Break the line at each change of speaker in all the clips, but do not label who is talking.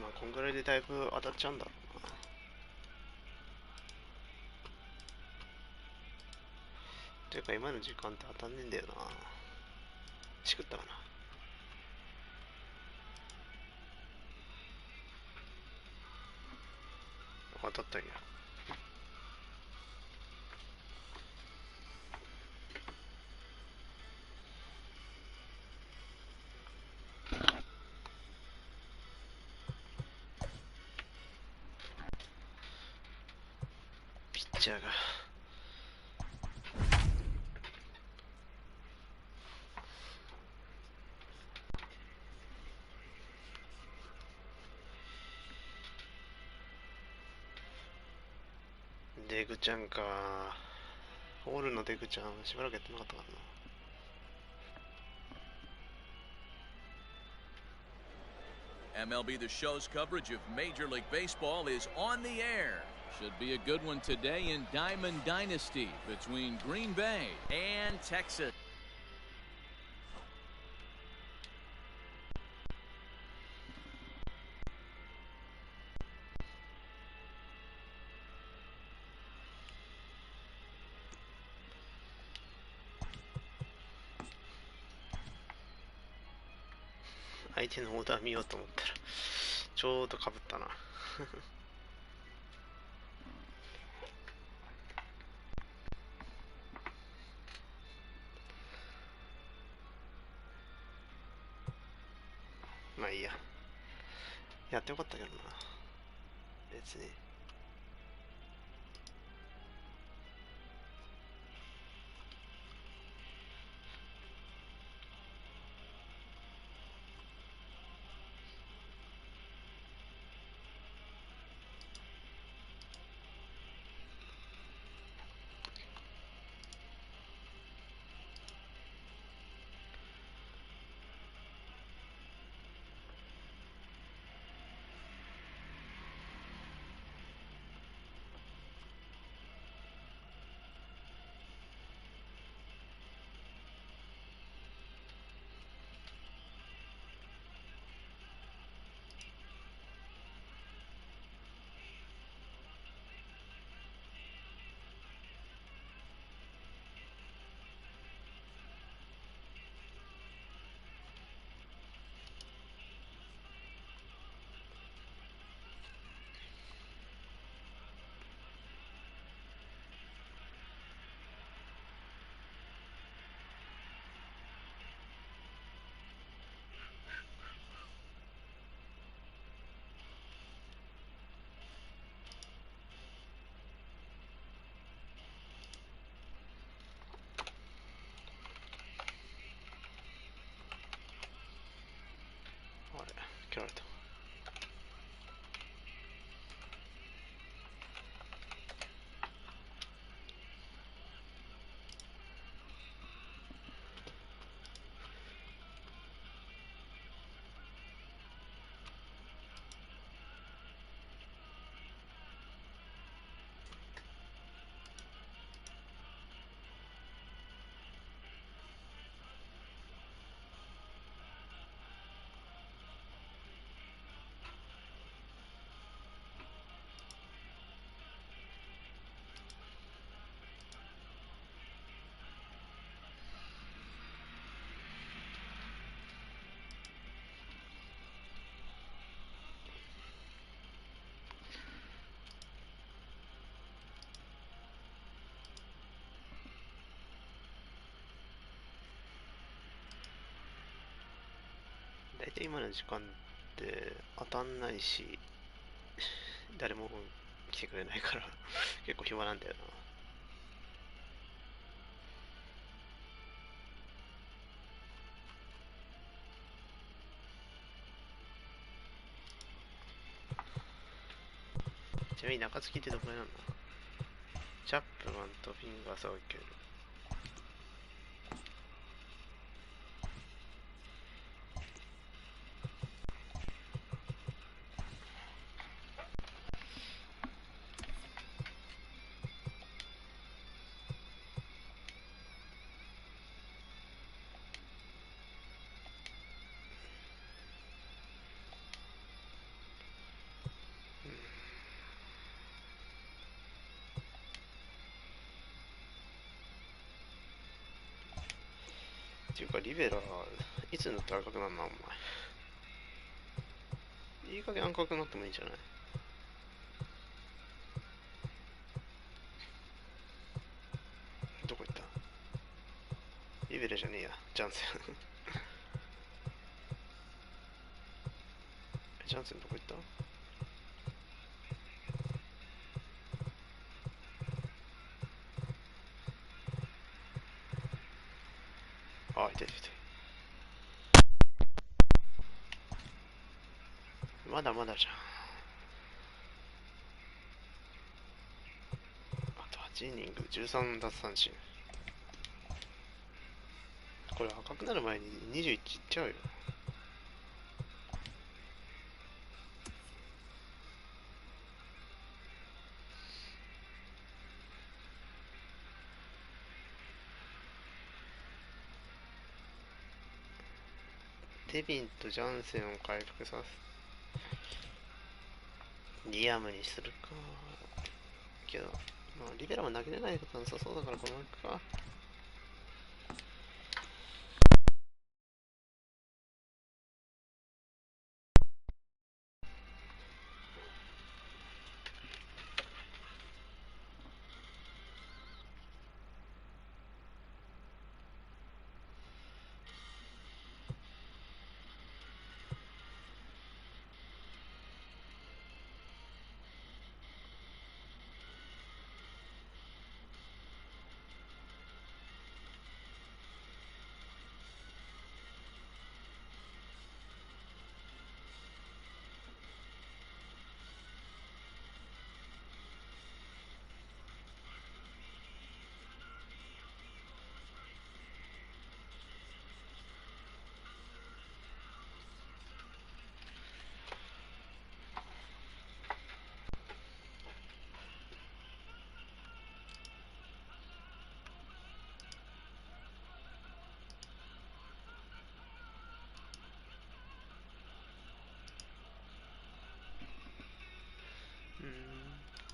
まあこんぐらいでだいぶ当たっちゃうんだろうな。ていうか今の時間って当たんねえんだよな。しくったかな。当たったんや。ピッチャーがデグちゃんか。ホールのデグちゃんしばらくやってなかったからな。
MLB The Show's coverage of Major League Baseball is on the air. Should be a good one today in Diamond Dynasty between Green Bay and Texas.
相手のオーダー見ようと思ったらちょうどかぶったな。まあいいや。やってよかったけどな。別に。あれ、切られた。大体今の時間って当たんないし、誰も来てくれないから結構暇なんだよな。ちなみに中継ぎってどこら辺なの？チャップマンとフィンガーサーをいける。ていうか、リベラ、いつになったら赤くなるな、お前。いい加減赤くなってもいいんじゃない？どこ行った？リベラじゃねえや、ジャンセン。ジャンセンどこ行った？あ、いたいたいた。まだまだじゃん。あと8イニング、13奪三振。これ赤くなる前に21いっちゃうよ。デビンとジャンセンを回復させ、リアムにするか。けど、まあ、リベラも投げれないことはなさそうだからこのまま行くか。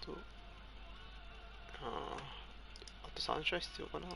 と、あと3勝必要かな。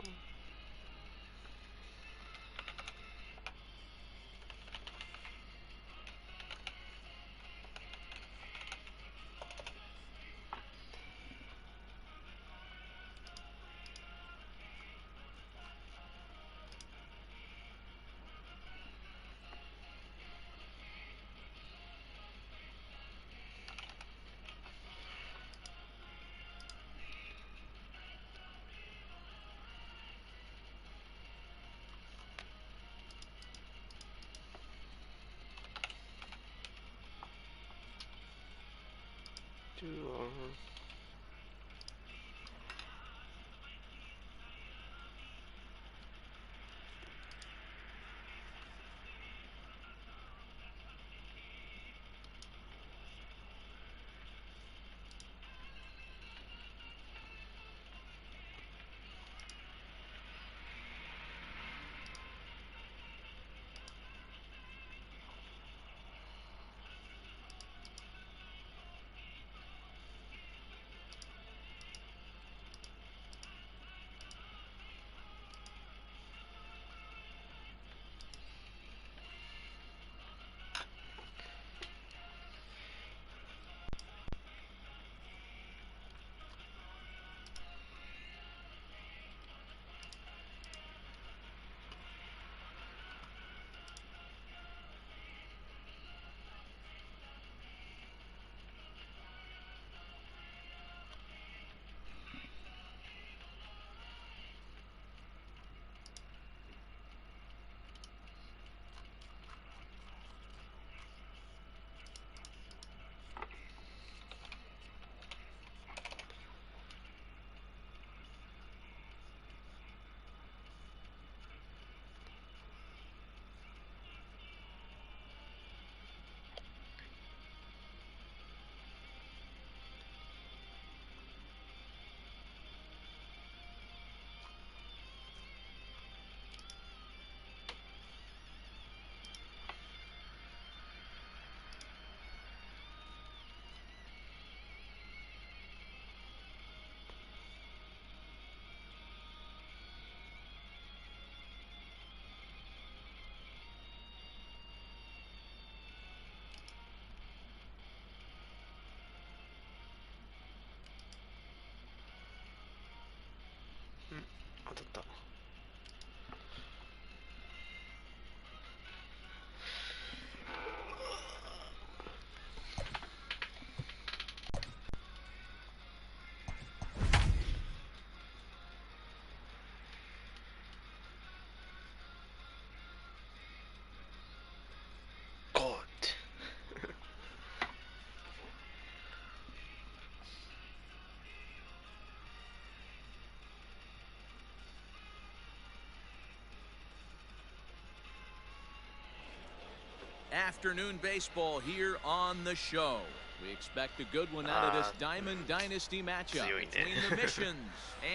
afternoon baseball here on the show. We expect a good one out of this Diamond Dynasty matchup between the Missions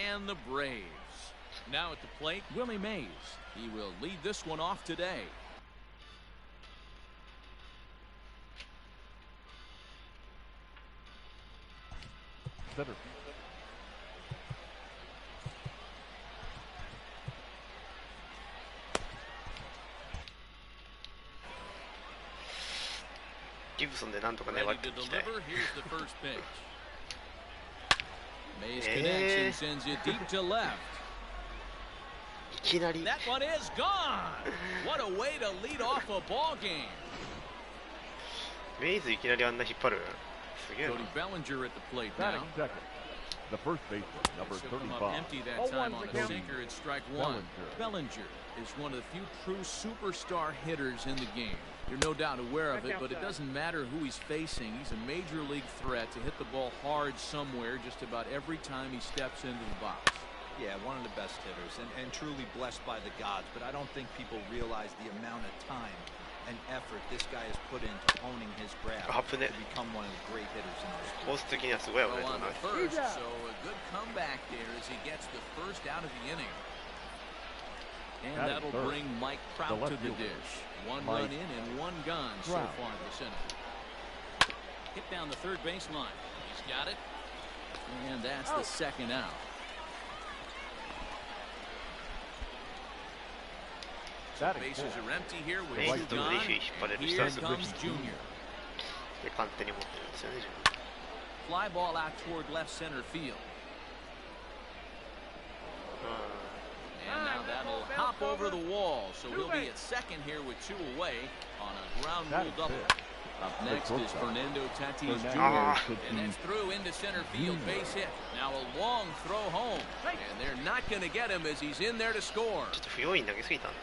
and the Braves. Now at the plate, Willie Mays. He will lead this one off today.
Center.
ギブソンでなんとか粘っていきたい。
Mays connects and sends it deep to left.
いきなり。
That one is gone. What a way to lead off a ball game.
メイズいきなりあんな引っ張る。すげえな。
Cody Bellinger at the plate now.
The first baseman, number
He'll come
35.
up empty that time on a sinker at strike one. Bellinger is one of the few true superstar hitters in the game. You're no doubt aware of it, but it doesn't matter who he's facing. He's a major league threat to hit the ball hard somewhere just about every time he steps into the box.
Yeah, one of the best hitters and truly blessed by the gods, but I don't think people realize the amount of time and effort this guy has put into honing his craft to become one of the great hitters in our sport.
コース的にはすごい危ないと思います。
First, so a good comeback there as he gets the first out of the inning. And that'll bring Mike Trout to the dish. One run in and one gone so far this inning. Hit down the third baseline. He's got it. And that's the second out. So bases are empty here with two gone. And here comes Junior.
で簡単に持ってるんですよね。
Fly ball out toward left center field. And now that'll hop over the wall, so he'll be at second here with two away on a ground rule double. Up next is Fernando Tatis Jr. And that's through into center field, base hit. Now a long throw home, and they're not going to get him as he's in there to score.
ちょっと不用意に投げすぎたんだ。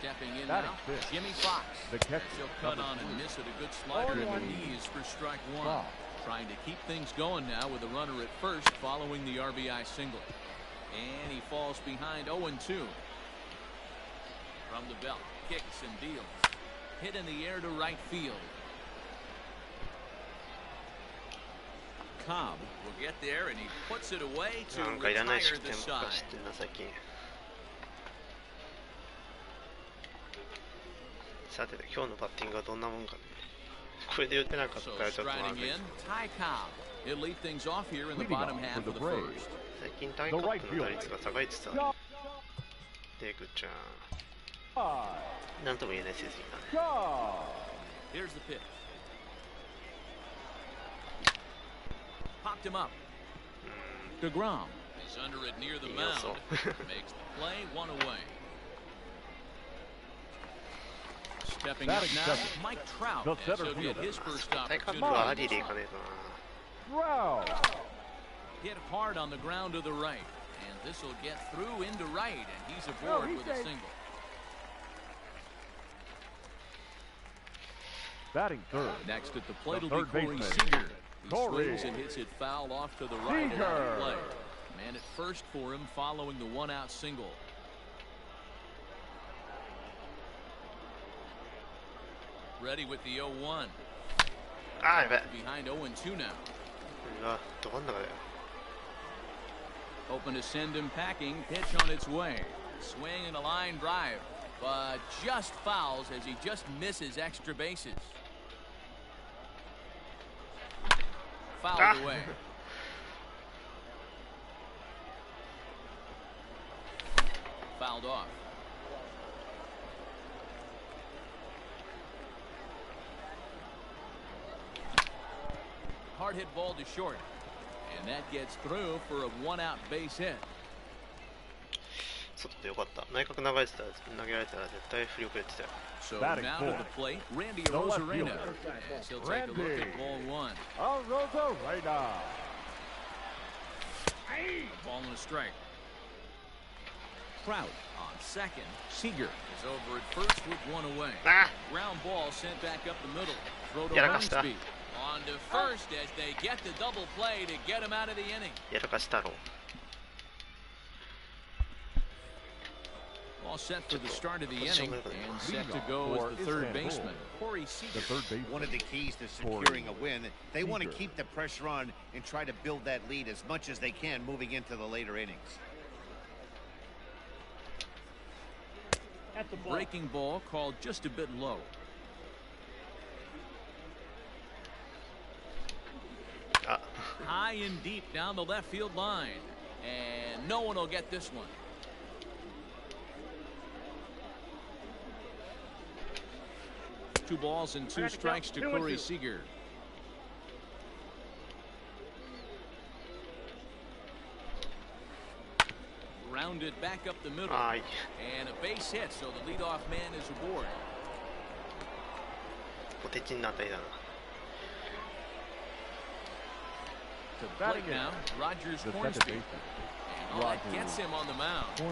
Stepping in now, Jimmy Fox. He'll cut on and miss it. A good slider in the knees for strike one. Trying to keep things going now with a runner at first following the RBI single. And he falls behind 0-2. From the belt, kicks and deals. Hit in the air to right field. Cobb will get there and he puts it away to retire the side.
さて今日のバッティングはどんなもんかね。これで打てなかったらちょっとまずい。
He'll lead things off here in the bottom half of the first.
最近タイカップの打率が下がりつつある。でグッちゃん。なんとも言えない成績だね。
Here's the pitch. Popped him up. DeGrom is under it near the mound. Makes the play, one away. Stepping up now, Mike Trout. And so get his first opportunity. Hit hard on the ground to the right. And this will get through into right. And he's aboard with a single.
Batting third.
Next at the plate will be Corey Seager. He swings and hits it foul off to the right and out of play. Man at first for him following the one-out single. Ready with the 0-1. Behind 0-2 now. Open to send him packing. Pitch on its way. Swing and a line drive. But just fouls as he just misses extra bases. Fouled away. Fouled off. Hard hit ball to short. And that gets through for a one-out base hit.
外でよかった。内角投げられてたら絶対振り遅れてたよ。
So now to the plate, Randy Arozarena. As he'll take a look at ball one.
Arozarena.
Ball and a strike. Trout on second. Seager is over at first with one away. Ground ball sent back up the middle. Throw to Hornsby. On to first as they get the double play to get him out of the inning.
やらかしたろ。
All set for the start of the inning and set to go as the third baseman, Corey Seager.
One of the keys to securing a win, they want to keep the pressure on and try to build that lead as much as they can moving into the later innings.
Breaking ball called just a bit low. High and deep down the left field line, and no one will get this one. Two balls and two strikes to Corey Seager. Rounded back up the middle, and a base hit, so the leadoff man is aboard.
ポテチになったりだな。
To the plate now, Rogers Hornsby. And all that gets him on the mound. So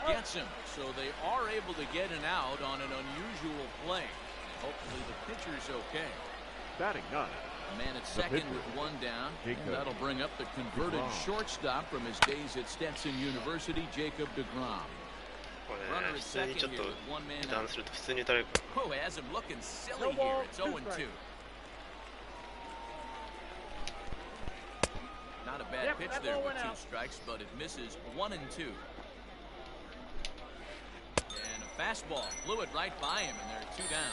gets him. So they are able to get an out on an unusual play. Hopefully the pitcher's okay.
Batting none.
A man at second with one down. And that'll bring up the converted shortstop from his days at Stetson University, Jacob DeGrom. Runner at second here with one man out. Oh, has him looking silly here. It's 0-2. Not a bad pitch there with two strikes, but it misses 1 and 2. And a fastball blew it right by him, and there are 2 down.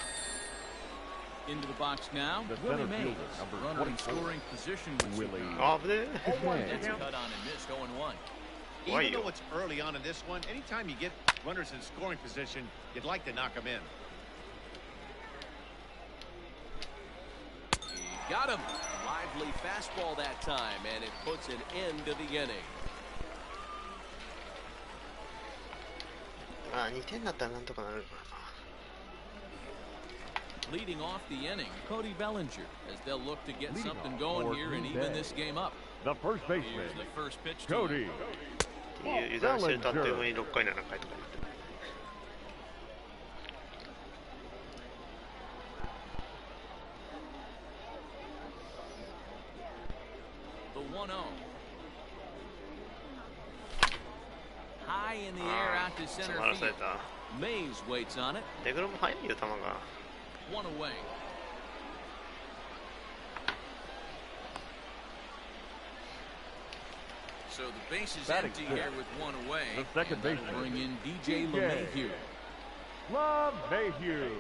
Into the box now, Willie Mays, runner in scoring position with Willie. That's cut on and missed 0-1.
Even though it's early on in this one, anytime you get runners in scoring position, you'd like to knock them in.
He got him. Lively fastball that time, and it puts an end to the inning.
2点だったらなんとかなるかな。
Leading off the inning, Cody Bellinger, as they'll look to get something going here and even this game up.
The first baseman,
Here's the first pitch to
Cody.
油断してるとあっという間に6回7回とか。
The 1-0. High in the air out to center field. Mays waits on it.
デグロも速いよ球が。
1 away. So the base is empty here with 1 away.
The second baseman.
Bring in DJ LeMahieu.
LeMahieu.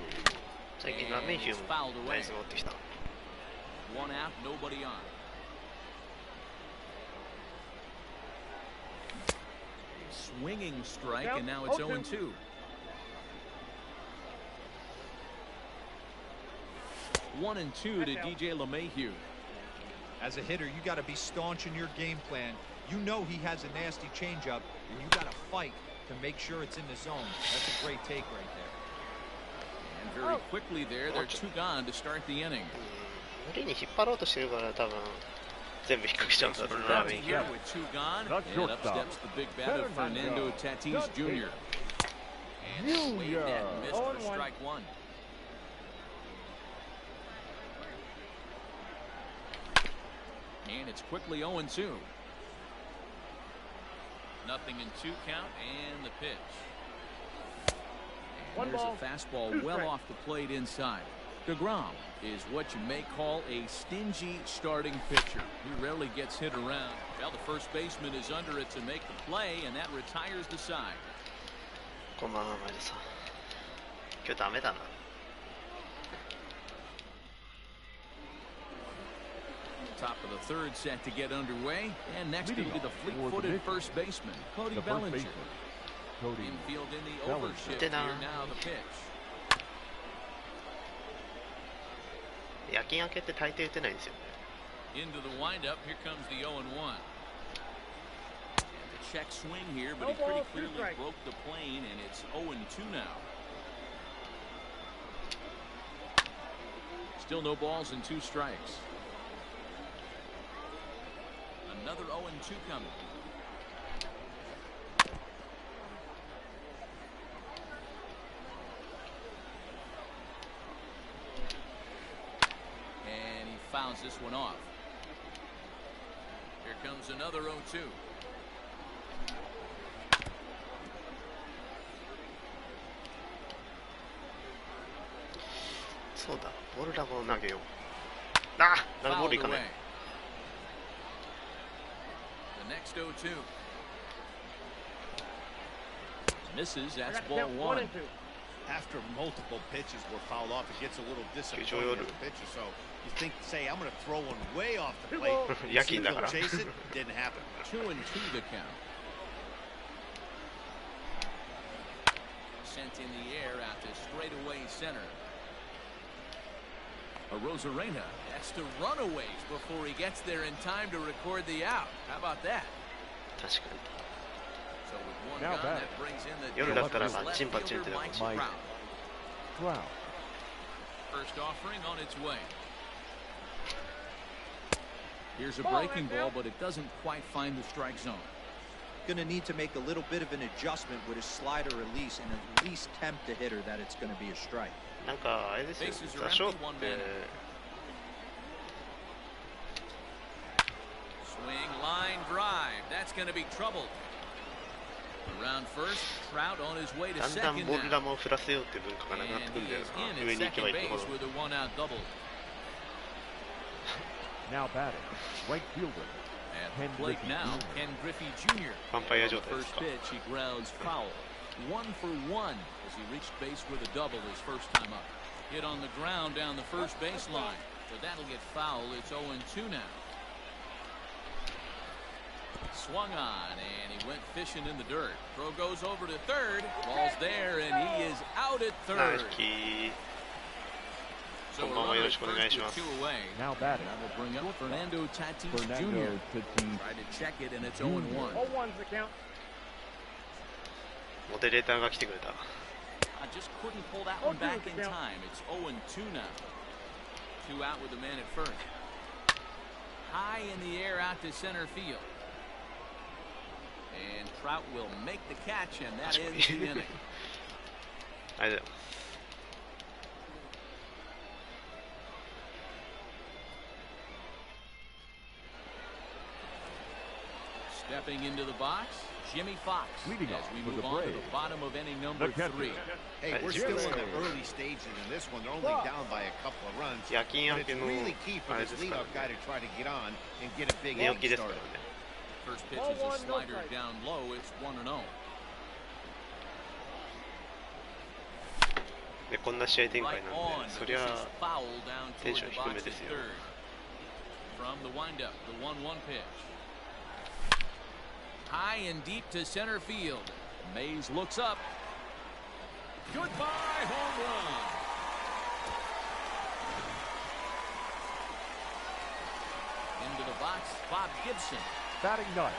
最近ラメヒューもナイス持ってきた。
1 out, nobody on. Swinging strike, and now it's 0-2. 1-2 to DJ LeMahieu.
As a hitter, you got to be staunch in your game plan. You know he has a nasty changeup, and you got to fight to make sure it's in the zone. That's a great take right there.
And very quickly there, they're 2 gone to start the inning.
無理に引っ張ろうとしてるから多分全部引っ掛けちゃうんだろうな。ラメヒュー。
With 2 gone, and up steps the big bat of Fernando Tatis Jr. And swayed that and missed for strike 1. And it's quickly 0-2. Nothing in 2 count, and the pitch. And there's a fastball well off the plate inside. DeGrom is what you may call a stingy starting pitcher. He rarely gets hit around. Well, the first baseman is under it to make the play, and that retires the side.
こんばんは、前田さん。今日ダメだな。
Top of the third set to get underway, and next will be the fleet-footed first baseman, Cody Bellinger. Infield in the overshift here now, the pitch.
夜勤明けって大抵打てないんですよ。
Into the windup, here comes the 0-1. And the check swing here, but he pretty clearly broke the plane, and it's 0-2 now. Still no balls and 2 strikes. Another 0-2 coming. And he fouls this one off. Here comes another 0-2.
そうだ、ボール球を投げよう。ああ、ボールいかない。
The next 0-2. Misses. That's ball one.
After multiple pitches were fouled off, it gets a little disappointing as a pitcher. So you think, say, I'm going to throw one way off the plate. See if he'll chase it. Didn't happen.
2-2 the count. Sent in the air out to straightaway center. Rosarena has to runaways before he gets there in time to record the out. How about that?
確かに。
So with one gone, that brings in the
夜だったらバッチンバッチンってなる。
First offering on its way. Here's a breaking ball, but it doesn't quite find the strike zone.
Going to need to make a little bit of an adjustment with his slider release and at least tempt the hitter that it's going to be a strike.
なんかあれですよ、座礁って
Swing line drive. That's going to be trouble. Around first, Trout on his way to
だんだん
second
ボール
now.
球を振らせようっていう文化がなくなってくるんだよ
And
な。
he is in
上
at
に行けば
second
行くほ
base
ど。
with a one-out double.
Now batting, right fielder.
At the plate now, Ken Griffey Jr.
ヴァンパイア状
The
態です
first
か。
pitch, he grounds foul. 1 for 1 as he reached base with a double his first time up. Hit on the ground down the first baseline. So that'll get foul. It's 0-2 now. Swung on, and he went fishing in the dirt. Throw goes over to third. Ball's there, and he is out at
ナイ
third.
スキー。
So a
こんばんは、よ
runner
ろ
at
しくお願い
first
しま
with
す。
two away.
Now batting,
That will bring up Fernando Tatis
Fernando
Jr.
Tatis.
Try to check it, and it's 0-1.
0-1's the count.
モデレーターが来てくれた。
I just couldn't pull that one back in time. It's 0-2 now. 2 out with the man at first. High in the air out to center field. And Trout will make the catch, and that ends the inning.
ありがとうございます。
Stepping into the box, Jimmy Fox.
Leading
As
off
we
for
move
the
on to
Braves,
the bottom of inning number
the catcher.
3.
Hey, we're still in the early stages in this one. They're only down by a couple of runs.
夜勤
But
明
it's
けの
really key for
あれ
this
ですから
leadoff guy
ね。
to try to get on and get a big
寝起き
inning
ですから
started.
ね。
First pitch is a slider down low. It's 1-0.
でこんな試合展開
Right
なん
on,
で、
but
そり
this
ゃ
is foul down
テン
toward
ション
the
低め
box
で
at
すよ。
third. From the windup, the 1-1 pitch. High and deep to center field. Mays looks up. Goodbye home run. Into the box, Bob Gibson.
Batting ninth,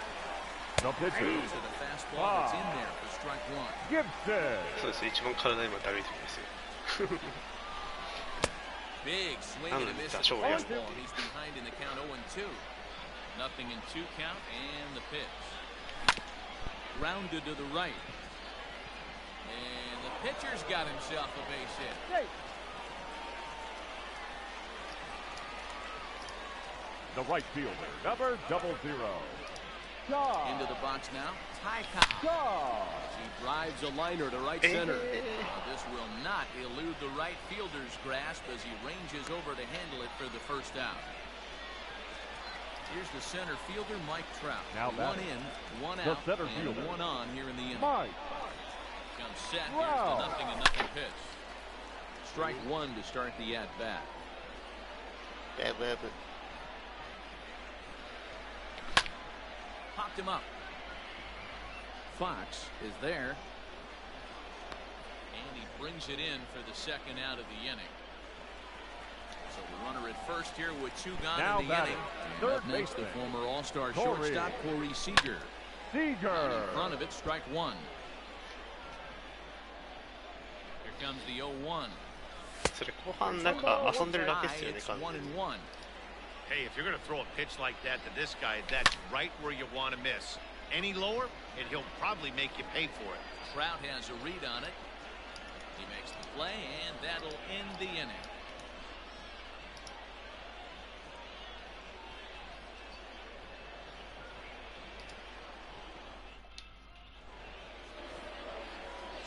the pitcher,
Goes to the fastball that's in there for strike one.
Gibson.
そうです、一番体にもだるい時ですよ。
Big swing and a miss at the fastball. He's behind in the count 0-2. Nothing in 2 count and the pitch. Grounded to the right. And the pitcher's got himself a base hit.
The right fielder, number 00.
Into the box now. Ty Cobb. He drives a liner to right center. This will not elude the right fielder's grasp as he ranges over to handle it for the first out. Here's the center fielder, Mike Trout.
Now
one
batting,
in, one
the
out,
center
and
fielder,
one on here in the inning.
Mike
Comes set.
Trout.
Here's the 0-0 pitch. Strike one to start the at-bat. Popped him up. Fox is there. And he brings it in for the second out of the inning. So the runner at first here with 2 gone
Now
in the
batting,
inning. And
third
up next, the
baseman,
former All-Star
Corey
shortstop, Corey Seager.
Seager.
In front of it, strike one. Here comes the 0-1.
それ後半なんか遊んでるだけですよね、
It's
完全に。
1-1.
Hey, if you're going to throw a pitch like that to this guy, that's right where you want to miss. Any lower, and he'll probably make you pay for it.
Trout has a read on it. He makes the play, and that'll end the inning.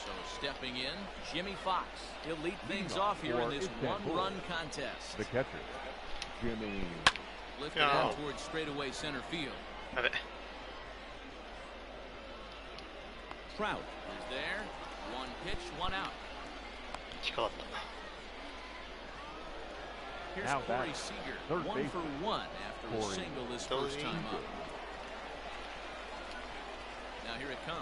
So Stepping in, Jimmy Fox. He'll lead things off here in this one-run contest.
The catcher, Jimmy.
Lifted out towards straightaway center field. Trout is there. One pitch, one out. Here's
Now
Corey
back,
Seager,
third
1
baseman.
for 1 after a single his first time up. Now here it comes.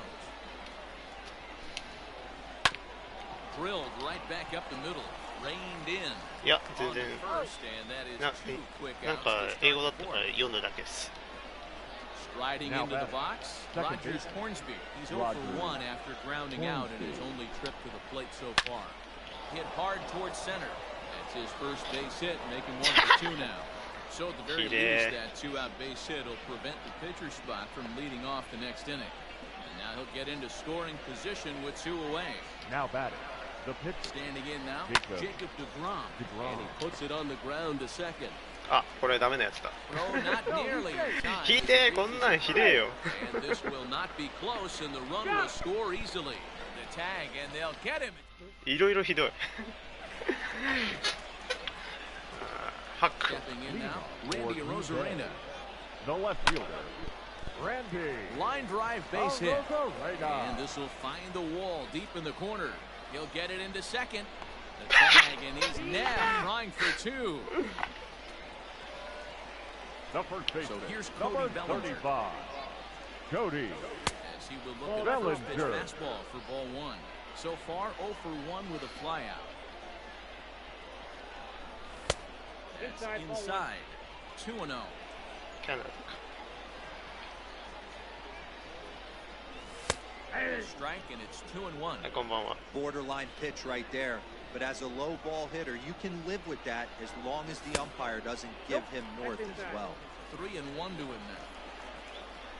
Drilled right back up the middle. Reined in.
いや、全
On
然
first, and that is
な
two quick
なん
outs
か
to
英
start
語だっ
the
たから
fourth.
読むだけです。
Striding
Now
into the
batting,
box,
second
Rogers
baseman.
Hornsby. He's 0 for
Rogers
1 after grounding out in his
Hornsby.
only trip to the plate so far. Hit hard towards center. That's his first base hit, making 1 for 2 now. So at the very least, that 2-out base hit will prevent the pitcher spot from leading off the next inning. And now he'll get into scoring position with 2 away.
Now batting, the pitch.
Standing in now,
Jacob
DeGrom. And he puts it on the ground to second.
あ、これダメなやつだ。
Throw not nearly in time.
ひでえ、こんなんひでえよ。
And this will not be close, and the run will score easily. The tag, and they'll get him.
いろいろひどい。ハック。
Stepping in now, Randy Rosarena.
The left fielder, Randy.
Line drive base hit.
Rosarena.
And this will find the wall deep in the corner. He'll get it into second. The tag, and he's nabbed, trying for 2.
The first baseman,
So here's Cody
number
Bellinger.
35, Cody.
As he will look at the first pitch
Bellinger.
fastball for ball 1. So far, 0 for 1 with a flyout. That's inside. 2-0.
キャナダ。
Strike, and it's 2-1.
はい、こんばんは。
Borderline pitch right there. But as a low ball hitter, you can live with that as long as the umpire doesn't give him north as well.
3-1 to him now.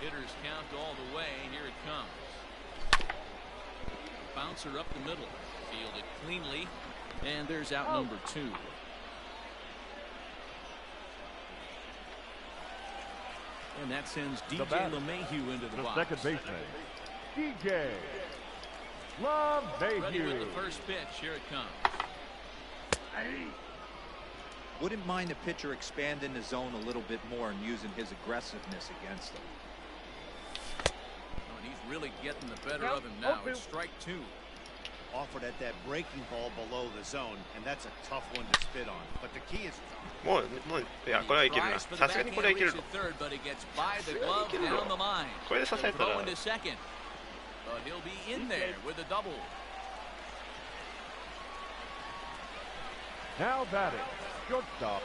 Hitters count all the way. Here it comes. Bouncer up the middle. Fielded cleanly. And there's out number 2. And that sends DJ LeMahieu into the box.
Second baseman, DJ LeMahieu.
Ready with the first pitch. Here it comes.
Wouldn't mind the pitcher expanding the zone a little bit more and using his aggressiveness against them.
Oh, and he's really getting the better of him now. It's strike 2.
Offered at that breaking ball below the zone, and that's a tough one to spit on. But the key is
もう、いや、これはいけるな。
Tries for the
さすがにこれはいける
backhand
の。
reach at third, but he gets by the glove down the line.
これで支えたら
Throw into second. But he'll be in there with a double.
Now batting, shortstop,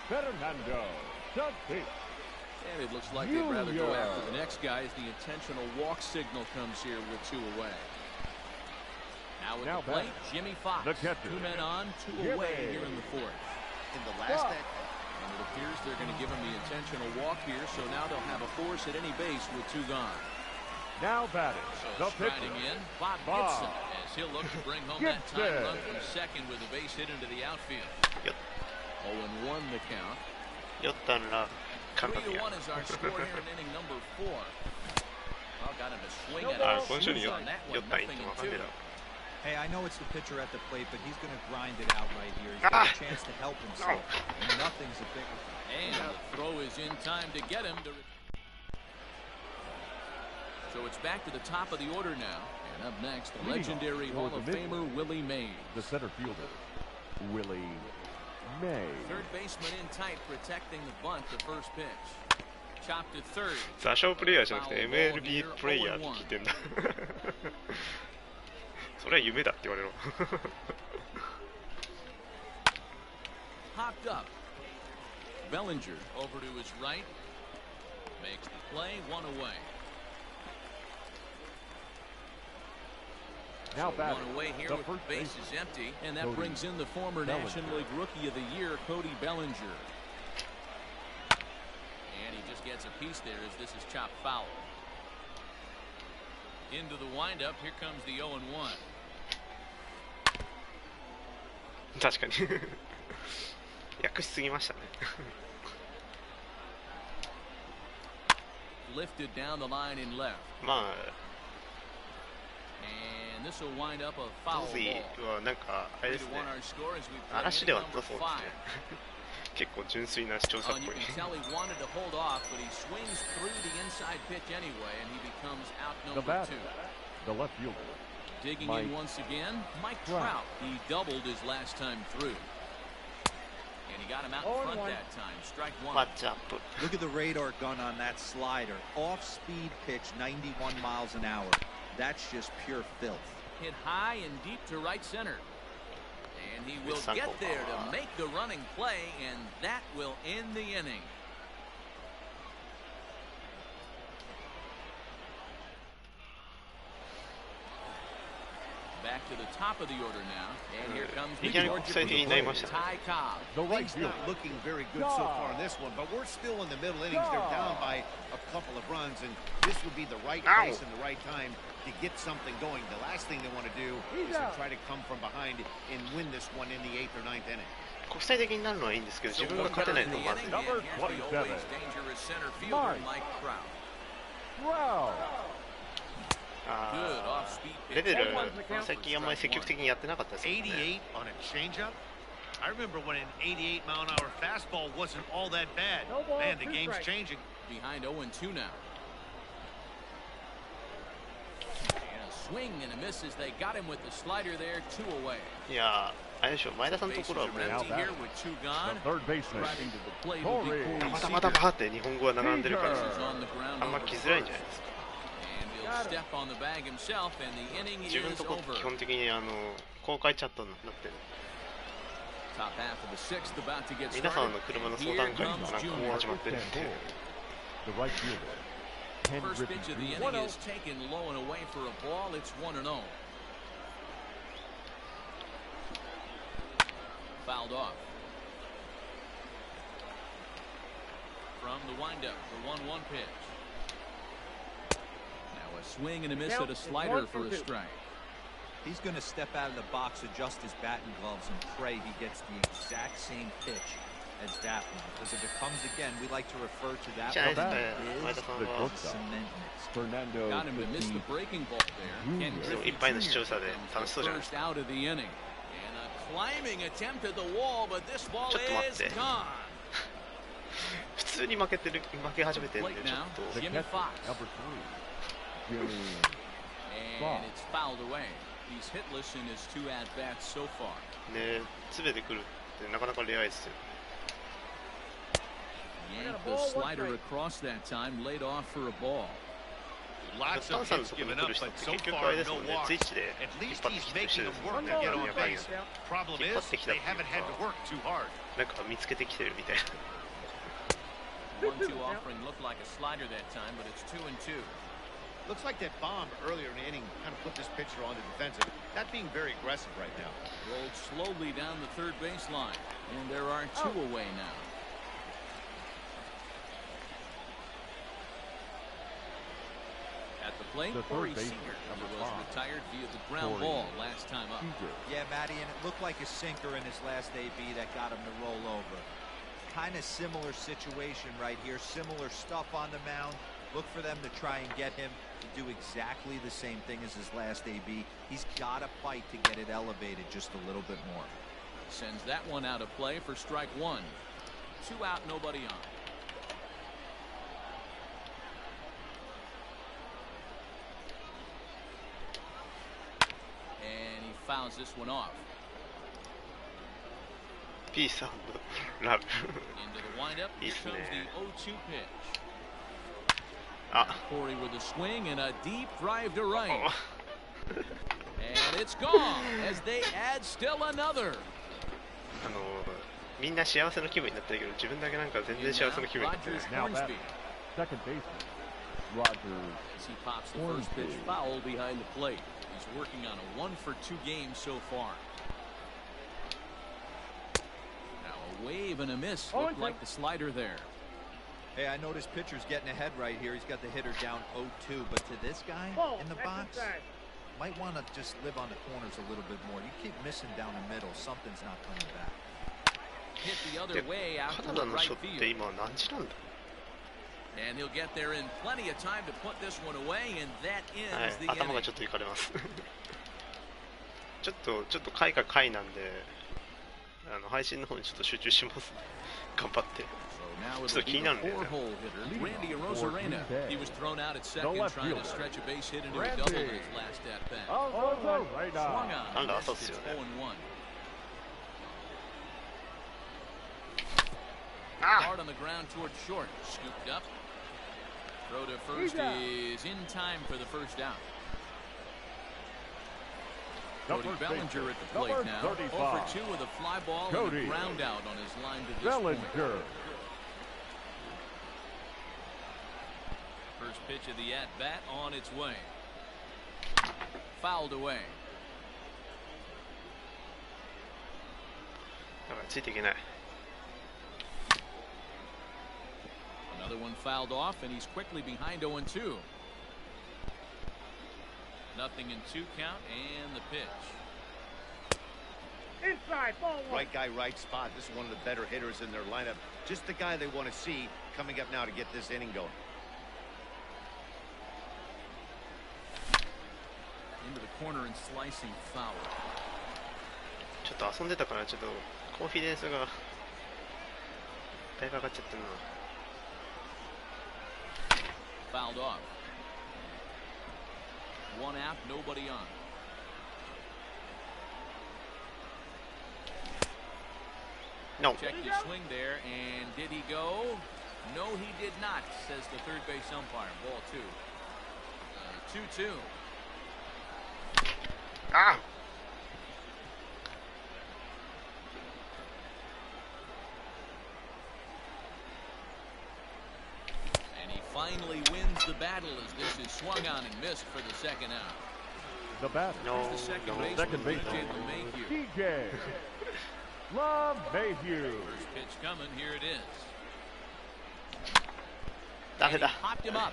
Fernando Tatis.
And it looks like they'd rather go after the next guy as the intentional walk signal comes here with 2 away. Now with the plate, Jimmy Fox.
The catcher,
2 men on, 2
Jimmy.
away here in the 4th.
in the last
And it appears they're going to give him the intentional walk here, so now they'll have a force at any base with 2 gone.
Now batting,
So
the pitcher,
striding in, Bob Gibson, as he'll look to bring home that time
Gibson.
run from second with a base hit into the outfield.
Yep.
0-1 the count.
酔ったんら、感覚や。
3-1 is our score here in inning number 4. Well, got him to swing at
あ、
it.
今週に酔
On that
酔
one,
ったらいい
nothing
って
in
わかんねえ
2.
だろ。
Hey, I know it's the pitcher at the plate, but he's going to grind it out right here. He's got a chance to help himself, and nothing's a bigger.
And the throw is in time to get him to. So it's back to the top of the order now. And up next, the legendary Hall of Famer Willie Mays.
the center fielder, Willie Mays.
Third baseman in tight, protecting the bunt, the first pitch. Chopped to third.
座礁プレイヤーじゃなくて MLB プレイヤーって聞いてんだ。それは夢だって言われろ。
Popped up. Bellinger over to his right. Makes the play, 1 away.
Now
So
batting,
1 away here
the
with
first
the bases
baseman,
empty. And that
Cody
brings in the former
Bellinger.
National League Rookie of the Year, Cody Bellinger. And he just gets a piece there as this is chopped foul. Into the windup, here comes the 0-1.
確かに。訳しすぎましたね。
Lifted down the line in left.
まあ、
And this will wind up a foul
ゾイ
ball.
はなんかあれですね
1-1 our score as we play
嵐では
inning
なさそう
number
ですね
5.
結構純粋な視聴者っ
And
ぽ
you
い
can tell he wanted to hold off, but he swings through the inside pitch anyway, and he becomes out
The
number
batter,
2.
the left fielder.
Digging
Mike
in once again, Mike
Trout.
Trout. He doubled his last time through. And he got him out in front that time. Strike
マ
one.
ッチアップ
Look at the radar gun on that slider. Off-speed pitch, 91 miles an hour. That's just pure filth.
Hit high and deep to right center. And he will
Sample.
get there to make the running play, and that will end the inning. Back to the top of the order now, and here comes the
いきなり国際的になりましたね
Ty Cobb.
The right
Things
fielder.
not looking very good so far in this one, but we're still in the middle innings. They're down by a couple of runs, and this would be the right place and the right time to get something going. The last thing they want to do is to try to come from behind and win this one in the 8th or 9th inning.
国際的になるのはいいんですけど
So
自分が
one
勝てな
down
い
in
と
the
まず
inning,
い
and here's the
27.
always dangerous center fielder, Mike Trout.
Wow.
Good
あ
off-speed
ーレ
pitch.
ベル最近あんまり積極的にやってなかったですよね
88 on a changeup. I remember when an 88 mile an hour fastball wasn't all that bad. Man, the game's changing.
Behind 0-2 now. And a swing and a miss as they got him with the slider there, 2 away.
いやーあれでしょ前田さんのと
Bases
ころは
are
もう
empty here with 2 gone.
The third baseman.
Driving to the plate will be
Corey.
Corey
バタバタ
Seager.
バって日本語が並んでるから
This is on the ground
あんま
over
来
to
づらいんじゃないですか
And he'll step on the bag himself, and the inning
自分の
is
とこ
over.
基本的に公開チャットになってる
Top half of the 6th about to get
皆さん
started.
の車の
And
相
here
談会と
comes
かなんかもう
Junior.
始まってるんで
The right fielder. Ken
First pitch of the
Griffey.
inning is taken low and away for a ball. It's 1-0. Fouled off. From the windup, the 1-1 pitch. Now a swing and a miss at a slider for a strike.
He's going to step out of the box, adjust his batting gloves, and pray he gets the exact same pitch as that one. Because if it comes again, we like to refer to that
じゃない
one
ですか前田さん
The
は
shortstop.
cement mix.
Fernando.
Got him to miss the breaking ball there. Ken
Junior.
Griffey
いっぱいの視聴
Jr.
者で楽しそうじゃないです
First
か
out of the inning. And a climbing attempt at the wall, but this ball
ちょっと待って
is gone.
普通に負け始めてるんで
Plate
ちょ
now.
っと
The
Jimmy
catcher,
Fox.
number 3. Jimmy.
And it's fouled away. He's hitless in his 2 at-bats so far.
ね詰めてくるってなかなかレアですよ
Yanked the slider across that time, laid off for a ball.
Lots
タン
of
さんの
hits
ところに
given
来
up,
る人っ
but
て
so
結局あ
far
れです
no
もんね
walks.
ツイッチで
At
引っ
least
張って
he's
きてる人
making
で
them
す
work to
や
get
っ
on
ぱり
base. Problem is,
引っ張ってきたっていう
they haven't had to
か
work too hard.
なんか見つけてきてるみたいな
1-2 offering looked like a slider that time, but it's 2-2.
Looks like that bomb earlier in the inning kind of put this pitcher on the defensive. Not being very aggressive right now.
Rolled slowly down the third baseline, and there are 2 away now. At the plate,
The
Corey
third
Seager,
baseman,
who
number
was
5.
retired via the ground
Corey
ball last time up.
Seager.
Yeah, Matty, and it looked like a sinker in his last AB that got him to roll over. Kind of similar situation right here. Similar stuff on the mound. Look for them to try and get him to do exactly the same thing as his last AB. He's got to fight to get it elevated just a little bit more.
Sends that one out of play for strike 1. 2 out, nobody on. And he fouls this one off.
ピースラブ
Into the windup. Here
He's
comes
there.
the 0-2 pitch.
あ
Corey with a swing and a deep drive to right.
お
And it's gone as they add still another.
みんな幸せの気分になってるけど自分だけなんか全然
And
幸
now
せの気分になってない
Rogers
Now
Hornsby.
Second baseman. Rogers.
As he pops the first pitch foul behind the plate. He's working on a 1-for-2 game so far. Now a wave and a miss. Looked like the slider there.
Hey, I noticed pitcher's getting ahead right here. He's got the hitter down 0-2, but to this guy in the box, might want to just live on the corners a little bit more. You keep missing down the middle, something's not coming back.
Hit the other
で
way out
カ
to
ナ
the
ダの
right
ショって
field.
今何時なんだ
And he'll get there in plenty of time to put this one away, and that
はい、
ends the
頭
inning.
がちょっといかれます。ちょっと回が回なんで、配信の方にちょっと集中します。頑張って。
So now
ちょっ
it'll
と気
be
に
the
なるんだよね。
4-hole hitter, Randy Arozarena. He was thrown out at second trying to stretch a base hit into a double in his last at bat. Swung on.
なんだ、朝っすよね。
Hard on the ground toward short. Scooped up. Throw to first is in time for the first out. Cody Bellinger at the plate now. 0 for 2 with a fly ball and a ground out on his line to this point. First pitch of the at-bat on its way. Fouled away.
だからついていけない。
Another one fouled off, and he's quickly behind 0-2. Nothing in 2 count, and the pitch.
Inside, ball one. Right guy, right spot. This is one of the better hitters in their lineup. Just the guy they want to see coming up now to get this inning going.
Into the corner and slicing foul.
ちょっと遊んでたからちょっとコンフィデンスがだいぶ上がっちゃってるな。
Fouled off. 1 out, nobody on.
No.
Checked his swing there, and did he go? No, he did not, says the third base umpire. Ball 2. 2-2.
Ah!
Finally wins the battle as this is swung on and missed for the second out.
The batter.
No, the second baseman,
DJ LeMahieu.
First pitch coming. Here it is.
ダメだ。
Popped him up.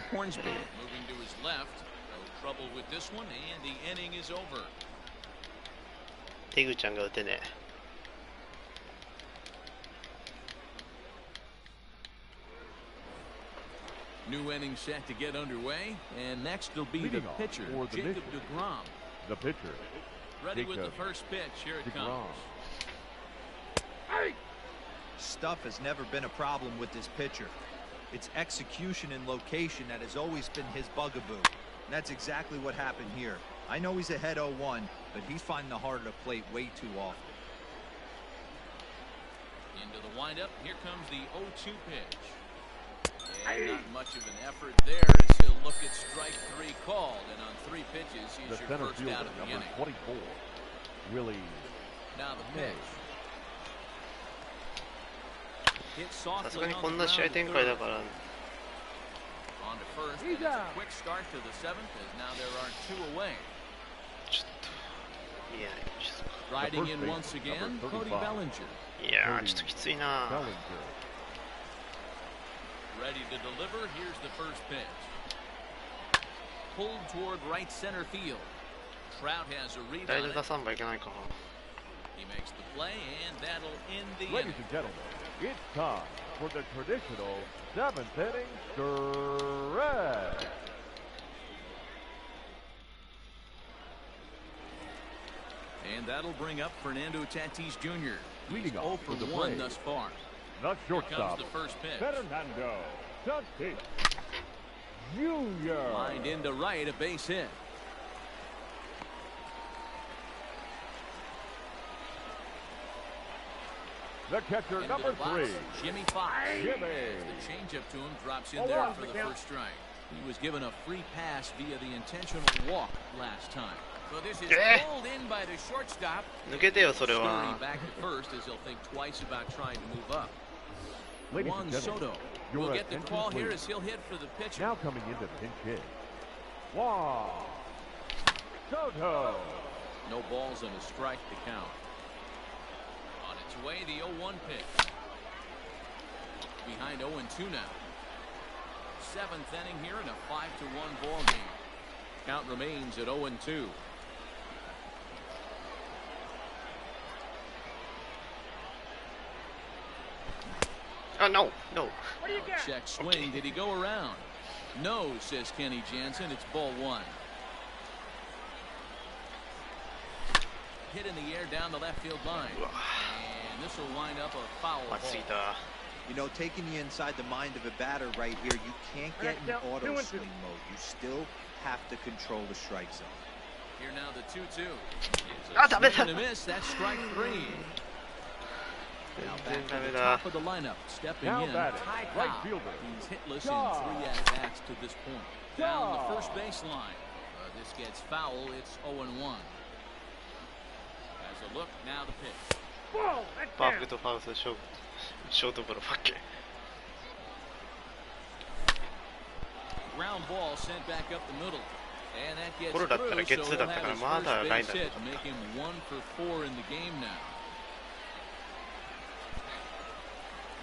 Hornsby moving to his left. No trouble with this one, and the inning is over.
テグちゃんが打てねえ。
New inning set to get underway, and next will be the pitcher, Jacob deGrom.
The pitcher.
Ready with the first pitch. Here it comes.
Stuff has never been a problem with this pitcher. It's execution and location that has always been his bugaboo. And that's exactly what happened here. I know he's ahead 0-1, but he's finding the harder to plate way too often.
Into the windup. Here comes the 0-2 pitch. And not much of an effort there as he'll look at strike 3 called, and on 3 pitches he's your first out of the inning.
24, Willie.
Now the pitch. Hit
さす
softly
がに
on
こん
the
な試合
ground
展
to
開
third.
だから。
On to first, and it's a quick start to the 7th as now there are 2 away.
ちょっといや、ちょっと
Riding in once again, Cody Bellinger.
いや、ちょっときついな。
Ready to deliver. Here's the first pitch. Pulled toward right center field. Trout has a read
ライ
on
ド
it.
出さんばいけないかな。
He makes the play, and that'll end the
Ladies
inning.
and gentlemen, it's time for the traditional 7th inning stretch.
And that'll bring up Fernando Tatis Jr. He's
Leading
0
off
for
for the
1
Braves.
thus far.
The
Here comes
shortstop,
the first pitch.
Fernando Tatis Jr.
Lined into right, a base hit.
The catcher,
Into
number
the box,
3.
Jimmy Fox.
Jimmy.
The changeup to him drops in there for the first strike. He was given a free pass via the intentional walk last time. So this is pulled in by the shortstop.
抜けてよ、それ
Scurry
は。
back to first as he'll think twice about trying to move up.
Ladies
Juan
and gentlemen,
Soto
your
will get the
attention,
call here
please.
as he'll hit for the pitcher.
Now coming into pinch hit. Juan Soto.
No balls and a strike to count. On its way, the 0-1 pitch. Behind 0-2 now. 7th inning here in a 5-1 ball game. Count remains at 0-2.
Oh, no, no.
Check swing. Did he go around? No, says Kenny Jansen. It's ball one. Hit in the air down the left field line. And this will wind up a foul ball.
You know, taking you inside the mind of a batter right here, you can't get in auto swing mode. You still have to control the strike zone.
Here now the 2-2. It's a swing and a miss. That's strike three. Now back to the top of the lineup. Stepping in, Ty Cobb. He's hitless in 3 at-bats to this point. Down the first baseline. This gets foul. It's 0-1. As a look, now the pitch.
パーフェクトファウスショートゴロファッケ
Ground ball sent back up the middle. And that gets
ゴロだったらゲッツーだったからまだラインだった
make him 1 for 4 in the game now.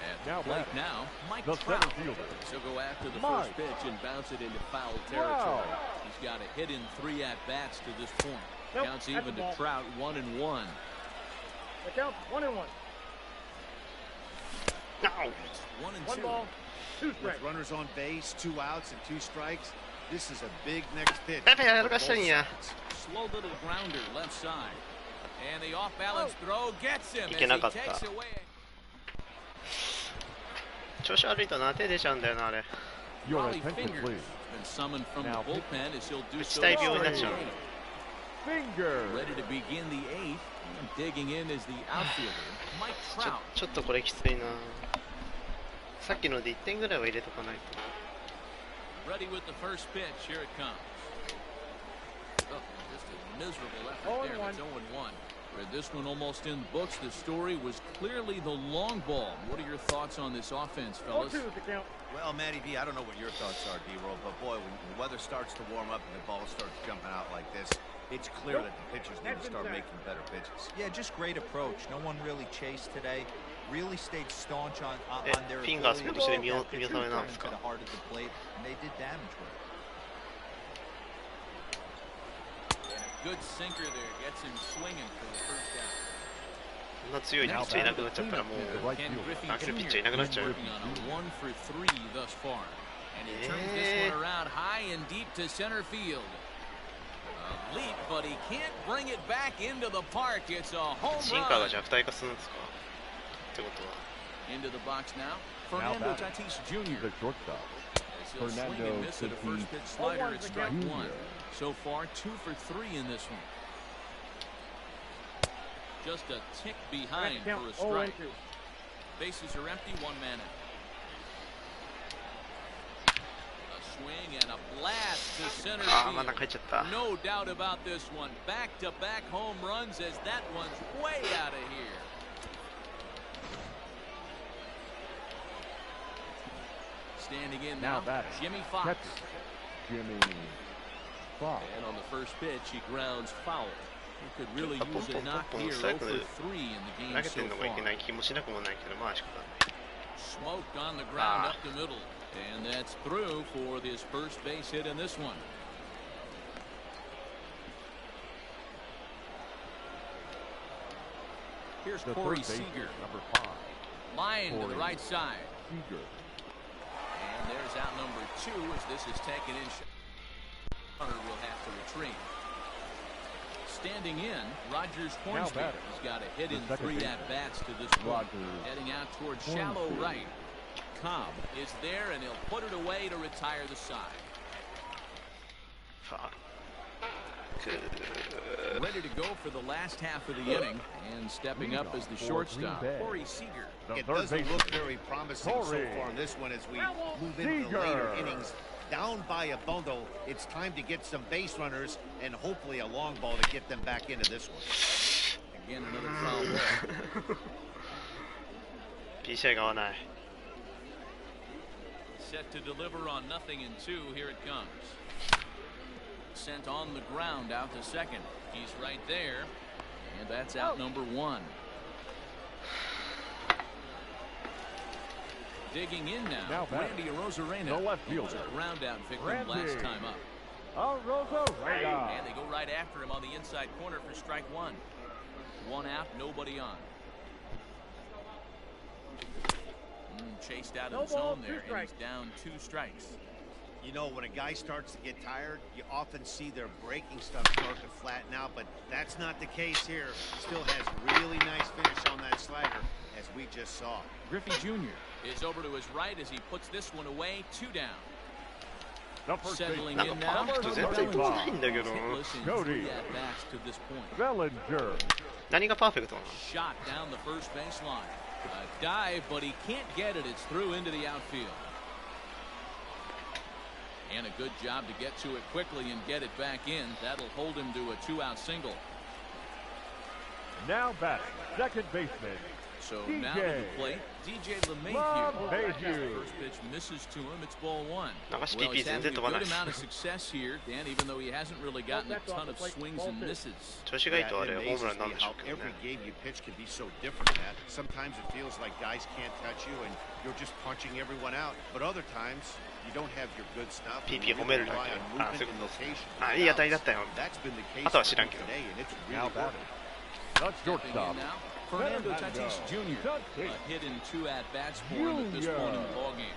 At the plate now, Mike Trout. He'll go after the first pitch and bounce it into foul territory. He's got a hit in 3 at-bats to this point. Counts even to Trout 1-1.
The count 1-1.
No.
1-2.
1 ball, 2 strikes.
With runners on base, 2 outs and 2 strikes. This is a big next pitch.
Slow little grounder left side. And the off-balance throw gets him as he takes away.
調子悪いとな手出ちゃうんだよなあれ
Rolly Fingers been summoned from the bullpen as he'll do so.
打ちたい病になっちゃう
Ready to begin the 8th. And digging in is the outfielder, Mike Trout.
ちょっとこれきついなさっきので1点ぐらいは入れとかないと
Ready with the first pitch. Here it comes. Oh, just a miserable effort there. It's 0-1. This one almost in the books. The story was clearly the long ball. What are your thoughts on this offense, fellas?
Well, Matty D, I don't know what your thoughts are, D-Roll, but boy, when the weather starts to warm up and the ball starts jumping out like this, it's clear that the pitchers need to start making better pitches.
Yeah, just great approach. No one really chased today. Really stayed staunch on their ability to get the heart of the plate, and they did damage with it.
Good sinker there, gets him swinging for the first down.
こんな強いピッチャーいなくなっちゃったらもう投げるピッチャーいなくなっちゃう
On a 1 for 3 thus far. And he turns this one around high and deep to center field. A leap, but he can't bring it back into the park. It's a home
シンカーが
run.
弱体化するんですかってことは
Into the box now. Fernando Tatis Jr. As he'll swing and miss at a first pitch slider at strike 1. So far, 2 for 3 in this one. Just a tick behind for a strike. Bases are empty, 1 man out. A swing and a blast to center
ああ真ん中入っ
field.
ちゃった
No doubt about this one. Back-to-back home runs as that one's way out of here. Standing in now, Jimmy Fox. And on the first pitch, he grounds foul. He could really use a knock here. 0 for 3 in the game
投げ
so
てるのがいけ
far.
ない気もしなくもないけどまあ仕方ない
Smoked on the ground up the middle. And that's through for this first base hit in this one. Here's Corey Seager.
Number 5.
Line to the right side. And there's out number 2 as this is taken in. Hunter will have to retreat. Standing in, Rogers Hornsby. He's got a hit in 3 at-bats to this one. Heading out towards shallow right. Cobb is there, and he'll put it away to retire the side.
Fuck.
Ready to go for the last half of the inning, and stepping up as the shortstop, Corey Seager.
It doesn't look very promising so far in this one as we move into the later innings. Down by a bundle, it's time to get some base runners and hopefully a long ball to get them back into this one.
Again, another foul ball.
ピーシャイが合わない
Set to deliver on 0-2. Here it comes. Sent on the ground out to second. He's right there, and that's out number 1. Digging in now, Randy Arozarena.
No left fielder.
Ground out victim last time up.
Arozarena.
And they go right after him on the inside corner for strike 1. 1 out, nobody on. Chased out of the zone there, and he's down 2 strikes.
You know, when a guy starts to get tired, you often see their breaking stuff start to flatten out, but that's not the case here. Still has really nice finish on that slider, as we just saw.
Griffey Jr. is over to his right as he puts this one away, 2 down. Settling in now.
Cody Bellinger.
何がパーフェクトなの？
Shot down the first baseline. A dive, but he can't get it. It's through into the outfield. And a good job to get to it quickly and get it back in. That'll hold him to a 2-out single.
Now batting, second baseman.
So
DJ
now to the plate, DJ LeMahieu. First pitch misses to him. It's ball 1. Well, he's having a good amount of success here, Dan, even though he hasn't really gotten a ton of swings and misses.
Every game you pitch can be so different, Matt. Sometimes it feels like guys can't touch you and you're just punching everyone out. But other times, you don't have your good stuff.
PP 褒めるだけ。あ、そういうこと。あ、いい当たりだったよ。あとは知らんけど。
Now batting. That's shortstop.
Fernando Tatis Jr. A hit in 2 at-bats for him at this point in the ballgame.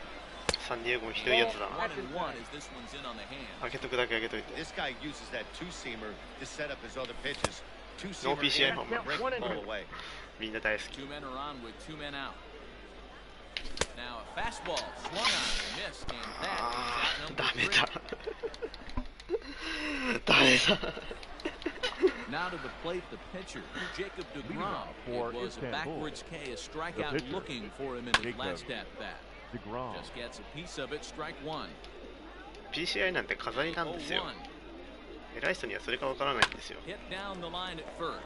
サンディエゴもひどいやつだな。
1-1 as this one's in on the hand.
開けとくだけ開けといて。
This guy uses that two-seamer to set up his other pitches.
ノー PCI ホーム
Break the ball away.
みんな大好き。
2 men are on with 2 men out. Now a fastball swung on, missed, and that is out
ダ
number
メ
3.
だ。ダメだ。
Now to the plate, the pitcher, Jacob deGrom. It was a backwards K, a strikeout looking for him in his last at-bat. Just gets a piece of it, strike 1.
PCI なんて飾りなんですよ。偉い人にはそれがわからないんですよ。
Hit down the line at first,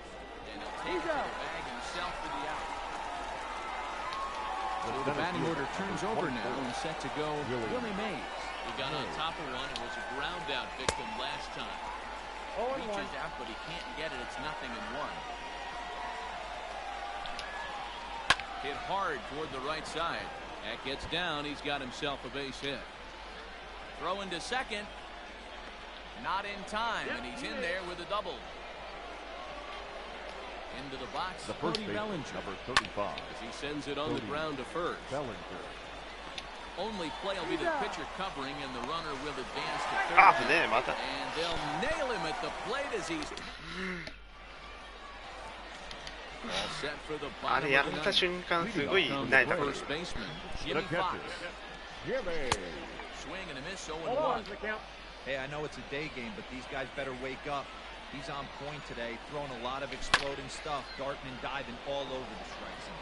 and he'll take it to the bag himself for the out. So the batting order turns over now and set to go Willie Mays. He got on top of one and was a ground out victim last time. Reaches out, but he can't get it. It's 0-1. Hit hard toward the right side. That gets down. He's got himself a base hit. Throw into second. Not in time, and he's in there with a double. Into the box,
The first
Cody
baseman,
Bellinger,
number 35.
as he sends it on the ground to first.
Bellinger.
Only play will be the pitcher covering, and the runner will advance to third.
あ、危ねえ、また。
And they'll nail him at the plate as he's all set for the
あ
bottom
れや
of
ら
the
れた
ninth.
瞬間すごい
Comes
慣れ
the
たから。
first baseman,
The
Jimmy Fox.
catcher. Jimmy.
Swing and a miss,
Hold
0-1.
on, the count.
Hey, I know it's a day game, but these guys better wake up. He's on point today, throwing a lot of exploding stuff, darting and diving all over the strike zone.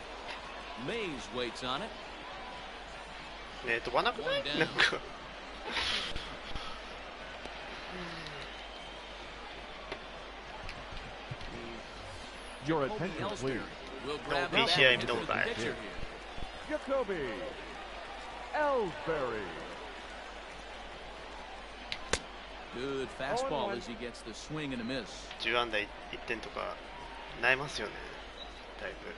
Mays waits on it.
飛ばなくない？なんか。
Your
Kobe
attention,
Ellsbury
please.
will grab
No
the
PCI
bat
don't
to the
die.
pitcher here.
Jacoby Ellsbury.
Good fastball as he gets the swing and a miss.
10安打1点とか萎えますよね。だいぶ。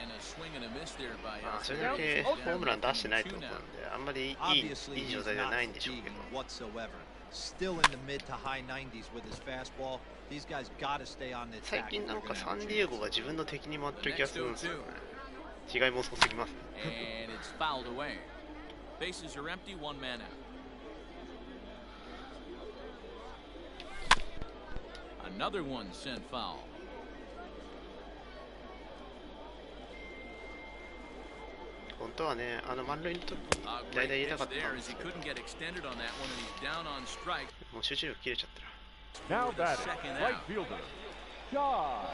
And a swing and a miss there by
まあそれ
Ellsbury.
だけホームラン出してないってことなんで、あんまりい
Obviously,
い
he's
状態では
not
ないんでしょうけ
fatiguing
ど。
whatsoever. Still in the mid to high 90s with his fastball. These guys got to stay on the
最
attack.
近
if
なん
they're
か
gonna
サン
have a
ディエ
chance.
ゴが自分の敵に回ってる気がするんですよね。違いも遅すぎますね。
And it's fouled away. Bases are empty, 1 man out. Another one sent foul.
本当はね、満塁の時
A
代
great
打入れたか
pitch
ったん
there
で
as
す
he
けど、
couldn't get extended on that one, and he's down on strike.
もう集中力切れちゃったら。
Now batting,
Second
right
out.
fielder. Shaw.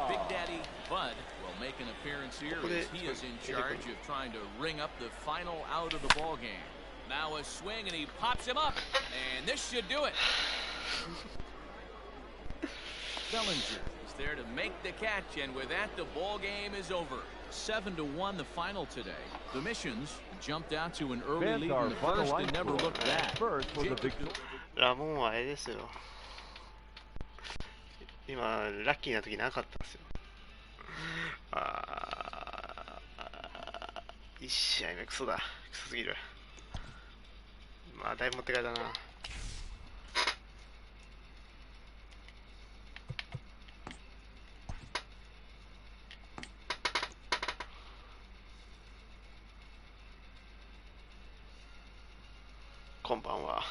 Big Daddy Bud will make an appearance here as he is in charge of trying to ring up the final out of the ball game. Now a swing and he pops him up, and this should do it. Bellinger is there to make the catch, and with that the ball game is over. 7-1 the final today. The Missions jumped out to an early
Fans
lead
are
in the first
final
and never
line
looked
score.
back.
First was a big
ラモンはあれですよ。今、ラッキーな時なかったんですよ。1試合目クソだ。クソすぎる。まあ、だいぶ持ってかれたな。は。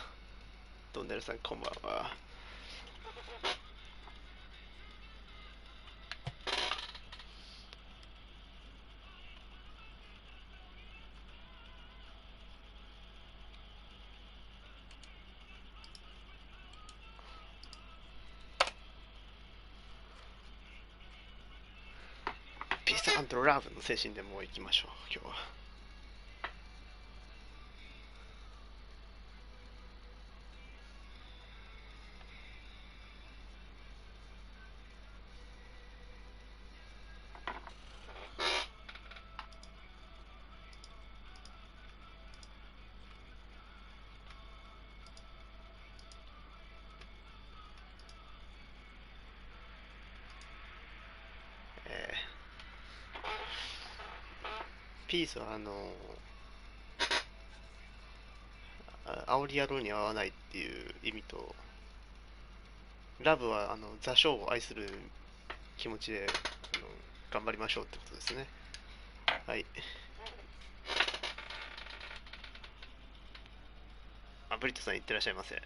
トンネルさんこんばんは。ピース&ラブの精神でもう行きましょう、今日は。ピースは煽り野郎に合わないっていう意味と、ラブはザ・ショーを愛する気持ちで頑張りましょうってことですね。はい。ブリットさんいってらっしゃいませ。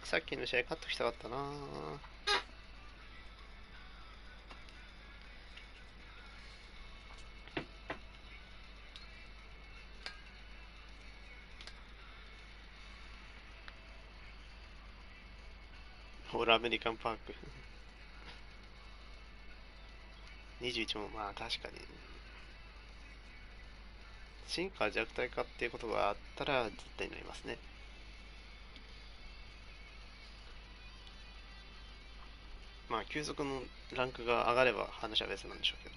さっきの試合勝っときたかったな。オールアメリカンパーク21もまあ確かに進化弱体化っていうことがあったら絶対になりますね。まあ急速のランクが上がれば話は別なんでしょうけど。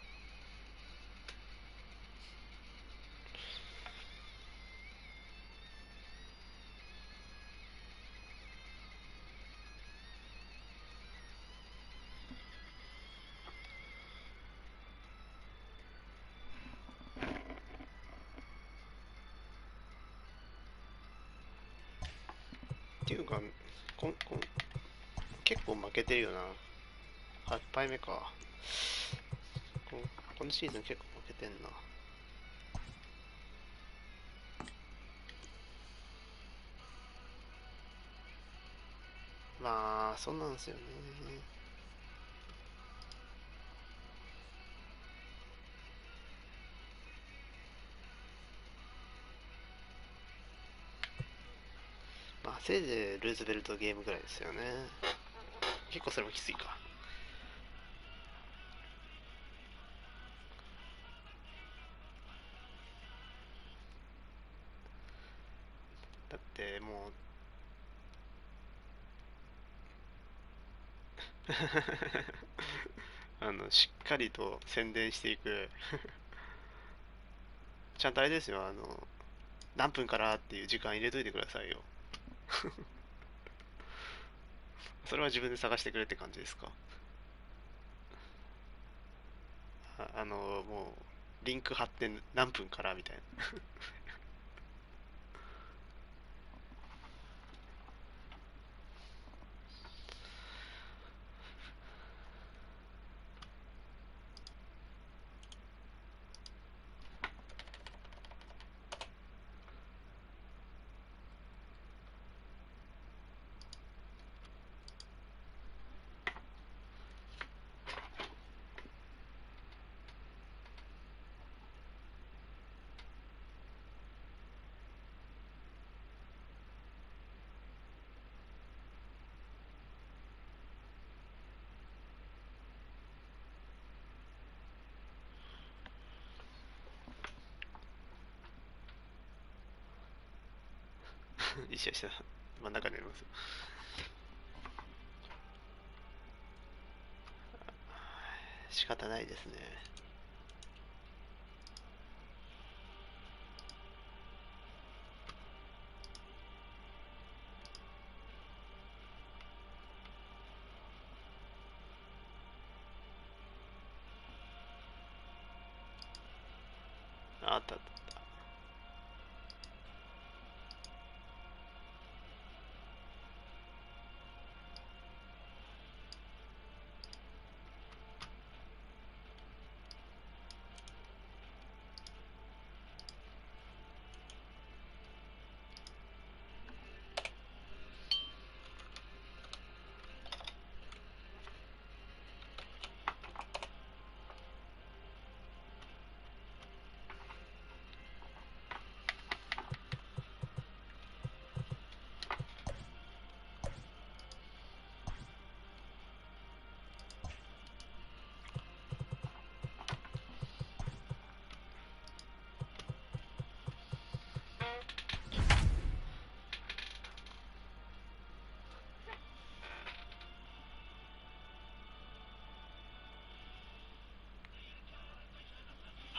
っていうか結構負けてるよな。8敗目か。このシーズン結構負けてんな。まあそうなんですよね。まあせいぜいルーズベルトゲームぐらいですよね。結構それもきついか。だってもうしっかりと宣伝していくちゃんとあれですよ、何分からっていう時間入れといてくださいよそれは自分で探してくれって感じですか？もう、リンク貼って何分からみたいな一緒一緒真ん中にあります。仕方ないですね。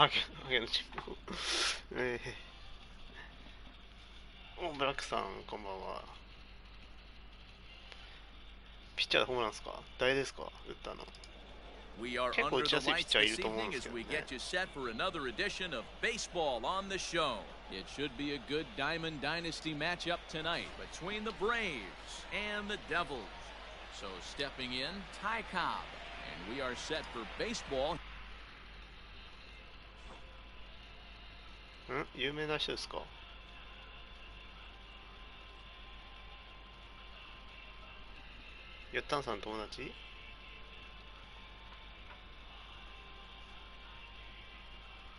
ハゲのチンポ。お、ブラックさん、こんばんは。ピッチャーでホームランですか？誰ですか？打ったの。
We are under the lights this evening as we get you set for another edition of Baseball on the Show. It should be a good Diamond Dynasty matchup tonight between the Braves and the Devils. So stepping in, Ty Cobb, and we are set for baseball.
有名な人ですか？ヨッタンさん友達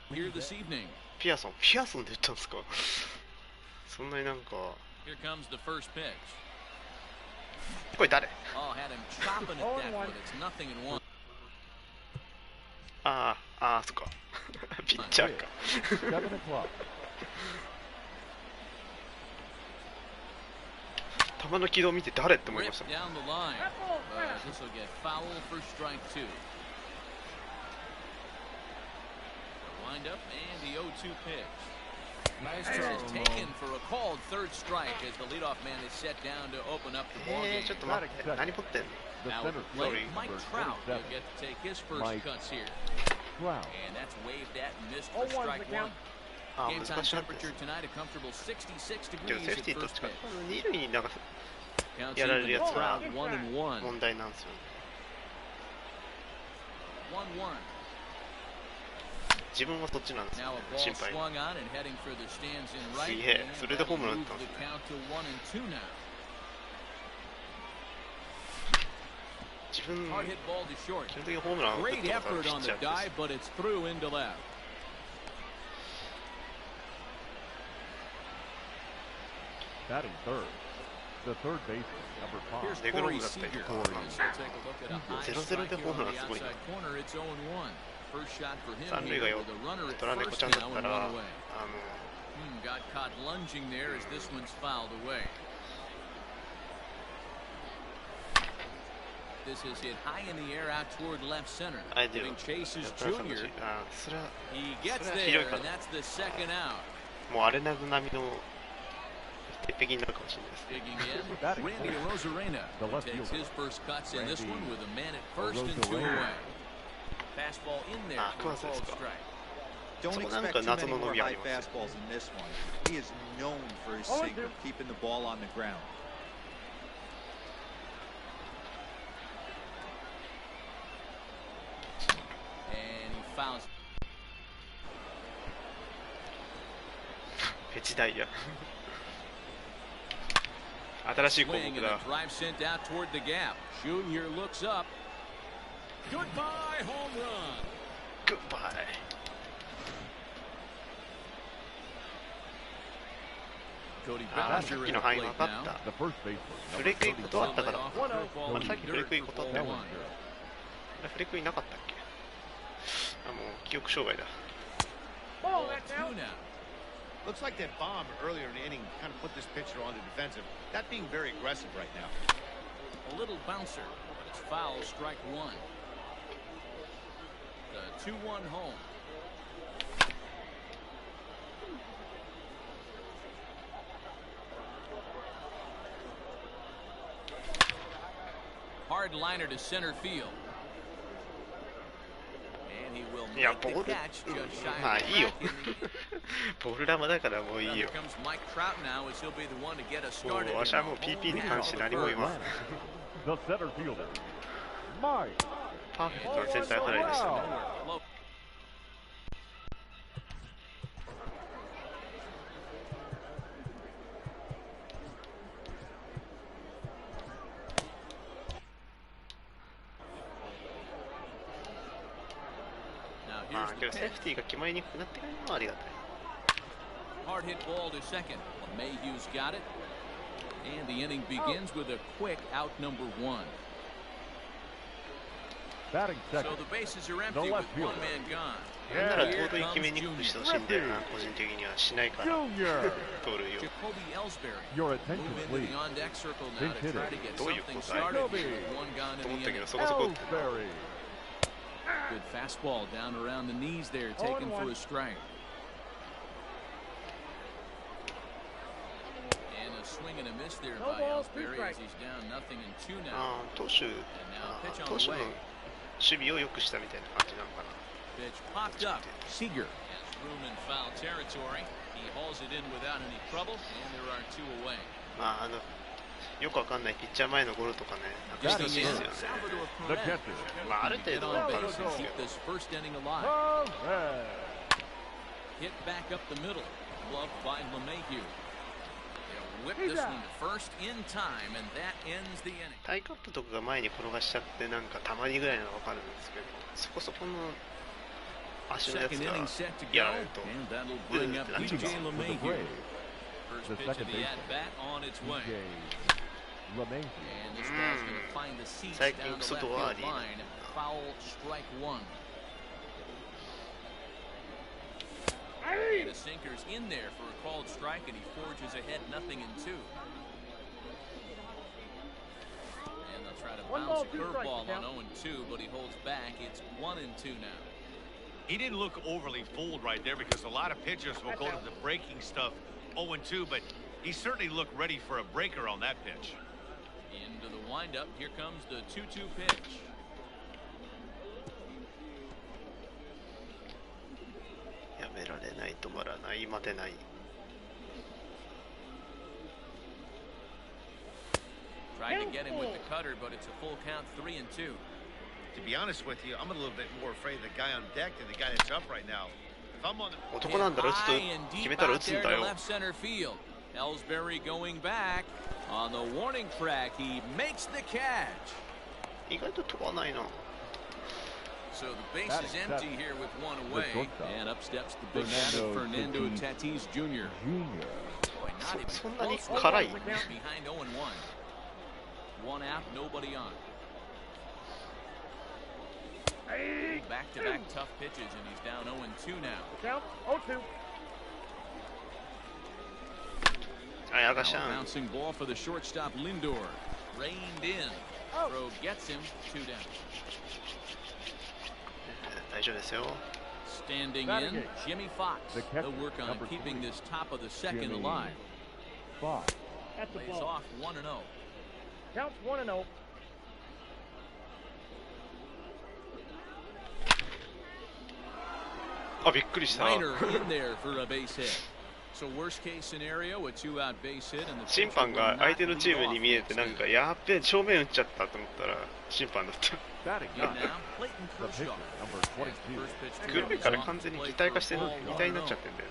？Here
this evening.
ピアソンで打ったんですか？そんなになんか。
Here comes the first pitch.
これ誰？
Oh, had him chopping it that, but it's nothing in one.
ああ、そっか。ピッチャーか。球の軌道見て誰って思いました。
Down the line. This will get foul for strike two. Wind up and the 0-2 pitch. Nice try. Is taken for a called third strike as the leadoff man is set down to open up the ball game.
ちょっと待って、何持ってんの？
Now at the plate, Mike Trout will get to take his first cuts here. And that's waved at and missed for strike one. Game time temperature tonight a comfortable 66 degrees at first pitch.
二塁になんか
Counts
やられ
even
るや
at
つが
Trout 1-1.
問題なんですよね。
1-1.
自分はそっちなんですよ、
Now
ね、
a ball
心配。
swung on and heading for the stands in right.
すげえ、それでホームラン打ったん
Move
です
the
ね。
count to 1-2 now.
自分、
Hard hit ball to short.
基本的にホームランを打っ
Great
たことが
effort
ピッ
on
チ
the
ャーです。
dive, but it's through into left.
Batting third, the third baseman, number 5.
Here's Corey Seager. As he'll take a look at a high
0-0
strike
で
here
ホーム
on
ラン
the
すごいな。
outside corner. It's 0-1. First shot for him
三塁
here
が
with a runner at
取られこ
first
ちゃんだ
now
った
and
ら、
one away. Got caught lunging there as this one's fouled away. This is hit high in the air out toward left center. Giving Chase's Jr. He gets there, and that's the second out.
もうアレナド並みの鉄壁になるかもしれないですね。
Digging in, Randy Rosarena takes his first cuts in this one with a man at first and 2 away. Fastball in there for a called strike.
Don't expect too many more high fastballs in this one. He is known for his sinker, keeping the ball on the ground.
And he fouls.
ペチダイヤ。新しい項
Swing
目
and a
だ。
drive sent out toward the gap. Junior looks up. Goodbye, home run.
Goodbye.
Cody
ああ、さっ
Bellinger
き
in
の
the
範囲
plate
分かっ
now.
た。
The first baseman,
フレ
number
クイ断ったから。
Curveball
あれさっきフレクイ
dirt
断っ
for
たよ。
ball
あ
one.
れフレクイなかったっけ？あ、もう記憶障害だ。
Ball,
Ball
that's
two
out.
now.
Looks like that bomb earlier in the inning kind of put this pitcher on the defensive. That being very aggressive right now.
A little bouncer, but it's foul, strike one. The 2-1 home. Hard liner to center field. And he will
いや、
make
ボー
the
ル、
catch just shy
まあ
of
い
the
いよ。
back in the
ボール球だからもういい
Here
よ。
comes Mike Trout now as he'll be the one to get us
も
started.
うわしはもう PP に関して何も言わん。
the center fielder, Mike.
パーフェクトなセンターフライでしたね。
Now
ま
here's
あけ
the
どセー
pitch.
フティーが決まりにくくなってくるのはありがたい。
Hard hit ball to second. Mayhew's got it. And the inning begins with a quick out number one.
Batting
So
second,
the bases are empty
the
with
left
one
fielder.
man gone.
なんなら
Here
盗塁決め
comes
にくくして
Junior.
ほしいんだよな、個人的にはしないから。
Junior.
盗塁を。
Jacoby Ellsbury.
Your
Move
attention,
into
please.
the on-deck circle now
Pinch
to try
hitter.
to get
どういう
something
ことだい？
started here with one gone
と思
in
った
the
けど
inning.
そこそこ打ってんな。
Ellsbury.
Good fastball down around the knees there, taken for a strike. And a swing and a miss there by Ellsbury as he's down 0-2 now.
投手の守備を良くしたみたいな感じなのかな。
Pitch popped up. Seager has room in foul territory. He hauls it in without any trouble, and there are 2 away.
まあよくわかんないピッチャー前のゴロとかね、なくしてほしいですよね。まあある程度わかるんですけど。
This first inning alive. Hit back up the middle, gloved by LeMahieu. They'll whip this one to first in time, and that ends the inning.
タイカップとかが前に転がしちゃってなんかたまにぐらいなのわかるんですけど、そこそこの足のやつがやられるとってなっちゃうんですよ。
First pitch of the at-bat on its way. And this ball's going to find the seats down the left field line. Foul strike 1. And the sinker's in there for a called strike, and he forges ahead 0-2. And they'll try to bounce a curveball on 0-2, but he holds back. It's 1-2 now.
He didn't look overly fooled right there because a lot of pitchers will go to the breaking stuff 0-2, but he certainly looked ready for a breaker on that pitch.
Into the windup, here comes the 2-2 pitch. Tried to get him with the cutter, but it's a full count, 3-2.
To be honest with you, I'm a little bit more afraid of the guy on deck than the guy that's up right now. If I'm on the...
男なんだろ、打つと決めたら打つんだよ。
Left center field. Ellsbury going back on the warning track. He makes the catch.
意外と飛ばないな。
So the base is empty here with 1 away. And up steps the big man, Fernando Tatis Jr. Boy, not even
そんなに
close.
辛い
Behind 0-1. 1 out, nobody on. Back-to-back tough pitches, and he's down 0-2 now.
Count 0-2.
Now a bouncing ball for the shortstop Lindor. Reined in. Throw gets him 2 down.
大丈夫ですよ。
Standing in, Jimmy Fox. They'll work on keeping this top of the second alive.
That's the
Lays
ball.
off 1-0.
Counts 1-0.
あ、びっくりした。
Minor in there for a base hit. So worst case scenario, a 2-out base hit, and the
審判が相手のチームに見えてなんかやっべえ正面打っちゃったと思ったら審判だった。黒いから完全に擬態化してる、擬態になっちゃってんだよ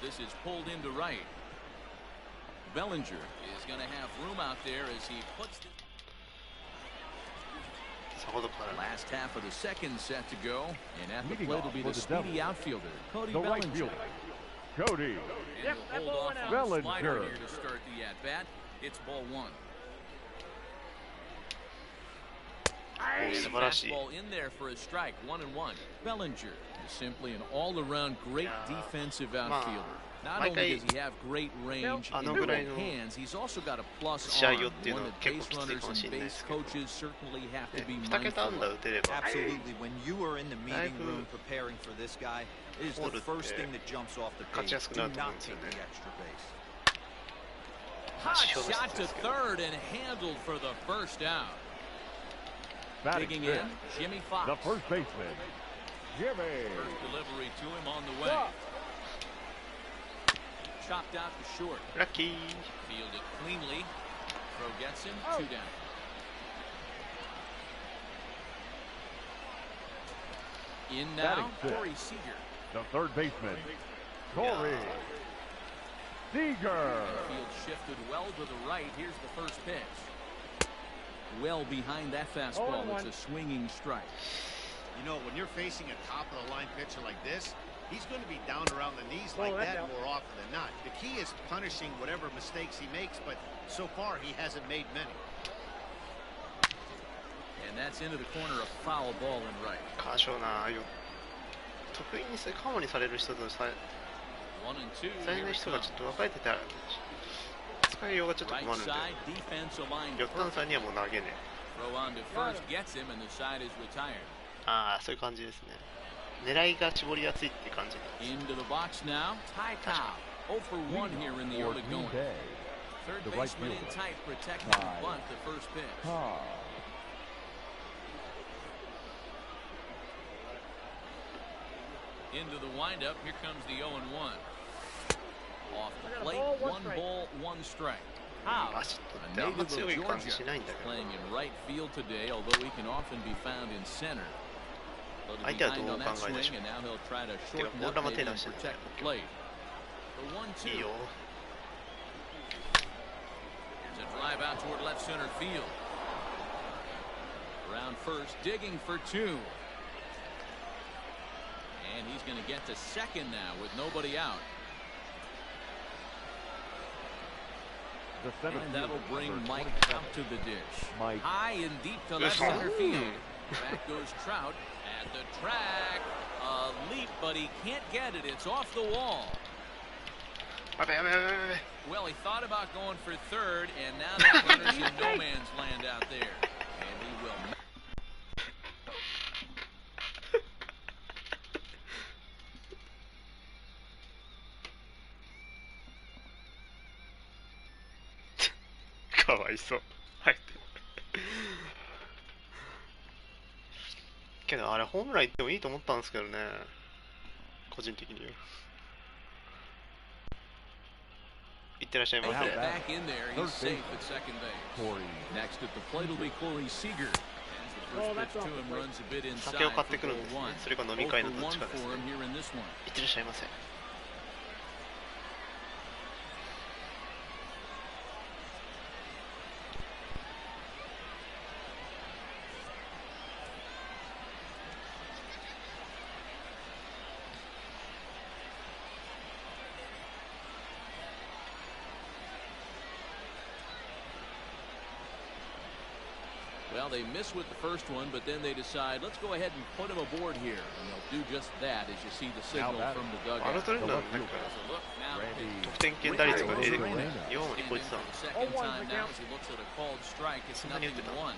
な。
This is pulled into right. Bellinger is going to have room out there as he puts the last half of the second set to go, and at the plate will be the speedy outfielder, Cody Bellinger.
Cody.
And he'll hold off on the slider here to start the at-bat. It's ball 1. Fastball in there for a strike, 1-1. Bellinger is simply an all-around great defensive outfielder. Not only does he have great range in both hands, he's also got a plus arm, one that base runners and base coaches certainly have to be mindful of.
Absolutely. When you are in the meeting room preparing for this guy, it is the first thing that jumps off the page. Do not take the extra base.
Hot shot to third and handled for the first out. Digging in, Jimmy Fox.
The first baseman, Jimmy.
First delivery to him on the way. Chopped out to short.
Lucky.
Fielded cleanly. Throw gets him 2 down. In now, Corey Seager.
The third baseman, Corey Seager.
Field shifted well to the right. Here's the first pitch. Well behind that fastball. It's a swinging strike.
You know, when you're facing a top-of-the-line pitcher like this, he's going to be down around the knees like that more often than not. The key is punishing whatever mistakes he makes, but so far he hasn't made many.
And that's into the corner, a foul ball in right.
カーショーな、得意にせカモにされる人とされない人がちょっと分かれてたら使いようがちょっと困るんで、ヨッタンさんにはもう投げねえ。
Throw on to first gets him, and the side is retired.
ああ、そういう感じですね。狙いが絞りやすいっていう感じなんです。
Into the box now. Ty Cow. 0 for 1 here in the early going. Third baseman in tight, protecting the bunt, the first pitch. Into the windup. Here comes the 0-1. Off the plate, 1 ball, 1 strike. How? A native of Georgia, playing in right field today, although he can often be found in center. Behind on that swing, and now he'll try to shorten up maybe and protect the plate. The 1-2. Here's a drive out toward left center field. Around first, digging for 2. And he's going to get to second now with nobody out. And that'll bring Mike out to the dish. High and deep to left center field. Back goes Trout at the track. A leap, but he can't get it. It's off the wall. Well, he thought about going for third, and now that runner's in no man's land out there. And he will.
かわいそう。はい。けどあれホームラン行ってもいいと思ったんですけどね。個人的には。いってらっしゃいませ。
Back in there, he's safe at second base. Next at the plate will be Corey Seager. First pitch to him runs a bit inside.
酒を買ってくるんですね。それが飲み会のどっちかですね。いってらっしゃいませ。
Well, they miss with the first one, but then they decide, let's go ahead and put him aboard here. And they'll do just that as you see the signal from the dugout.
あのトレーナーなんか得点圏打率が4割超えてたの。そんなに打ってたの。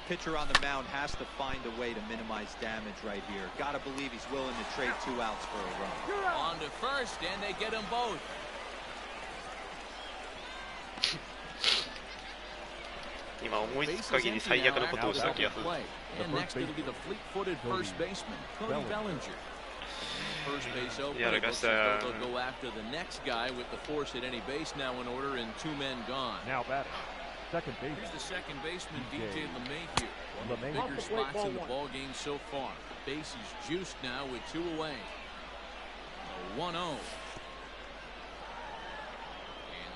Pitcher on the mound has to find a way to minimize damage right here. Gotta believe he's willing to trade 2 outs for a run.
On to first, and they get them both.
今思いつく限り最悪のことをした気がする。
And next it'll be the fleet-footed first baseman, Cody Bellinger. First base open. They'll go after the next guy with the force at any base now in order and 2 men gone.
Now batting. Second base.
Here's the second baseman, DJ LeMahieu. One of the bigger spots in the ball game so far. The base is juiced now with 2 away. 1-0. And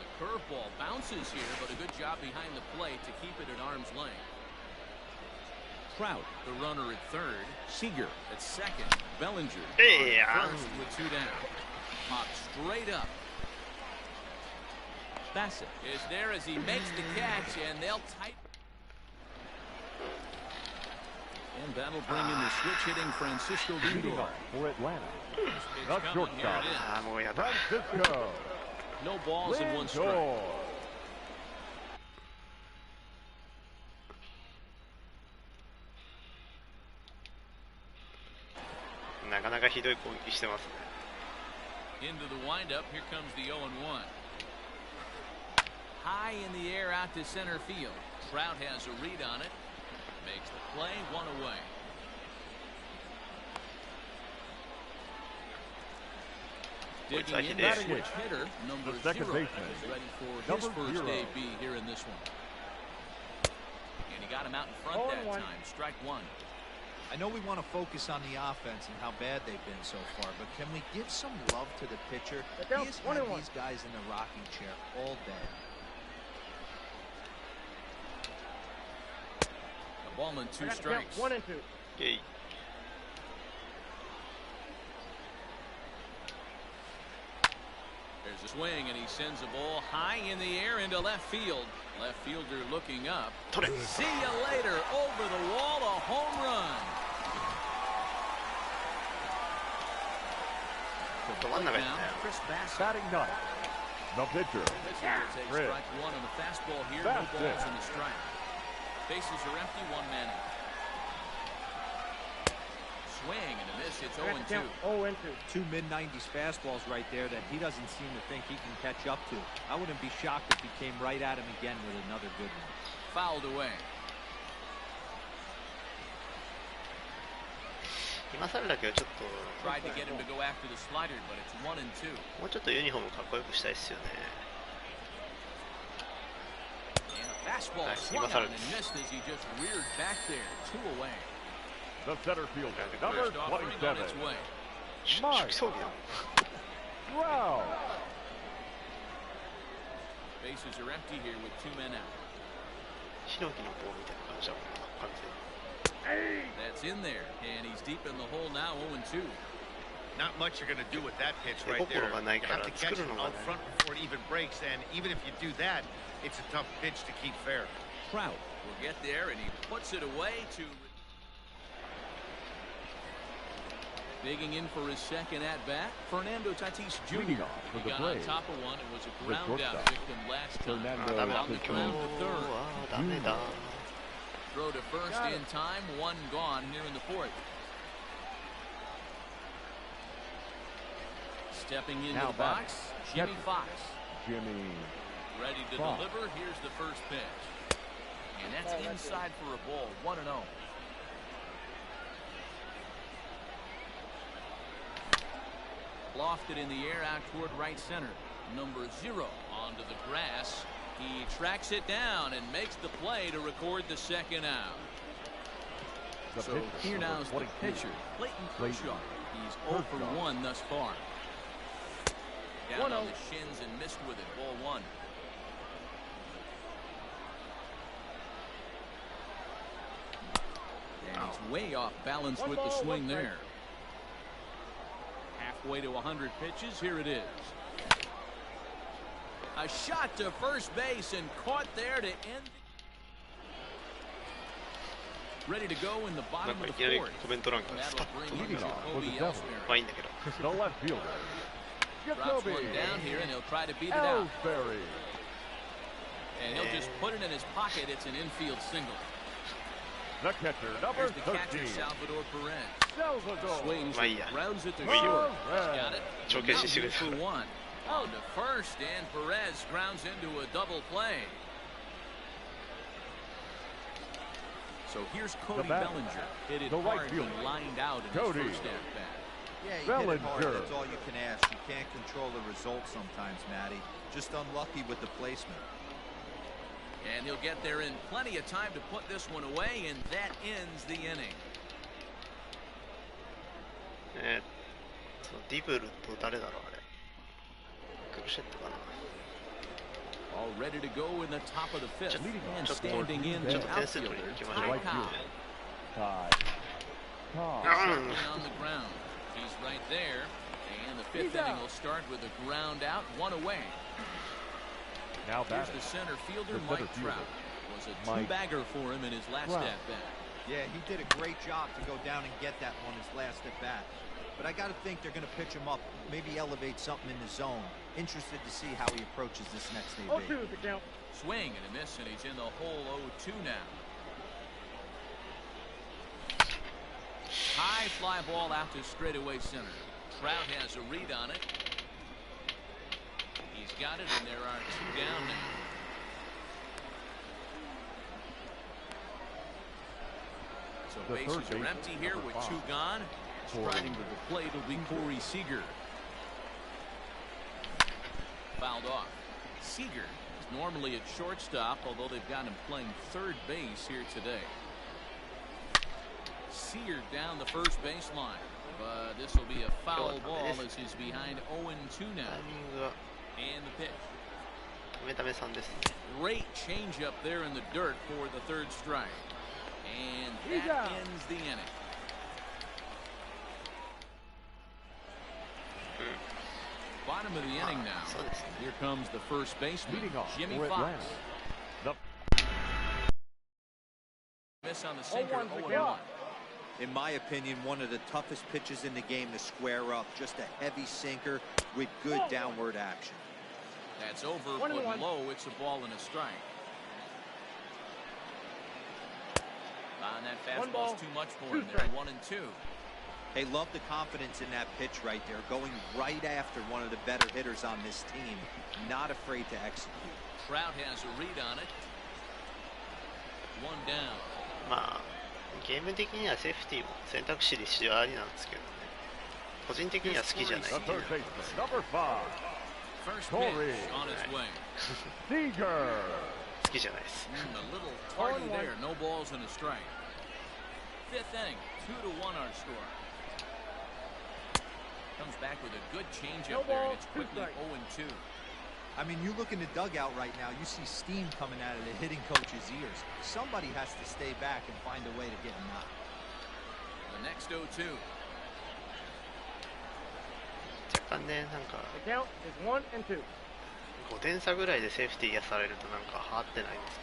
the curveball bounces here, but a good job behind the plate to keep it at arm's length. Trout, the runner at third. Seager at second. Bellinger first with 2 down. Pop straight up. Bassett is there as he makes the catch, and they'll tighten. And that'll bring in the switch-hitting Francisco Lindor.
For Atlanta.
That's shortstop.
Francisco.
No balls in 1 strike.
なかなかひどい攻撃してますね。
Into the windup, here comes the 0-1. High in the air out to center field. Trout has a read on it. Makes the play, 1 away. Digging in the switch hitter, number 0, is ready for his first debut here in this one. And he got him out in front that time. Strike 1.
I know we want to focus on the offense and how bad they've been so far, but can we give some love to the pitcher? He has had these guys in the rocking chair all day.
A ball and 2 strikes.
1 and 2.
Okay.
There's a swing, and he sends a ball high in the air into left field. Left fielder looking up. See you later. Over the wall, a home run. Chris Bassett.
Batting ninth. The pitcher.
Strike 1 on the fastball here. No balls in the strike. Bases are empty, one man out. Swing and a miss. It's 0-2.
0-2.
Two mid-90s fastballs right there that he doesn't seem to think he can catch up to. I wouldn't be shocked if he came right at him again with another good one.
Fouled away.
今更だけどちょっと
Tried to get him to go after the slider, but it's 1-2.
もうちょっとユニフォームかっこよくしたいですよね。
And a fastball swung out and missed as he just reared back there. 2 away.
The center fielder, number
First offering on
27.
its way.
初期装備だ。
Wow.
Bases are empty here with 2 men out.
ヒノキの棒みたいな感じだもんな、完全に。
That's in there, and he's deep in the hole now, 0-2.
Not much you're going to do with that pitch right there. You have to catch it out front before it even breaks, and even if you do that, it's a tough pitch to keep fair.
Trout will get there, and he puts it away to... Digging in for his second at-bat, Fernando Tatis Jr. He got on top of one and was a ground-out victim last time. On the ground to third. Throw to first in time, 1 gone here in the 4th. Stepping into the box, Jimmy Fox.
Jimmy.
Ready to deliver, here's the first pitch. And that's inside for a ball, 1-0. Lofted in the air out toward right center. Number 0 onto the grass. He tracks it down and makes the play to record the second out. So here now is the pitcher, Clayton Kershaw. He's 0 for 1 thus far. Down on the shins and missed with it. Ball 1. And he's way off balance with the swing there. Halfway to 100 pitches. Here it is. A shot to first base and caught there to end. Ready to go in the bottom of the 4th. That'll bring in Jacoby Ellsbury.
The left fielder.
Drops one down here and he'll try to beat it out.
Ellsbury.
And he'll just put it in his pocket. It's an infield single.
The catcher, number
There's the
13.
catcher, Salvador Perez.
Salvador.
Swings
Maya.
and grounds it to
Maya.
short. Got it.
Showcase
Now 2 for 1. On to first, and Perez grounds into a double play. So here's Cody Bellinger. Hit it hard and lined out in his first at-bat.
Yeah, you hit it hard. That's all you can ask. You can't control the result sometimes, Matty. Just unlucky with the placement.
And he'll get there in plenty of time to put this one away, and that ends the inning.
ディブルと誰だろうあれ。クルシェットかな。
All ready to go in the top of the 5th. And standing in the outfielder, Ty Cobb. On the ground. He's right there. And the 5th inning will start with a ground out, 1 away.
Now
Here's the center fielder, Mike Trout. Was a 2-bagger for him in his last at-bat.
Yeah, he did a great job to go down and get that one his last at-bat. But I got to think they're going to pitch him up, maybe elevate something in the zone. Interested to see how he approaches this next AB.
0-2 the count.
Swing and a miss, and he's in the hole 0-2 now. High fly ball out to straightaway center. Trout has a read on it. He's got it, and there are 2 down now. So bases are empty here with 2 gone. Striding to the plate will be Corey Seager. Fouled off. Seager is normally at shortstop, although they've got him playing third base here today. Seager down the first baseline, but this will be a foul ball as he's behind 0-2 now. And the pitch. Great changeup there in the dirt for the 3rd strike. And that ends the inning. Bottom of the inning now. Here comes the first baseman, Jimmy Fox. Miss on the sinker, 0-1.
In my opinion, one of the toughest pitches in the game to square up. Just a heavy sinker with good downward action.
That's over, but low. It's a ball and a strike. And that fastball's too much for him there. 1-2.
Hey, love the confidence in that pitch right there. Going right after one of the better hitters on this team. Not afraid to execute.
Trout has a read on it. 1 down.
まあゲーム的にはセーフティーも選択肢で一応ありなんですけどね。個人的には好きじゃない。
The third baseman, number 5.
First pitch on its way.
Seager.
好きじゃないです。
A little tardy there. No balls and a strike. 5th inning. 2-1 our score. Comes back with a good changeup there, and it's quickly 0-2.
I mean, you look in the dugout right now, you see steam coming out of the hitting coach's ears. Somebody has to stay back and find a way to get him out.
The next 0-2.
若干ね、なんか
The count is 1-2.
5点差ぐらいでセーフティーやされるとなんかはってないんです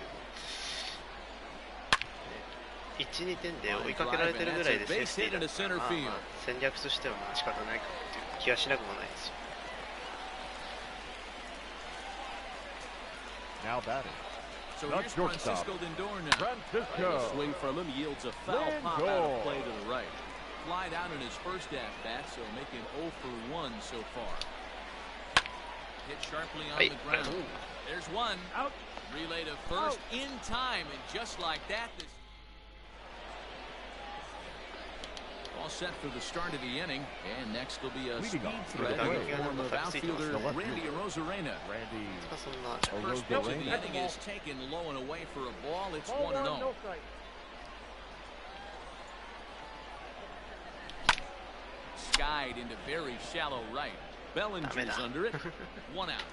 けど、1、2点で追いかけられてるぐらいでセーフティーだったら、まあまあ戦略としてはまあ仕方ないかっていう気はしなくもないですよ。
Now batting.
So
The
here's
shortstop,
Francisco Lindor now.
Francisco.
The swing from him yields a foul pop out of play to the right. Flied out in his first at-bat, so making 0 for 1 so far. Hit sharply on the ground. There's one.
Out.
Relay to first in time, and just like that, this all set for the start of the inning. And next will be a speed threat in the form of outfielder Randy Arozarena. First pitch of the inning is taken low and away for a ball. It's 1-0.
No strike.
Skied into very shallow right. Bellinger's under it. 1 out.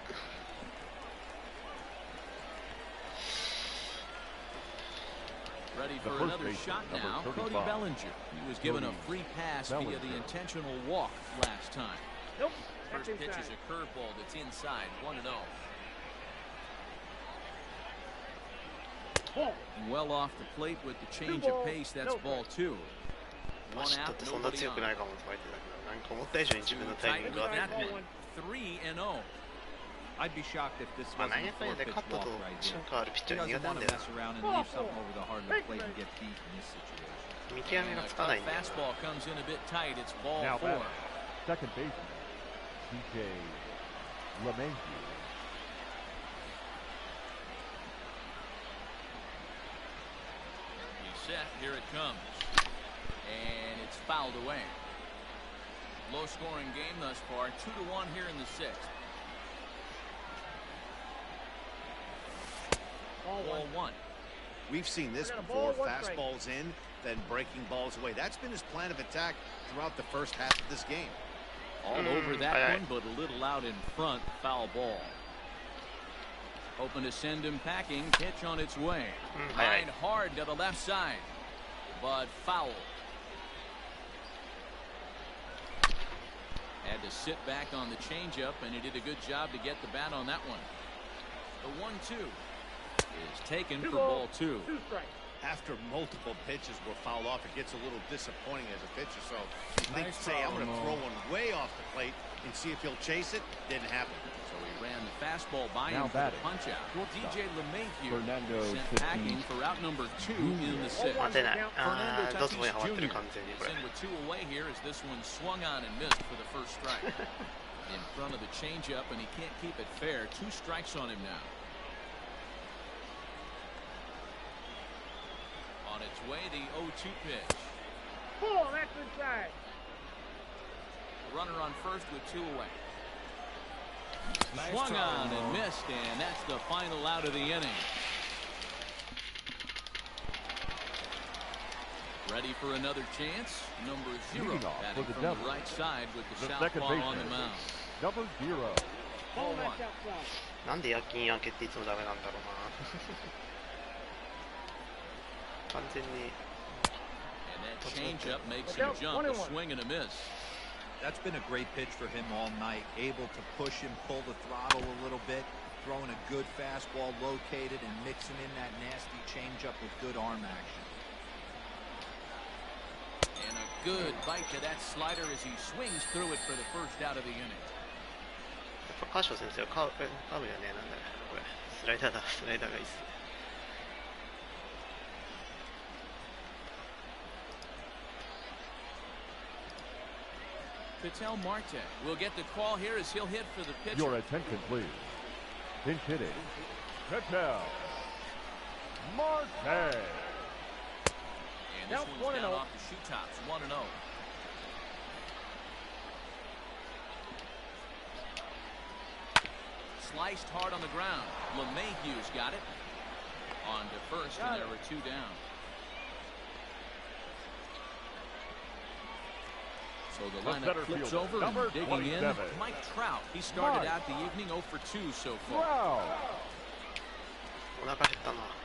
Ready for another shot now. Cody Bellinger. He was given a free pass via the intentional walk last time.
Nope.
First pitch is a curveball that's inside. 1-0. Well off the plate with the change of pace. That's ball 2. 1 out. Nobody on.
なんか思った以上に自分のタイミングがあって
3-0.
I'd be shocked if this
まあ、なん
wasn't
や
a
かんやで
4-pitch
カット
walk
と
right
シ
here.
ンカーあるピッチャ
He
ー苦
doesn't
手なん
want
だ
to
よ
mess around and leave something over the heart of the plate and get beat in this situation.
な。見極めがつかないんだよな。
Fastball comes in a bit tight. It's ball
Now
4.
batting. Second baseman, DJ LeMahieu.
He's set. Here it comes. And it's fouled away. Low scoring game thus far. 2-1 here in the 6th. Ball 1.
We've seen this before. Fastballs in, then breaking balls away. That's been his plan of attack throughout the first half of this game.
All over that one, but a little out in front. Foul ball. Hoping to send him packing. Pitch on its way. Line hard to the left side. But foul. Had to sit back on the changeup, and he did a good job to get the bat on that one. The 1-2 is taken for ball 2.
After multiple pitches were fouled off, it gets a little disappointing as a pitcher. So you think, say, I'm going to throw one way off the plate and see if he'll chase it. Didn't happen.
So he ran the fastball by
Now
him for the
batting.
punch out. DJ LeMahieu
Fernando
sent packing for out number 2 in the 6th.
当てない。あ
Fernando
ー、ドツボに
Tatis
はまってる
Jr.
完全にこ
is
れ。
in with 2 away here as this one swung on and missed for the first strike. In front of the changeup, and he can't keep it fair. 2 strikes on him now. On its way, the 0-2 pitch.
Ball, that's inside.
Runner on first with 2 away. Swung on and missed, and that's the final out of the inning. Ready for another chance? Number 0 batting from the right side with the southpaw on the mound.
Number 0.
Ball 1.
なんで夜勤明けっていつもダメなんだろうな。完全に。
And that changeup makes him jump, a swing and a miss.
That's been a great pitch for him all night. Able to push him, pull the throttle a little bit, throwing a good fastball located and mixing in that nasty changeup with good arm action.
And a good bite to that slider as he swings through it for the first out of the inning.
やっぱカーショー先生はカーブやね。なんだよこれ。スライダーだ。スライダーがいいっすね。
Patel Marte will get the call here as he'll hit for the pitcher.
Your attention, please. Pinch hitting. Patel Marte.
And this one's down off the shoe tops, 1-0. Sliced hard on the ground. LeMahieu's got it. On to first, and there were 2 down. So the lineup flips over and digging in. Mike Trout. He started out the evening 0 for 2 so far.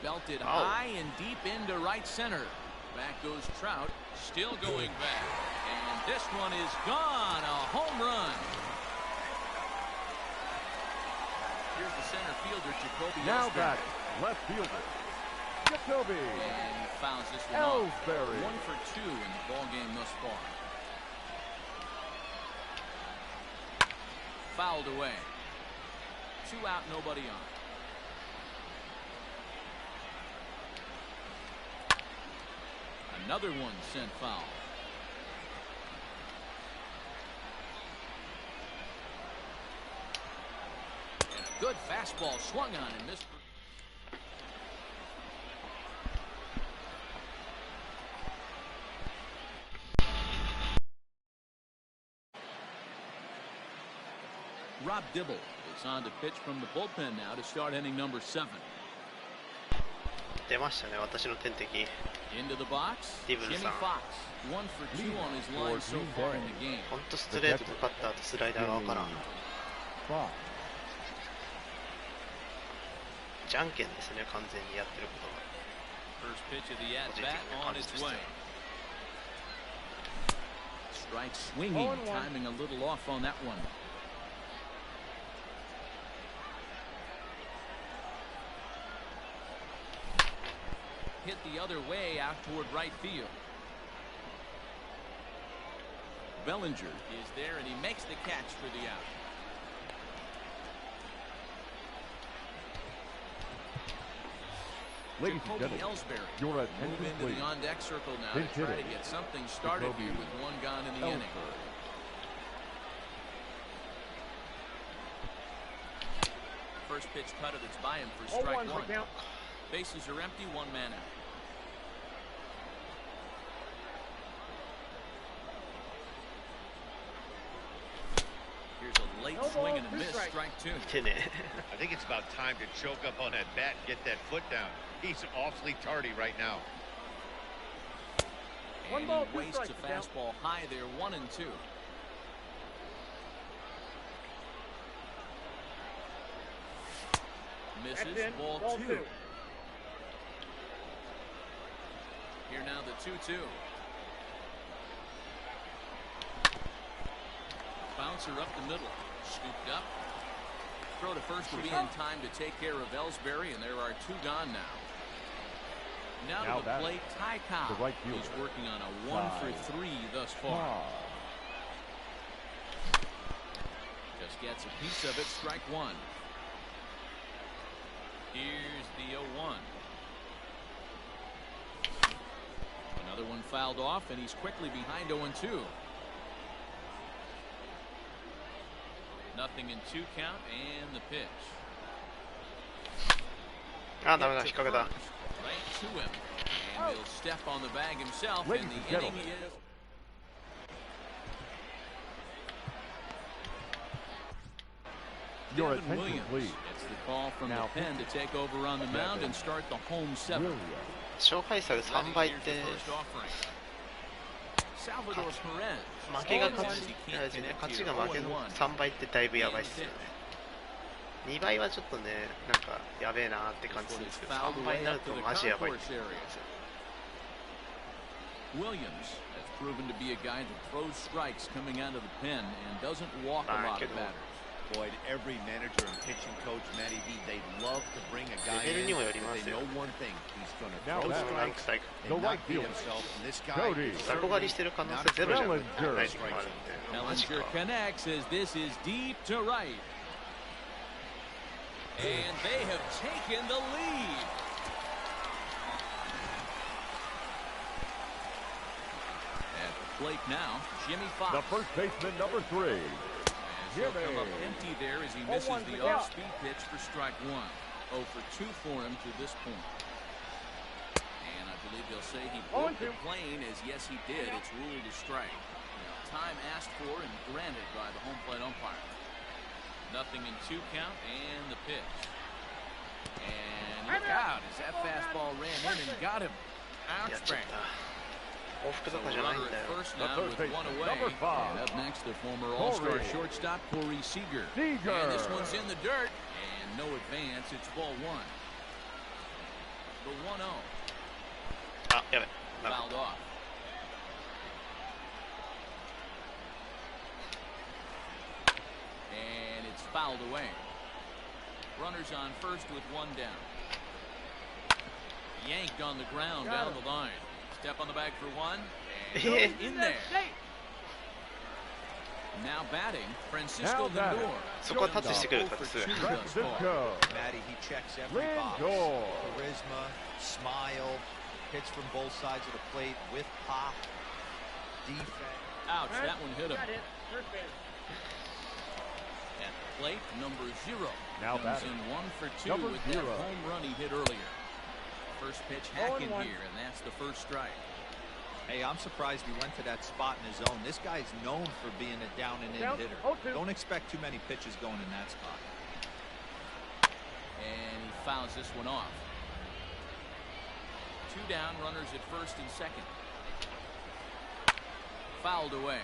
Belted high and deep into right center. Back goes Trout. Still going back. And this one is gone. A home run. Here's the center fielder, Jacoby
Now
Ellsbury.
back, left fielder, Jacoby
And he fouls this one
Ellsbury.
off. 1 for 2 in the ball game thus far. Fouled away. 2 out, nobody on. Another one sent foul. And a good fastball swung on and missed. Rob Dibble is on to pitch from the bullpen now to start inning number 7.
出ましたね、私の天敵。
Into the box,
ディブル
Jimmy
さん。
Fox, 1 for 2 on his line so far in the game.
ほんとストレートとバッターとスライダーがわからん。じゃんけんですね、完全にやってることが。
First pitch of the at-bat on its way. Strike swinging, timing a little off on that one. Hit the other way out toward right field. Bellinger is there and he makes the catch for the out.
Ladies and
Jacoby
gentlemen,
Ellsbury
your
move
attention,
into
please.
the on-deck circle now
Pinch
to try to
hitting.
get something started
Jacoby
here with 1 gone in the inning.
Ellsbury.
First pitch cutter that's by him for strike 1. Bases are empty, 1 man out. Here's a late swing and a miss, strike 2.
手ね。
I think it's about time to choke up on that bat and get that foot down. He's awfully tardy right now.
And he wastes a fastball high there, 1 and 2. Misses, ball 2. Here now the 2-2. Bouncer up the middle, scooped up. Throw to first will be in time to take care of Ellsbury, and there are 2 gone now. Now to the plate, Ty Cobb.
the right fielder.
He's working on a 1 for 3 thus far. Just gets a piece of it, strike 1. Here's the 0-1. Another one fouled off, and he's quickly behind 0-2. Nothing in 2 count, and the pitch.
あ、ダメだ、引っ掛けた。
Right to him, and he'll step on the bag himself, and the inning is.
Your
Devin
attention,
Williams
please.
gets the call from
Now,
the pen to take over on the mound and start the home 7.
勝敗差で3倍って
Salvador Perez.
負けが勝ちが負けの3倍ってだいぶやばいっすよね。2倍はちょっとね、なんかやべえなって感じするんですけど、3倍になるとマジやばいって言うんですよ。
Williams has proven to be a guy that throws strikes coming out of the pen and doesn't walk a lot of batters.
Boyd, every manager and pitching coach, Matty B, they love to bring a guy in. They know one thing: he's going to throw strikes and not beat himself. And this guy is
ザコ狩りしてる可能性ゼロじゃない時もあるんで、マジか。
Bellinger connects as this is deep to right. And they have taken the lead. At the plate now, Jimmy Fox.
The first baseman, number 3.
As he'll come up empty there as he misses the off-speed pitch for strike 1. 0 for 2 for him to this point. And I believe they'll say he broke the plane, as yes he did. It's ruled a strike. Time asked for and granted by the home plate umpire. Nothing in 2 count and the pitch. And look out as that fastball ran in and got him. Ouch, bang. So runner at first now with 1 away. And up next, the former All-Star shortstop Corey Seager. And this one's in the dirt. And no advance. It's ball 1. The 1-0. Fouled off. And it's fouled away. Runners on first with 1 down. Yanked on the ground down the line. Step on the bag for 1. And goes in there. Now batting, Francisco Lindor.
そこはタッチしてくる形。
Matty, he checks every box. Charisma, smile, hits from both sides of the plate with pop, defense.
Ouch, that one hit him.
Got it. First base.
At the plate, number 0.
Now
comes in 1 for 2 with that home run he hit earlier. First pitch hack in here, and that's the first strike.
Hey, I'm surprised he went to that spot in his zone. This guy's known for being a down-and-in hitter. Don't expect too many pitches going in that spot.
And he fouls this one off. 2 down, runners at first and second. Fouled away.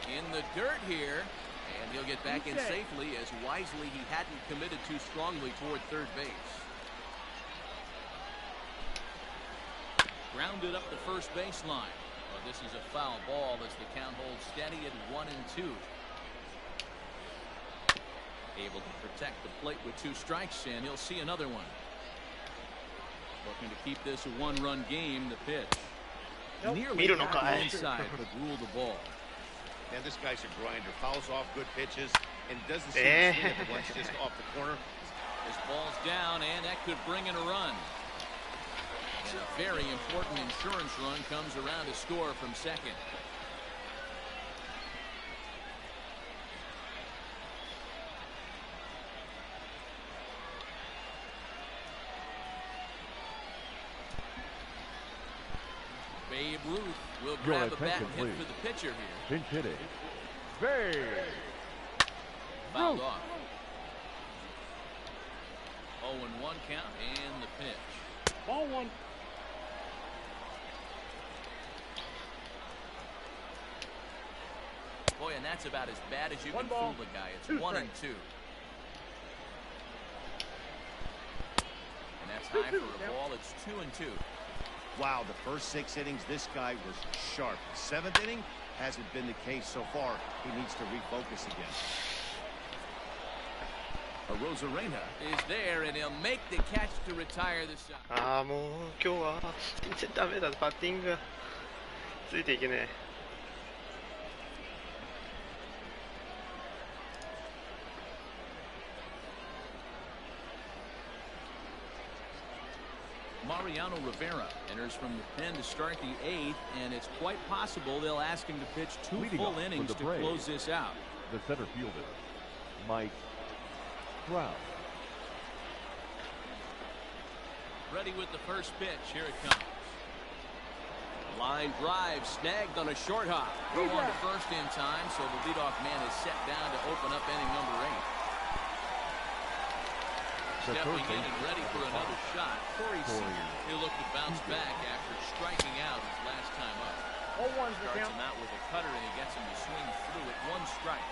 In the dirt here. And he'll get back in safely, as wisely he hadn't committed too strongly toward third base. Grounded up the first baseline. Well, this is a foul ball as the count holds steady at 1-2. Able to protect the plate with 2 strikes, and he'll see another one. Looking to keep this a 1-run game. The pitch. Nearly inside, but ruled the ball.
And this guy's a grinder. Fouls off good pitches and doesn't seem to see it once just off the corner.
This ball's down, and that could bring in a run. And a very important insurance run comes around to score from second. Babe Ruth will grab the bat and hit for the pitcher here.
Pinch hitting. Babe.
Fouled off. 0-1 count and the pitch.
Ball 1.
Boy, and that's about as bad as you can fool the guy. It's 1-2. And that's high for a ball. It's 2-2.
Wow, the first 6 innings, this guy was sharp. The 7th inning hasn't been the case so far. He needs to refocus again.
Rosarena is there, and he'll make the catch to retire the shot.
ああ、もう今日は全然ダメだ。バッティングがついていけねえ。
Mariano Rivera enters from the pen to start the 8th, and it's quite possible they'll ask him to pitch 2 full innings to close this out.
The center fielder, Mike Trout.
Ready with the first pitch. Here it comes. Line drive snagged on a short hop. Throw on to first in time, so the leadoff man is set down to open up inning number 8. Stepping in and ready for another shot, Corey Seager. He'll look to bounce back after striking out his last time up. Starts him out with a cutter, and he gets him to swing through at 1 strike.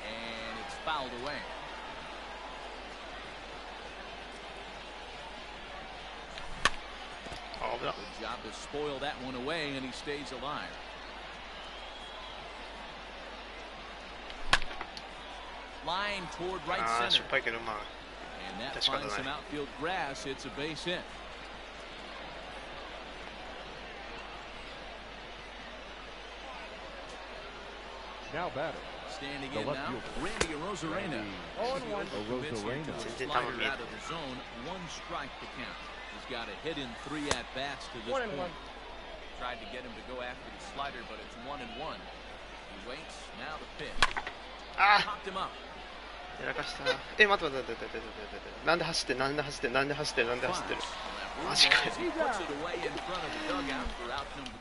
And it's fouled away. Good job to spoil that one away, and he stays alive. Line toward right center. And that finds some outfield grass. It's a base hit.
Now batter,
Standing
The
in
left
now,
fielder.
Randy Arozarena.
Arozarena.
Slider out of the zone, 1 strike to count. He's got a hit in 3 at-bats to this point. Tried to get him to go after the slider, but it's 1-1. He waits, now the pitch. Popped him up.
やらかした。待って待って待って待って待って待って。なんで走ってなんで走ってなんで走ってなんで走ってる。マジかよ。
He puts it away in front of the dugout for out number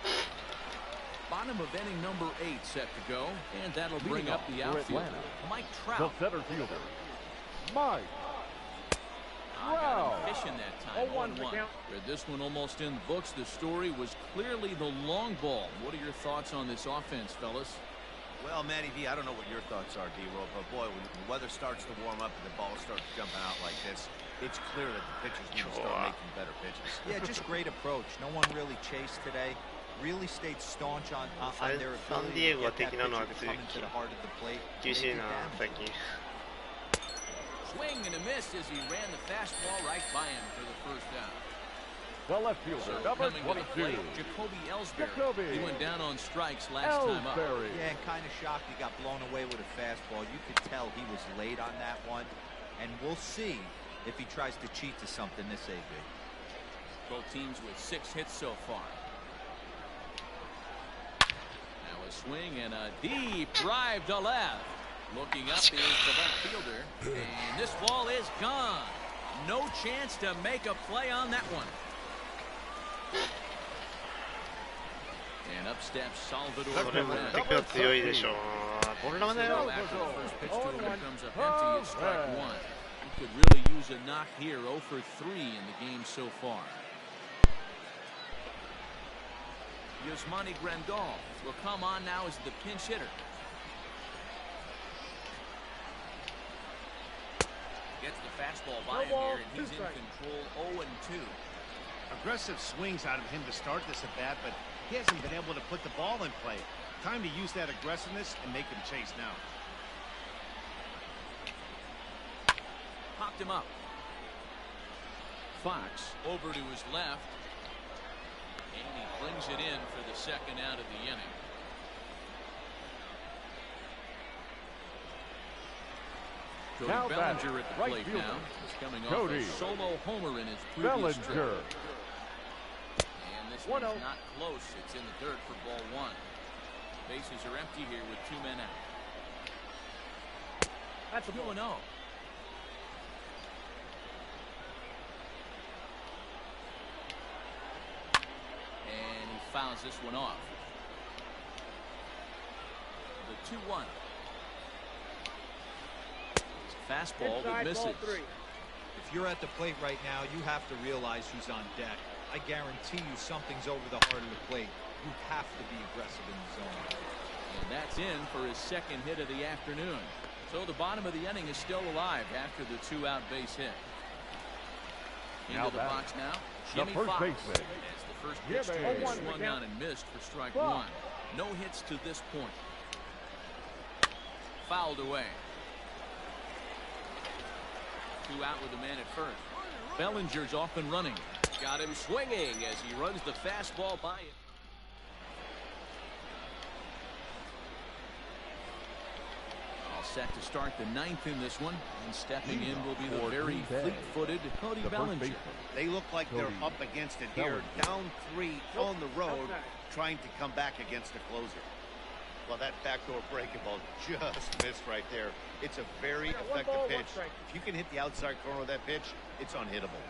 2. Bottom of inning number 8 set to go, and that'll bring up the outfielder, Mike
The
Trout.
center fielder, Mike Trout.
Fishing that time, 1-1. Read this one almost in the books. The story was clearly the long ball. What are your thoughts on this offense, fellas?
Well, Matty V, I don't know what your thoughts are, D-Roll, but boy, when the weather starts to warm up and the ball starts jumping out like this, it's clear that the pitchers need to start making better pitches.
Yeah, just great approach. No one really chased today. Really stayed staunch on their ability to get that pitcher coming to the heart of the plate.
厳しいな最近。
Swing and a miss as he ran the fastball right by him for the first out.
The left fielder,
So
number
coming to the
22.
plate, Jacoby Ellsbury.
Jacoby
He went down on strikes last time up.
Ellsbury.
Yeah, and kind of shocked he got blown away with a fastball. You could tell he was late on that one. And we'll see if he tries to cheat to something this AB.
Both teams with 6 hits so far. Now a swing and a deep drive to left. Looking up is the left fielder. And this ball is gone. No chance to make a play on that one. And up steps Salvador.
これも敵は強いでしょう。ボール球だよ。
After the first pitch to him, it comes up empty. It's strike 1. He could really use a knock here. 0 for 3 in the game so far. Yasmani Grandal will come on now as the pinch hitter. Gets the fastball by him here, and he's in control. 0-2.
Aggressive swings out of him to start this at bat, but he hasn't been able to put the ball in play. Time to use that aggressiveness and make him chase now.
Popped him up. Fox over to his left. And he brings it in for the second out of the inning. Cody
Now
Bellinger at the
right
plate
fielder.
now. He's coming off
Cody
a solo homer in his previous trip.
Bellinger.
And this one's not close. It's in the dirt for ball 1. Bases are empty here with 2 men out. That's 2-0. And he fouls this one off. The 2-1. Fastball that misses.
If you're at the plate right now, you have to realize who's on deck. I guarantee you something's over the heart of the plate. You have to be aggressive in the zone.
And that's in for his second hit of the afternoon. So the bottom of the inning is still alive after the 2-out base hit. Into the box now, Jimmy Fox. As the first pitch to him is swung on and missed for strike 1. No hits to this point. Fouled away. 2 out with a man at first. Bellinger's off and running. Got him swinging as he runs the fastball by it. All set to start the 9th in this one, and stepping in will be the very fleet-footed Cody Bellinger.
They look like they're up against it here, down 3 on the road, trying to come back against the closer. Well, that backdoor breaking ball just missed right there. It's a very effective pitch. If you can hit the outside corner of that pitch, it's unhittable.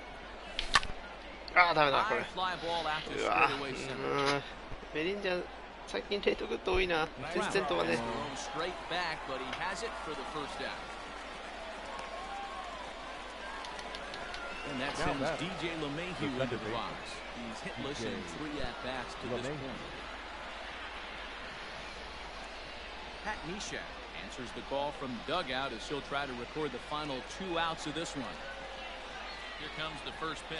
ああダメだこれ。
Fly ball out to
うわ
straightaway center.
ベリンジャー最近レートグッド多いな。全然飛ばね。
Straight back, but he has it for the first out. And that sends DJ LeMahieu into the box. He's hitless in 3 at-bats to this point. Pat Neshek answers the call from the dugout as he'll try to record the final 2 outs of this one. Here comes the first pitch.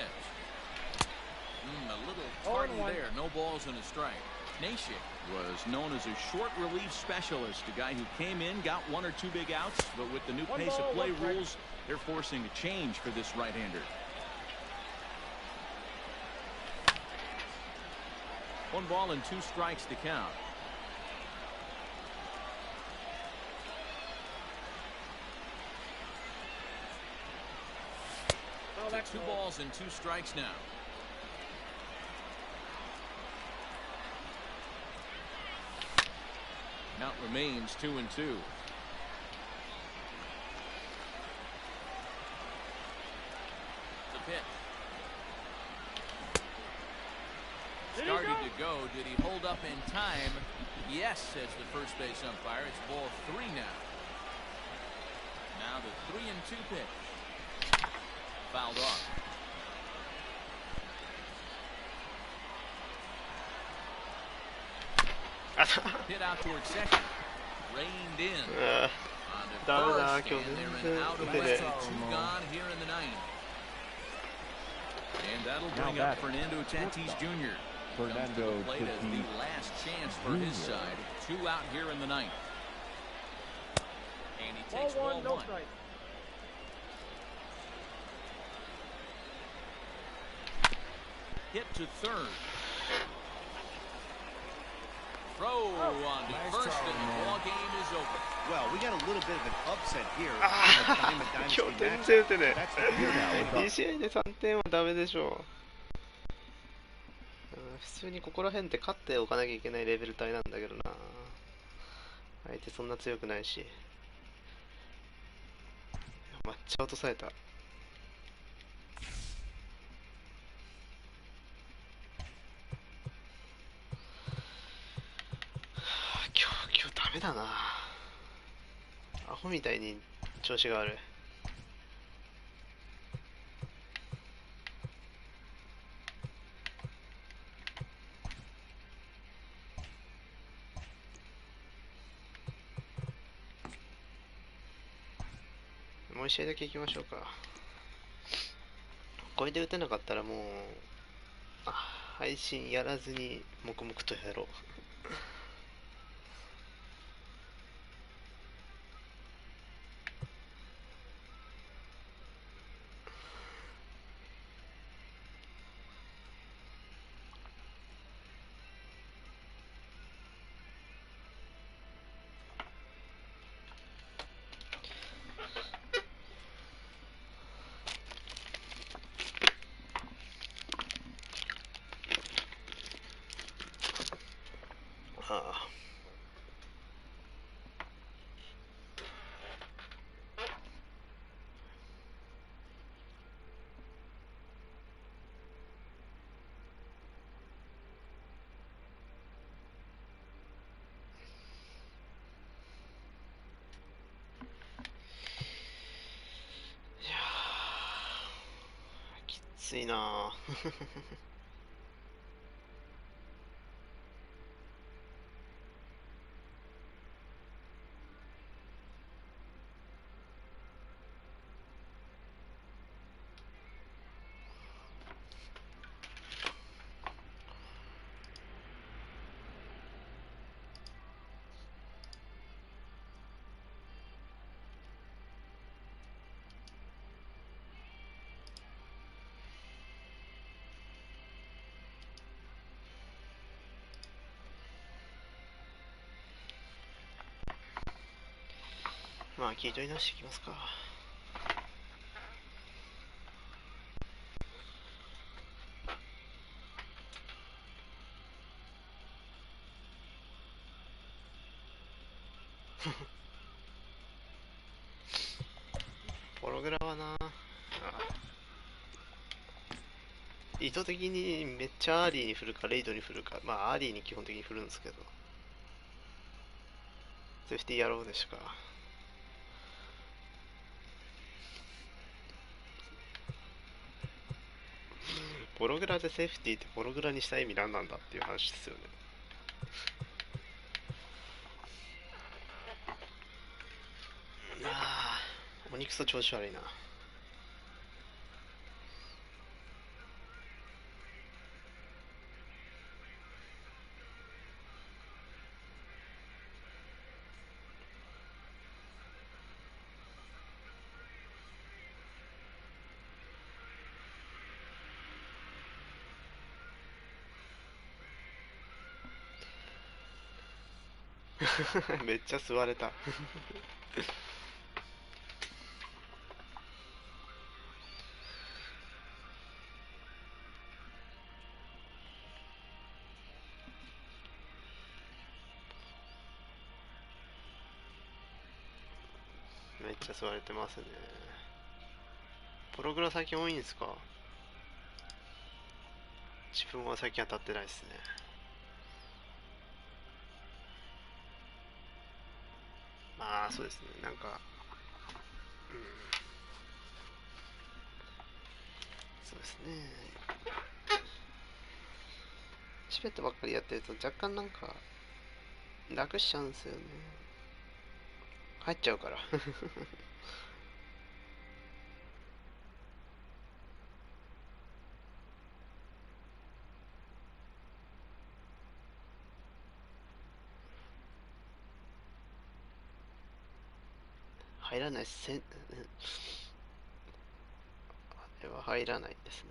A little tardy there. No balls and a strike. Neshek was known as a short relief specialist, a guy who came in, got 1 or 2 big outs, but with the new pace of play rules, they're forcing a change for this right-hander. 1 ball and 2 strikes to count. 2 balls and 2 strikes now. Count remains 2-2. The pitch. Started to go. Did he hold up in time? Yes, says the first base umpire. It's ball 3 now. Now the 3-2 pitch. Fouled off. Hit out towards second. Reined in. On to first, and they're in out of way. 2 gone here in the 9th. And that'll bring up Fernando Tatis Jr.
Fernando
Comes to the plate as the last chance for his side. 2 out here in the 9th. And he takes ball 1. Hit to third. Throw on to first, and the ball game is over.
Well, we got a little bit of an upset here.
今日全然打てねえ。2試合で3点はダメでしょう。普通にここら辺って勝っておかなきゃいけないレベル帯なんだけどな。相手そんな強くないし。抹茶落とされた。今日ダメだな。アホみたいに調子が悪い。もう一試合だけ行きましょうか。これで打てなかったらもう配信やらずに黙々とやろう。きついなぁ。まあキー取り直していきますか。ポログラはな、意図的にめっちゃアーリーに振るかレイドに振るか、まあアーリーに基本的に振るんですけど、セーフティーやろうでしか。ポログラでセーフティーってポログラにした意味何なんだっていう話ですよね。お肉と調子悪いな。めっちゃ吸われた。ちゃ座れてますね。プログラ最近多いんですか？自分は最近当たってないですね。まあそうですね、なんかそうですね、チベットばっかりやってると若干なんか楽しちゃうんですよね。入っちゃうから入らないせんあれは入らないですね。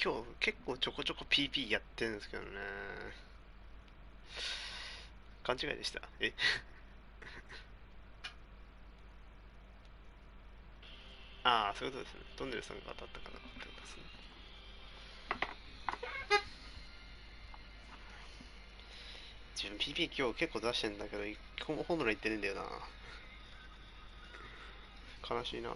今日結構ちょこちょこ PP やってるんですけどね。勘違いでした。ああ、そういうことですね。トンネルさんが当たったかなってことですね。自分 PP 今日結構出してんだけど、一個もホームランいってねえんだよな。悲しいな。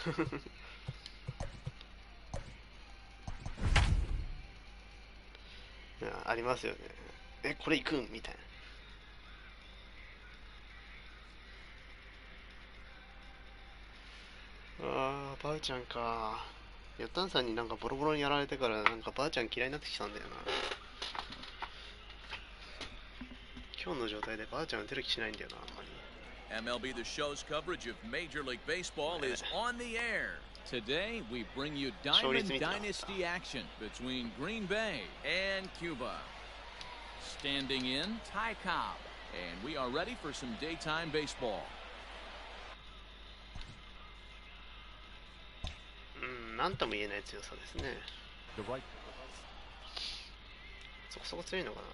いやありますよね。これ行くんみたいな。ああ、ばあちゃんか。よったんさんになんかボロボロにやられてからなんかばあちゃん嫌いになってきたんだよな。今日の状態でばあちゃん打てる気しないんだよな、あんまり。
MLB The Show's coverage of Major League Baseball is on the air. Today, we bring you Diamond Dynasty action between Green Bay and Cuba. Standing in, Ty Cobb. And we are ready for some daytime baseball.
なんとも言えない強さですね。そこそこ強いのかな。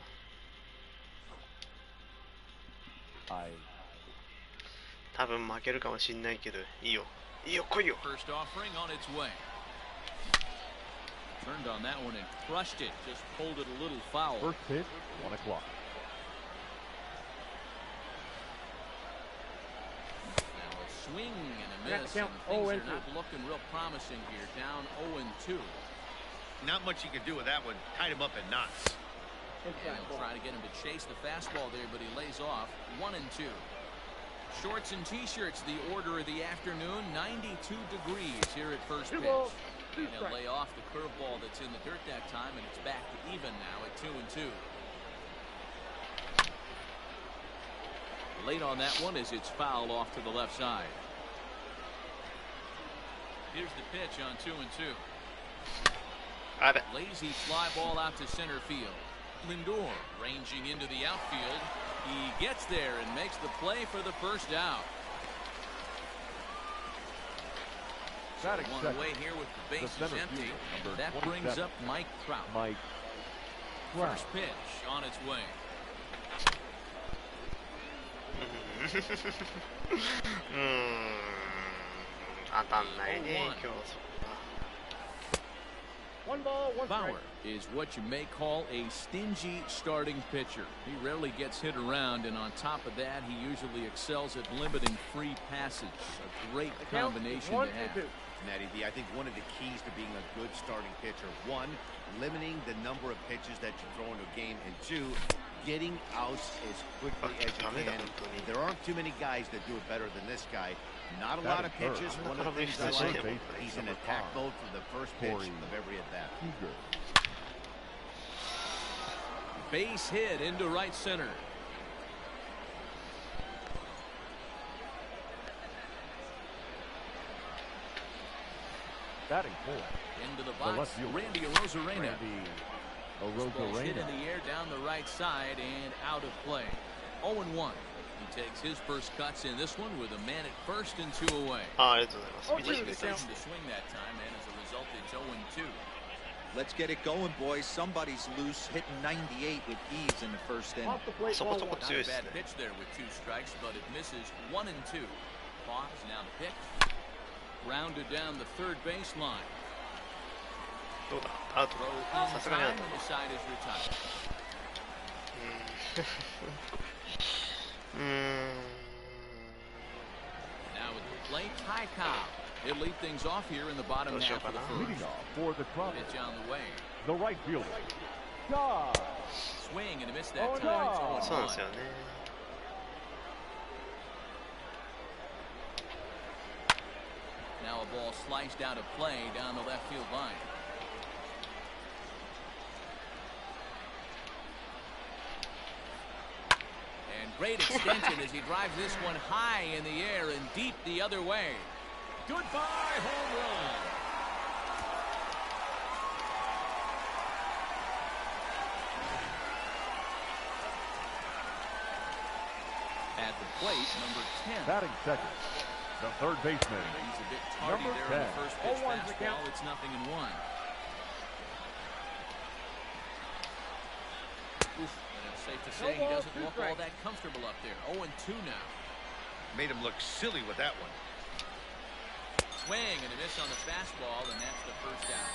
多分負けるかもしんないけど、いいよ。いいよ、来いよ。
First offering on its way. Turned on that one and crushed it. Just pulled it a little foul.
First pitch, 1 o'clock.
Now a swing and a miss. And things are not looking real promising here. Down 0-2.
Not much you can do with that one. Tied him up in knots.
And he'll try to get him to chase the fastball there, but he lays off. 1-2. Shorts and t-shirts, the order of the afternoon. 92 degrees here at first pitch. And he'll lay off the curveball that's in the dirt that time, and it's back to even now at 2-2. Late on that one as it's fouled off to the left side. Here's the pitch on 2-2. Lazy fly ball out to center field. Lindor ranging into the outfield. He gets there and makes the play for the first out. One away here with the bases empty. That brings up Mike Trout. First pitch on its way.
当たんないね、今日。
Bauer is what you may call a stingy starting pitcher. He rarely gets hit around, and on top of that, he usually excels at limiting free passage. A great combination to have.
Natty D, I think one of the keys to being a good starting pitcher, one, limiting the number of pitches that you throw into a game, and two, getting outs as quickly as you can. There aren't too many guys that do it better than this guy. Not a lot of pitches. One of the things I like, he's in attack mode from the first pitch of every at bat.
base hit into right center.
Batting fourth.
Into the box, Randy Arozarena. Ball's hit in the air down the right side and out of play. 0-1. He takes his first cuts in this one with a man at first and 2 away.
ありがとうございます。見てくれた。
Decision to swing that time, and as a result, it's 0-2.
Let's get it going, boys. Somebody's loose, hitting 98 with ease in the first inning.
Off the plate,
そこそこ
Not
強い
a
です
bad
ね。
pitch there with 2 strikes, but it misses 1-2. Pause, now the pitch. Rounded down the third baseline.
どうだアウト
Throw
さ
in
すがにアウ
time,
ト
and the side is retired.
うーん
Now at the plate, high cow. He'll lead things off here in the bottom half of the
Leading
first.
off for the Cubs,
Pitch on the way.
the right fielder, God.
Swing and a miss that
Oh,
time.
no.
It's
そうなんです
0-1.
よね。
Now a ball sliced out of play down the left field line. And great extension as he drives this one high in the air and deep the other way. Goodbye, home run. At the plate, number 10.
Batting second, the third baseman,
He's a bit tardy
Number
there on the
10.
first pitch
0-1's the count.
fastball. It's 0-1. Oof, and it's safe to say he doesn't look all that comfortable up there. 0-2 now.
Made him look silly with that one.
Swing and a miss on the fastball, and that's the first out.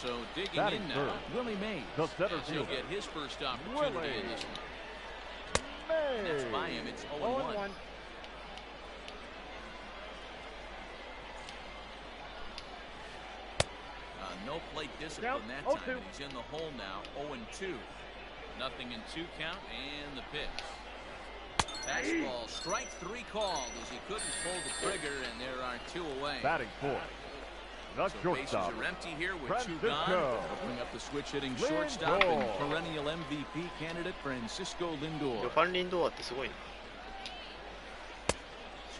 So digging
Batting
in now,
third,
Willie Mays.
the center
As he'll
fielder,
get his first opportunity in this one. And that's by him. It's 0-1.
0-1.
No plate discipline that
Count,
time,
0-2.
and he's in the hole now. 0-2. 0-2 count, and the pitch. Fastball, strike 3 called as he couldn't pull the trigger, and there are 2 away.
batting fourth, the
So bases
shortstop,
are empty here with 2
Francisco
gone. Bring up the switch-hitting shortstop
Lindor.
and perennial MVP candidate Francisco
フ
Lindor.
ァンリンドアってすごいね。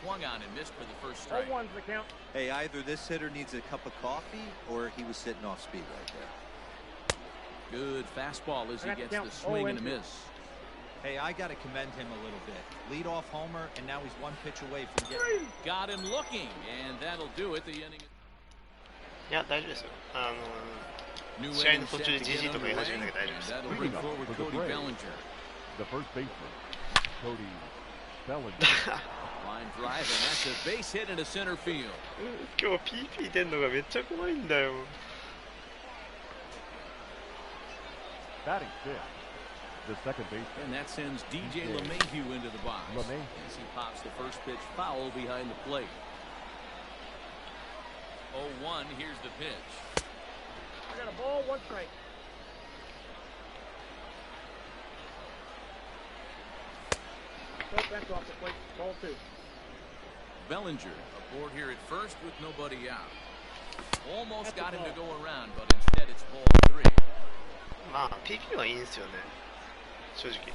Swung on and missed for the first strike.
0-1's the count.
Hey, either this hitter needs a cup of coffee or he was sitting off speed right there.
Good fastball as he
That's
gets
count.
the swing and a
0-2.
miss.
Hey, I got to commend him a little bit. Lead off homer, and now he's 1 pitch away from getting.
Got him looking, and that'll do it. The inning.
いや大丈夫ですよ。
New
試合
inning
の途
set
中で
to
じ
get
じいとか言い
underway,
始めたけど大丈夫です。
and that'll bring forward
For the
Cody
Braves.
Bellinger.
the first baseman, Cody Bellinger,
Line drive, and that's a base hit into center field.
今日 PP 出んのがめっちゃ怖いんだよ。
batting fifth, the second baseman,
And that sends DJ LeMahieu into the box.
LeMahieu.
As he pops the first pitch foul behind the plate. 0-1, here's the pitch.
I got a ball, 1 strike. Nope, that's off the plate. Ball 2.
Bellinger aboard here at first with nobody out. Almost
That's a
got him to
ball.
go around, but instead it's ball 3.
まあ PP はいいんですよね。正直。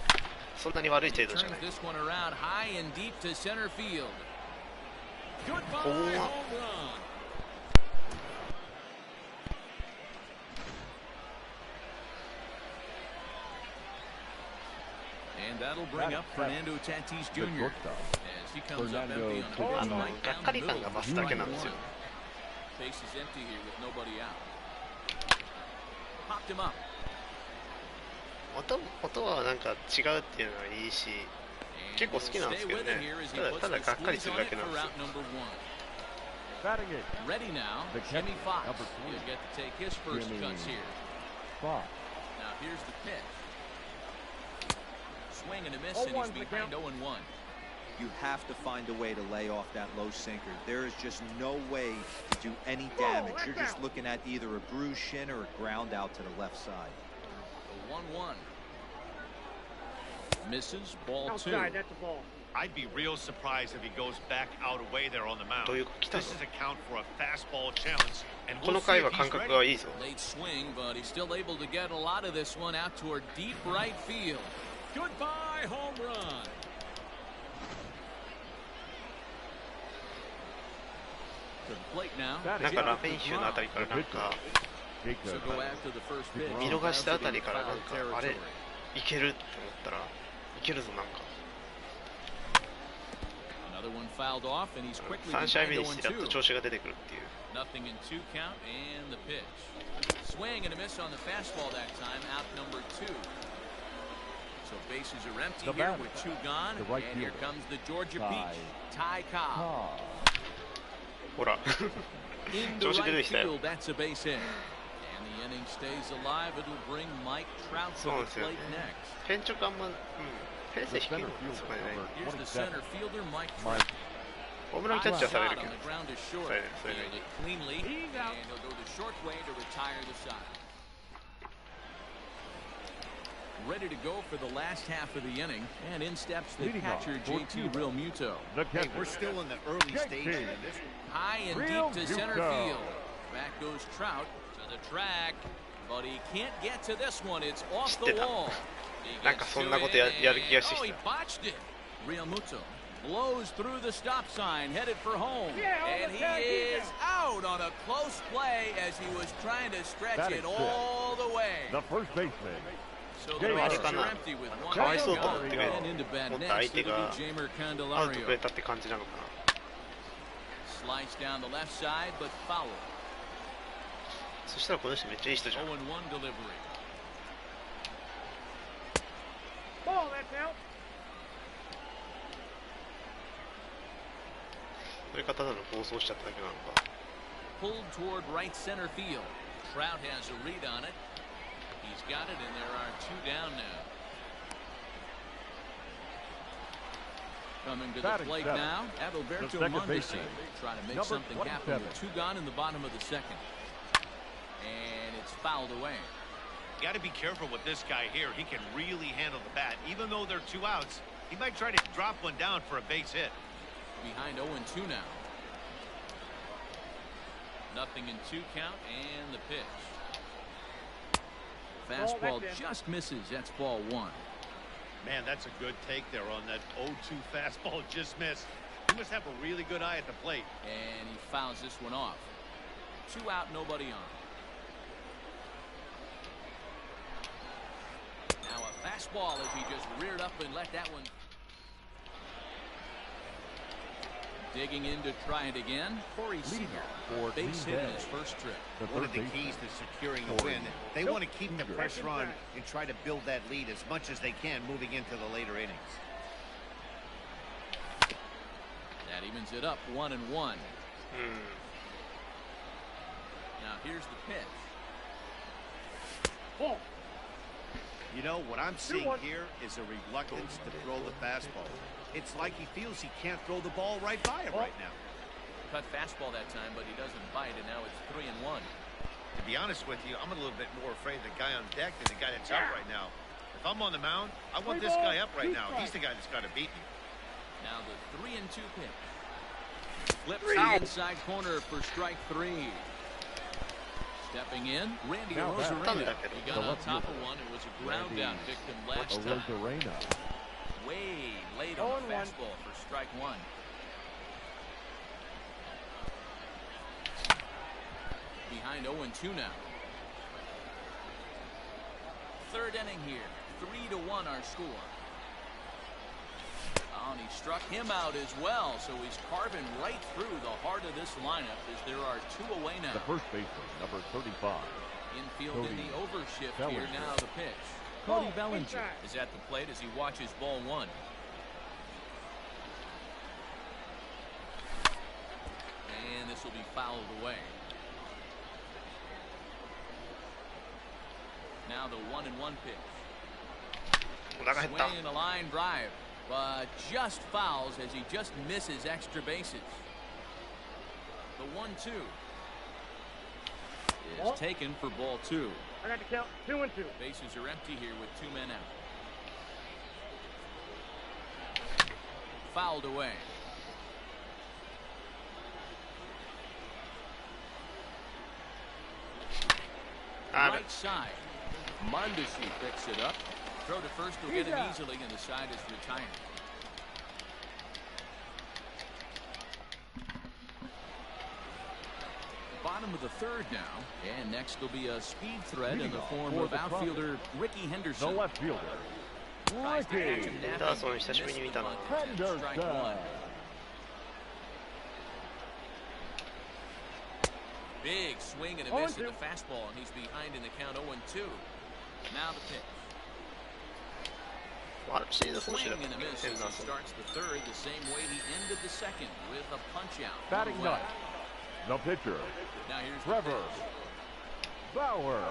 そんなに悪い程度じゃ
Turns
ない。
this one around high and deep to center field. Goodbye,
Oh.
home run. And that'll bring up Fernando Tatis
the
Jr.
shortstop,
as he comes up
Fernando
empty on a
Tatis.
pitch
が
right
っ
down
か
the
り
middle.
感が増すだけなんですよ。
Base is empty here with nobody out. Popped him up.
音はなんか違うっていうのはいいし、
And
結構好きなんですけど
he'll
ね
stay with it here as he puts
ただ
the
がっかり
squeeze
する
on
だ
it
けなん
for
ですよ。
route number 1.
batting eighth,
Ready now,
The
Jimmy
catcher,
Fox.
number
He'll
20.
get to take his first
Jimmy
cuts here.
Fox,
Now here's the pitch. Swing and a miss, and
0-1's
he's
the
behind
count.
0-1.
You have to find a way to lay off that low sinker. There is just no way to do any damage. You're just looking at either a bruised shin or a ground out to the left side.
The 1-1. Misses, ball 2.
Outside, that's a ball.
I'd be real surprised if he goes back out away there on the mound. This is a count for a fastball challenge, and
こ
we'll
の
see
回
if
は
he's
感覚
ready.
がいいぞ。
Late swing, but he's still able to get a lot of this one out toward deep right field. Goodbye, home run. To the plate now.
なんかラフェンヒューのあたりからなんか
So go after the first pitch.
見逃したあたりからなんかあれいけるって思ったらいけるぞなんか。
Another one fouled off, and he's quickly
3試合
behind
目にしてやっと
0-2.
調子が出てくるっていう。
Nothing in 2 count, and the pitch. Swing and a miss on the fastball that time, out number 2. So bases are empty
The
here
batter,
with 2 gone,
the right
and here
fielder,
comes the Georgia Peach, Ty Cobb.
ほら
In
調
the
子出
right
てきたよ。
field, that's a base hit. And the inning stays alive. It'll bring Mike Trout to
そうなん
the
ですよね
plate next.
変直あんま、うん、フェンス低いのそこでね。
Here's the center fielder, Mike Trout.
ホームランキャッチャーされる
Shot
け
on
ど
the ground is short.
それがいい。
Fielded cleanly, and he'll go the short way to retire the side. Ready to go for the last half of the inning, and in steps the
Leading off
catcher
for
JT
Cuba.
Realmuto.
Hey, we're still in the early stages of this.
High and deep to center field. Back goes Trout to the track, but he can't get to this one. It's off the wall. He
なんか
gets
そ
to
んなこと
it,
やる気がして
and
き
oh,
た。
he botched it. Realmuto blows through the stop sign, headed for home, and he is out on a close play as he was trying to stretch it all the way.
The first baseman.
So the
でもあれ
bases
か
are
な
empty with
か
one
わいそう
out
と思ってるけど
and into
も
bad
っと
next.
相手
It'll
が
be Jamer
アウトく
Candelario.
れたって感じなのかな。
Slice down the left side, but foul.
そしたらこの人めっちゃいい人じゃん。
0-1 delivery.
Ball, that's out.
それかただの暴走しちゃっただけなのか。
Pulled toward right center field. Trout has a read on it. He's got it, and there are 2 down now. Coming to the
Batting
plate
seven.
now,
The
Adalberto
second
Mondesi.
baseman,
Trying to make
number
something happen
27.
with 2 gone in the bottom of the second. And it's fouled away.
Got to be careful with this guy here. He can really handle the bat. Even though they're 2 outs, he might try to drop one down for a base hit.
Behind 0-2 now. Nothing in 2 count, and the pitch. Fastball just misses. That's ball 1.
Man, that's a good take there on that 0-2 fastball just missed. He must have a really good eye at the plate.
And he fouls this one off. 2 out, nobody on. Now a fastball as he just reared up and let that one. Digging in to try it again. Corey Seager,
for
base
Green
hit in
Bay.
his first trip.
The
One
third
of the
baseman.
keys to securing a win, they want to keep the pressure on and try to build that lead as much as they can moving into the later innings.
That evens it up 1-1. Now here's the pitch.
Ball.
You know, what I'm seeing here is a reluctance to throw the fastball. It's like he feels he can't throw the ball right by him right now.
Cut fastball that time, but he doesn't bite, and now it's 3-1.
To be honest with you, I'm a little bit more afraid of the guy on deck than the guy that's up right now. If I'm on the mound, I want this guy up right now. He's the guy that's got to beat me.
Now the 3-2 pitch. Flips the inside corner for strike 3. Stepping in, Randy
Now back.
Arozarena. He got
The
on
left
top of
fielder,
one. It was a ground
Randy
down victim last time.
Arozarena.
Way late on the
0-1.
fastball for strike 1. Behind 0-2 now. Third inning here. 3-1 our score. Oh, and he struck him out as well, so he's carving right through the heart of this lineup as there are 2 away now.
The first baseman, number 35.
Infield in
Cody
the overshift here.
Bellinger.
Now the pitch. Cody Bellinger is at the plate as he watches ball 1. And this will be fouled away. Now the 1-1 pitch.
お腹減った。
Swing and a line drive, but just fouls as he just misses extra bases. The 1-2 is taken for ball 2.
I got to count 2-2.
Bases are empty here with 2 men out. fouled away. Right side. Mondesi picks it up. Throw to first will get him easily, and the side is retired. Bottom of the third now, and next will be a speed threat in the form of outfielder Ricky Henderson.
The left fielder, Ricky Henderson.
Big swing and a miss at the fastball, and he's behind in the count 0-2. Now the pitch. Swing and a miss as he starts the third the same way he ended the second with a punch out.
Batting ninth, the pitcher,
now here's
Trevor Bauer.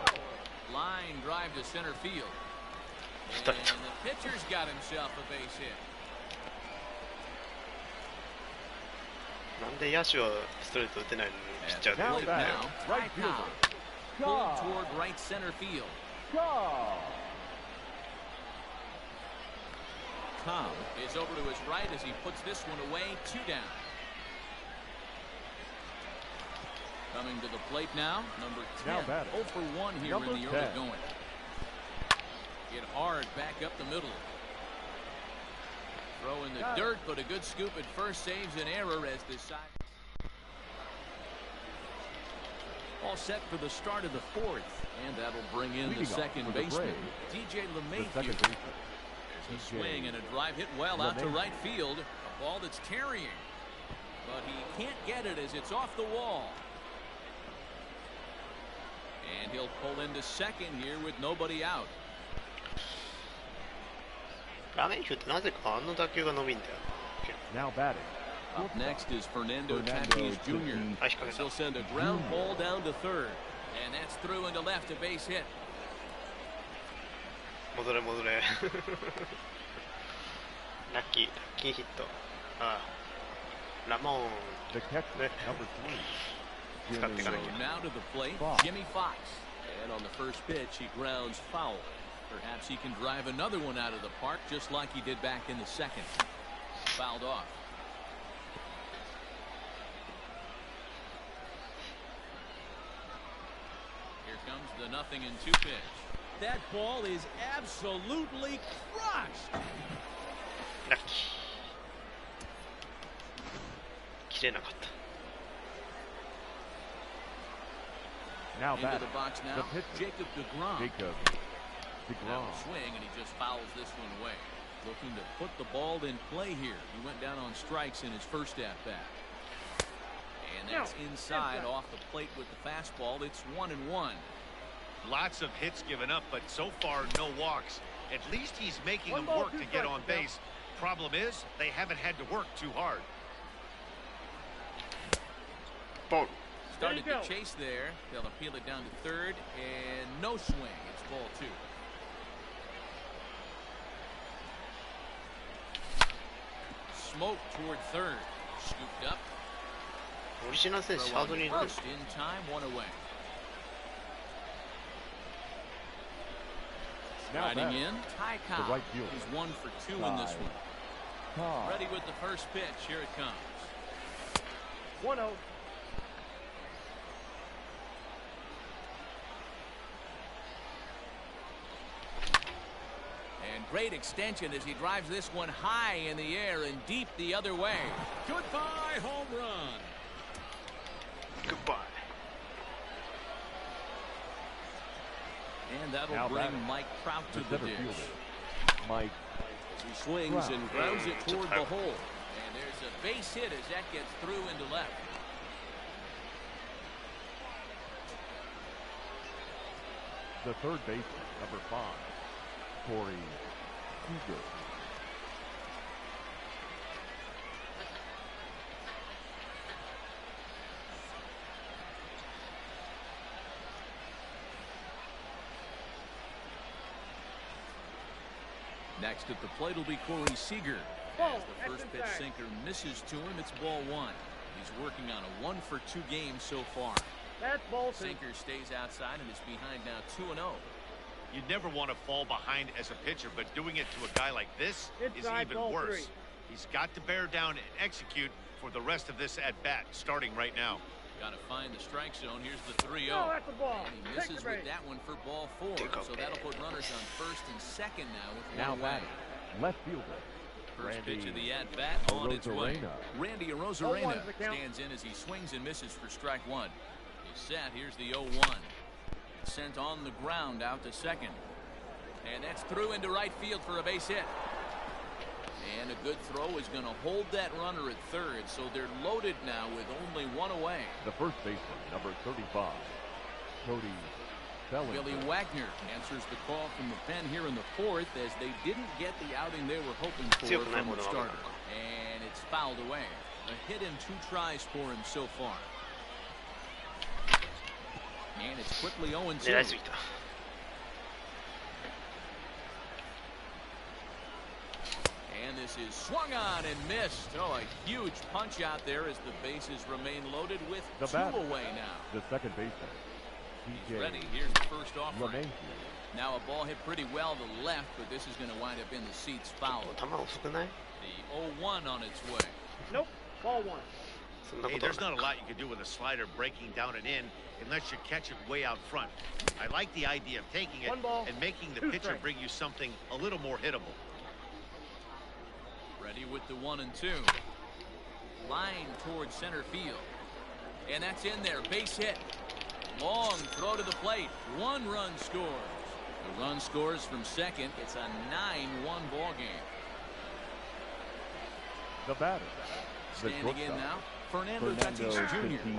Line drive to center field. And the pitcher's got himself a base hit.
なんで野手はストレート打てないのにピッチャーで打てるんだよ。
Right fielder,
Pulled toward right center field.
Cobb
Is over to his right as he puts this one away. 2 down. Coming to the plate now, number 10. 0 for 1 here
Number
in the early
10.
going. Hit hard back up the middle. Throw in the dirt, but a good scoop at first saves an error as this side. All set for the start of the fourth, and that'll bring in the second baseman, DJ LeMahieu. There's a swing and a drive hit well out to right field. A ball that's carrying, but he can't get it as it's off the wall. And he'll pull into second here with nobody out.
ラメンヒュってなぜかあの打球が伸びんだよ。
now batting.
Up next is Fernando Tatis Jr. He'll send a ground ball down to third, and that's through into left, a base hit.
戻れ戻れ。ラッキーヒット。ああ、ラモーン。
The catcher, number 3.
使っていかなきゃ。
So now to the plate, Jimmy Fox. And on the first pitch, he grounds foul. Perhaps he can drive another one out of the park just like he did back in the second. Fouled off. Here comes the 0-2 pitch. That ball is absolutely crushed.
ラッキー。切れなかった。
Now
Into
batting.
the box now,
The pitcher,
Jacob DeGrom.
Jacob
Now
DeGrom.
a swing, and he just fouls this one away. Looking to put the ball in play here. He went down on strikes in his first at-bat. And that's inside off the plate with the fastball. It's 1-1.
Lots of hits given up, but so far no walks. At least he's making them work to get on base. Problem is, they haven't had to work too hard.
Ball.
Started to chase there. They'll appeal it down to third, and no swing. It's ball 2. Smoke toward third. Scooped up.
オリジナル選手、ハードにいる。
First in time, 1 away.
Now
Riding
batting.
in, Ty
The
Cobb.
right fielder.
He's 1 for 2 in this one.
Cobb.
Ready with the first pitch. Here it comes.
1-0.
And great extension as he drives this one high in the air and deep the other way. Goodbye, home run.
Goodbye.
And that'll
Now
bring
batting.
Mike Trout to
The
the
center
dish.
fielder, Mike.
He swings
Trout.
and grounds it
It's a
toward
foul.
the hole. And there's a base hit as that gets through into left.
The third baseman, number 5, Corey Seager.
Next at the plate will be Corey Seager. As the first pitch sinker misses to him, it's ball 1. He's working on a 1 for 2 game so far.
That's ball 2.
Sinker stays outside and is behind now 2-0.
You'd never want to fall behind as a pitcher, but doing it to a guy like this is
Inside
even
ball
worse.
3.
He's got to bear down and execute for the rest of this at-bat, starting right now.
Got to find the strike zone. Here's the 3-0.
Oh, that's the ball.
And he misses with that one for ball 4. So that'll put runners on first and second now with one away.
Left fielder.
First pitch of the at-bat on its way. Randy Arozarena stands in as he swings and misses for strike 1. He's set. Here's the 0-1. Sent on the ground out to second. And that's through into right field for a base hit. And a good throw is going to hold that runner at third, so they're loaded now with only one away.
The first baseman, number 35, Cody Bellinger.
Billy Wagner answers the call from the pen here in the fourth, as they didn't get the outing they were hoping for from the starter. And it's fouled away. A hit in 2 tries for him so far. And it's quickly 0-2. And this is swung on and missed. Oh, a huge punch out there as the bases remain loaded with 2 away now.
The second baseman.
He's ready. Here's the first offering. Now a ball hit pretty well to the left, but this is going to wind up in the seats foul. The 0-1 on its way.
Nope. Ball 1.
Hey, there's not a lot you can do with a slider breaking down and in unless you catch it way out front. I like the idea of taking it and making the pitcher bring you something a little more hittable.
Ready with the 1-2. Line towards center field. And that's in there. Base hit. Long throw to the plate. 1 run scores. The run scores from second. It's a 9-1 ball game.
The batter.
Standing in now, Fernando Tatis Jr. He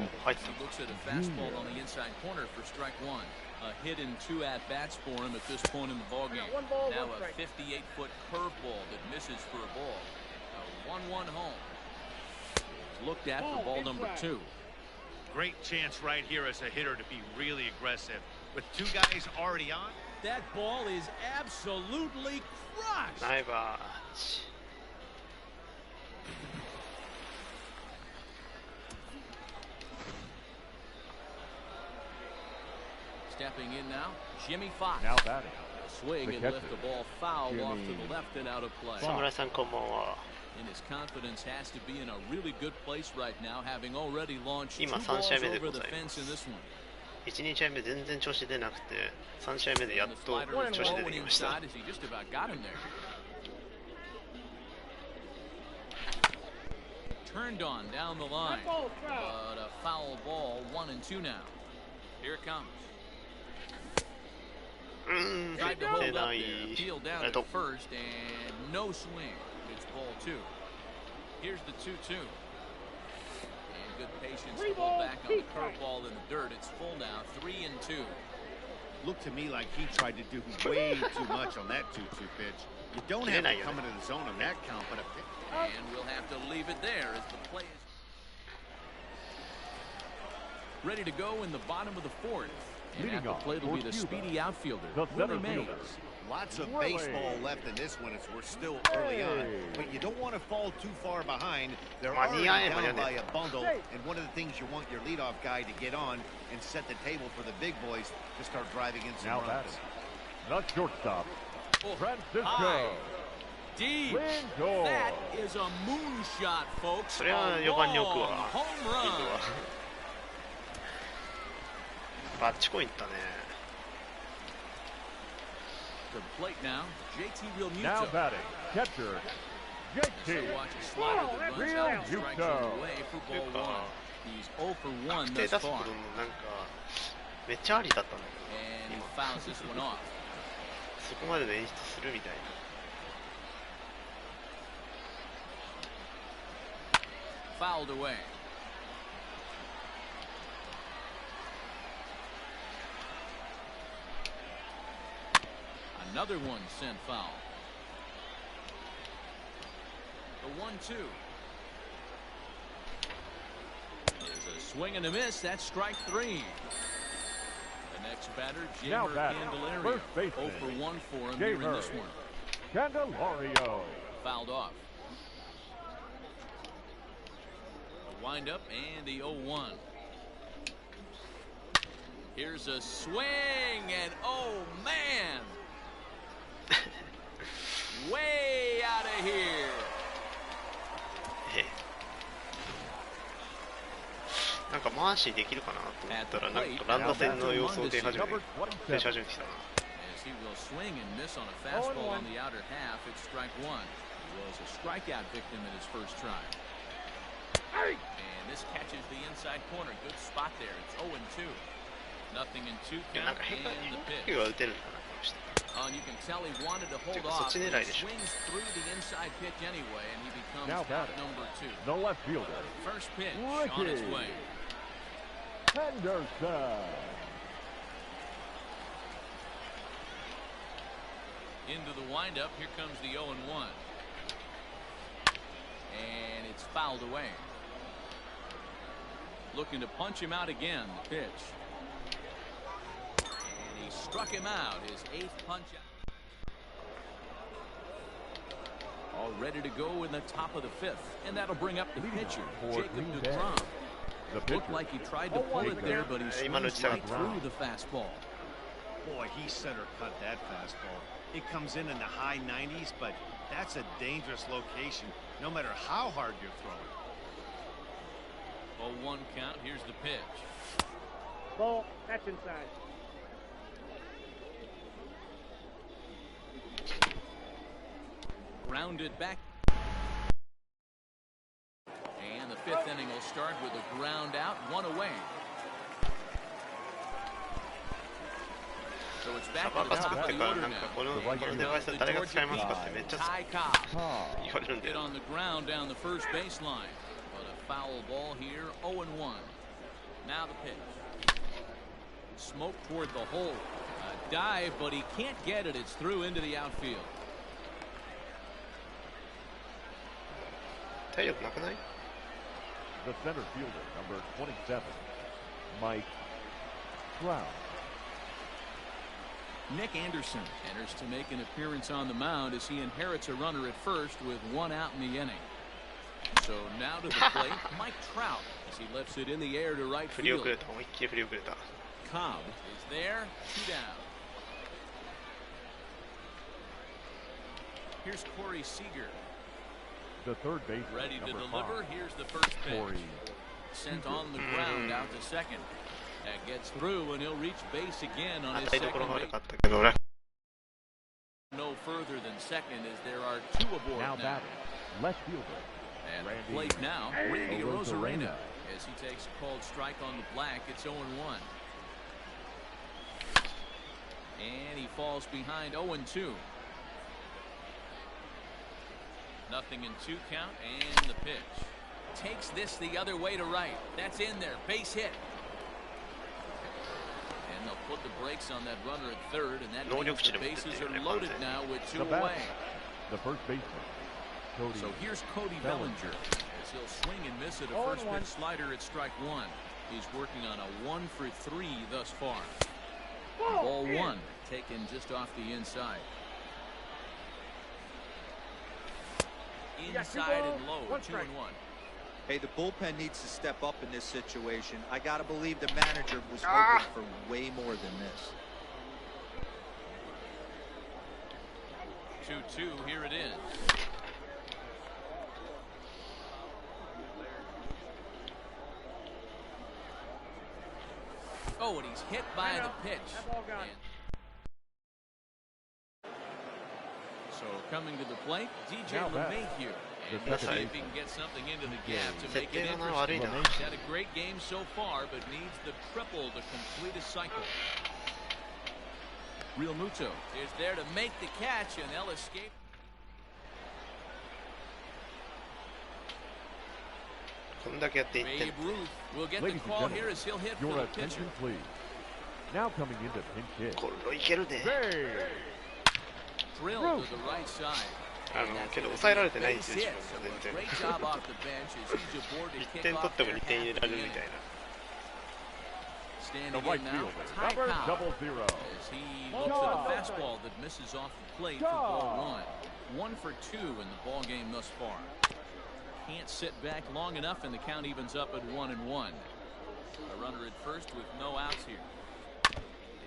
looks at a fastball on the inside corner for strike 1. A hit in 2 at-bats for him at this point in the ballgame. Now a 58-foot curveball that misses for a ball. A 1-1 home. Looked at for ball number 2.
Great chance right here as a hitter to be really aggressive. With 2 guys already on.
That ball is absolutely crushed. Stepping in now, Jimmy Fox.
Now batting.
Swing and lift the ball foul off to the left and out of play. And his confidence has to be in a really good place right now, having already launched 2 balls over the fence in this one.
1、2試合目全然調子出なくて、3試合目でやっと調子出てきました。
Turned on down the line, but a foul ball. 1-2 now. Here it comes. Tried to hold up there, peeled down at first, and no swing. It's ball 2. Here's the 2-2. And good patience to hold back on the curveball in the dirt. It's full now, 3-2.
Looked to me like he tried to do way too much on that 2-2 pitch. You don't have to come into the zone on that count, but a pitch.
And we'll have to leave it there as the play is ready to go in the bottom of the 4th. And at the plate will be the speedy outfielder, Willie Mays.
Lots of baseball left in this one as we're still early on. But you don't want to fall too far behind. They're already down by a bundle. And one of the things you want your leadoff guy to get on and set the table for the big boys to start driving in some runs.
Not shortstop. Francisco.
Deep.
Lindor.
That is a moonshot, folks. A long home run.
バッチコインいったね。
To the plate now, JT Realmuto.
Now batting, catcher, JT.
Watch a slider that runs out and strikes him away for ball 1. He's 0 for 1 thus far.
なんかめっちゃありだったんだけど。
And he fouls this one off.
そこまで演出するみたいな。
Fouled away. Another one sent foul. The 1-2. There's a swing and a miss. That's strike 3. The next batter, Jeimer Candelario. 0 for 1 for him here in this one.
Candelario.
Fouled off. The windup and the 0-1. Here's a swing and oh man! Way out of here.
なんか回しできるかなと思ったら、なんか乱打戦の様子を出し始めてきたな。
He will swing and miss on a fastball on the outer half. It's strike one. He was a strikeout victim in his first try. And this catches the inside corner. Good spot there. It's 0-2. Nothing in 2 count and the pitch. And you can tell he wanted to hold off. He swings through the inside pitch anyway, and he becomes out number 2.
The left fielder.
First pitch on its way.
Henderson.
Into the windup. Here comes the 0-1. And it's fouled away. Looking to punch him out again. The pitch. And he struck him out. His 8th punch out. All ready to go in the top of the 5th. And that'll bring up the pitcher, Jacob DeGrom. Looked like he tried to pull it there, but he swings right through the fastball.
Boy, he center cut that fastball. It comes in the high 90s, but that's a dangerous location, no matter how hard you're throwing.
0-1 count. Here's the pitch.
Ball. That's inside.
Grounded back. And the 5th inning will start with a ground out, 1 away. So it's back to the top of the order now. Ty Cobb hit on the ground down the first baseline. But a foul ball here, 0-1. Now the pitch. Smoke toward the hole. A dive, but he can't get it. It's through into the outfield.
The center fielder, number 27, Mike Trout.
Nick Anderson enters to make an appearance on the mound as he inherits a runner at first with 1 out in the inning. So now to the plate, Mike Trout, as he lifts it in the air to right field. Cobb is there, 2 down. Here's Corey Seager.
The third baseman,
ready to deliver.
5.
Here's the first pitch.
Corey.
Sent on the ground out to second. That gets through, and he'll reach base again on his second base. No further than second, as there are 2 aboard now.
Batting, left fielder.
And the plate now, Randy Arozarena, as he takes a called strike on the black. It's 0-1. And he falls behind 0-2. Nothing in 2 count, and the pitch. Takes this the other way to right. That's in there. Base hit. And they'll put the brakes on that runner at third, and that means the bases are loaded now with 2 away.
The first baseman, Cody.
So here's Cody Bellinger, as he'll swing and miss at a first pitch slider at strike 1. He's working on a 1 for 3 thus far. Ball 1 taken just off the inside. Inside and low, 2-1.
Hey, the bullpen needs to step up in this situation. I got to believe the manager was hoping for way more than this.
2-2, here it is. Oh, and he's hit by the pitch. So coming to the plate, DJ LeMahieu. And let's see if he can get something into the gap to make it interesting. He's had a great game so far, but needs the triple to complete his cycle. Real Muto is there to make the catch, and they'll escape. Babe Ruth will get the call here as he'll hit for the pitcher.
Please. Now coming into pinch hit.
Drilled to the right side.
けど抑えられてないんですよ、全然。1点取っても2点入れられるみたいな。
Standing in now, Ty Cobb, as he looks at a fastball that misses off the plate for ball 1. 1 for 2 in the ball game thus far. Can't sit back long enough, and the count evens up at 1-1. A runner at first with no outs here.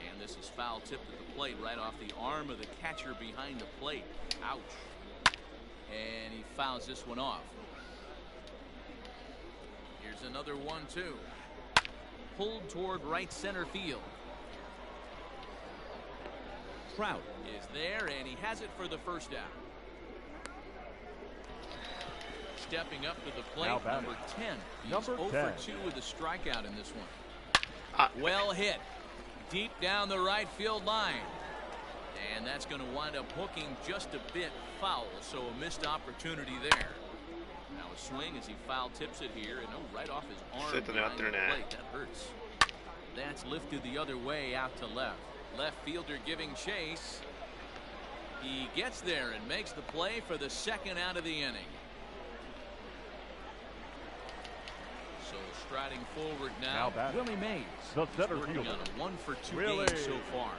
And this is foul tipped at the plate right off the arm of the catcher behind the plate. Ouch. And he fouls this one off. Here's another 1-2. pulled toward right center field. Trout is there, and he has it for the first out. Stepping up to the plate, number 10. He's 0 for 2 with a strikeout in this one. Well hit. Deep down the right field line. And that's going to wind up hooking just a bit foul, so a missed opportunity there. Now a swing as he foul tips it here, and right off his arm behind the plate. That hurts. That's lifted the other way out to left. Left fielder giving chase. He gets there and makes the play for the second out of the inning. So striding forward now Willie Mays.
The center
working
fielder.
on a 1 for 2 game so far.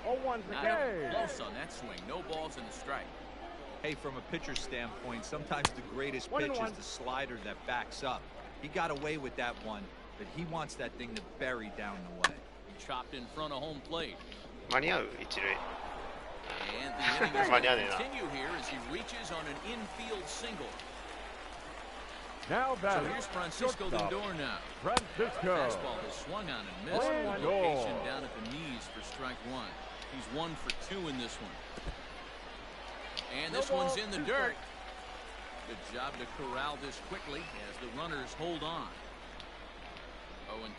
0-1 for
Not
Gay.
close on that swing. No balls in the strike.
Hey, from a pitcher's standpoint, sometimes the greatest pitch is the slider that backs up. He got away with that one, but he wants that thing to bury down the way.
He chopped in front of home plate.
間に合う一塁
And the inning is going to continue here as he reaches on an infield single.
Now
So
batting.
here's Francisco Lindor now.
Francisco.
Fastball is swung on and missed.
Lindor.
Location down at the knees for strike one. He's 1 for 2 in this one. And this one's in the dirt. Good job to corral this quickly as the runners hold on.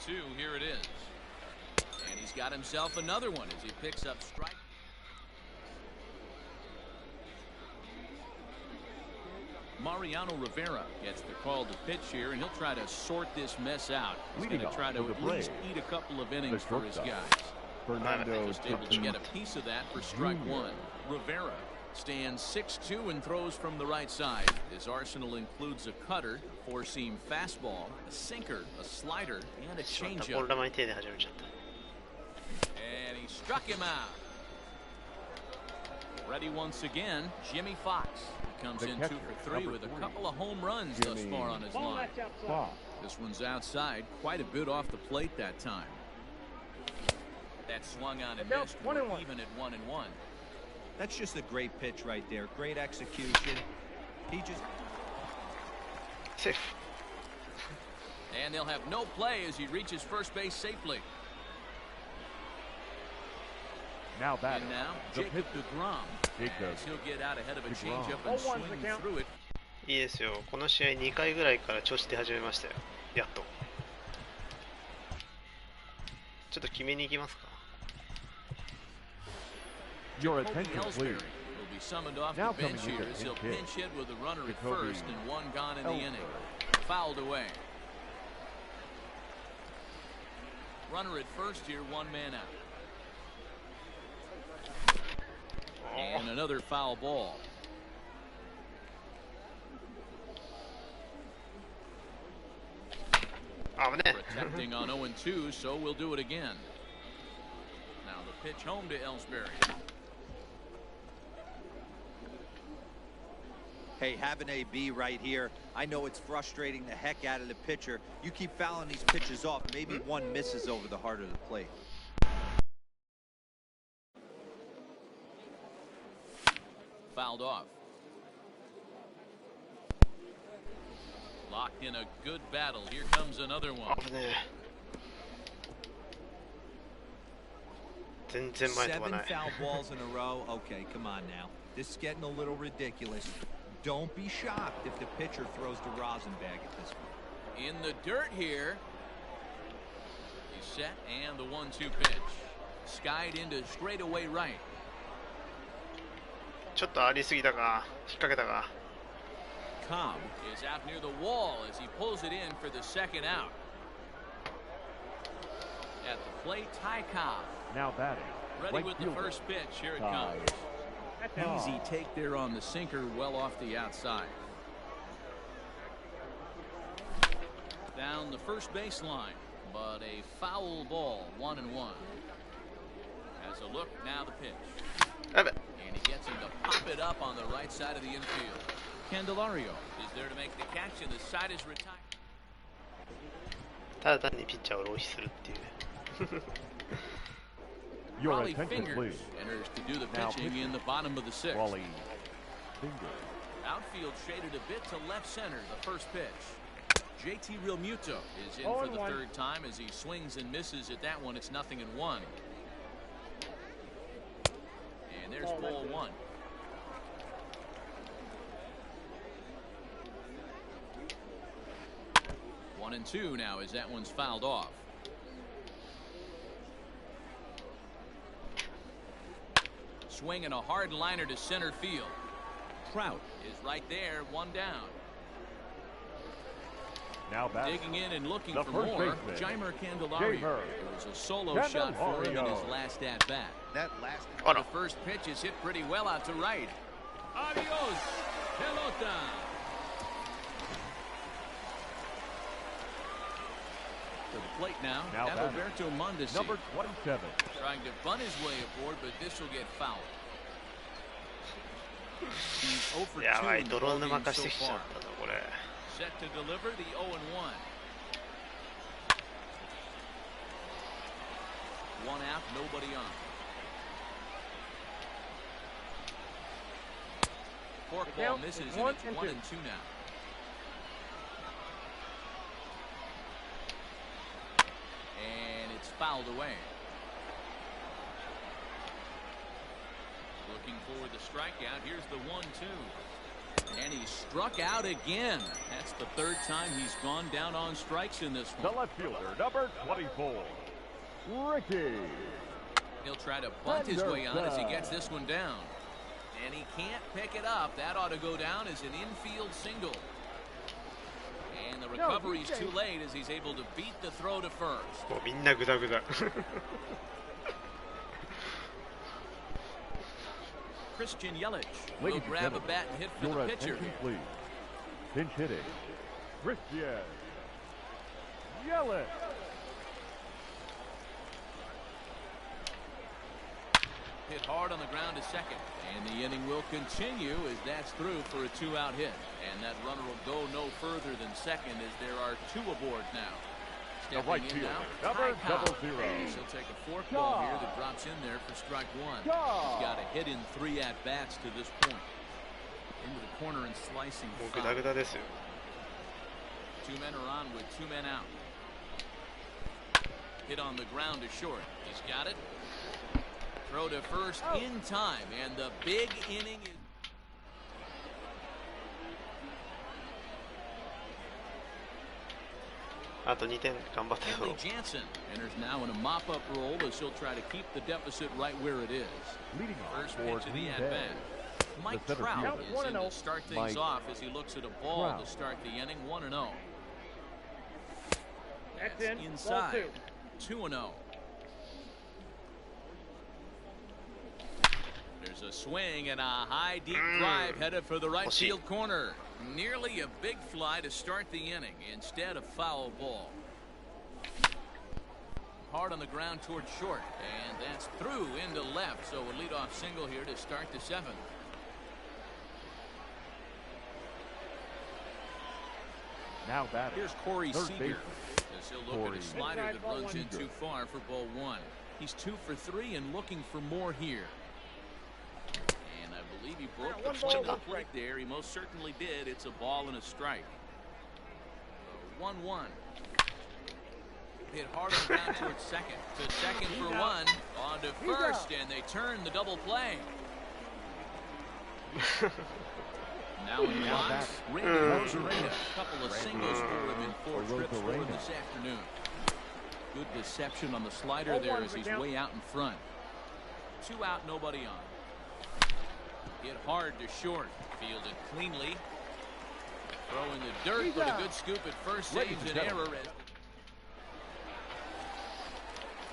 0-2, here it is. And he's got himself another one as he picks up strike. Mariano Rivera gets the call to pitch here, and he'll try to sort this mess out. He's going to try to at least eat a couple of innings for his guys.
Fernando
Just able to get a piece of that for strike one. Rivera stands 6'2" and throws from the right side. His arsenal includes a cutter, a four-seam fastball, a sinker, a slider, and a changeup.
ボール球に手で始めちゃった
And he struck him out. Ready once again, Jimmy Fox. He comes in 2 for 3 with a couple of home runs thus far on his line. This one's outside, quite a bit off the plate that time. That swung on and missed, even at 1-1.
That's just a great pitch right there. Great execution. He just...
Safe.
And they'll have no play as he reaches first base safely.
Now batting.
And now, Jacob deGrom. He'll get out ahead of a changeup and swing through it.
いいですよ。この試合2回ぐらいから調子出始めましたよ。やっと。ちょっと決めに行きますか。
Your attention, please.
Will be summoned off the bench here as he'll pinch hit with a runner at first and one gone in the inning. Fouled away. Runner at first here, one man out. And another foul ball. Protecting on 0-2, so we'll do it again. Now the pitch home to Ellsbury.
Hey, have an AB right here. I know it's frustrating the heck out of the pitcher. You keep fouling these pitches off, maybe one misses over the heart of the plate.
Fouled off. Locked in a good battle. Here comes another one.
全然前飛ばない。
7 foul balls in a row. Okay, come on now. This is getting a little ridiculous. Don't be shocked if the pitcher throws the rosin bag at this point.
In the dirt here. He's set and the 1-2 pitch. Skied into straightaway right.
ちょっとありすぎたか。引っ掛けたか。
Cobb is out near the wall as he pulls it in for the second out. At the plate, Ty Cobb.
Now batting.
Ready with the first pitch. Here it comes. Easy take there on the sinker, well off the outside. Down the first baseline, but a foul ball, 1-1. As a look, now the pitch. And he gets him to pop it up on the right side of the infield. Candelario is there to make the catch, and the side is retired.
ただ単にピッチャーを浪費するっていう。
Your
Raleigh
attention,
Fingers
please.
enters to do the pitching in the bottom of the sixth.
Raleigh Fingers.
Outfield shaded a bit to left center, the first pitch. JT Realmuto is in for the third time as he swings and misses at that one. It's 0-1. And there's ball one. One and two now as that one's fouled off. Swinging a hard liner to center field. Trout is right there, one down.
Now back.
Digging in and looking for more. Jeimer Candelario. It was a solo shot for him in his last at bat. The first pitch is hit pretty well out to right. Adios, pelota. To the plate now Alberto Mondesi.
Number 27.
Trying to bunt his way aboard, but this will get fouled. He's 0 for 2 in the ball game so far. Set to deliver the 0-1. One out, nobody on. Forkball misses, and it's 1 and 2 now. And it's fouled away. Looking for the strikeout. Here's the 1-2. And he struck out again. That's the third time he's gone down on strikes in this one.
The left fielder, number 24, Ricky.
He'll try to bunt his way on as he gets this one down. And he can't pick it up. That ought to go down as an infield single. And the recovery's too late as he's able to beat the throw to first. Christian Yelich will grab a bat and hit for the pitcher.
Please. Pinch hitting. Christian Yelich.
Hit hard on the ground to second. And the inning will continue as that's through for a 2-out hit. And that runner will go no further than second as there are 2 aboard now. Stepping in now,
number 00.
He'll take a forkball here that drops in there for strike 1. He's got a hit in 3 at-bats to this point. Into the corner and slicing foul. 2 men are on with 2 men out. Hit on the ground to short. He's got it. Throw to first in time, and the big inning is. Kenley Jansen enters now in a mop-up role as he'll try to keep the deficit right where it is.
Leading
first pitch of the at-bat. Mike Trout is in to start things off as he looks at a ball to start the inning. 1-0. That's inside. 2-0. There's a swing and a high deep drive headed for the right field corner. Nearly a big fly to start the inning. Instead, a foul ball. Hard on the ground towards short, and that's through into left. So a leadoff single here to start the 7th.
Now batting.
Here's Corey Seager as he'll look
Corey.
at a slider that runs in too far for ball 1. He's 2 for 3 and looking for more here. And I believe he broke the point of the plate there. He most certainly did. It's a ball and a strike. 1-1. Hit hard on the ground towards second. To second for 1. On to first, and they turn the double play. Now in the box, Randy Rosarena. A couple of singles for him in 4 trips for him this afternoon. Good deception on the slider there as he's way out in front. 2 out, nobody on. Hit hard to short. Fielded cleanly. Throw in the dirt, but a good scoop at first. Saves an error.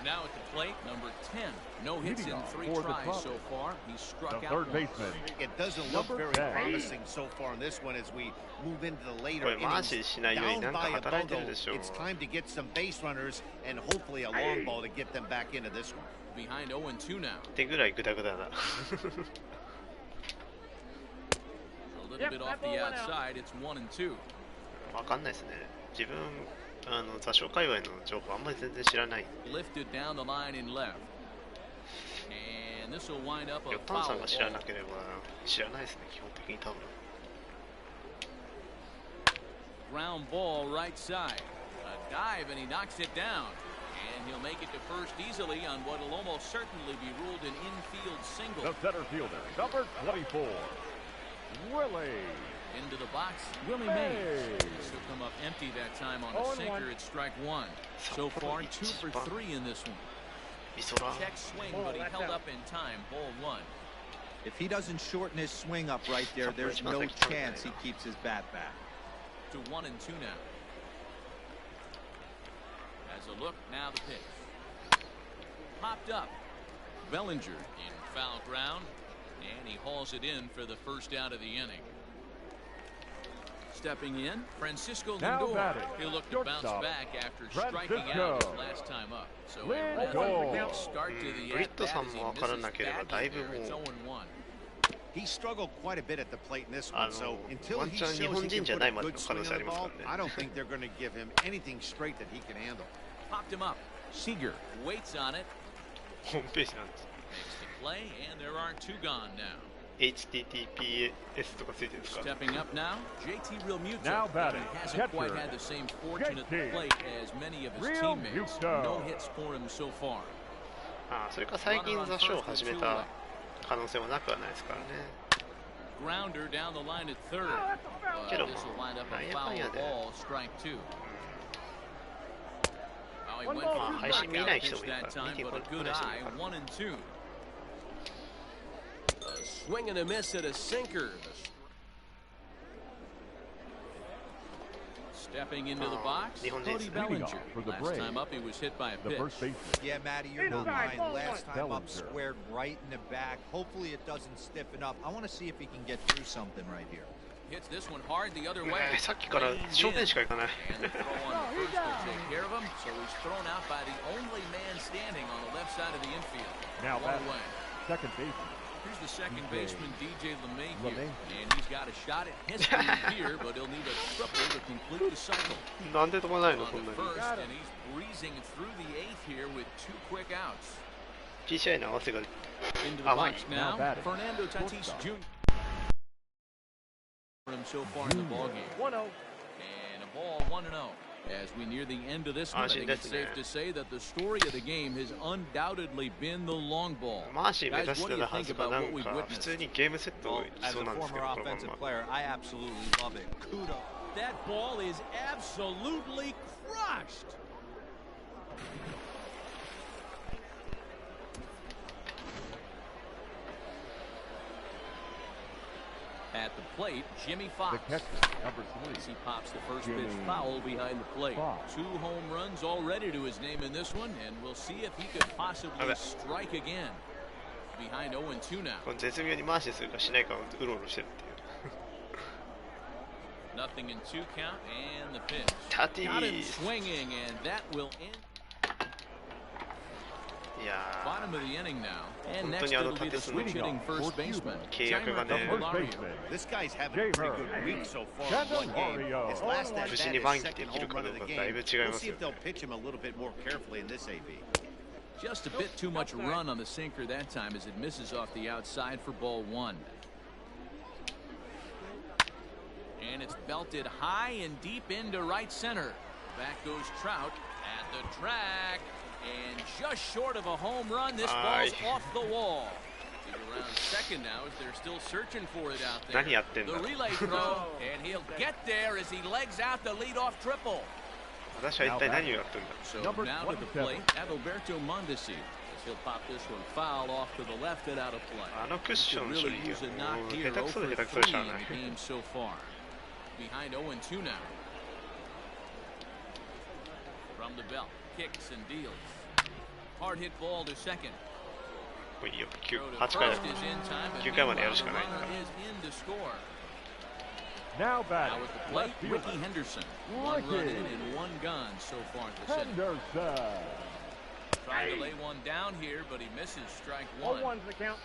Now at the plate, number 10. No hits in 3 tries so far. He's struck out
third baseman.
It doesn't look very promising so far in this one as we move into the later innings. Down by a bundle, it's time to get some base runners and hopefully a long ball to get them back into this one.
Behind 0-2 now. A little bit off the outside. It's 1-2.
わかんないですね。自分座礁界隈の情報あんまり全然知らない。
Lifted down the line in left. And this will wind up a
ヨッタンさん
foul
が知らな
ball.
ければ知らないですね。基本的に多分。
ground ball right side. A dive, and he knocks it down. And he'll make it to first easily on what will almost certainly be ruled an infield single.
The center fielder, number 24, Willie.
Into the box, Willie Mays. This will come up empty that time on a sinker. It's strike one. So far, 2 for 3 in this one. Check swing, but he held up in time. Ball one.
If he doesn't shorten his swing up right there, there's no chance he keeps his bat back.
To 1 and 2 now. As a look, now the pitch. Popped up. Bellinger in foul ground, and he hauls it in for the first out of the inning. Stepping in, Francisco Lindor. He'll look to bounce back after striking out his last time up. So a good start to the at-bat as he misses badly there. It's 0-1.
He struggled quite a bit at the plate in this one, so until he shows he can put a good swing on the ball, I don't think they're going to give him anything straight that he can handle.
Popped him up. Seager waits on it.
ホームページなんです。
Makes the play, and there are 2 gone now.
HTTPS とかついてるんですか。
Stepping up now, JT Realmuto.
Now batting,
Hasn't quite
catcher,
had the same fortune at the plate as many of his teammates. No hits for him so far.
ああ、それから最近ザショーを始めた可能性もなくはないですからね。
Grounder down the line at third. This will wind up a foul ball, strike 2. He went for a pitch that time, but a good eye, 1 and 2. A swing and a miss at a sinker. Stepping into the box, Cody Bellinger. Last time up, he was hit by a pitch.
Yeah, Matty, you're not lying. Last time up, squared right in the back. Hopefully it doesn't stiffen up. I want to see if he can get through something right here.
Hits this one hard the other way.
さっきから正面しか行かない。
And the throw on the first will take care of him, so he's thrown out by the only man standing on the left side of the infield.
Now
One away.
Second baseman.
Here's the second baseman, DJ LeMahieu, and he's got a shot at history here, but he'll need a triple to complete the cycle.
なんで飛ばないの
On
こん
the
なに。
first, and he's breezing through the 8th here with 2 quick outs.
PCI の合わせが
Into the
甘い。
box now, Fernando Tatis Jr. For him so far in the ballgame.
1-0.
And a ball 1-0. As we near the end of this one, I think it's safe to say that the story of the game has undoubtedly been the long ball.
マーシー目指してたはずがなんか普通にゲームセットいき
As
そう
a
なんですけ
former
ど、このま
offensive
ま。
player, I absolutely love it. Kudos.
That ball is absolutely crushed. At the plate, Jimmy Fox.
The catcher, number 3.
As he pops the first pitch foul behind the plate. 2 home runs already to his name in this one, and we'll see if he could possibly strike again. Behind 0-2 now.
この絶妙にマーシーするかしないかをうろうろしてるっていう。
Nothing in 2 count, and the pitch.
Tatis.
Got him swinging, and that will end.
いや
Bottom of the inning now, and
本当
next
に
it'll be the switch-hitting first baseman.
契約がね
This guy's having a pretty good week so far in one game. His last at bat is second home run of the game. We'll see if they'll pitch him a little bit more carefully in this AB.
Just a bit too much run on the sinker that time as it misses off the outside for ball 1. And it's belted high and deep into right center. Back goes Trout at the track. And just short of a home run, this ball's off the wall. He's around second now as they're still searching for it out there. The relay throw, and he'll get there as he legs out the leadoff triple.
私は一体何をやってるんだ。
So now to the plate, Adalberto Mondesi. As he'll pop this one foul off to the left and out of play.
あのクッションの処
Really
理
use a
が
knock
もう
here
下手くそで
over
下手くそで
3
しゃあ
in
ない。
the game so far. Behind 0-2 now. From the belt, kicks and deals. Hard hit ball to second.
もういいよ。
Throw to
8回だ。
first is in time, and
9回までや
meanwhile
るし
the
かないんだ
runner
から
is in to score.
Now
Now
batting,
at the plate,
left
Ricky
fielder,
Henderson. 1 run in and 1 gone so far this inning.
Henderson.
Trying to lay one down here, but he misses strike 1.
0-1's the count.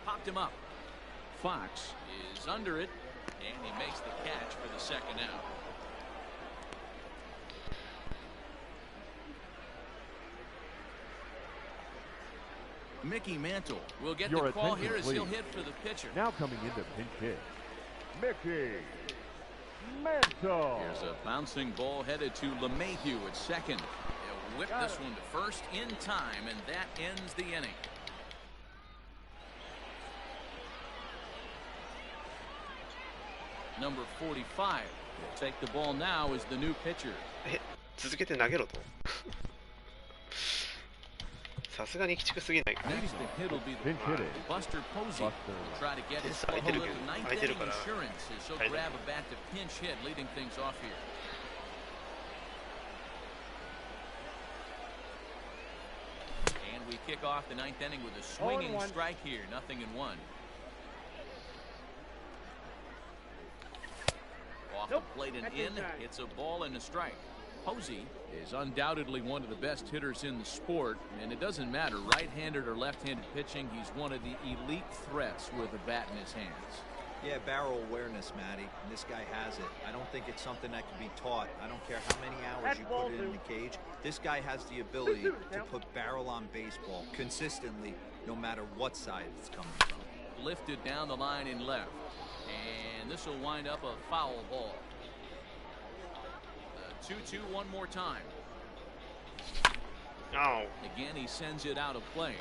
Popped him up. Fox is under it, and he makes the catch for the second out. Mickey Mantle will get
Your
the call
attention,
here as he'll
please.
hit for the pitcher.
Now coming into pinch hit, Mickey Mantle.
Here's a bouncing ball headed to LeMahieu at second. He'll whip this one to first in time, and that ends the inning. Number 45 will take the ball now as the new pitcher.
続けて投げろと。さすがに鬼畜すぎないか。
Next to hit will be the Buster Posey. Will try to get his club a little ninth inning insurance as he'll grab a bat to pinch hit, leading things off here. And we kick off the ninth inning with a swinging strike here, 0-1. Off the plate and in, it's a ball and a strike. Posey is undoubtedly one of the best hitters in the sport, and it doesn't matter right-handed or left-handed pitching. He's one of the elite threats with a bat in his hands.
Yeah, barrel awareness, Matty, and this guy has it. I don't think it's something that can be taught. I don't care how many hours you put it in the cage. This guy has the ability to put barrel on baseball consistently, no matter what side it's coming from.
Lifted down the line in left, and this will wind up a foul ball. 2-2 one more time.
Oh.
Again, he sends it out of play.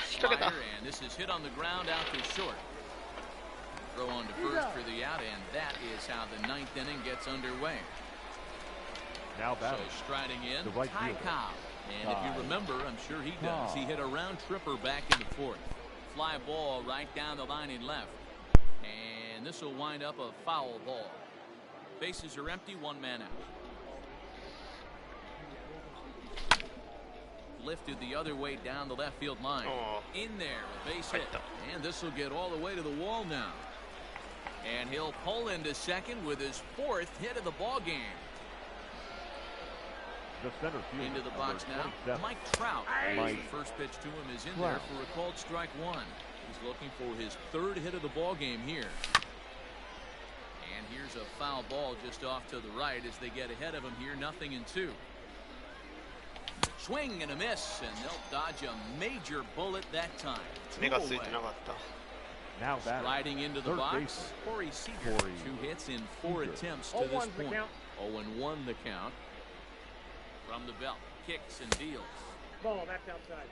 Slider, and this is hit on the ground out to short. Throw on to first for the out, and that is how the ninth inning gets underway.
Now batting.
So striding in,
the right
Ty
fielder.
Cobb. And if you remember, I'm sure he does, he hit a round tripper back in the fourth. Fly ball right down the line in left. And this will wind up a foul ball. Bases are empty, one man out. Lifted the other way down the left field line. In there, a base hit. And this will get all the way to the wall now. And he'll pull into second with his fourth hit of the ball game.
The center field.
Into the box now, Mike Trout. The first pitch to him is in there for a called strike one. He's looking for his third hit of the ball game here. And here's a foul ball just off to the right as they get ahead of him here, 0-2. Swing and a miss, and they'll dodge a major bullet that time.
Now
riding into the box, Corey Seager. 2 hits in 4 attempts to this point. 0-1 the count. From the belt, kicks and deals.
Ball, that's outside.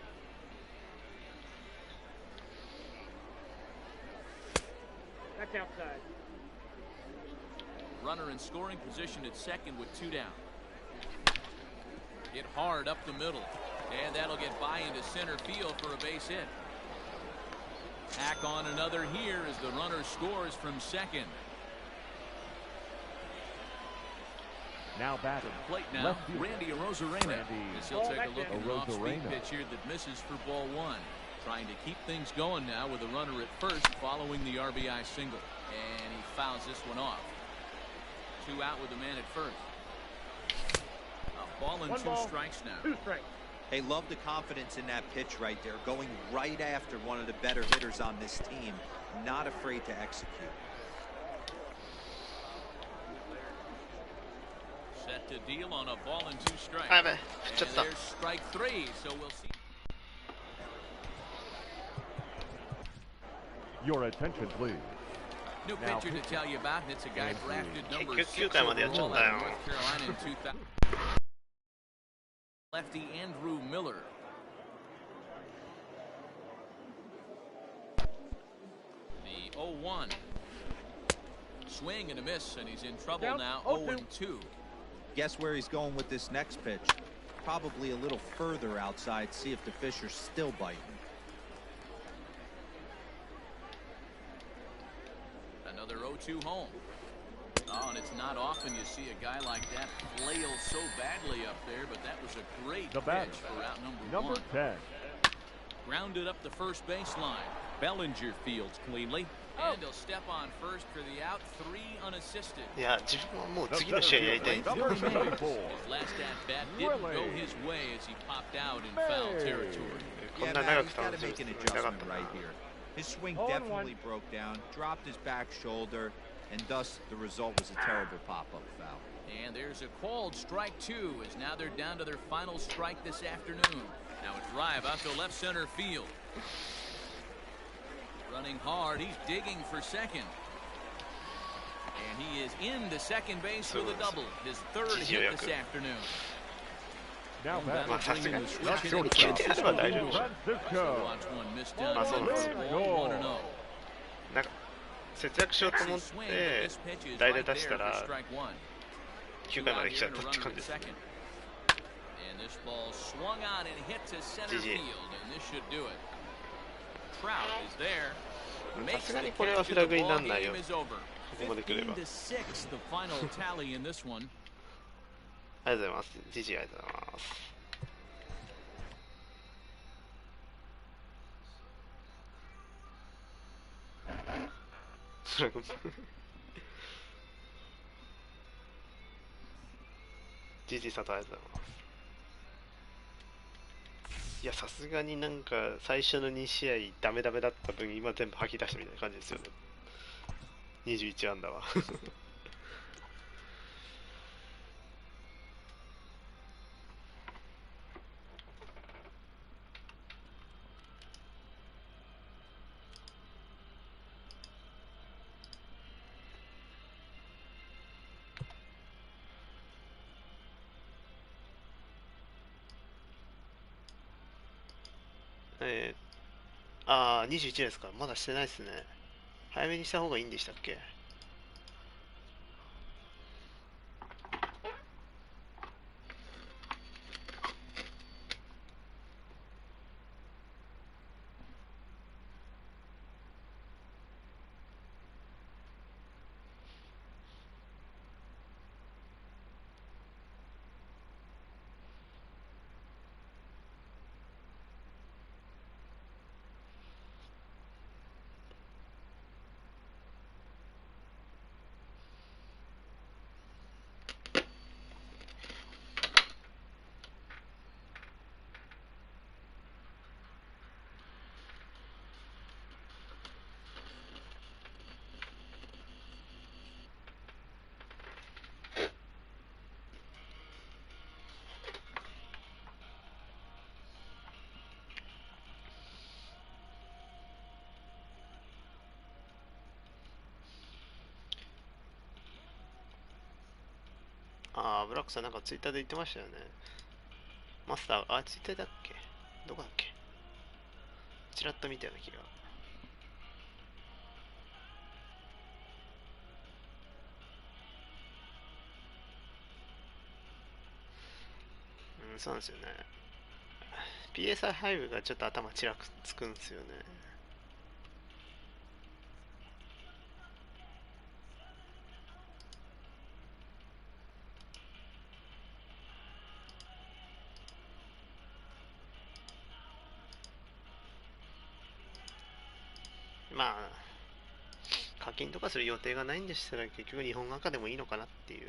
That's outside.
Runner in scoring position at second with 2 down. Hit hard up the middle, and that'll get by into center field for a base hit. Tack on another here as the runner scores from second.
Now batting.
Plate now, Randy Arozarena. As he'll take a look at an off-speed pitch here that misses for ball one. Trying to keep things going now with a runner at first following the RBI single. And he fouls this one off. 2 out with a man at first. A ball and 2 strikes now.
2 strikes.
Hey, love the confidence in that pitch right there. Going right after one of the better hitters on this team. Not afraid to execute.
Set to deal on a ball and 2 strikes. And there's strike 3, so we'll see.
Your attention, please.
New
Now
pitcher to tell you about, and it's a guy drafted number 6
9回までやっちゃったよ。
overall out of North Carolina in 2000. Lefty Andrew Miller. The 0-1. Swing and a miss, and he's in trouble now. 0-2.
Guess where he's going with this next pitch? Probably a little further outside. See if the fish are still biting.
Another 0-2 home. Oh, and it's not often you see a guy like that flail so badly up there, but that was a great pitch for out number 1.
10.
Grounded up the first baseline. Bellinger fields cleanly. And he'll step on first for the out, 3 unassisted.
いや、自分はもう次の試合やりたいんですよ。
His last at bat didn't go his way as he popped out in foul territory.
こん
Yeah,
な
Matt,
長
he's
く
got
楽
to
し
make an
みたかっ
adjustment
たな。
right here. His swing definitely broke down, dropped his back shoulder, and thus the result was a terrible pop-up foul.
And there's a called strike 2 as now they're down to their final strike this afternoon. Now a drive out to left center field. Running hard, he's digging for second. And he is into second base with a double. His third hit this afternoon.
Now back.
まあさすがに
Francisco.
9点あれば大丈夫でしょ。
Watch one miss down.
まあそうなんですよ。
1-0.
なんか節約しようと思って代打出したら9回まで来ちゃったって感じですね。
And this ball swung on and hit to center
GG.
field, and this should do it. Trout is there.
さ
Makes
すが
the
にこれは
catch
フ
and
ラ
the
グにな
ball
んないよ。
game
こ
is over.
こまで来れば。
15-6 the final tally in this one.
ありがとうございます。GG ありがとうございます。GG 佐藤ありがとうございます。いや、さすがになんか最初の2試合ダメダメだった分今全部吐き出したみたいな感じですよね。21安打は。21ですか。まだしてないですね。早めにした方がいいんでしたっけ。ブラックさんなんかツイッターで言ってましたよね。マスター、ツイッターだっけ。どこだっけ。ちらっと見たような気が。そうなんですよね。PSI5 がちょっと頭ちらつくんですよね。まあ課金とかする予定がないんでしたら結局日本赤でもいいのかなっていう。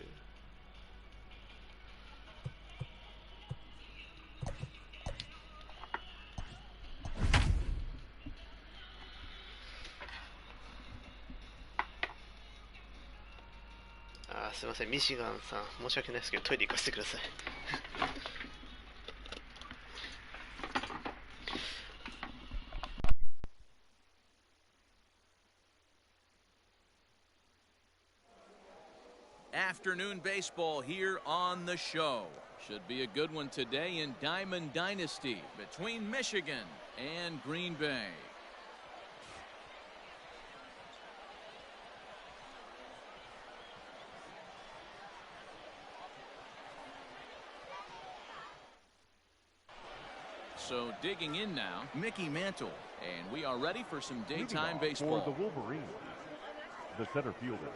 すいません、ミシガンさん申し訳ないですけどトイレ行かせてください。
Afternoon baseball here on the show. Should be a good one today in Diamond Dynasty between Michigan and Green Bay. So digging in now, Mickey Mantle, and we are ready for some daytime baseball.
For the Wolverines, the center fielder.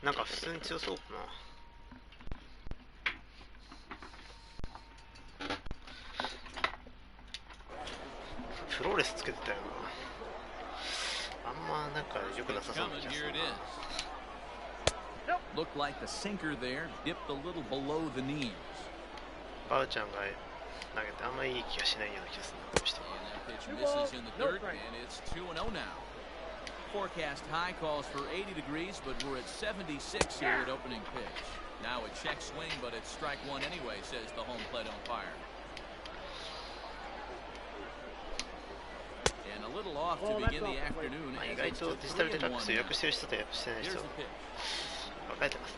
なんか普通に強そうかな。フローレスつけてたよな。あんまなんか良くなさそうな気がするな。
Looked like the sinker there dipped a little below the knees.
バウちゃんが投げてあんまいい気がしないような気がするな。どうしても。
And that pitch misses in the dirt, and it's 2-0 now. Forecast high calls for 80 degrees, but we're at 76 here at opening pitch. Now a check swing, but it's strike one anyway, says the home plate umpire. And a little off to begin the afternoon.
意外とデジタルデラックス予約してる人と予約してない人分かれてますね。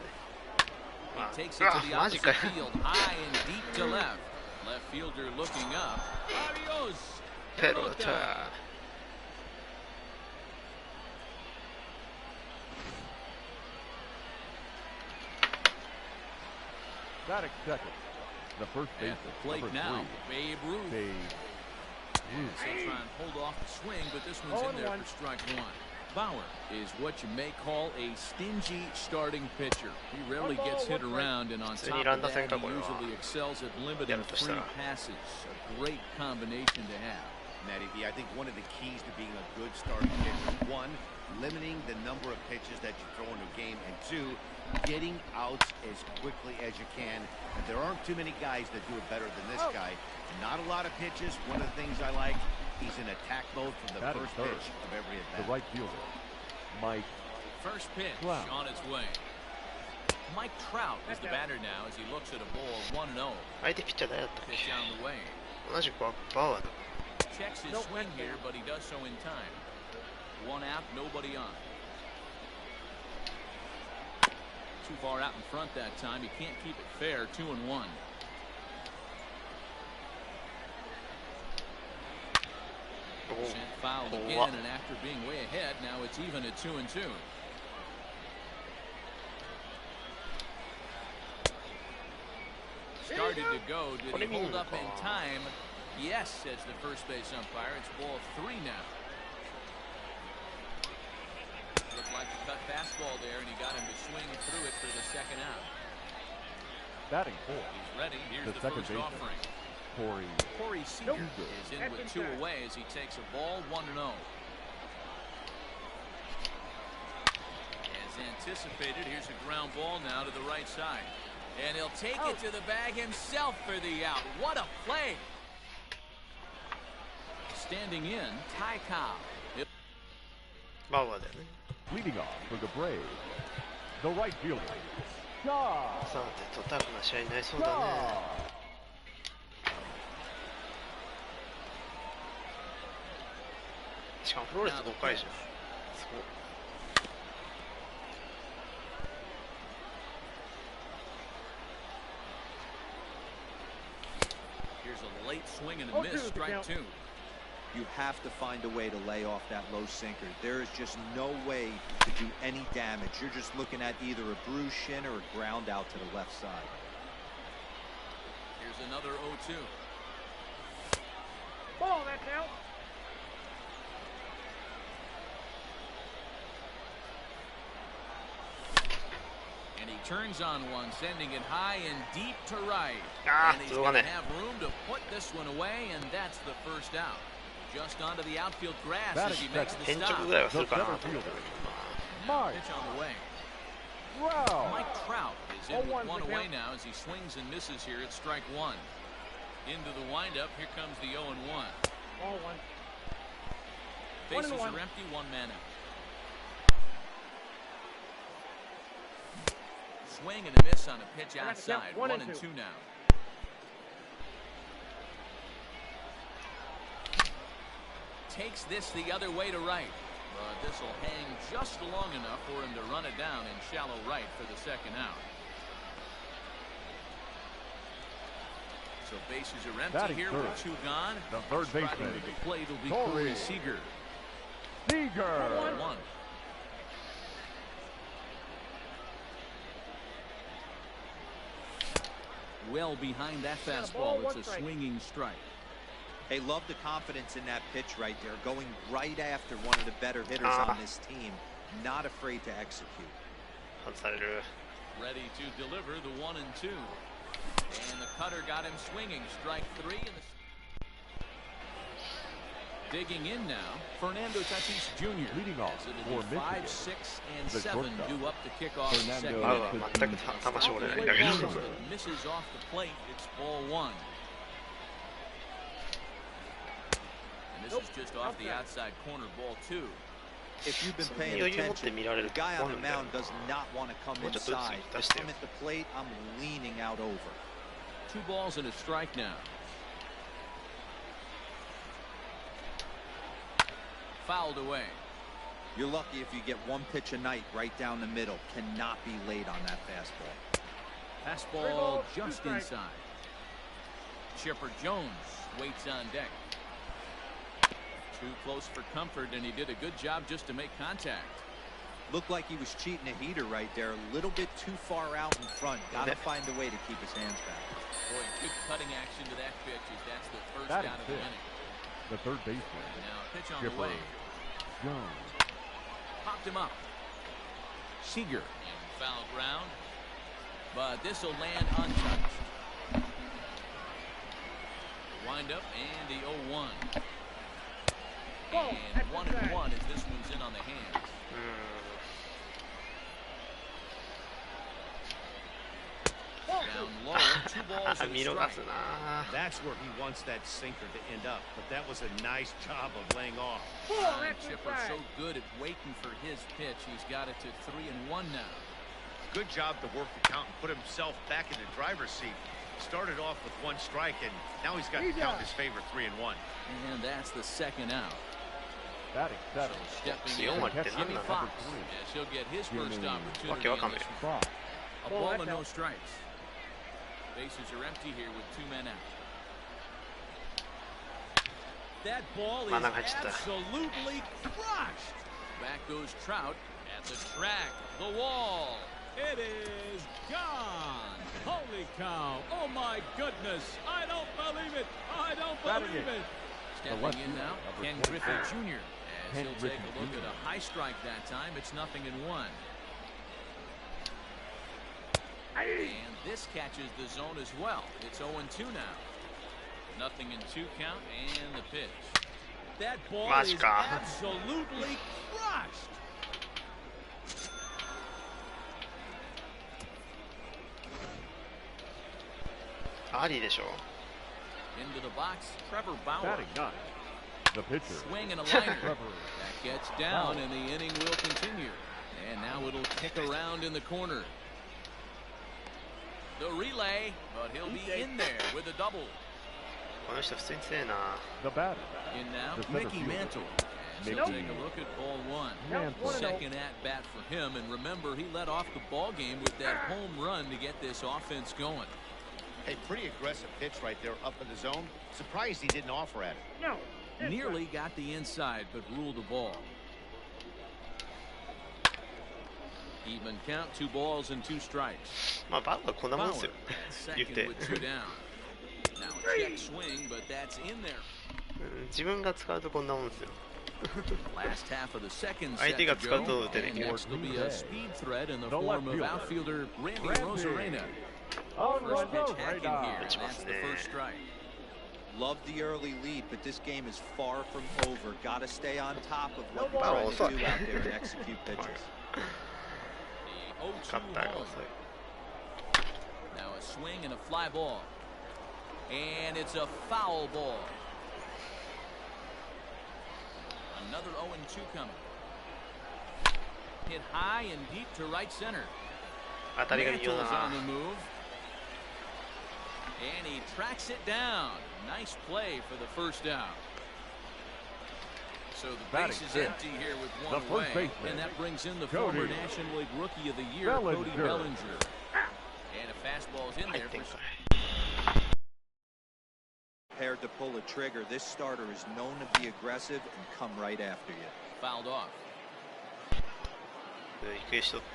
He takes it to the opposite field, high and deep to left. Left fielder looking up. Adios.
Pelota.
Batting second, the first baseman,
At the plate now, Babe Ruth. He'll try and hold off the swing, but this one's in there for strike one. Bauer is what you may call a stingy starting pitcher. He rarely gets hit around, and on top of that, he usually excels at limiting free passes. A great combination to have.
Matty B, I think one of the keys to being a good starting pitcher, one, limiting the number of pitches that you throw into a game, and two, getting outs as quickly as you can. And there aren't too many guys that do it better than this guy. Not a lot of pitches. One of the things I like, he's in attack mode from the first pitch of every at-bat.
The right fielder, Mike.
First pitch on its way. Mike Trout is the batter now as he looks at a ball 1-0.
相手ピッチャー誰だったっ
Pitch on the way.
け。同じくバウアーだ。
Checks his swing here, but he does so in time. One out, nobody on. Too far out in front that time. He can't keep it fair. 2-1. Sent foul again, and after being way ahead, now it's even at 2-2. Started to go. Did he hold up in time? Yes, says the first base umpire. It's ball 3 now. Looked like a cut fastball there, and he got him to swing through it for the second out.
Batting fourth.
He's ready. Here's the
second
first offering.
Corey
Seager is in with 2 away as he takes a ball 1-0. As anticipated, here's a ground ball now to the right side. And he'll take it to the bag himself for the out. What a play! Standing in, Ty Cobb.
バウアーだよね。
Leading off for the Braves, the right fielder, Shaw.
さてとタフな試合になりそうだね。しかもフローレス5回じゃん。すごい。
Here's a late swing and a miss, strike 2.
You have to find a way to lay off that low sinker. There is just no way to do any damage. You're just looking at either a bruised shin or a ground out to the left side.
Here's another 0-2.
Ball, that's out.
And he turns on one, sending it high and deep to right.
Ah,
and he's going to have room to put this one away, and that's the first out. Just onto the outfield grass as he makes the
変
stop.
直ぐらいはするかなと思ったけど。
Pitch on the way.
Wow.
Mike Trout is in with 1 away now as he swings and misses here at strike 1. Into the windup, here comes the 0-1.
Ball 1.
Bases are empty, 1 man out. Swing and a miss on a pitch outside. 1-2 now. Takes this the other way to right. But this will hang just long enough for him to run it down in shallow right for the second out. So bases are empty here with 2 gone.
The third baseman.
To the plate will be Corey Seager.
Seager.
1. Well behind that fastball, it's a swinging strike.
Hey, love the confidence in that pitch right there, going right after one of the better hitters on this team. Not afraid to execute.
外される。
Ready to deliver the 1 and 2. And the cutter got him swinging. Strike 3. And digging in now, Fernando Tatis Jr.
Leading off for
It'll be 5,
Michigan.
6, and
The
7
shortstop.
due up to kick off the second
Fernando
inning.
全く魂折れないんだけど。
Misses off the plate. It's ball 1. And this is just off the outside corner, ball 2.
If you've been paying attention, the guy on the mound does not want to come inside. If I'm at the plate, I'm leaning out over.
2 balls and a strike now. Fouled away.
You're lucky if you get 1 pitch a night right down the middle. Cannot be late on that fastball.
Fastball just inside. Chipper Jones waits on deck. Too close for comfort, and he did a good job just to make contact.
Looked like he was cheating a heater right there. A little bit too far out in front. Got to find a way to keep his hands back.
Boy, good cutting action to that pitch as that's the first
That
out
is
of the
it.
inning.
The third baseman.
Now pitch on
Chipper
the way.
Jones.
Popped him up. Seager in foul ground, but this will land untouched. Wind up and the 0-1. And 1-1 as this one's in on the hands. Down low, 2 balls and a
見逃
strike.
すな。
That's where he wants that sinker to end up, but that was a nice job of laying off.
Chipper so good at waiting for his pitch. He's got it to 3-1 now.
Good job to work the count and put himself back in the driver's seat. Started off with 1 strike, and now he's got to count his favorite 3-1.
And that's the second out.
Batting
So
seven.
stepping in, Jimmy Fox, as he'll get his first opportunity in this one. A ball and no strikes. Bases are empty here with 2 men out. That ball is absolutely crushed. Back goes Trout at the track, the wall. It is gone. Holy cow. Oh my goodness. I don't believe it. I don't believe it. Stepping in now, Ken Griffey Jr. as he'll take a look at a high strike that time. It's 0-1. And this catches the zone as well. It's 0-2 now. 0-2 count and the pitch. That ball is absolutely crushed.
Ali でしょ。
Into the box, Trevor Bauer.
Batting ninth. The pitcher.
Swing and a liner.
Trevor.
That gets down, and the inning will continue. And now it'll kick around in the corner. The relay, but he'll be in there with a double.
この人普通に強いな。
The batter.
In now,
The center
Mickey
fielder.
Mantle. So
Mickey.
take a look at ball 1.
Mantle.
Second at bat for him, and remember, he led off the ball game with that home run to get this offense going.
A pretty aggressive pitch right there up in the zone. Surprised he didn't offer at it.
Nearly got the inside, but ruled the ball. Even count, 2 balls and 2 strikes.
まあバットはこんなもんですよ。 言っ
Second
て。
with 2 down. Now a check swing, but that's in there.
自分が使うとこんなもんですよ。
Last half of the second set
相手
to
が使う
go.
と出て
And
きま
next will be a speed threat in the
The
form of
left fielder.
outfielder Randy Rosarena.
Oh,
First pitch
no,
hacking
right
here.
on.
That's the first strike.
Love the early lead, but this game is far from over. Got to stay on top of what
No
you're trying
ball.
to do out there and execute pitches.
The 0-2
カッターが
home.
遅い。
Now a swing and a fly ball. And it's a foul ball. Another 0-2 coming. Hit high and deep to right center.
当たりがいいよ
Mantle's
な
on。the move. And he tracks it down. Nice play for the first out. So the base is
Batting
empty here with
The
1
first
away.
baseman,
And that brings in the
Cody
former National League Rookie of the Year,
Bellinger.
Cody Bellinger. And a fastball's in
入
there
ってん
for
かい。
Prepared to pull a trigger. This starter is known to be aggressive and come right after you.
fouled off.
低いしとって。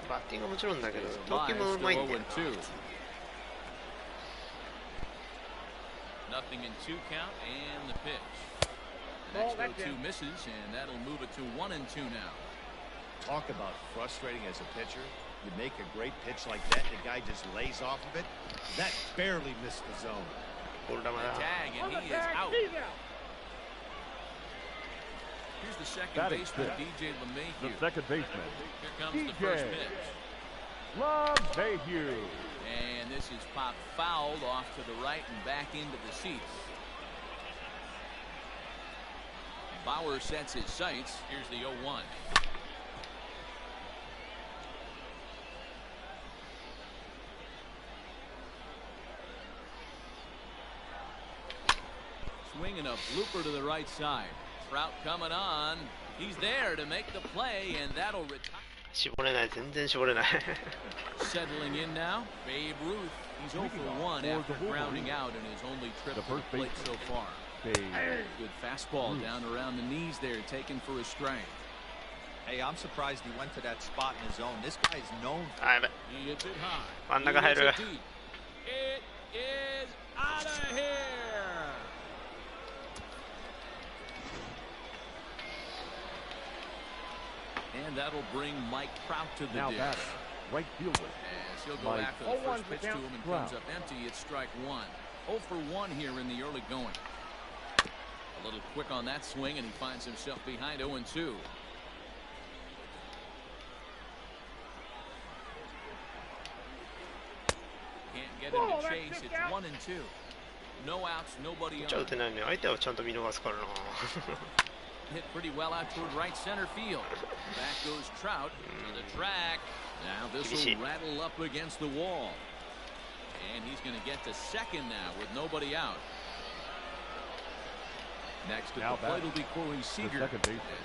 バッティングはもちろんだけど、
His
投球
bias
もう
to
まいんだよな。
0-2. 0-2 count and the pitch. The next 0-2 misses, and that'll move it to 1-2 now.
Talk about frustrating as a pitcher. You make a great pitch like that, and the guy just lays off of it. That barely missed the zone.
The tag, and he is out. Here's the second baseman, DJ LeMahieu.
The second baseman.
Here comes the first pitch.
LeMahieu.
And this is popped fouled off to the right and back into the seats. Bauer sets his sights. Here's the 0-1. Swinging a blooper to the right side. Trout coming on. He's there to make the play, and that'll retire.
絞れない、全然絞れない。
Settling in now, Babe Ruth. He's 0 for 1 after grounding out in his only trip to the plate so far. Good fastball down around the knees there, taken for a strike.
Hey, I'm surprised he went to that spot in his zone. This guy's known.
He hits it high.
真ん中入る。
It is out of here. And that'll bring Mike Trout to the dish.
Right fielder.
As he'll go after the first pitch to him and comes up empty. It's strike one. 0 for 1 here in the early going. A little quick on that swing, and he finds himself behind 0-2. Can't get him to chase. It's 1-2. No outs, nobody on.
打てないのに相手はちゃんと見逃すからな。
Hit pretty well out toward right center field. Back goes Trout to the track. Now this will rattle up against the wall. And he's going to get to second now with nobody out. Next at the plate will be Corey Seager. As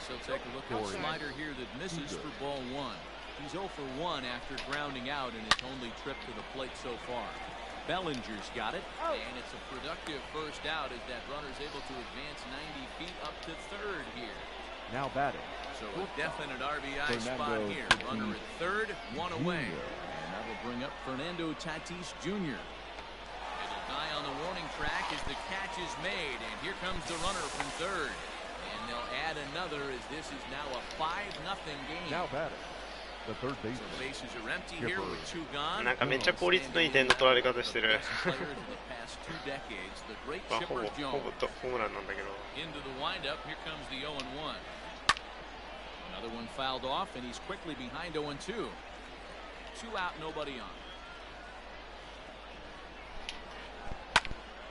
he'll take a look at the slider here that misses for ball one. He's 0 for 1 after grounding out in his only trip to the plate so far. Bellinger's got it, and it's a productive first out as that runner's able to advance 90 feet up to third here.
Now batting.
So a definite RBI spot here. Runner at third, one away. And that'll bring up Fernando Tatis Jr. It'll die on the warning track as the catch is made, and here comes the runner from third. And they'll add another as this is now a 5-0 game.
Now batting. The third baseman.
So bases are empty here with 2 gone.
なんかめっちゃ効率のいい点の取られ方してる。 まあほぼホームランなんだけど。
Into the windup, here comes the 0-1. Another one fouled off, and he's quickly behind 0-2. 2 out, nobody on.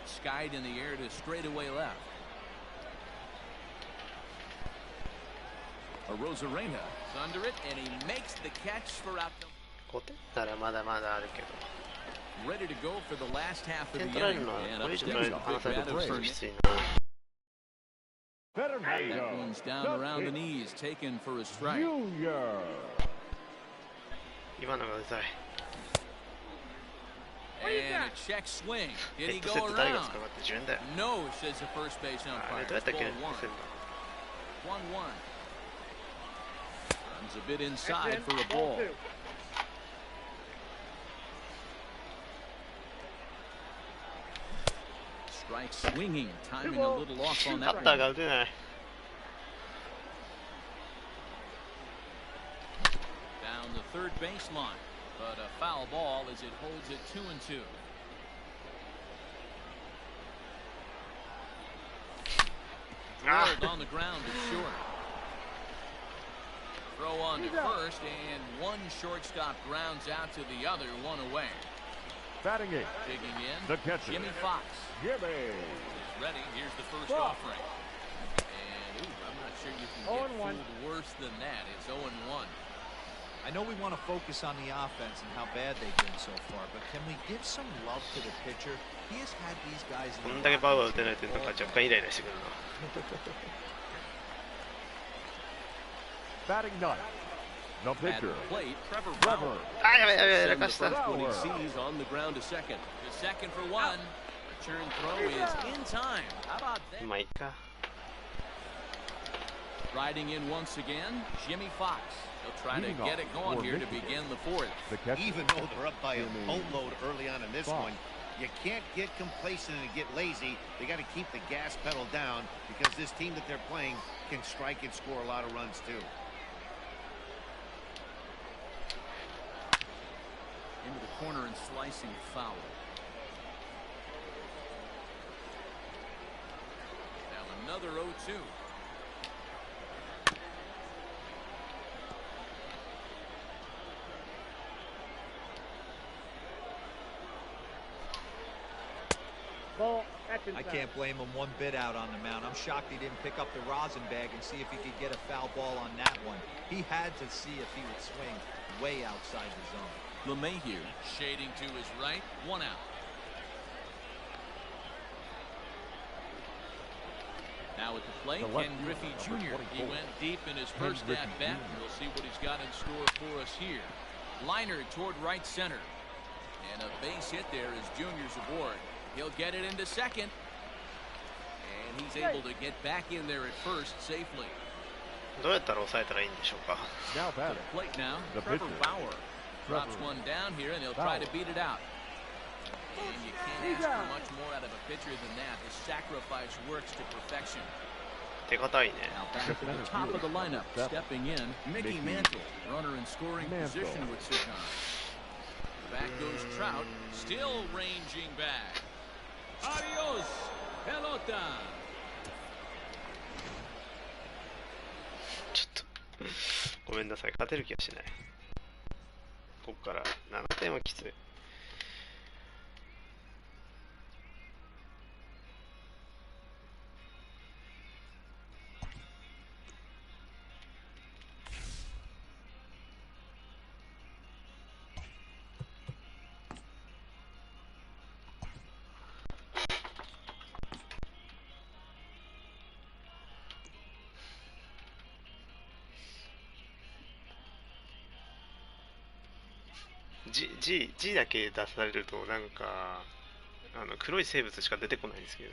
Skied in the air to straightaway left. Arozarena is under it, and he makes the catch for out.
5点ならまだまだあるけど。
Ready to go for the last half of the
点取られる
inning.
のは
And
これ
up
以上
steps
取られ
the
離され
big
ると
batter
きつい
Fernando.
な。
That one's down around the knees, taken for a strike.
今のがうざい。
And a check swing. Did
ヘ
he
ッド
go
セット誰が
around?
使うかって自分だよ。
No, says the first base
あれ
umpire.
どうやったっけ
Ball
ね
one.
セン
1-1. Runs a bit inside for a ball. Strike swinging, timing a little off on
バ
that
ッター
one.
が打てない。
Down the third baseline, but a foul ball as it holds it 2-2. Drilled on the ground to short. Throw on to first, and one shortstop grounds out to the other, one away.
Batting eight.
Digging in,
The catcher.
Jimmy Fox.
Jimmy.
Is ready. Here's the first offering. And I'm not sure you can get fooled worse than that. It's 0-1.
I know we want to focus on the offense and how bad they've been so far, but can we give some love to the pitcher? He has had these guys in
こ
the
んだけバウアー打てないってなんか若干イライラしてくるな。
Batting ninth. The
At
pitcher.
the plate, Trevor
Trevor.
Bauer.
あ、やばいやばいやばい、
Send
か
the
した
first one he sees on the ground to second. To second for one. Return throw is in time. How about that?
まあいいか。
Riding in once again, Jimmy Fox. He'll try to
Leading
get
off
it going
for
here to
Michigan.
begin the fourth.
The catcher.
Even though they're up by a boatload early on in this one, you can't get complacent and get lazy. They got to keep the gas pedal down because this team that they're playing can strike and score a lot of runs too.
corner and slicing foul. Now another 0-2.
Ball. That's
I
inside.
can't blame him one bit out on the mound. I'm shocked he didn't pick up the rosin bag and see if he could get a foul ball on that one. He had to see if he would swing way outside the zone.
LeMahieu shading to his right, 1 out. Now at the plate, Ken Griffey Jr. He went deep in his first at bat. We'll see what he's got in store for us here. Liner toward right center. And a base hit there is Junior's aboard. He'll get it into second. And he's able to get back in there at first safely.
どうやったら抑えたらいいんでしょうか。
Now
To the
batting.
plate now,
The
Trevor
pitcher.
Bauer. Drops
Trevor
one down here, and they'll try to
Bauer.
beat it out. And you can't ask for much more out of a pitcher than that. The sacrifice works to perfection.
手堅いね。
Now back to the top of the lineup. Stepping in, Mickey Mantle. Runner in scoring
Mantle.
position with Sigan. Back goes Trout. Still ranging back. Adios, pelota.
ちょっとごめんなさい、勝てる気がしない。ここから7点はきつい。G だけ出されるとなんか黒い生物しか出てこないんですけど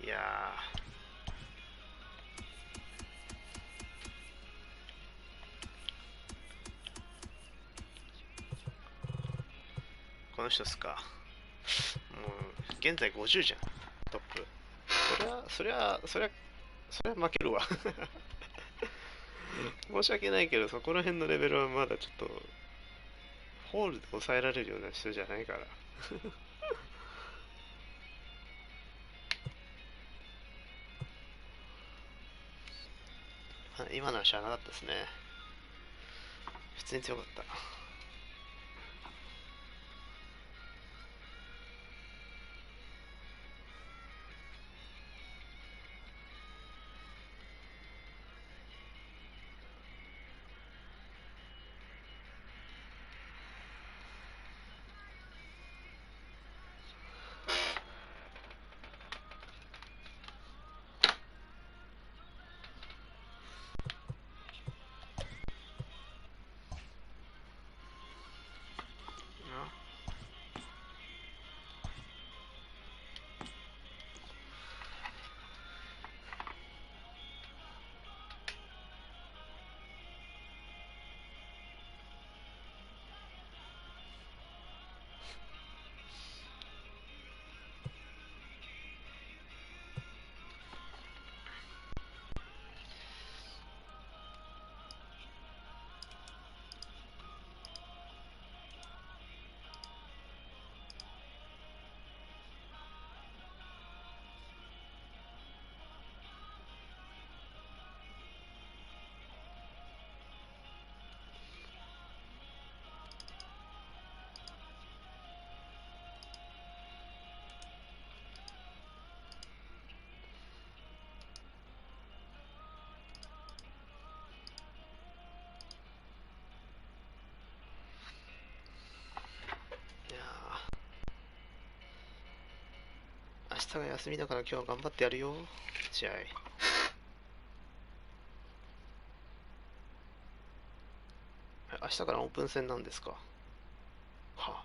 いやーこの人っすか。もう現在50じゃん、トップ。そりゃ負けるわ申し訳ないけど、そこら辺のレベルはまだちょっとホールで抑えられるような人じゃないから今のはしゃあなかったですね。普通に強かった。明日が休みだから今日は頑張ってやるよ、試合。明日からオープン戦なんですか。はあ。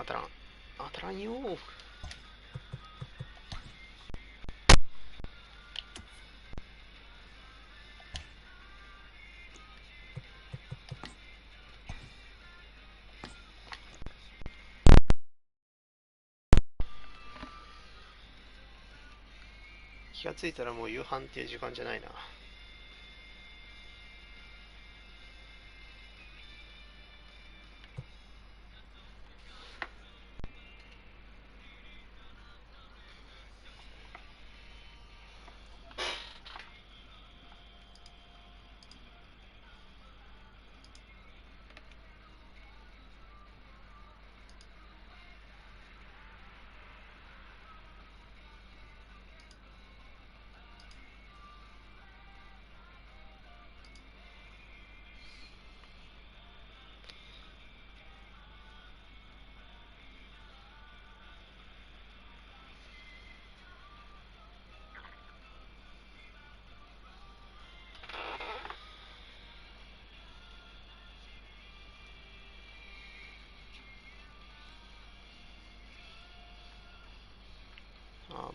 当たらん。当たらんよー。気がついたらもう夕飯っていう時間じゃないな。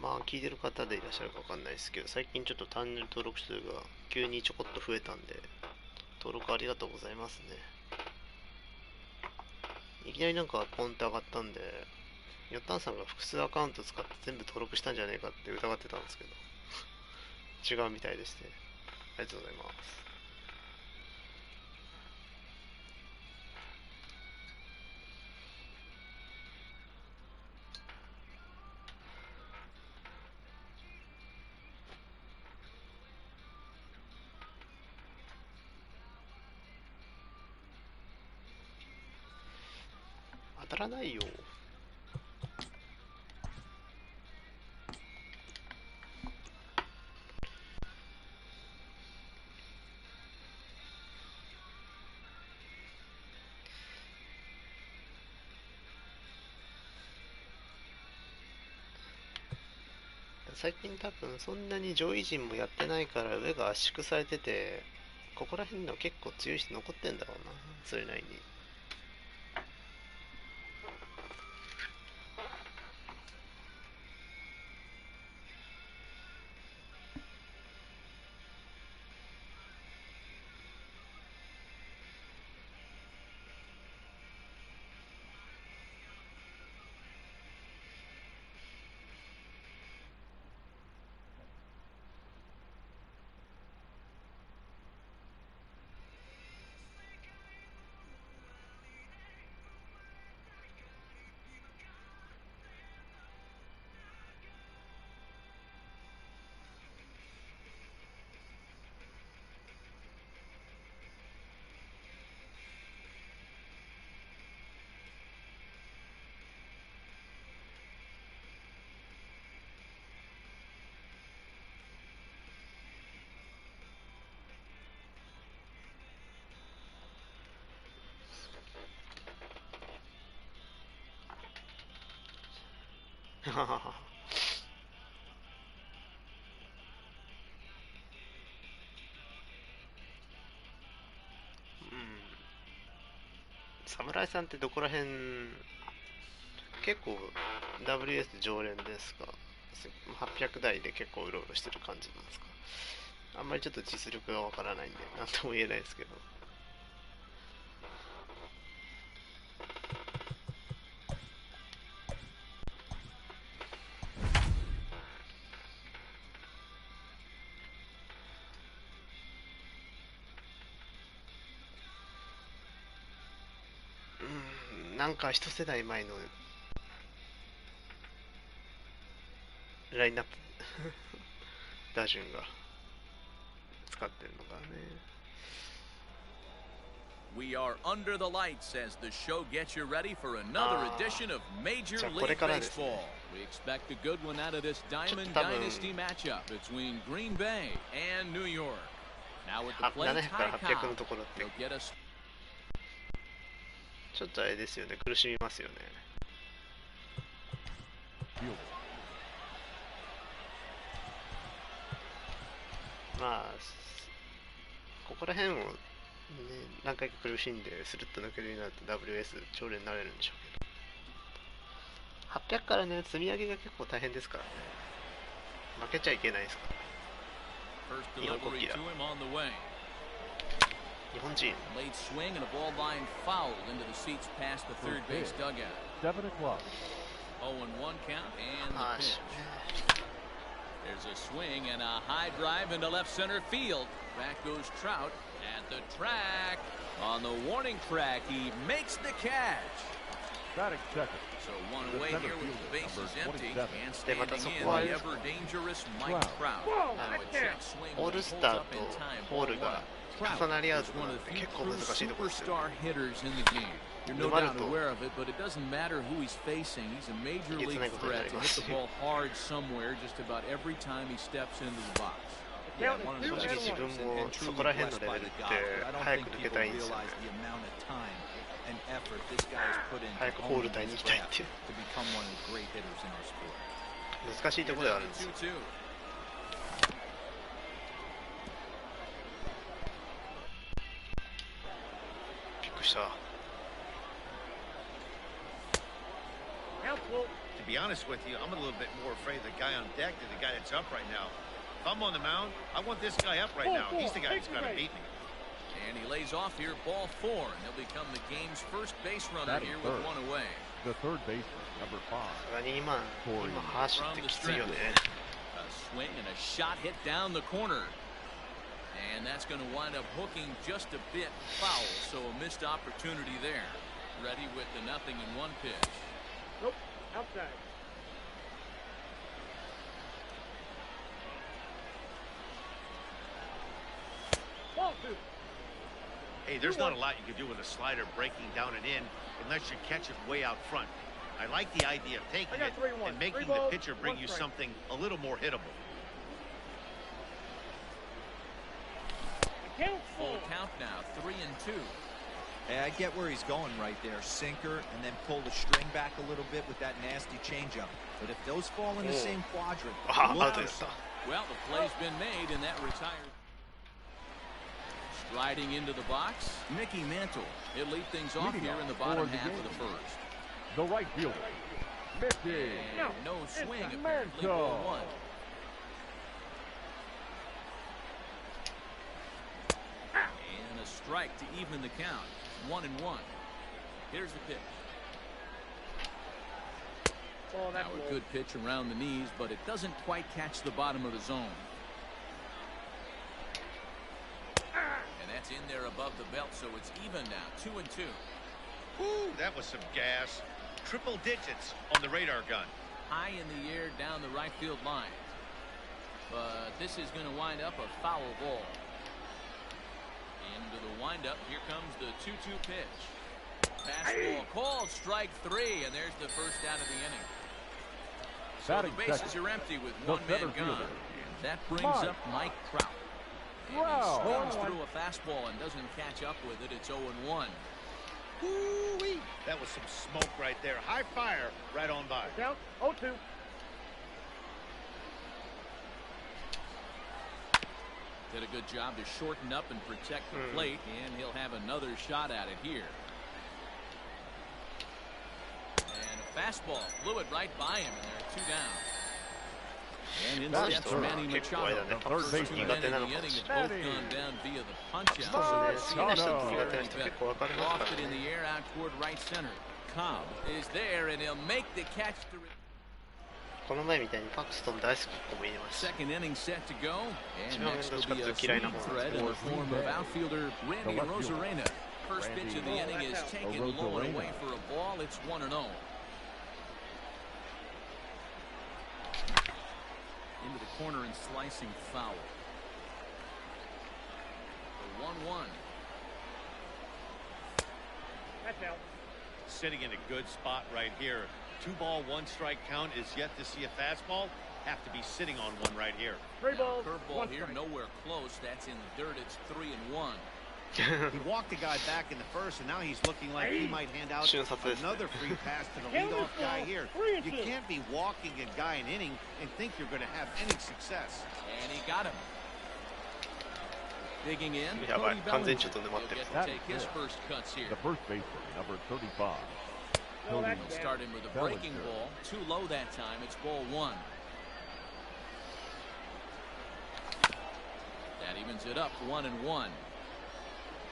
まあ聞いてる方でいらっしゃるかわかんないですけど、最近ちょっとチャンネル登録数が急にちょこっと増えたんで、登録ありがとうございますね。いきなりなんかポンって上がったんで、よったんさんが複数アカウント使って全部登録したんじゃねえかって疑ってたんですけど、違うみたいでして、ありがとうございます。当たらないよ。最近多分そんなに上位陣もやってないから上が圧縮されてて、ここら辺の結構強い人残ってんだろうな、それなりに。侍さんってどこら辺、結構 WS 常連ですか？ 800 台で結構うろうろしてる感じなんですか？あんまりちょっと実力がわからないんで何とも言えないですけど。なんか一世代前のラインナップ打順が使ってるのがね。
We are under the lights as the show gets you ready for another edition of Major League Baseball. We expect a good one out of this Diamond Dynasty matchup between Green Bay and New York. Now with the plate, Ty Cobb will get us.
ちょっとあれですよね、苦しみますよね。まあ、ここら辺を、ね、何回か苦しんでスルッと抜けるようになると WS 常連になれるんでしょうけど。800からね、積み上げが結構大変ですからね。負けちゃいけないですから。日本国旗だ。日本人。
Late swing and a ball line foul into the seats past the third base dugout.
7 o'clock.
0-1 count and the pitch. There's a swing and a high drive into left center field. Back goes Trout at the track. On the warning track, he makes the catch.
Batting second.
So one away here with the bases empty and standing in the ever-dangerous Mike Trout. Now a check swing holds up in time for one. Trout is one of the few true superstar hitters in the game. You're no doubt aware of it, but it doesn't matter who he's facing. He's a major league threat to hit the ball hard somewhere just about every time he steps into the box.
Yeah, 正直自分もそこら辺のレベルって早く抜けたいんですよね。早くホール台に行きたいっていう難しいところではあるんですよ。びっくりした。
To be honest with you, I'm a little bit more afraid of the guy on deck than the guy that's up right now. If I'm on the mound, I want this guy up right now. He's the guy who's got to beat me.
And he lays off here, ball 4, and he'll become the game's first base runner here with one away.
The third baseman, number 5.
From the stretch. A swing and a shot hit down the corner. And that's going to wind up hooking just a bit foul, so a missed opportunity there. Ready with the 0-1 pitch.
Nope, outside. Ball 2.
Hey, there's not a lot you can do with a slider breaking down and in unless you catch it way out front. I like the idea of taking it and making the pitcher bring you something a little more hittable.
Full count now, 3-2.
Hey, I get where he's going right there. Sinker and then pull the string back a little bit with that nasty changeup. But if those fall in the same quadrant,
well, the play's been made and that retired. Striding into the box, Mickey Mantle. He'll lead things off here in the bottom half of the first.
The right fielder, Mickey.
And no swing, apparently, ball 1. And a strike to even the count. 1-1. Here's the pitch. Now a good pitch around the knees, but it doesn't quite catch the bottom of the zone. And that's in there above the belt, so it's even now, 2-2.
Ooh, that was some gas. Triple digits on the radar gun.
High in the air down the right field line. But this is going to wind up a foul ball. Into the windup, here comes the 2-2 pitch. Fastball called, strike 3, and there's the first out of the inning. So the bases are empty with one man gone. And that brings up Mike Trout. And he swings through a fastball and doesn't catch up with it. It's 0-1.
Woo-wee. That was some smoke right there. High fire right on by.
Count 0-2.
Did a good job to shorten up and protect the plate, and he'll have another shot at it here. And a fastball blew it right by him, and there are 2 down. And in steps Manny Machado. The first 2 men in the inning have both gone down via the punch-out. So they're lofted in the air out toward right center. Cobb is there, and he'll make the catch to...
この前みたいにパクストン大好きとも言えます。
Second inning set to go, and next will be a swing thread in the form of outfielder Randy Rosarena. First pitch of the inning is taken low and away for a ball. It's 1-0. Into the corner and slicing foul. The 1-1.
That's out.
Sitting in a good spot right here. 2-ball, 1-strike count is yet to see a fastball. Have to be sitting on one right here.
Curveball here, nowhere close. That's in the dirt. It's 3-1.
He walked the guy back in the first, and now he's looking like he might hand out another free pass to the leadoff guy here. You can't be walking a guy an inning and think you're going to have any success.
And he got him. Digging in,
Yeah,
Cody
but
Bellinger. He'll get to take his first cuts here.
The first baseman, number 35.
No,
He'll
that's
start in with a breaking ball. Too low that time. It's ball one. That evens it up 1-1.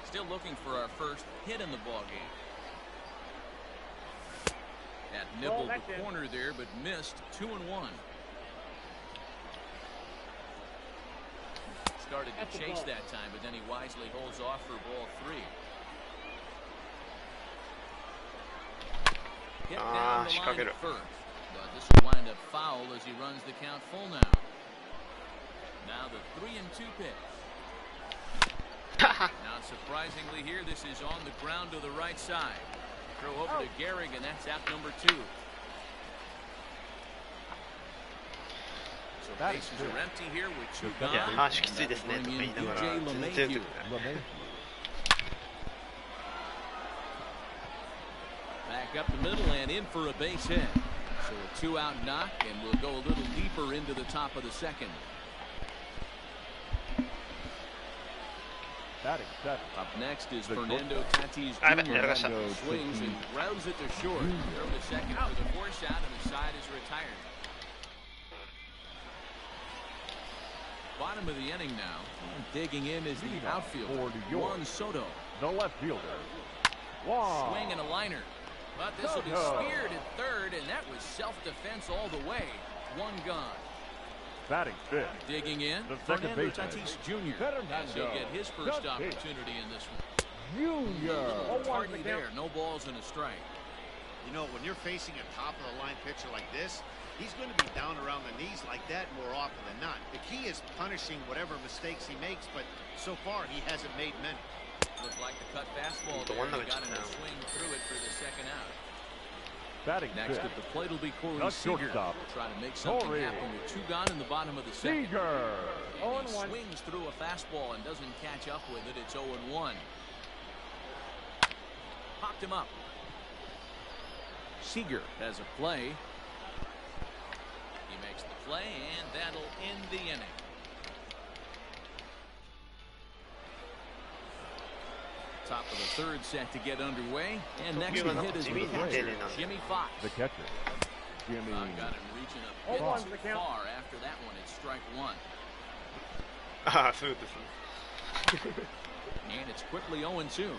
Still looking for our first hit in the ball game. That nibbled the corner there, but missed. 2-1. Started to chase that time, but then he wisely holds off for ball three. Hit down the line first, but this will wind up foul as he runs the count full now. Now the 3-2 pitch. Not surprisingly here, this is on the ground to the right side. Throw over to Gehrig, and that's out number 2. So bases are empty here with 2 gone.
いや、マーシュきついですねとか言いながら全然打ってくる。
Back up the middle and in for a base hit. So a 2-out knock, and we'll go a little deeper into the top of the second. Up next is Fernando Tatis Jr. Swings and grounds it to short. Throw to second for the force out, and the side is retired. Bottom of the inning now. And digging in is the outfielder, Juan Soto.
The left fielder.
Swing and a liner. But this will be speared at third, and that was self-defense all the way. 1 gone.
Batting fifth.
Digging in, Fernando Tatis Jr. As he'll get his first opportunity in this one.
Junior.
Party there, no balls and a strike.
You know, when you're facing a top-of-the-line pitcher like this, he's going to be down around the knees like that more often than not. The key is punishing whatever mistakes he makes, but so far he hasn't made many.
Looked like the cut fastball there. He got him to swing through it for the second out.
Batting
next at the plate will be Corey Seager. Will try to make something happen with 2 gone in the bottom of the second.
Seager.
And he swings through a fastball and doesn't catch up with it. It's 0-1. Popped him up. Seager has a play. He makes the play, and that'll end the inning. Top of the third set to get underway, and next to hit is the catcher, Jimmy Fox.
The catcher, Jimmy.
Got him reaching a bit too far. After that one, it's strike 1. And it's quickly 0-2.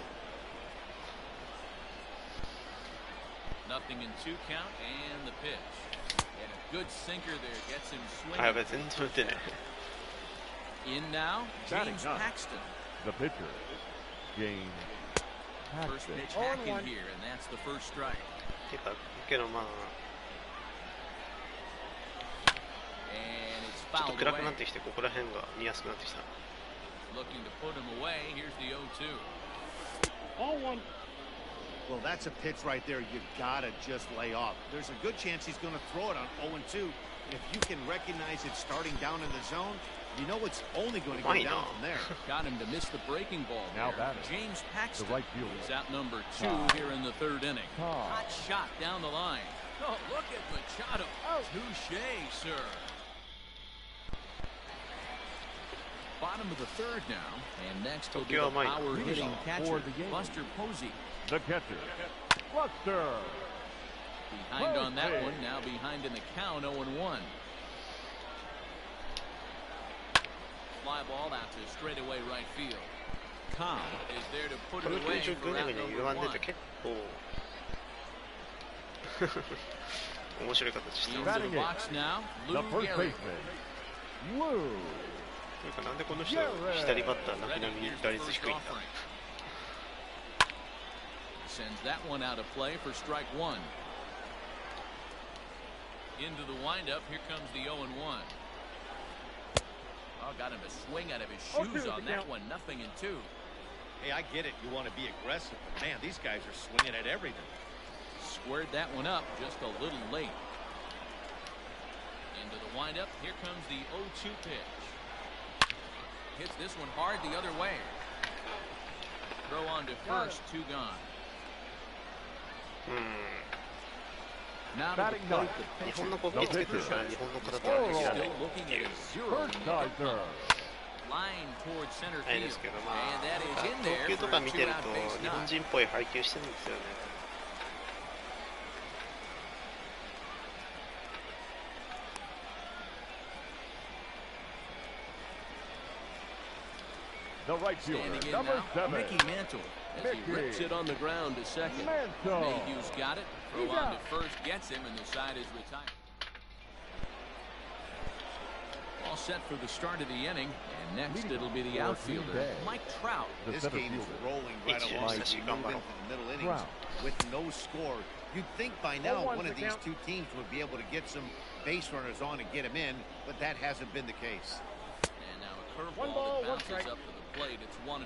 Nothing in 2 count, and the pitch. And a good sinker there gets him swinging. In now, James Paxton.
The pitcher, James Paxton.
First pitch hack in here, and that's the first strike. And it's fouled away. Looking to put him away. Here's the 0-2.
0-1.
Well, that's a pitch right there you gotta just lay off. There's a good chance he's going to throw it on 0-2. If you can recognize it starting down in the zone, you know it's only going to go down from there.
Got him to miss the breaking ball
now
there. James Paxton.
The right fielder.
He's out number 2 here in the third inning. Hot shot down the line. Oh, look at Machado. Touche, sir. Bottom of the third now, and next will be the power-hitting catcher, Buster Posey.
The catcher, Buster.
Behind on that one, now behind in the count, 0-1. Fly ball out to straightaway right field. Tom is there to put it away for out number 1. Into the box now, Lou Gehrig.
Lou.
なんでこの人左バッターなきなみに打率低いんだ。
Sends that one out of play for strike 1. Into the windup, here comes the 0-1. Oh, got him to swing out of his shoes on that one. 0-2.
Hey, I get it. You want to be aggressive, but man, these guys are swinging at everything.
Squared that one up just a little late. Into the windup, here comes the 0-2 pitch. Hits this one hard the other way. Throw on to first, 2 gone. Now to the plate, the pitcher. Still looking at a 0. Line towards center field. And that is in there for a 2-out base knock.
The right fielder,
Standing in
number
now,
7.
Mickey Mantle, as he rips it on the ground to second.
Mantle.
Mayhew's got it. Throw on to first, gets him, and the side is retired. All set for the start of the inning, and next it'll be the outfielder, Mike Trout.
This game is rolling right along as we move into the middle innings with no score. You'd think by now one of these two teams would be able to get some base runners on and get them in, but that hasn't been the case.
And now a curveball that bounces up to the plate. It's 1-1.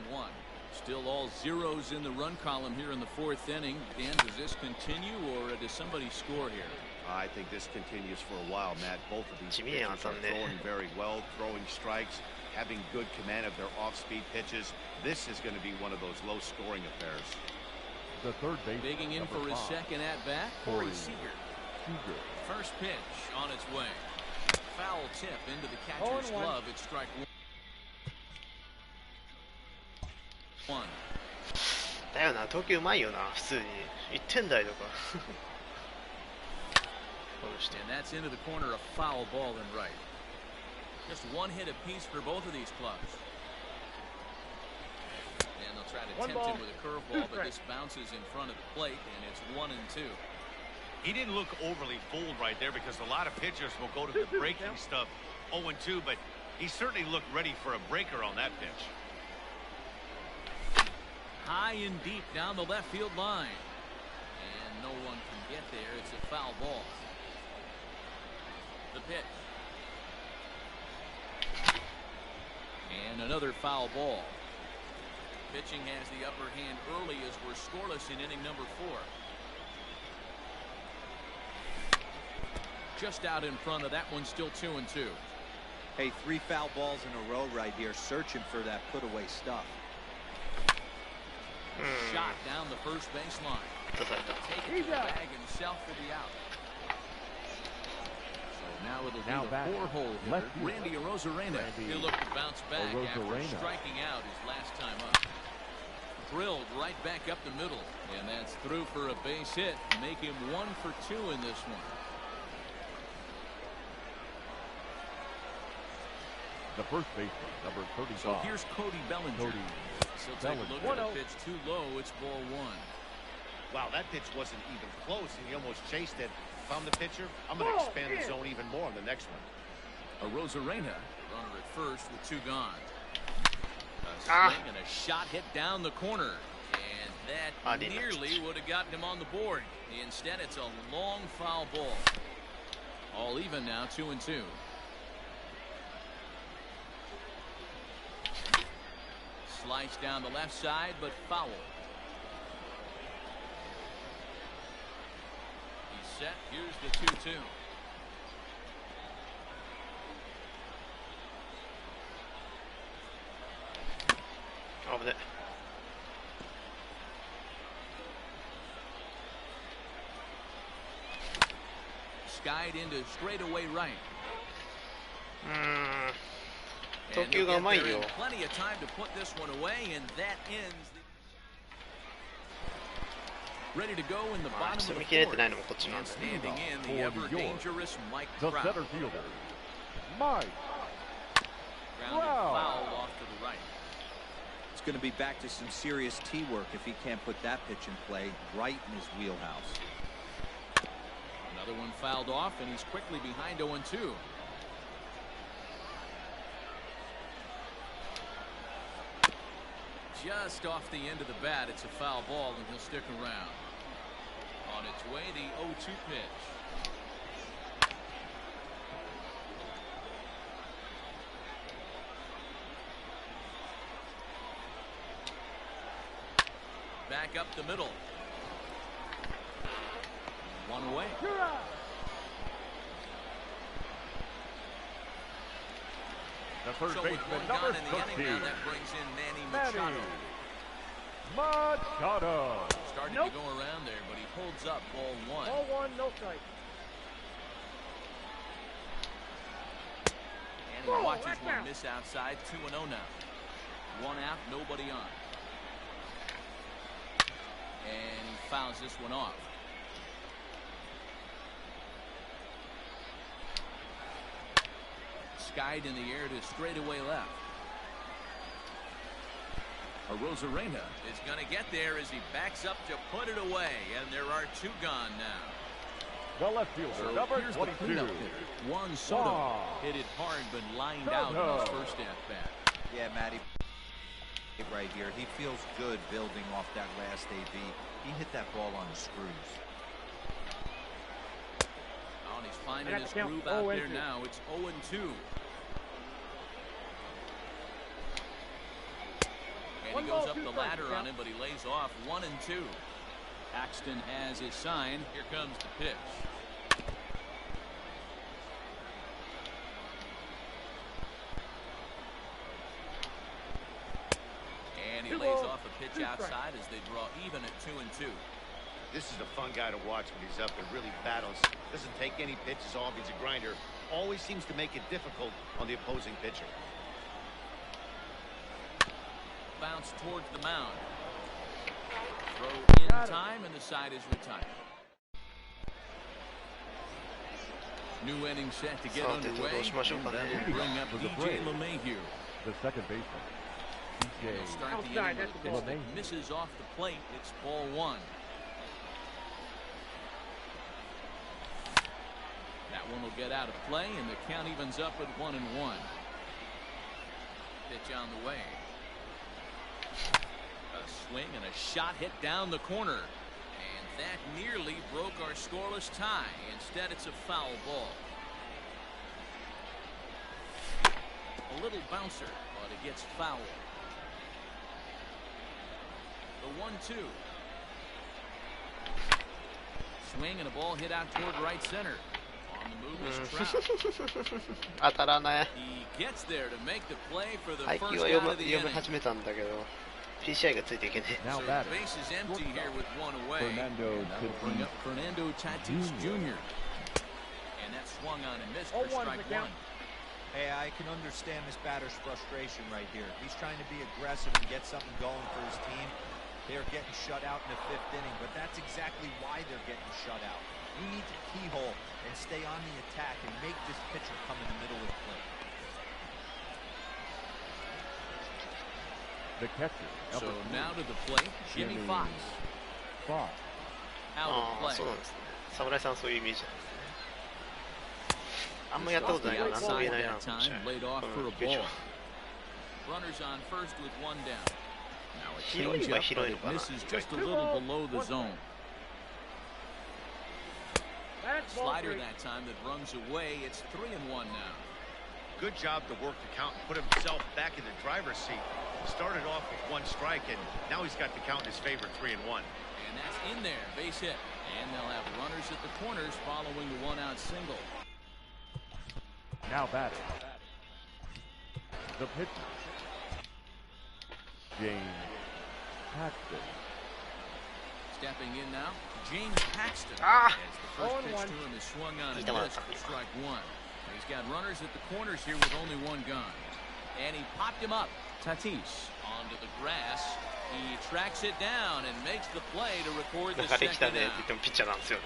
Still all zeros in the run column here in the 4th inning. Dan, does this continue, or does somebody score here?
I think this continues for a while, Matt. Both of these pitchers are throwing very well, throwing strikes, having good command of their off-speed pitches. This is going to be one of those low-scoring affairs.
The third base.
Digging in for his second at-bat, Corey Seager. First pitch on its way. Foul tip into the catcher's glove. It's strike 1.
だよな、投球うまいよな、普通に。1点台とか。
And that's into the corner, a foul ball in right. Just one hit apiece for both of these clubs. And they'll try to tempt him with a curveball, but this bounces in front of the plate, and it's 1-2.
He didn't look overly fooled right there because a lot of pitchers will go to the breaking stuff 0-2, but he certainly looked ready for a breaker on that pitch.
High and deep down the left field line. And no one can get there. It's a foul ball. The pitch. And another foul ball. Pitching has the upper hand early as we're scoreless in inning number 4. Just out in front of that one, still 2-2.
Hey, 3 foul balls in a row right here, searching for that put-away stuff.
Shot down the first baseline. Take it to the bag himself for the out. Now it'll be the 4-hole hitter, Randy Arozarena. He'll look to bounce back after striking out his last time up. Drilled right back up the middle, and that's through for a base hit. Make him 1 for 2 in this one.
The first baseman, number 35.
So here's Cody Bellinger. So take a look at the pitch too low. It's ball 1.
Wow, that pitch wasn't even close, and he almost chased it. If I'm the pitcher, I'm going to expand the zone even more on the next one.
Arozarena, runner at first with 2 gone. A swing and a shot hit down the corner. And that nearly would have gotten him on the board. Instead, it's a long foul ball. All even now, 2-2. Slice down the left side, but foul. He's set. Here's the 2-2.
Over it.
Skied into straightaway right.
Plenty of
time to put this one away, and that ends ready to go in the bottom of the 4th. And standing in the ever dangerous Mike Trout.
The center fielder, Mike
Grounded foul off to the right.
It's going to be back to some serious tee work if he can't put that pitch in play right in his wheelhouse.
Another one fouled off, and he's quickly behind 0-2. Just off the end of the bat, it's a foul ball, and he'll stick around. On its way, the 0-2 pitch. Back up the middle. One away.
The third
so
baseman, number 13.
That brings in Manny Machado. Starting to go around there, but he holds up ball 1.
Ball 1, no strike.
And he watches one miss outside. 2-0 now. 1 out, nobody on. And he fouls this one off. Skied in the air to straightaway left. Rosarena is going to get there as he backs up to put it away, and there are 2 gone now.
The left fielder, number 22.
Juan Soto hit it hard but lined out in his first at-bat.
Yeah, Matty, right here. He feels good building off that last AB. He hit that ball on the screws.
Oh, and he's finding his groove out there now. It's 0-2. And he goes up the ladder on him, but he lays off 1-2. Paxton has his sign. Here comes the pitch. And he lays off a pitch outside as they draw even at 2-2.
This is a fun guy to watch when he's up and really battles. Doesn't take any pitches off. He's a grinder. Always seems to make it difficult on the opposing pitcher.
Bounce towards the mound. Throw in time, and the side is retired. New inning set to get underway. Bring up DJ LeMahieu.
The second baseman.
He'll start the inning with a pitch that misses off the plate. It's ball 1. That one will get out of play, and the count evens up at 1-1. Pitch on the way. A swing and a shot hit down the corner. And that nearly broke our scoreless tie. Instead, it's a foul ball. A little bouncer, but it gets foul. The 1-2. Swing and a ball hit out toward right center. On the move is Trout. He gets there to make the play for the first out of the inning.
PCI がついていけねえ。
So the base is empty here with 1 away. That will bring up Fernando Tatis Jr. And that swung on and missed for strike 1.
Hey, I can understand this batter's frustration right here. He's trying to be aggressive and get something going for his team. They're getting shut out in the 5th inning, but that's exactly why they're getting shut out. You need to keyhole and stay on the attack and make this pitcher come in the middle of the plate.
The catcher.
So now to the plate, Jimmy Fox. Out of play.
そうなんですね。侍さんはそういうイメージなんですね。あんまやったことないから何とも言えないな。
Laid off for a ball. Runners on first with 1 down. Now a changeup, but it misses just a little below the zone. Slider that time that runs away. It's 3-1 now.
Good job to work the count and put himself back in the driver's seat. Started off with 1 strike, and now he's got the count in his favor, 3-1.
And that's in there, base hit. And they'll have runners at the corners following the 1-out single.
Now batting. The pitcher. James Paxton.
Stepping in now, James Paxton. As the first pitch to him is swung on and missed for strike 1. He's got runners at the corners here with only 1 gone. And he popped him up. Tatis onto the grass. He tracks it down and makes the play to record the second out. So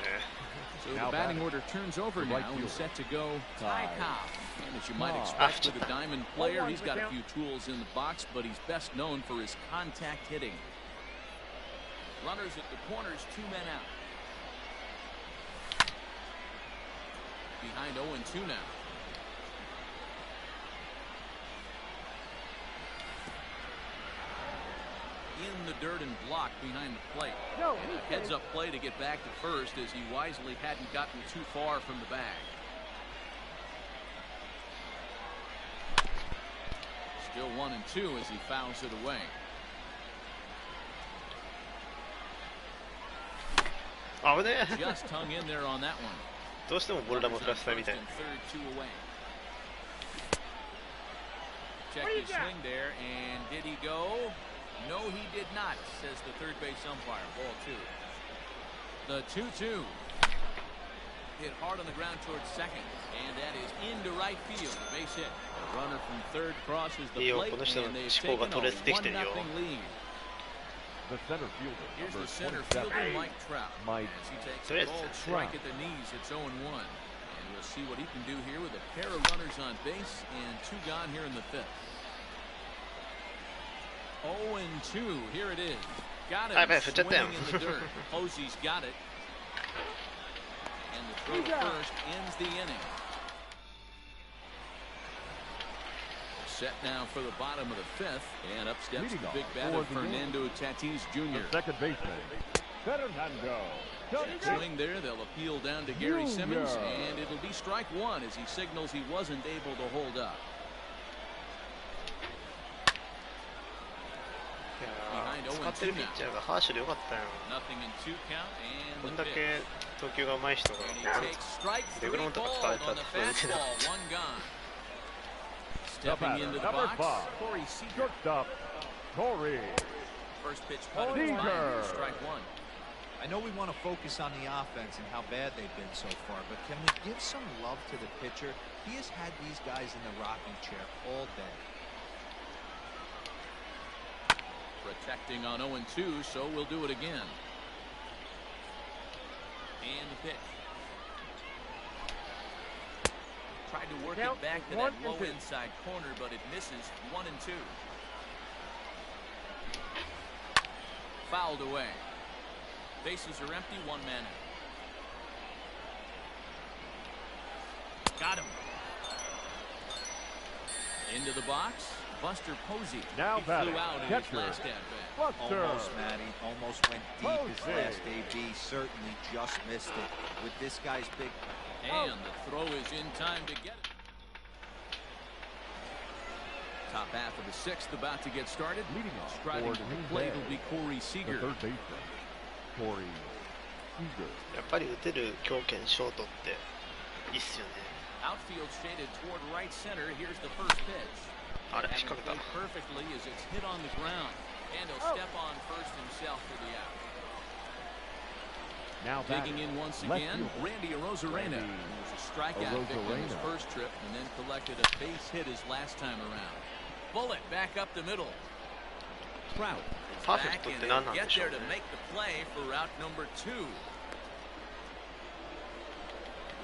the batting order turns over now and set to go Ty Cobb. And as you might expect with a diamond player, he's got a few tools in the box, but he's best known for his contact hitting. Runners at the corners, 2 men out. Behind 0-2 now. In the dirt and blocked behind the plate. Heads up play to get back to first as he wisely hadn't gotten too far from the bag. Still 1-2 as he fouls it away. Just hung in there on that one.
どうしてもボルダーも振らせたいみたいな。
Check his swing there, and did he go? No, he did not, says the third base umpire. Ball 2. The 2-2. Hit hard on the ground towards second, and that is into right field. A base hit. The runner from third crosses the plate, and they've taken a 1-0 lead.
The center fielder.
Here's the center fielder, Mike Trout. As he takes a bold strike at the knees, it's 0-1. And we'll see what he can do here with a pair of runners on base and 2 gone here in the 5th. 0-2. Here it is. Got
I
him
bet for
swinging
them.
in the dirt. Posey's got it. And the throw to first ends the inning. Set now for the bottom of the fifth. And up steps the big batter, Fernando Tatis Jr.
Second baseman, Fernando.
Swing there, they'll appeal down to Gary Simmons, and it'll be strike one as he signals he wasn't able to hold up. Behind 0-2 now. Nothing in 2 count, and the pitch. And he takes strike 3 ball on the fastball, 1 gone. Stepping into the box, Corey Seager.
Shortstop, Corey.
First pitch cut inside, strike 1.
I know we want to focus on the offense and how bad they've been so far, but can we give some love to the pitcher? He has had these guys in the rocking chair all day.
Protecting on 0-2, so we'll do it again. And the pitch. Tried to work it back to that low inside corner, but it misses. 1-2. Fouled away. Bases are empty, 1 man out. Got him. Into the box, Buster Posey.
Now
he flew out in his
catcher,
last at-bat.
Buster.
Almost, Matty. Almost went deep his last AB. Certainly just missed it with this guy's big.
And the throw is in time to get it. Top half of the 6th about to get started.
Leading off
Striding to the plate will be Corey Seager.
The third baseman, Corey Seager.
やっぱり打てる強肩ショートっていいっすよね。
Outfield shaded toward right center. Here's the first pitch.
あれ仕掛けた。
Perfectly as it's hit on the ground. And he'll step on first himself for the out.
Now
digging in once again, Randy Arozarena, who was a strikeout victim his first trip and then collected a base hit his last time around. Bullet back up the middle. Trout is back and he'll get there to make the play for route number 2.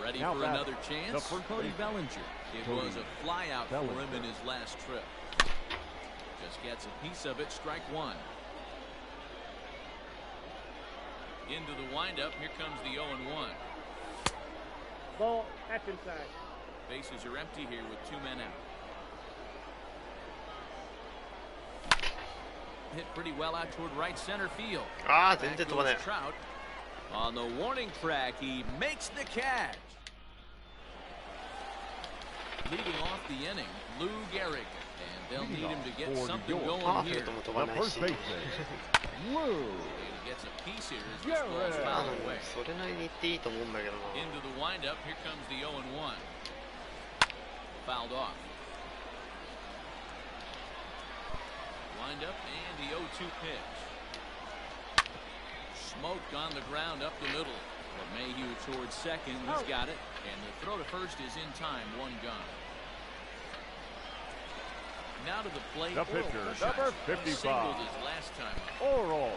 Ready for another chance? Cody Bellinger. It was a flyout for him in his last trip. Just gets a piece of it, strike 1. Into the windup, here comes the 0-1.
Ball, that's inside.
Bases are empty here with 2 men out. Hit pretty well out toward right center field.
Then did the one there.
Trout on the warning track. He makes the catch. Leading off the inning, Lou Gehrig, and they'll need him to get something going here.
The first baseman, Lou.
Gets a piece here as this ball's fouled away.
それなりにいっていいと思うんだけどな。
Into the windup, here comes the 0-1. Fouled off. Wind up and the 0-2 pitch. Smoke on the ground up the middle. Mayhew towards second. He's got it. And the throw to first is in time. 1 gone. Now to the plate.
The pitcher, number 55.
Singled his last time up.
Oral.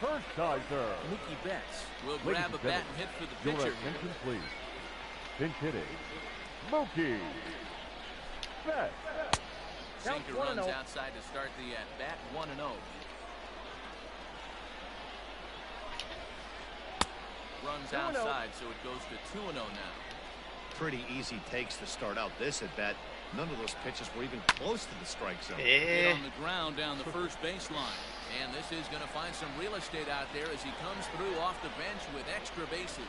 First tiger.
Mookie Betts will grab a bat and hit for the pitcher.
Your attention, please. Pinch hitting. Mookie Betts.
Sinker runs outside to start the at-bat. 1-0. Runs outside, so it goes to 2-0 now.
Pretty easy takes to start out this at-bat. None of those pitches were even close to the strike zone.
Hit on the ground down the first baseline. And this is going to find some real estate out there as he comes through off the bench with extra bases.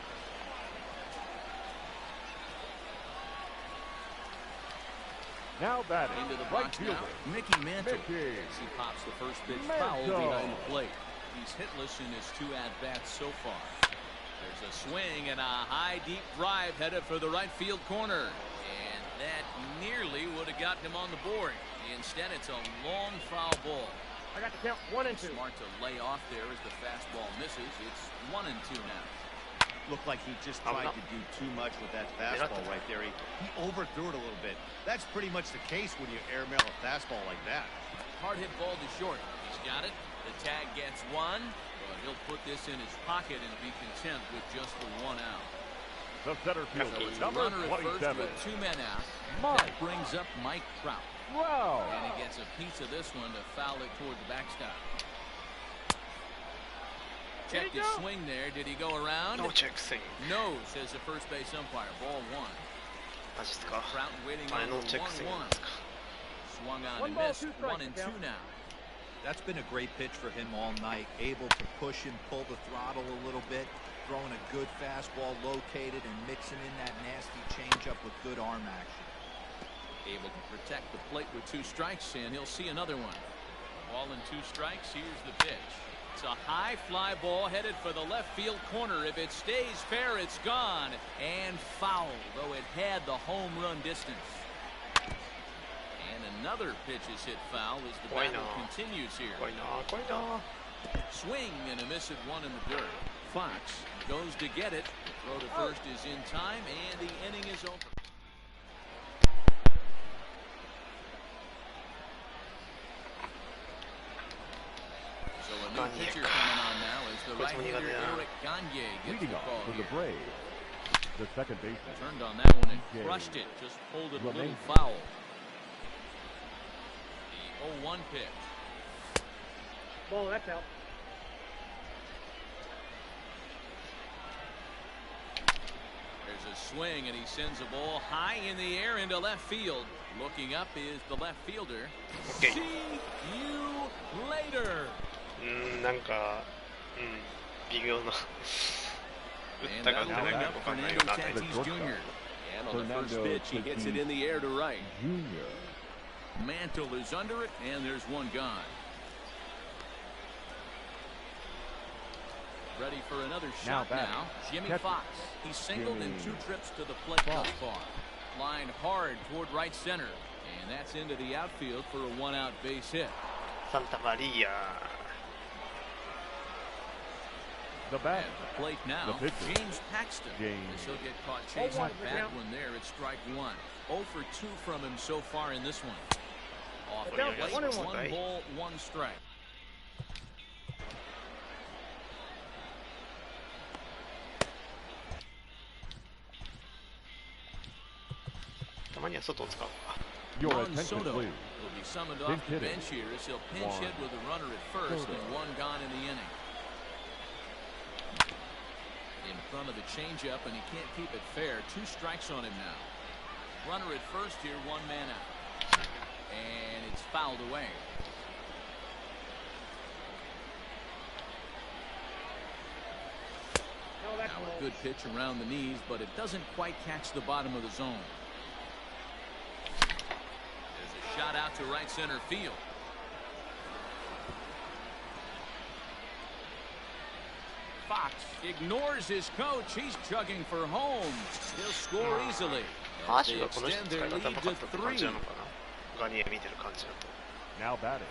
Now batting.
Into the box now, Mickey Mantle. As he pops the first pitch foul behind the plate. He's hitless in his 2 at-bats so far. There's a swing and a high deep drive headed for the right field corner. And that nearly would have gotten him on the board. Instead, it's a long foul ball.
I got the count 1-2.
Smart to lay off there as the fastball misses. It's 1-2 now.
Looked like he just tried to do too much with that fastball right there. He overthrew it a little bit. That's pretty much the case when you airmail a fastball like that.
Hard hit ball to short. He's got it. The tag gets 1, but he'll put this in his pocket and be content with just the 1 out.
The center fielder,
So it's a runner at first with 2 men out. That brings up Mike Trout.
Wow.
And he gets a piece of this one to foul it toward the backstop. Check his swing there. Did he go around?
No check swing.
No, says the first base umpire. Ball one.
マジっすか。
Trout waiting
あれ
on
の
the
チェックswing なん
1-1.
ですか。
Swung on
One
and
ball,
missed.
two strikes,
1-2 now.
That's been a great pitch for him all night. Able to push and pull the throttle a little bit. Throwing a good fastball located and mixing in that nasty changeup with good arm action.
Able to protect the plate with 2 strikes, and he'll see another one. Ball and 2 strikes. Here's the pitch. It's a high fly ball headed for the left field corner. If it stays fair, it's gone. And foul, though it had the home run distance. And another pitch is hit foul as the battle continues here.
怖いな怖いな。
Swing and a miss at 1 in the dirt. Fox goes to get it. Throw to first is in time, and the inning is over. So a new pitcher coming on now is the right-hander Eric Gagne gets
Leading
the
off
call
for the
here.
Braves, the second baseman.
Turned on that one and crushed it. Just pulled it a little foul. The 0-1 pitch.
Ball, that's out.
There's a swing, and he sends a ball high in the air into left field. Looking up is the left fielder.
Okay.
See you later.
なんか、微妙な。打っ
And
たか打っ
that'll
てない
bring
か
up
わかんない
Fernando
な。
Tatis Jr. And on the first pitch, he hits it in the air to right.
Junior.
Mantle is under it, and there's one gone. Ready for another shot now. Jimmy Fox. He's singled in 2 trips to the plate thus far. Lined hard toward right center. And that's into the outfield for a 1-out base hit.
Santa Maria.
The bat.
At the plate now,
The pitcher.
James Paxton. As he'll get caught chasing a bad one there at strike 1. 0 for 2 from him so far in this one. Off the plate, 1 ball, 1 strike.
たまには外を使うか。
Your
Juan
attention,
Soto
please.
will be summoned
Pinch
off the
hitting.
bench here as he'll pinch
Juan
hit with a runner at first
Soto.
and 1 gone in the inning. In front of the changeup, and he can't keep it fair. 2 strikes on him now. Runner at first here, 1 man out. And it's fouled away.
No, that's
Now
low.
a good pitch around the knees, but it doesn't quite catch the bottom of the zone. There's a shot out to right center field. Fox ignores his coach. He's chugging for home. He'll score easily.
ハー
As
シ
they
ーはこの人
extend
使い
their
方
lead
なか
to
ったって感じ
3.
なのかな。ガニエ見てる感じだと。
Now batting.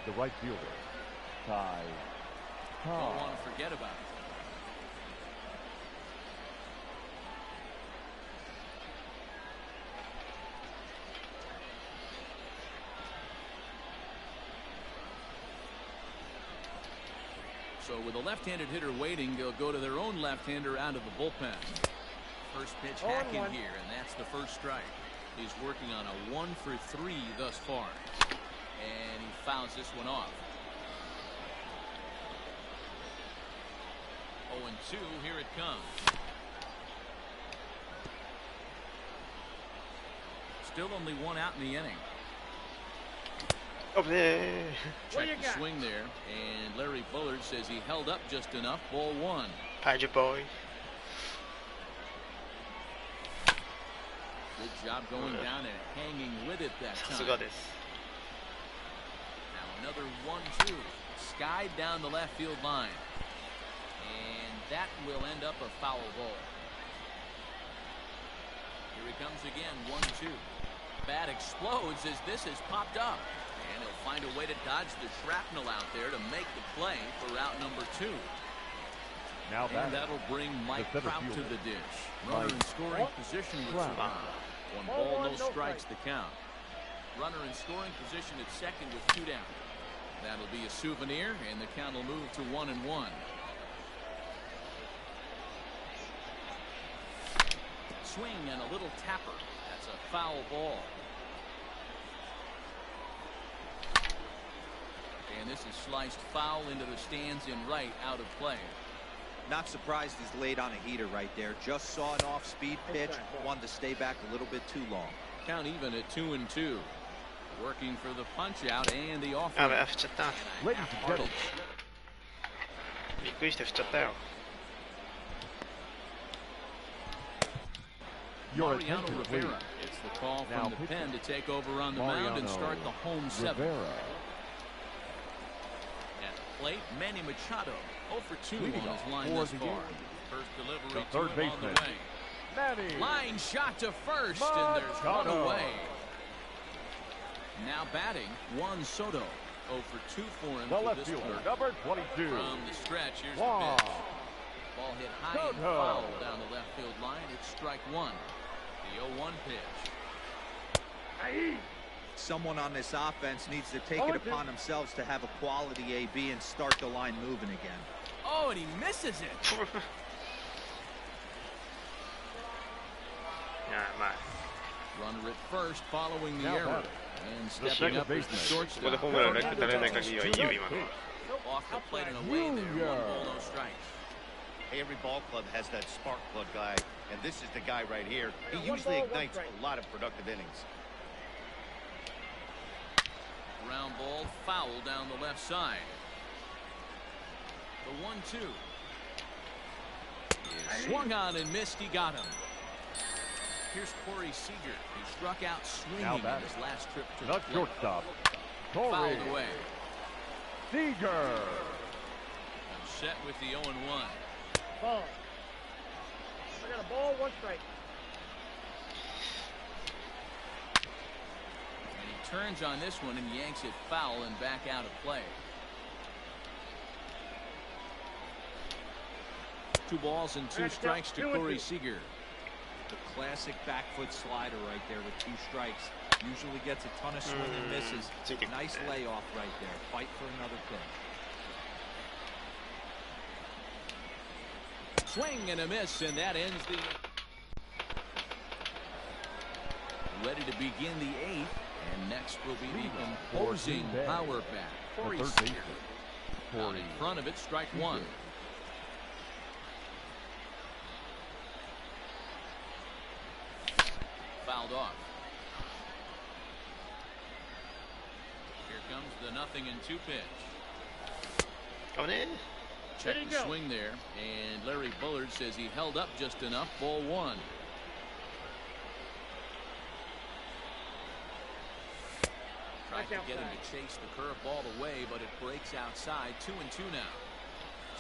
The right fielder. Ty.
Don't want to forget about it. So with a left-handed hitter waiting, they'll go to their own left-hander out of the bullpen. First pitch hacking here, and that's the first strike. He's working on a 1 for 3 thus far. And he fouls this one off. 0-2, here it comes. Still only 1 out in the inning.
危ねえ。
Check the swing there, and Larry Bullard says he held up just enough. Ball 1.
Pager boy.
Good job going down and hanging with it that
さ
time.
すがです。
Now another 1-2. Skied down the left field line. And that will end up a foul ball. Here he comes again, 1-2. Bat explodes as this has popped up. And he'll find a way to dodge the shrapnel out there to make the play for out number 2.
Now
And
batting.
that'll bring Mike
The center
Trout to
fielder.
the dish. Runner in scoring position with 2
Trout.
out. 1 ball, no strikes the count. Runner in scoring position at second with 2 down. That'll be a souvenir, and the count will move to 1-1. Swing and a little tapper. That's a foul ball. And this is sliced foul into the stands in right, out of play.
Not surprised he's laid on a heater right there. Just saw an off-speed pitch. Wanted to stay back a little bit too long.
Count even at 2-2. Working for the punch out and the off.
あ、振っちゃった。
Ladies and gentlemen,
びっくりして振っちゃったよ。
your
Mariano
attention, please.
Rivera. It's the call
Now
from the pen to take over on the mound and start the home seventh.
Rivera.
At the plate, Manny Machado. 0 for 2
Leading
on his
off
line
for
thus
the
far.
game.
First delivery
The
to
third
him on the
baseman.
way.
Manny.
Line shot to first, and there's one
Machado.
away. Now batting, Juan Soto. 0 for 2 for him
The
for
left
this
fielder,
quarter.
number 22.
From the stretch, here's
Juan
the pitch. Ball hit high and
Soto.
foul down the left field line. It's strike one. The 0-1 pitch.
Someone on this offense needs to take it upon themselves to have a quality AB and start the line moving again.
Oh, and he misses it.
いや、まあ、
Runner at first following the
Now
error.
batting.
And
The
stepping
second
up is the
baseman.
ここで
shortstop.
ホームラン打たれない限りはいいよ、今のは。
Off the plate and away there. 1 ball, no strikes.
Every ball club has that spark plug guy, and this is the guy right here. He usually ignites a lot of productive innings.
Ground ball foul down the left side. The 1-2. Swung on and missed. He got him. Here's Corey Seager. He struck out swinging
Now
in
batting.
his last trip to
The
the plate.
shortstop, Corey
Fouled away.
Seager.
And set with the 0-1.
Ball. I got a ball, 1 strike.
And he turns on this one and yanks it foul and back out of play. 2 balls and 2 strikes to Corey Seager.
The classic back foot slider right there with 2 strikes. Usually gets a ton of swing and misses. Nice layoff right there. Fight for another pitch.
Swing and a miss, and that ends the... Ready to begin the 8th, and next will be the imposing power bat. Corey
The third
Seager.
baseman,
Out
Corey
in front of it, strike 1. Fouled off. Here comes the 0-2 pitch.
Oh,ね。
Check
There you
the
go.
swing there, and Larry Bullard says he held up just enough. Ball 1. Tried to get him to chase the curveball away, but it breaks outside. 2-2 now.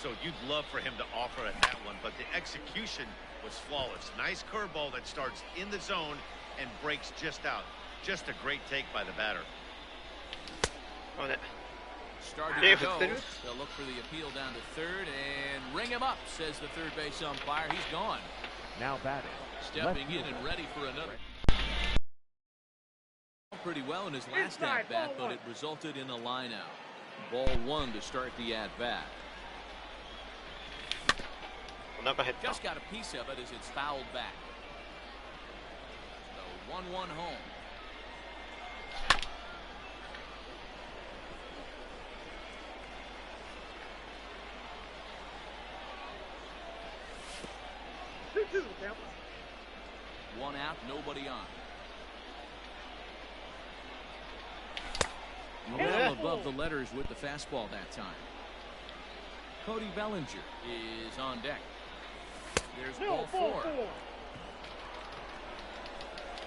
So you'd love for him to offer at that one, but the execution was flawless. Nice curveball that starts in the zone and breaks just out. Just a great take by the batter.
そうね。
Started
Hey,
to go.
there.
They'll look for the appeal down to third and ring him up, says the third base umpire. He's gone.
now batting.
Stepping in
Left
and ready for another. Pretty well in his last
Inside,
at-bat,
ball
but it resulted in a line out. Ball 1 to start the at-bat.
お腹減った。
Just got a piece of it as it's fouled back. The 1-1 home. One out, nobody on. Well above the letters with the fastball that time. Cody Bellinger is on deck. There's ball 4.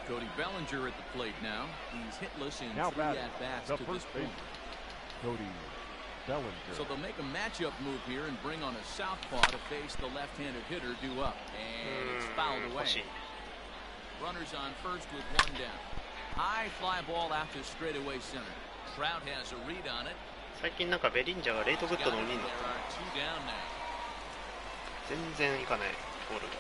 Cody Bellinger at the plate now. He's hitless in
Now
3
batting,
at-bats
the
to
first
this point.
baseman, Cody Bellinger.
So they'll make a matchup move here and bring on a southpaw to face the left-handed hitter due up. And it's fouled away.
欲しい。
Runners on first with 1 down. High fly ball out to straightaway center. Trout has a read on it.
最近なんかベリンジャーがレートグッドの見んの
There are 2 down now.
全然いかないボールが。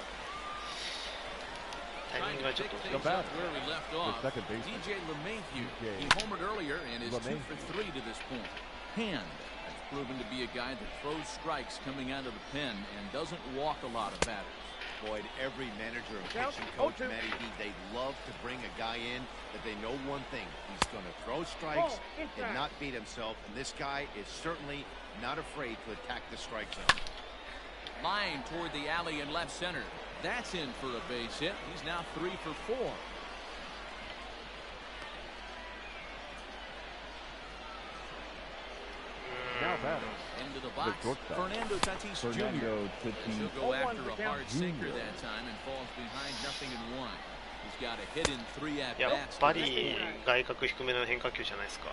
タイミングがちょっと遅い。
Things up where we left off.
The second baseman.
DJ LeMahieu.
DJ
He homered earlier and is 2
LeMahieu.
for 3 to this point. Hand has proven to be a guy that throws strikes coming out of the pen and doesn't walk a lot of batters.
Boyd, every manager and pitching coach, Matty B, they love to bring a guy in that they know one thing. He's going to throw strikes and not beat himself. And this guy is certainly not afraid to attack the strike zone.
Line toward the alley in left center. That's in for a base hit. He's now 3 for 4.
Now batting.
Into the box, Fernando Tatis Jr. He'll go after a hard sinker that time and falls behind 0-1. He's got a hit in 3 at bats.
やっぱり外角低めの変化球じゃないですか。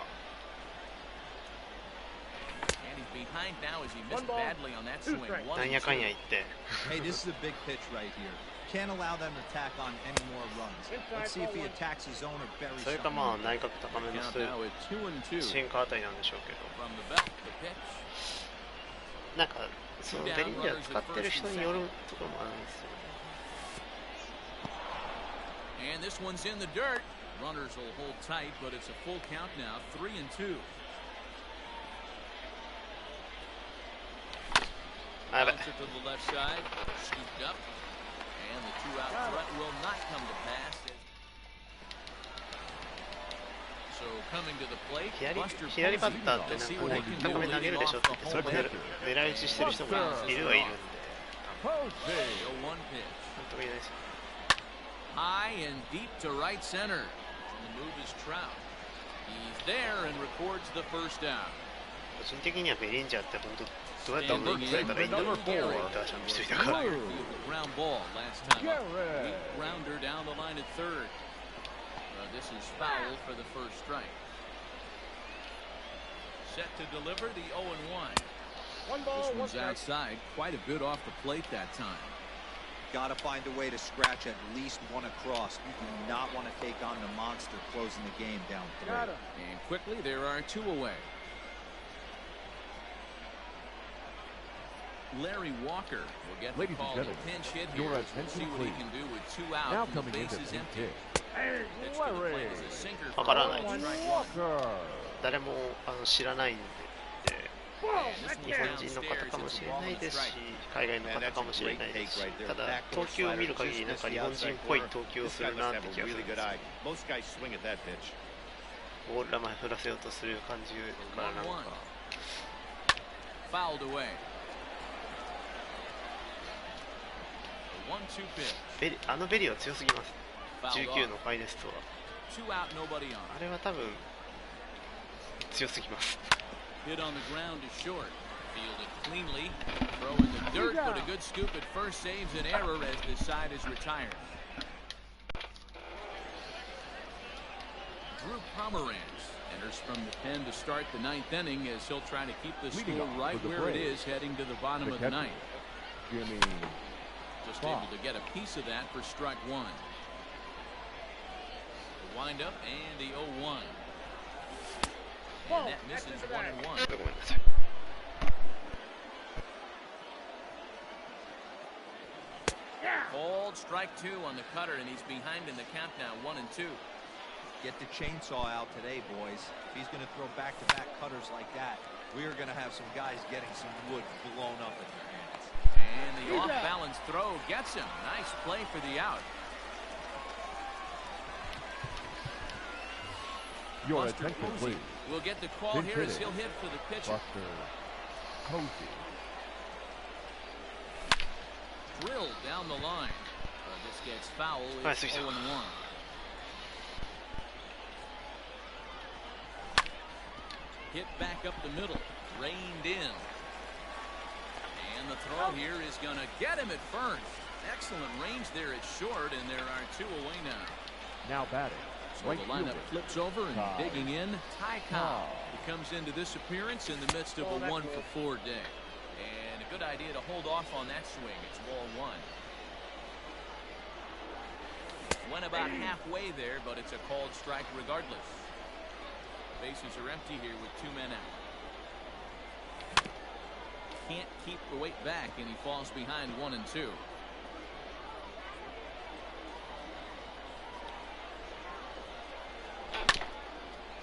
And he's behind now as he missed badly on that swing.
なんやかんや言って。
Hey, this is a big pitch right here. Can't allow them to tack on any more runs. Let's see if he attacks his zone or buries
それかまあ内角高めのスシンカーあたりなんでしょうけど。なんかそのベリンジャー使ってる人によるところもあるんですよ。
And this one's in the dirt. Runners will hold tight, but it's a full count now, 3-2. Bounce it to the left side, scooped up, and the 2-out threat will not come to pass. So coming to the plate,
左バッターってなんか高め投げるでしょってそこで狙い撃ちしてる人もいるはいるんで。なんとも言えないですよ。
High and deep to right center. The move is Trout. He's there and records the first out.
個人的にはベリンジャーって本当どうやったら追いついたらいいんだろうっていう打者の一人だから。
Ground ball last time up. Weak grounder down the line at third. This is foul for the first strike. Set to deliver the 0-1. This one's outside, quite a bit off the plate that time.
Got to find a way to scratch at least one across. You do not want to take on the monster closing the game down 3.
And quickly, there are 2 away. Larry Walker will get the call to pinch hit here. We'll see what he can do with 2 out and the bases empty.
わからないです。誰も知らないんで、日本人の方かもしれないですし、海外の方かもしれないですし、ただ投球を見る限りなんか日本人っぽい投球をするなって気がするんですよ。ボール球振らせようとする感じからなんか。あのベリーは強すぎます。19のファイネストは。あれは多分強すぎます。
Hit on the ground is short. Fielded cleanly. Throw in the dirt, but a good scoop at first saves an error as this side is retired. Drew Pomeranz enters from the pen to start the 9th inning as he'll try to keep the score right where it is heading to the bottom of the 9th. Just able to get a piece of that for strike 1. The windup and the 0-1. And that misses 1-1. Called strike 2 on the cutter, and he's behind in the count now, 1-2.
Get the chainsaw out today, boys. If he's going to throw back-to-back cutters like that, we are going to have some guys getting some wood blown up in their hands.
And the off-balance throw gets him. Nice play for the out.
Your attention, please.
We'll get the call here as he'll hit for the pitcher. Drilled down the line. This gets foul. It's 0-1. Hit back up the middle. Reined in. And the throw here is going to get him at first. Excellent range there at short, and there are 2 away now.
Now batting.
So the lineup flips over and digging in. Ty Cobb, who comes into this appearance in the midst of a 1-for-4 day. And a good idea to hold off on that swing. It's ball 1. Went about halfway there, but it's a called strike regardless. Bases are empty here with 2 men out. Can't keep the weight back, and he falls behind 1-2.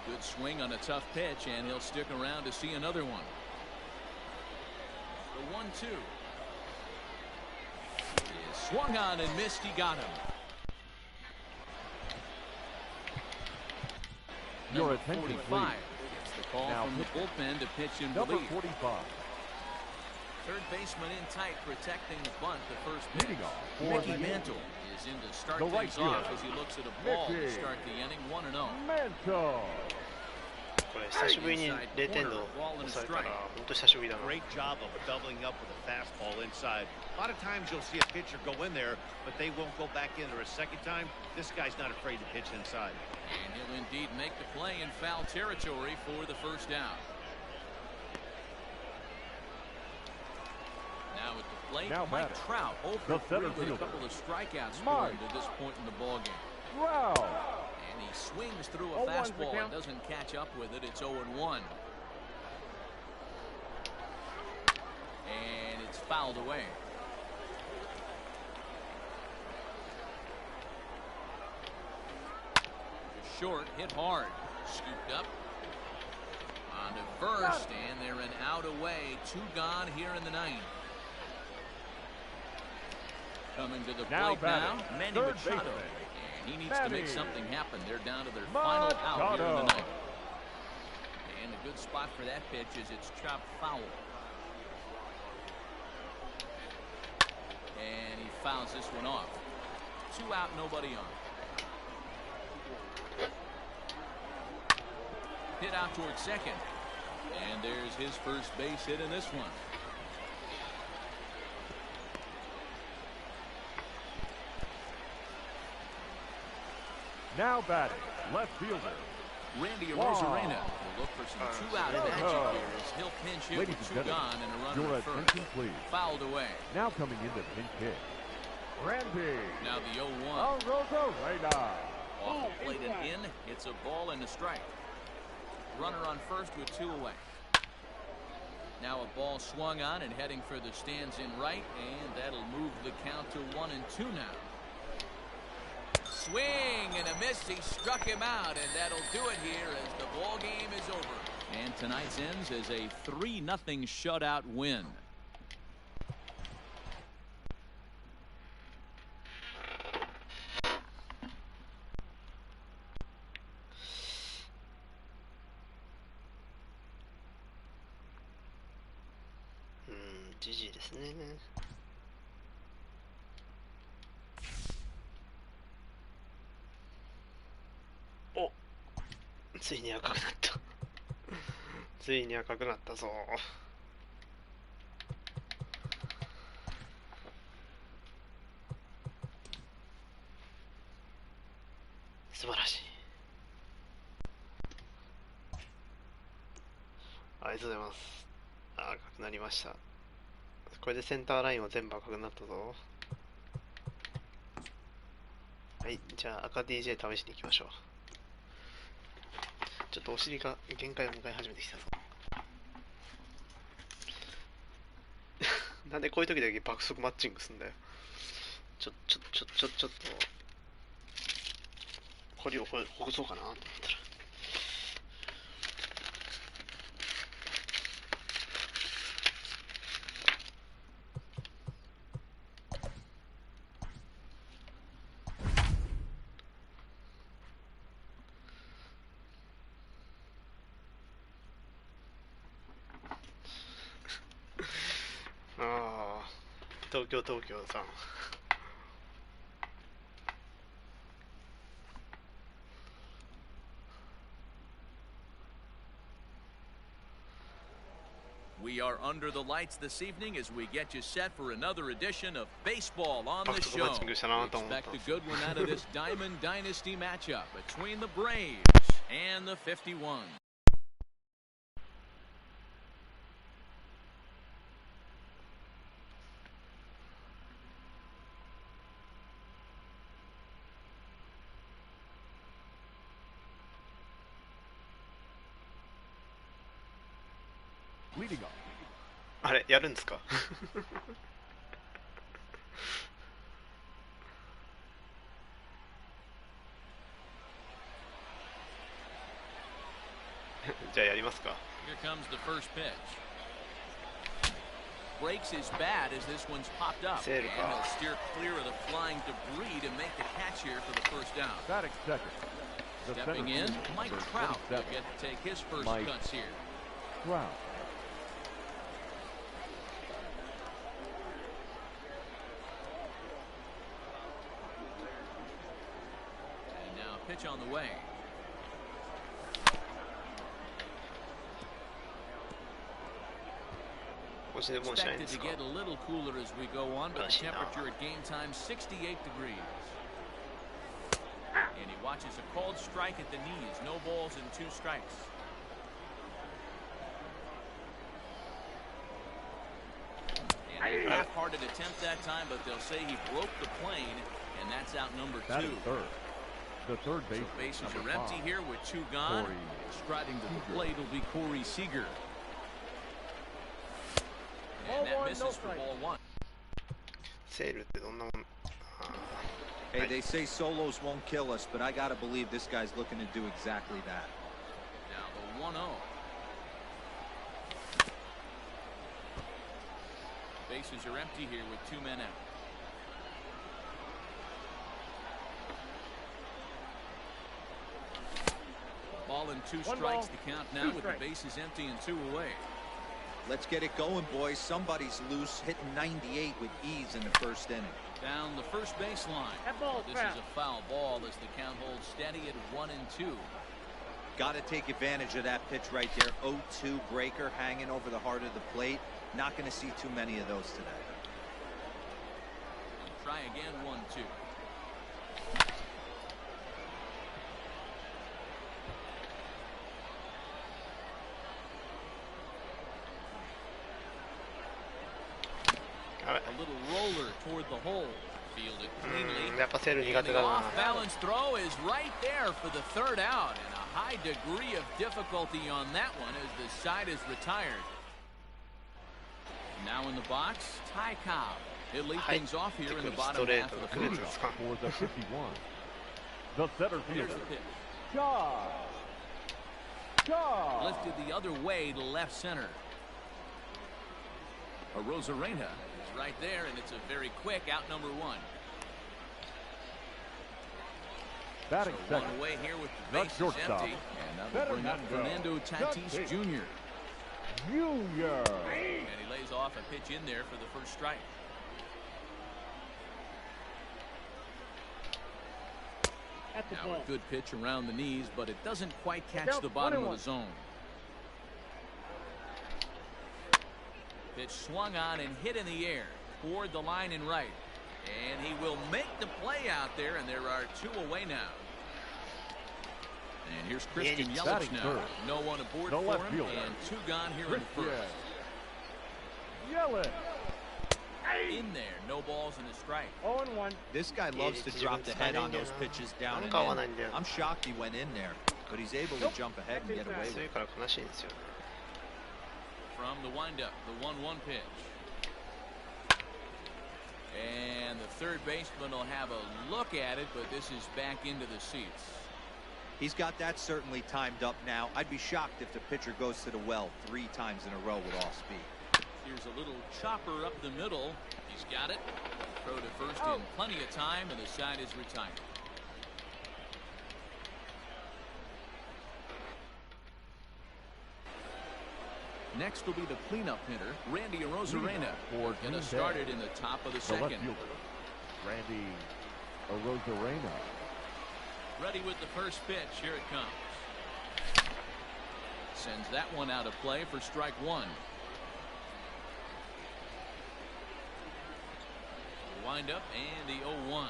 Good swing on a tough pitch, and he'll stick around to see another one. The 1-2 is Swung on and missed. He got him.
Your
Number
attention,
45
please.
gets the call
Now
from the bullpen to pitch in
Number
relief.
45.
Third baseman in tight, protecting the bunt. The first pitch.
Leading off for
Mickey
the
Mantle is in to start
the right
things off
fielder,
as he looks at a ball to
Mickey
start the inning. 1-0.
Mantle.
これ久しぶりに0点の抑えたら本当久しぶりだな。
Great job of doubling up with a fastball inside. A lot of times you'll see a pitcher go in there, but they won't go back in there a second time. This guy's not afraid to pitch inside.
And he'll indeed make the play in foul territory for the first down. Now at the plate,
Now
Mike
batting.
Trout
The
0 for 3
center
with a
fielder,
couple of strikeouts
Mike
scored to this point in the ballgame.
Trout.
And he swings through a
0-1's the
fastball and
count.
doesn't catch up with it. It's 0-1. And it's fouled away. Short, hit hard, scooped up on to first, and they're an out away. 2 gone here in the 9th. Coming to the
Now
plate now,
batting,
Manny
third
Machado.
baseman,
And he needs to make
Manny
something happen. They're down to their final out here in the
Machado.
9th. And a good spot for that pitch is it's chopped foul. And he fouls this one off. 2 out, nobody on. Hit out towards second. And there's his first base hit in this one.
Now batting, left fielder.
Randy
Wow.
Arozarena will look for some 2 out magic here as he'll pinch hit
Ladies
with
and
2
gentlemen,
gone and a runner
your
at first.
attention, please.
Fouled away.
Now coming into pinch hit, Randy
Now the 0-1.
Arozarena.
Off the plate and in. It's a ball and a strike. Runner on first with 2 away. Now a ball swung on and heading for the stands in right, and that'll move the count to 1-2 now. Swing and a miss. He struck him out, and that'll do it here as the ball game is over. And tonight's ends as a 3-0 shutout win.
GG ですね。お、ついに赤くなった。ついに赤くなったぞ。素晴らしい。ありがとうございます。赤くなりました。これでセンターラインは全部赤くなったぞ。はい、じゃあ赤 DJ 試しに行きましょう。ちょっとお尻が限界を迎え始めてきたぞ。なんでこういう時だけ爆速マッチングすんだよ。ちょっとこれをほぐそうかなと思ったら。東京さん。
We are under the lights this evening as we get you set for another edition of Baseball on the Show. Expect a good one out of this Diamond Dynasty matchup between the Braves and the 51.
Leading off.
あれやるんですか？じゃあやりますか。
Here comes the first pitch. breaks his bat as this one's popped up. And he'll steer clear of the flying debris to make the catch here for the first down.
Batting second.
Stepping in, Mike Trout will get to take his first cuts here.
Trout.
And now pitch on the way. Expected to get a little cooler as we go on, but the temperature at game time 68 degrees. And he watches a called strike at the knees. No balls and 2 strikes. And a half-hearted attempt that time, but they'll say he broke the plane, and that's out number 2.
That is third. The third base.
So bases are empty here with 2 gone. Striding to the plate will be Corey Seager. And that misses for ball 1.
Hey, they say solos won't kill us, but I gotta believe this guy's looking to do exactly that.
Now the 1-0. Bases are empty here with 2 men out. Ball and 2 strikes the count now with the bases empty and 2 away.
Let's get it going, boys. Somebody's loose, hitting 98 with ease in the first inning.
Down the first baseline. This is a foul ball as the count holds steady at 1-2.
Got to take advantage of that pitch right there. 0-2 breaker hanging over the heart of the plate. Not going to see too many of those today.
And try again, 1-2. A little roller toward the hole. Fielded cleanly. And the off-balance throw is right there for the 3rd out. And a high degree of difficulty on that one as the side is retired. Now in the box, Ty Cobb. He'll lead things off here in the bottom half of the first.
For the 51. The center
Here's
fielder.
the pitch.
Shaw.
Lifted the other way to left center. A Rosarena is right there, and it's a very quick out number 1.
Batting
So
second.
one away here with the bases empty. And that'll bring up Fernando Tatis Jr. And he lays off a pitch in there for the first strike. Now a good pitch around the knees, but it doesn't quite catch the bottom of the zone. Pitch swung on and hit in the air toward the line and right. And he will make the play out there, and there are 2 away now. And here's Christian Yelich now. No one aboard for him, and 2 gone here in the first.
Yelich.
In there, no balls and a strike.
0-1.
This guy loves to drop the head on those pitches down and in. I'm shocked he went in there, but he's able to jump ahead and get away with it.
From the windup, the 1-1 pitch. And the third baseman will have a look at it, but this is back into the seats.
He's got that certainly timed up now. I'd be shocked if the pitcher goes to the well 3 times in a row with off speed.
Here's a little chopper up the middle. He's got it. Throw to first in plenty of time, and the side is retired. Next will be the cleanup hitter, Randy Arozarena. Gonna start it in the top of the second.
Randy Arozarena.
Ready with the first pitch. Here it comes. Sends that one out of play for strike 1. Wind up and the 0-1.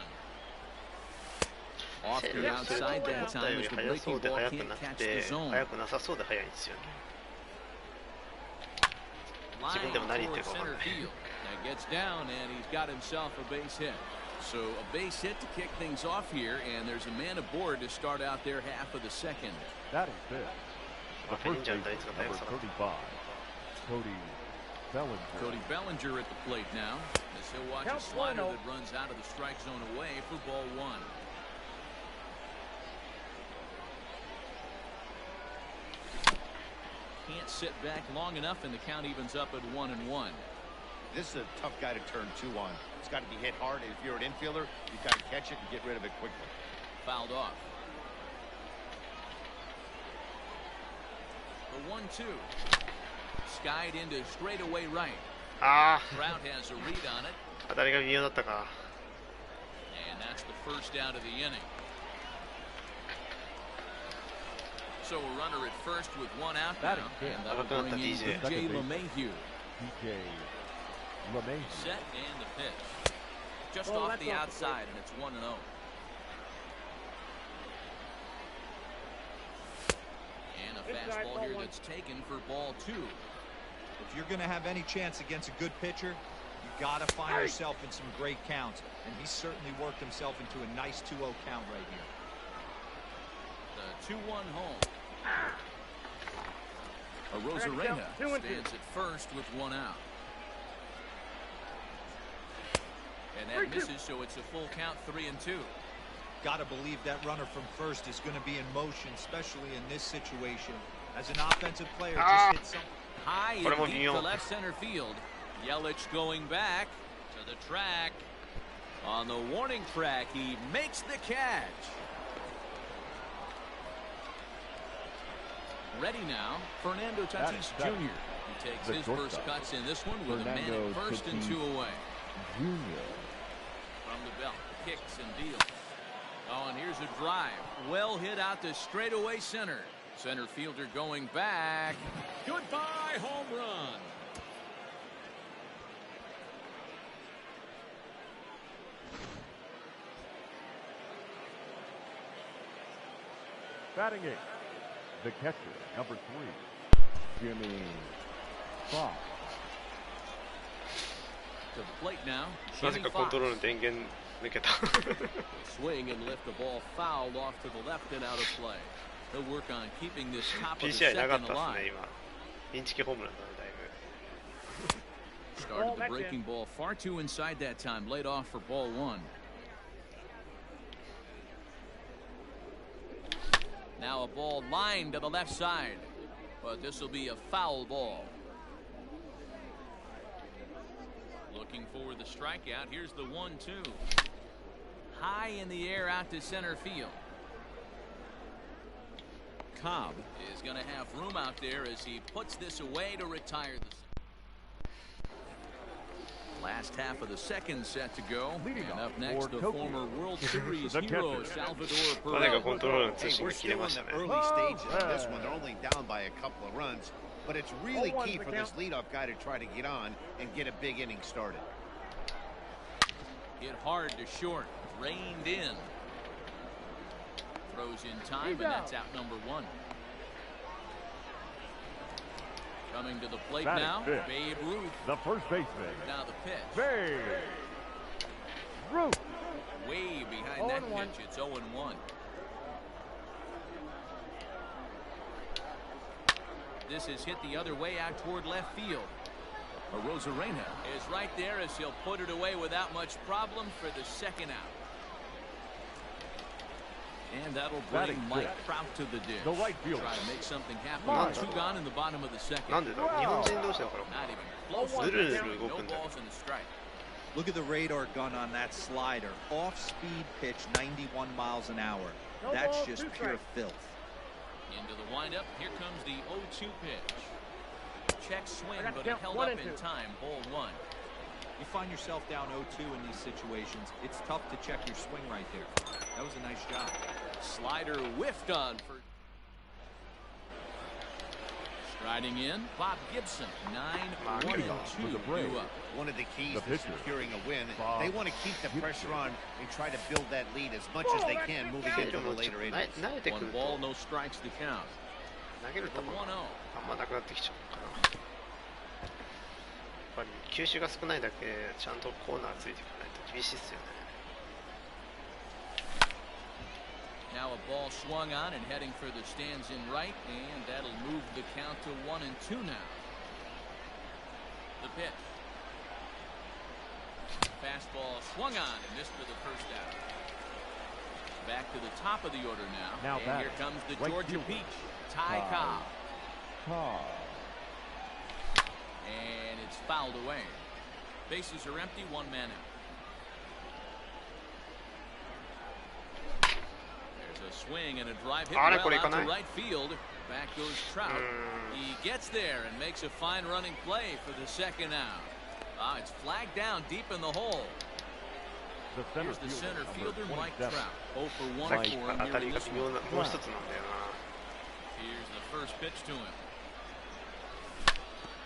Off to the outside that time as the breaking ball can't catch the zone. Line toward center field. That gets down, and he's got himself a base hit. So a base hit to kick things off here, and there's a man aboard to start out their half of the second.
That is it. The first baseman, number 35, Cody Bellinger.
Cody Bellinger at the plate now, as he'll watch a slider that runs out of the strike zone away for ball 1. Can't sit back long enough, and the count evens up at 1-1.
this is a tough guy to turn 2 on. It's got to be hit hard. If you're an infielder, you've got to catch it and get rid of it quickly.
Fouled off. The 1-2. Skied into straightaway right. Trout has a read on it.
当たりが微妙だったか。
And that's the first out of the inning. So a runner at first with 1 out now. And that'll bring in DJ LeMahieu.
DJ LeMahieu.
Set and the pitch. Just off the outside, and it's 1-0. And a fastball here that's taken for ball 2.
If you're going to have any chance against a good pitcher, you got to find yourself in some great counts, and he certainly worked himself into a nice 2-0 count right here.
The 2-1 home. Arozarena stands at first with 1 out. And that misses, so it's a full count, 3-2.
Got to believe that runner from first is going to be in motion, especially in this situation. As an offensive player, just hit something
high and deep to left center field. Yelich going back to the track. On the warning track, he makes the catch. Ready now, Fernando Tatis Jr. He takes his first cuts in this one with a man at first and 2 away.
Junior.
From the belt, kicks and deals. Oh, and here's a drive. Well hit out to straightaway center. Center fielder going back. Goodbye, home run.
Batting 8. The catcher, number 3, Jimmy Fox.
To the plate now.
なぜかコントロールの電源抜けた。
Swing and lift the ball fouled off to the left and out of play. He'll work on keeping this top of the
PCI なかっ
second
たっす
alive.
ね今。インチキホームランだねだいぶ。
Started the breaking ball far too inside that time. Laid off for ball 1. Now a ball lined to the left side, but this will be a foul ball. Looking for the strikeout. Here's the 1-2. High in the air out to center field. Cobb is going to have room out there as he puts this away to retire the last half of the second set to go. And up next, the former World Series hero Salvador Perez.
Hey, we're still in the early stages of this one. They're only down by a couple of runs, but it's really key for this leadoff guy to try to get on and get a big inning started.
Hit hard to short, reined in. Throws in time, and that's out number 1. Coming to the plate now, Babe Ruth.
The first baseman.
Now the pitch.
Babe Ruth.
Way behind that pitch, it's 0-1. This is hit the other way out toward left field. Arozarena is right there as he'll put it away without much problem for the second out. And that'll bring Mike Trout to the dish.
The right fielder.
Try to make something happen. 2 gone in the bottom of the second.
なんでだ日本人同士だから
Not even close.
ぬるぬる動
No
くんだよ
balls and a strike.
Look at the radar gun on that slider. Off-speed pitch, 91 miles an hour. That's just pure filth.
Into the windup. Here comes the 0-2 pitch. Check swing, but it held up in time. Ball 1.
You find yourself down 0-2 in these situations. It's tough to check your swing right there. That was a nice job.
Slider whiffed on for. Striding in, Bob Gibson. 9-1-2 due up.
One of the keys to securing a win, they want to keep the pressure on and try to build that lead as much as they can moving into the later innings.
慣れてく
One
ると
ball, no strikes to count.
投げる球
The
が
1-0.
あんまなくなってきちゃうからやっぱり球種が少ないだけちゃんとコーナーついていかないと厳しいっすよね。
Now a ball swung on and heading for the stands in right, and that'll move the count to 1-2 now. The pitch. Fastball swung on and missed for the first out. Back to the top of the order now. And here comes the Georgia Peach, Ty Cobb. And it's fouled away. Bases are empty, one man out. There's a swing and a drive hit well out to right field. Back goes Trout. He gets there and makes a fine running play for the second out. It's flagged down deep in the hole. Here's the center fielder, Mike Trout. 0 for 1 for him here in this one. Here's the first pitch to him.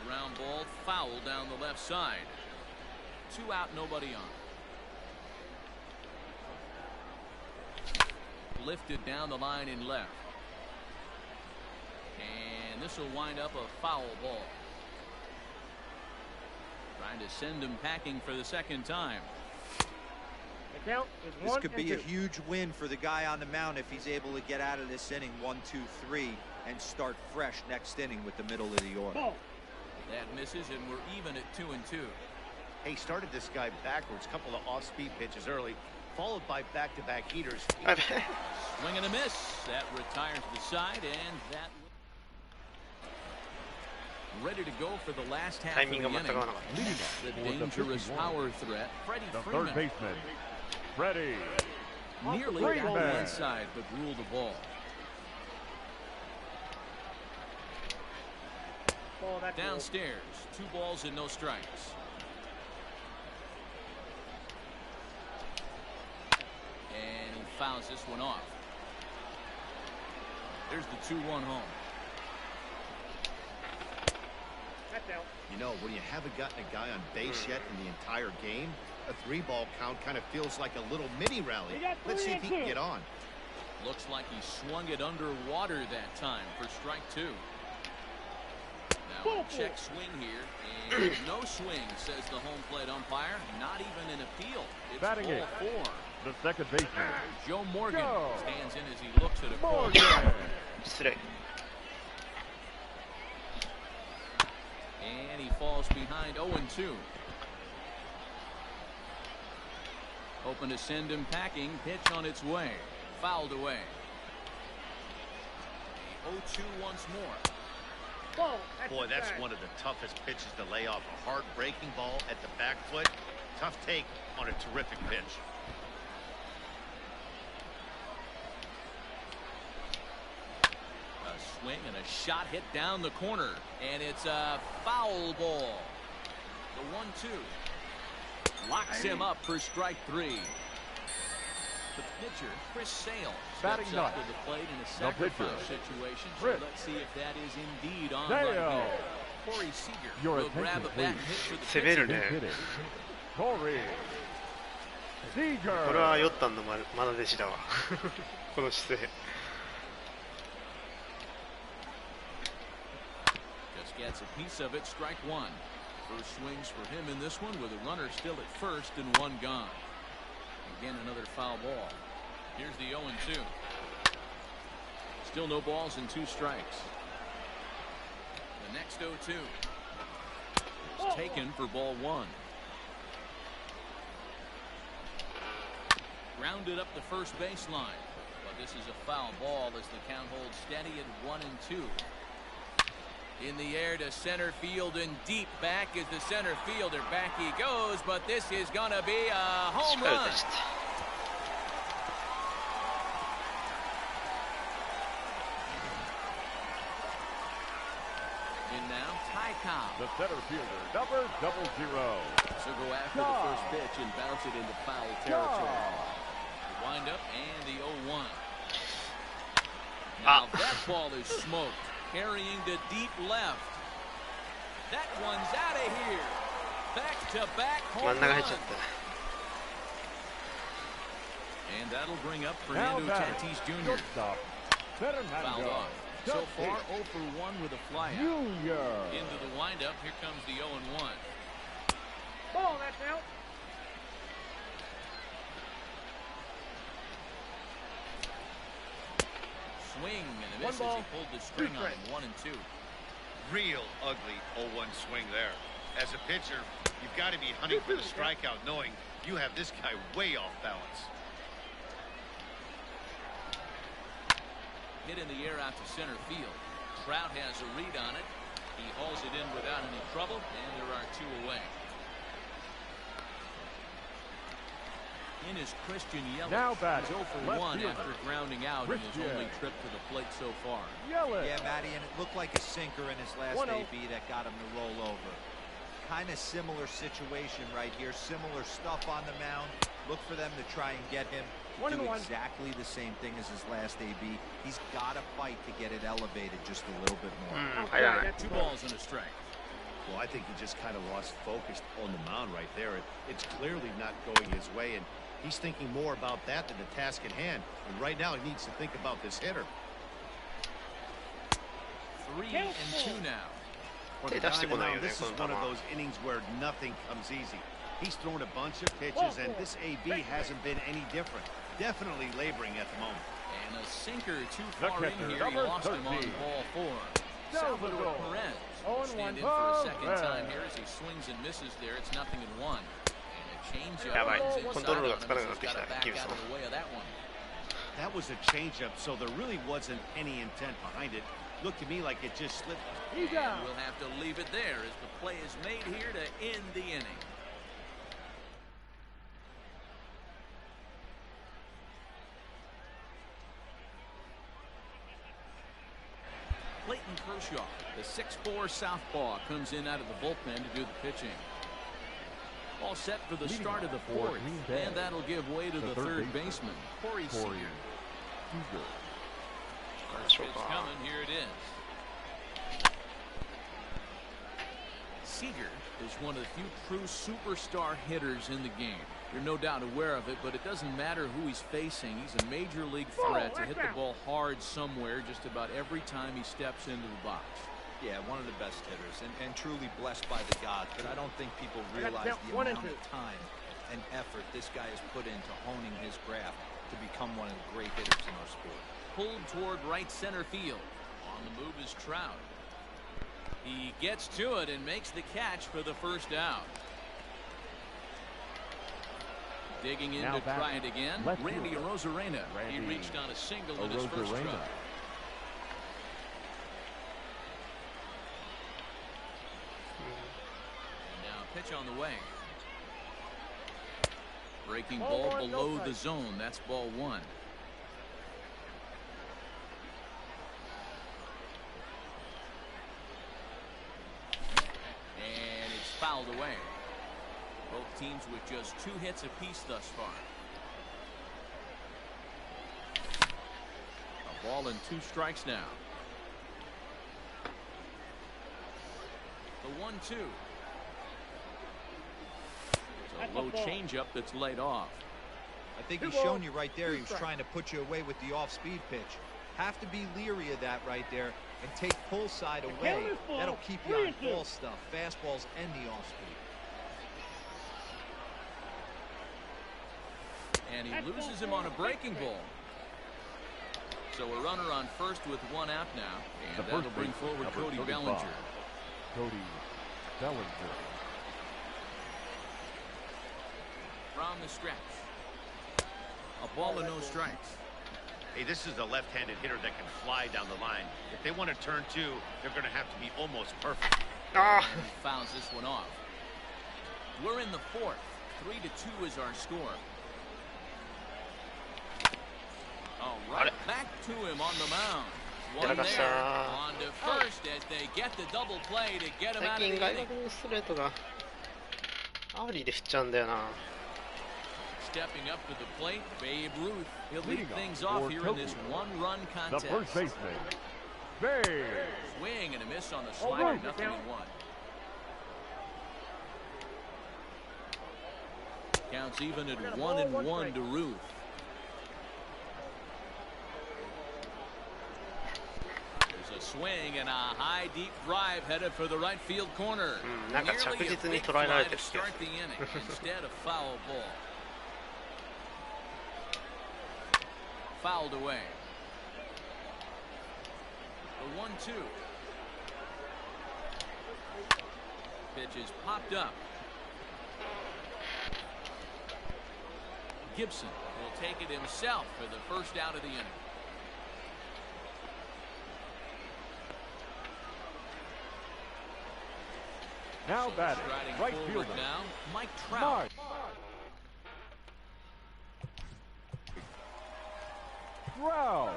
Ground ball, foul down the left side. 2 out, nobody on. Lifted down the line in left. And this will wind up a foul ball. Trying to send him packing for the second time.
The count is 1-2.
This could be a huge win for the guy on the mound if he's able to get out of this inning 1-2-3 and start fresh next inning with the middle of the order.
Ball.
That misses, and we're even at 2-2.
He started this guy backwards, couple of off-speed pitches early, followed by back-to-back heaters.
Swing and a miss. That retires the side, and that ready to go for the last half of the inning. The dangerous power threat, Freddie Freeman.
Third baseman, Freddie.
Nearly got one side, but ruled the ball. Downstairs, 2 balls and no strikes. And he fouls this one off. There's the 2-1 home.
You know, when you haven't gotten a guy on base yet in the entire game, a 3-ball count kind of feels like a little mini rally. Let's see if he can get on.
Looks like he swung it underwater that time for strike 2. Now a check swing here, and no swing, says the home plate umpire. Not even an appeal. It's
Batting
ball
it.
4.
The second baseman,
Joe Morgan stands in as he looks at a
Morgan.
And he falls behind 0-2. Hoping to send him packing. Pitch on its way. Fouled away. 0-2 once more.
Boy, that's one of the toughest pitches to lay off. A hard-breaking ball at the back foot. Tough take on a terrific pitch.
A swing and a shot hit down the corner. And it's a foul ball. The 1-2. Locks him up for strike 3. The pitcher, Chris Sale, steps up to the plate in a sacrifice situation. So let's see if that is indeed on right here. Corey Seager will grab a bat and hit for the pitcher.
Corey Seager.
これはヨッタンのまな弟子だわ。この姿勢。
Just gets a piece of it, strike 1. First swings for him in this one with a runner still at first and 1 gone. Again, another foul ball. Here's the 0-2. Still no balls and 2 strikes. The next 0-2 is taken for ball 1. Grounded up the first baseline, but this is a foul ball as the count holds steady at 1-2. In the air to center field and deep back is the center fielder. Back he goes, but this is going to be a home run. In now, Ty Cobb.
The center fielder, number 00.
So go after the first pitch and bounce it into foul territory. The windup and the 0-1. Now that ball is smoked. Carrying to deep left. That one's out of here. Back-to-back home run. And that'll bring up Fernando Tatis Jr. Fouled off. So far, 0 for 1 with a flyout. Into the windup. Here comes the 0-1.
Ball, that's out.
Swing and a miss as he pulled the string on him. 1-2.
Real ugly 0-1 swing there. As a pitcher, you've got to be hunting for the strikeout, knowing you have this guy way off balance.
Hit in the air out to center field. Trout has a read on it. He hauls it in without any trouble, and there are 2 away. in is Christian Yelich.
Now batting,
He's 0 for
left
1
fielder,
after grounding out in his only trip to the plate so far.
Yelich.
Yeah, Matty, and it looked like a sinker in his last AB that got him to roll over. Kind of similar situation right here. Similar stuff on the mound. Look for them to try and get him to do exactly the same thing as his last AB. He's got to fight to get it elevated just a little bit more.
2 balls and a strike.
Well, I think he just kind of lost focus on the mound right there. It's clearly not going his way, and he's thinking more about that than the task at hand. And right now, he needs to think about this hitter.
3 and 2 now.
For the guy on the mound, this is one of those innings where nothing comes easy. He's thrown a bunch of pitches, and this AB hasn't been any different. Definitely laboring at the moment.
And a sinker too far in here. He lost him on ball 4. Salvador Perez will stand in for a second time here as he swings and misses there. It's 0-1. And a changeup runs inside on him as he's got to back out of the way of that one.
That was a changeup, so there really wasn't any intent behind it. Looked to me like it just slipped.
And we'll have to leave it there as the play is made here to end the inning. Clayton Kershaw, the 6'4" southpaw, comes in out of the bullpen to do the pitching. All set for the start of the 4th, and that'll give way to the third baseman, Corey Seager. First pitch coming, here it is. Seager is one of the few true superstar hitters in the game. You're no doubt aware of it, but it doesn't matter who he's facing. He's a major league threat to hit the ball hard somewhere just about every time he steps into the box.
Yeah, one of the best hitters and truly blessed by the gods, but I don't think people realize the amount of time and effort this guy has put into honing his craft to become one of the great hitters in our sport.
Pulled toward right center field. On the move is Trout. He gets to it and makes the catch for the first out. Digging in to try it again, Randy Arozarena. He reached on a single in his first try. And now pitch on the way. Breaking ball below the zone. That's ball 1. And it's fouled away. Both teams with just 2 hits apiece thus far. A ball and 2 strikes now. The 1-2. It's a low changeup that's laid off.
I think he's shown you right there. He was trying to put you away with the off-speed pitch. Have to be leery of that right there and take pull side away. That'll keep you on ball stuff, fastballs and the off-speed.
And he loses him on a breaking ball. So a runner on first with 1 out now. And that'll bring forward Cody Bellinger.
Cody Bellinger.
From the stretch. A ball and no strikes.
Hey, this is a left-handed hitter that can fly down the line. If they want to turn 2, they're going to have to be almost perfect.
And he fouls this one off. We're in the 4th. 3-2 is our score. All right, back to him on the mound. One there, on to first as they get the double play to get him out of the inning. Stepping up to the plate, Babe Ruth. He'll lead things off here in this 1-run contest.
The first baseman, Babe.
Swing and a miss on the slider, 0-1. Counts even at 1-1 to Ruth. There's a swing and a high deep drive headed for the right field corner. Nearly a big fly to start the inning instead of foul ball. Fouled away. The 1-2. Pitch is popped up. Gibson will take it himself for the first out of the inning.
Now batting, right fielder,
now, Mike Trout.
Trout.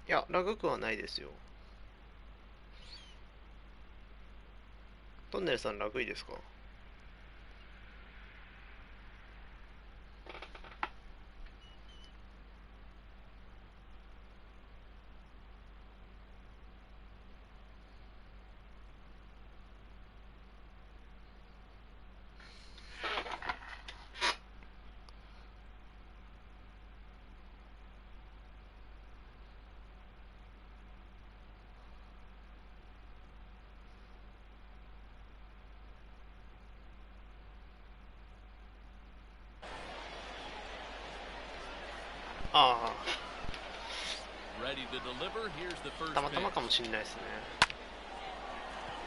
いや、ラグくはないですよ。トンネルさん、ラグいいですか？ああ、
Ready to deliver. Here's the first
たまたま
pitch.
かもしれないですね。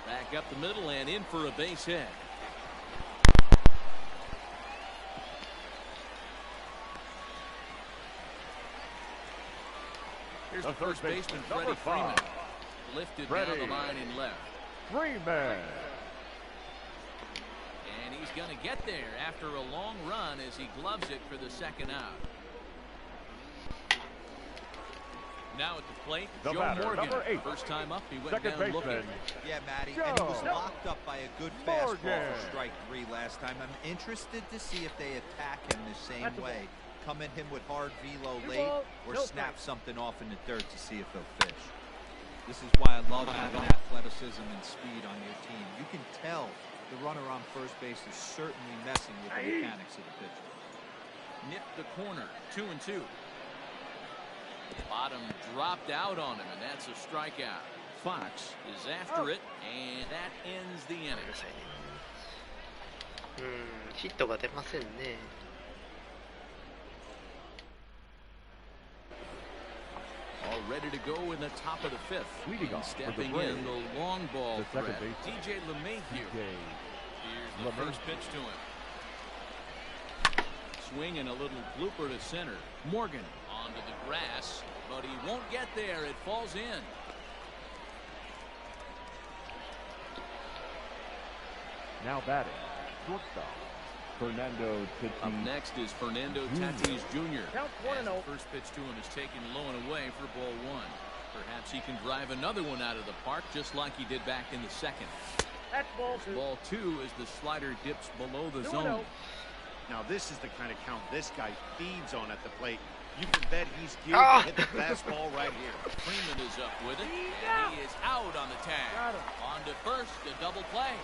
Back up the middle and in for a base hit. Here's the first baseman, Freddie Freeman. Lifted down the line in left.
Freeman.
And he's going to get there after a long run as he gloves it for the second out. Now at the plate, Joe Morgan. First time up, he went down looking.
Yeah, Matty, and he was locked up by a good fastball for strike 3 last time. I'm interested to see if they attack him the same way. Come at him with hard velo late or snap something off in the dirt to see if they'll fish. This is why I love having athleticism and speed on your team. You can tell the runner on first base is certainly messing with the mechanics of the pitcher.
Nipped the corner, 2-2. Bottom dropped out on him, and that's a strikeout. Fox is after it, and that ends the inning.
ヒットが出ませんね。
All ready to go in the top of the fifth. Stepping in the long ball threat, DJ LeMahieu. Here's the first pitch to him. Swing and a little blooper to center. Morgan onto the grass, but he won't get there. It falls in.
Now batting, shortstop, Fernando Tatis.
Up next is Fernando Tatis Jr.
Count 1-0.
First pitch to him is taken low and away for ball 1. Perhaps he can drive another one out of the park just like he did back in the second.
That's ball 2.
Ball 2 as the slider dips below the zone.
Now this is the kind of count this guy feeds on at the plate. You can bet he's geared to hit the fastball right here.
Freeman is up with it, and he is out on the tag. On to first, a double play.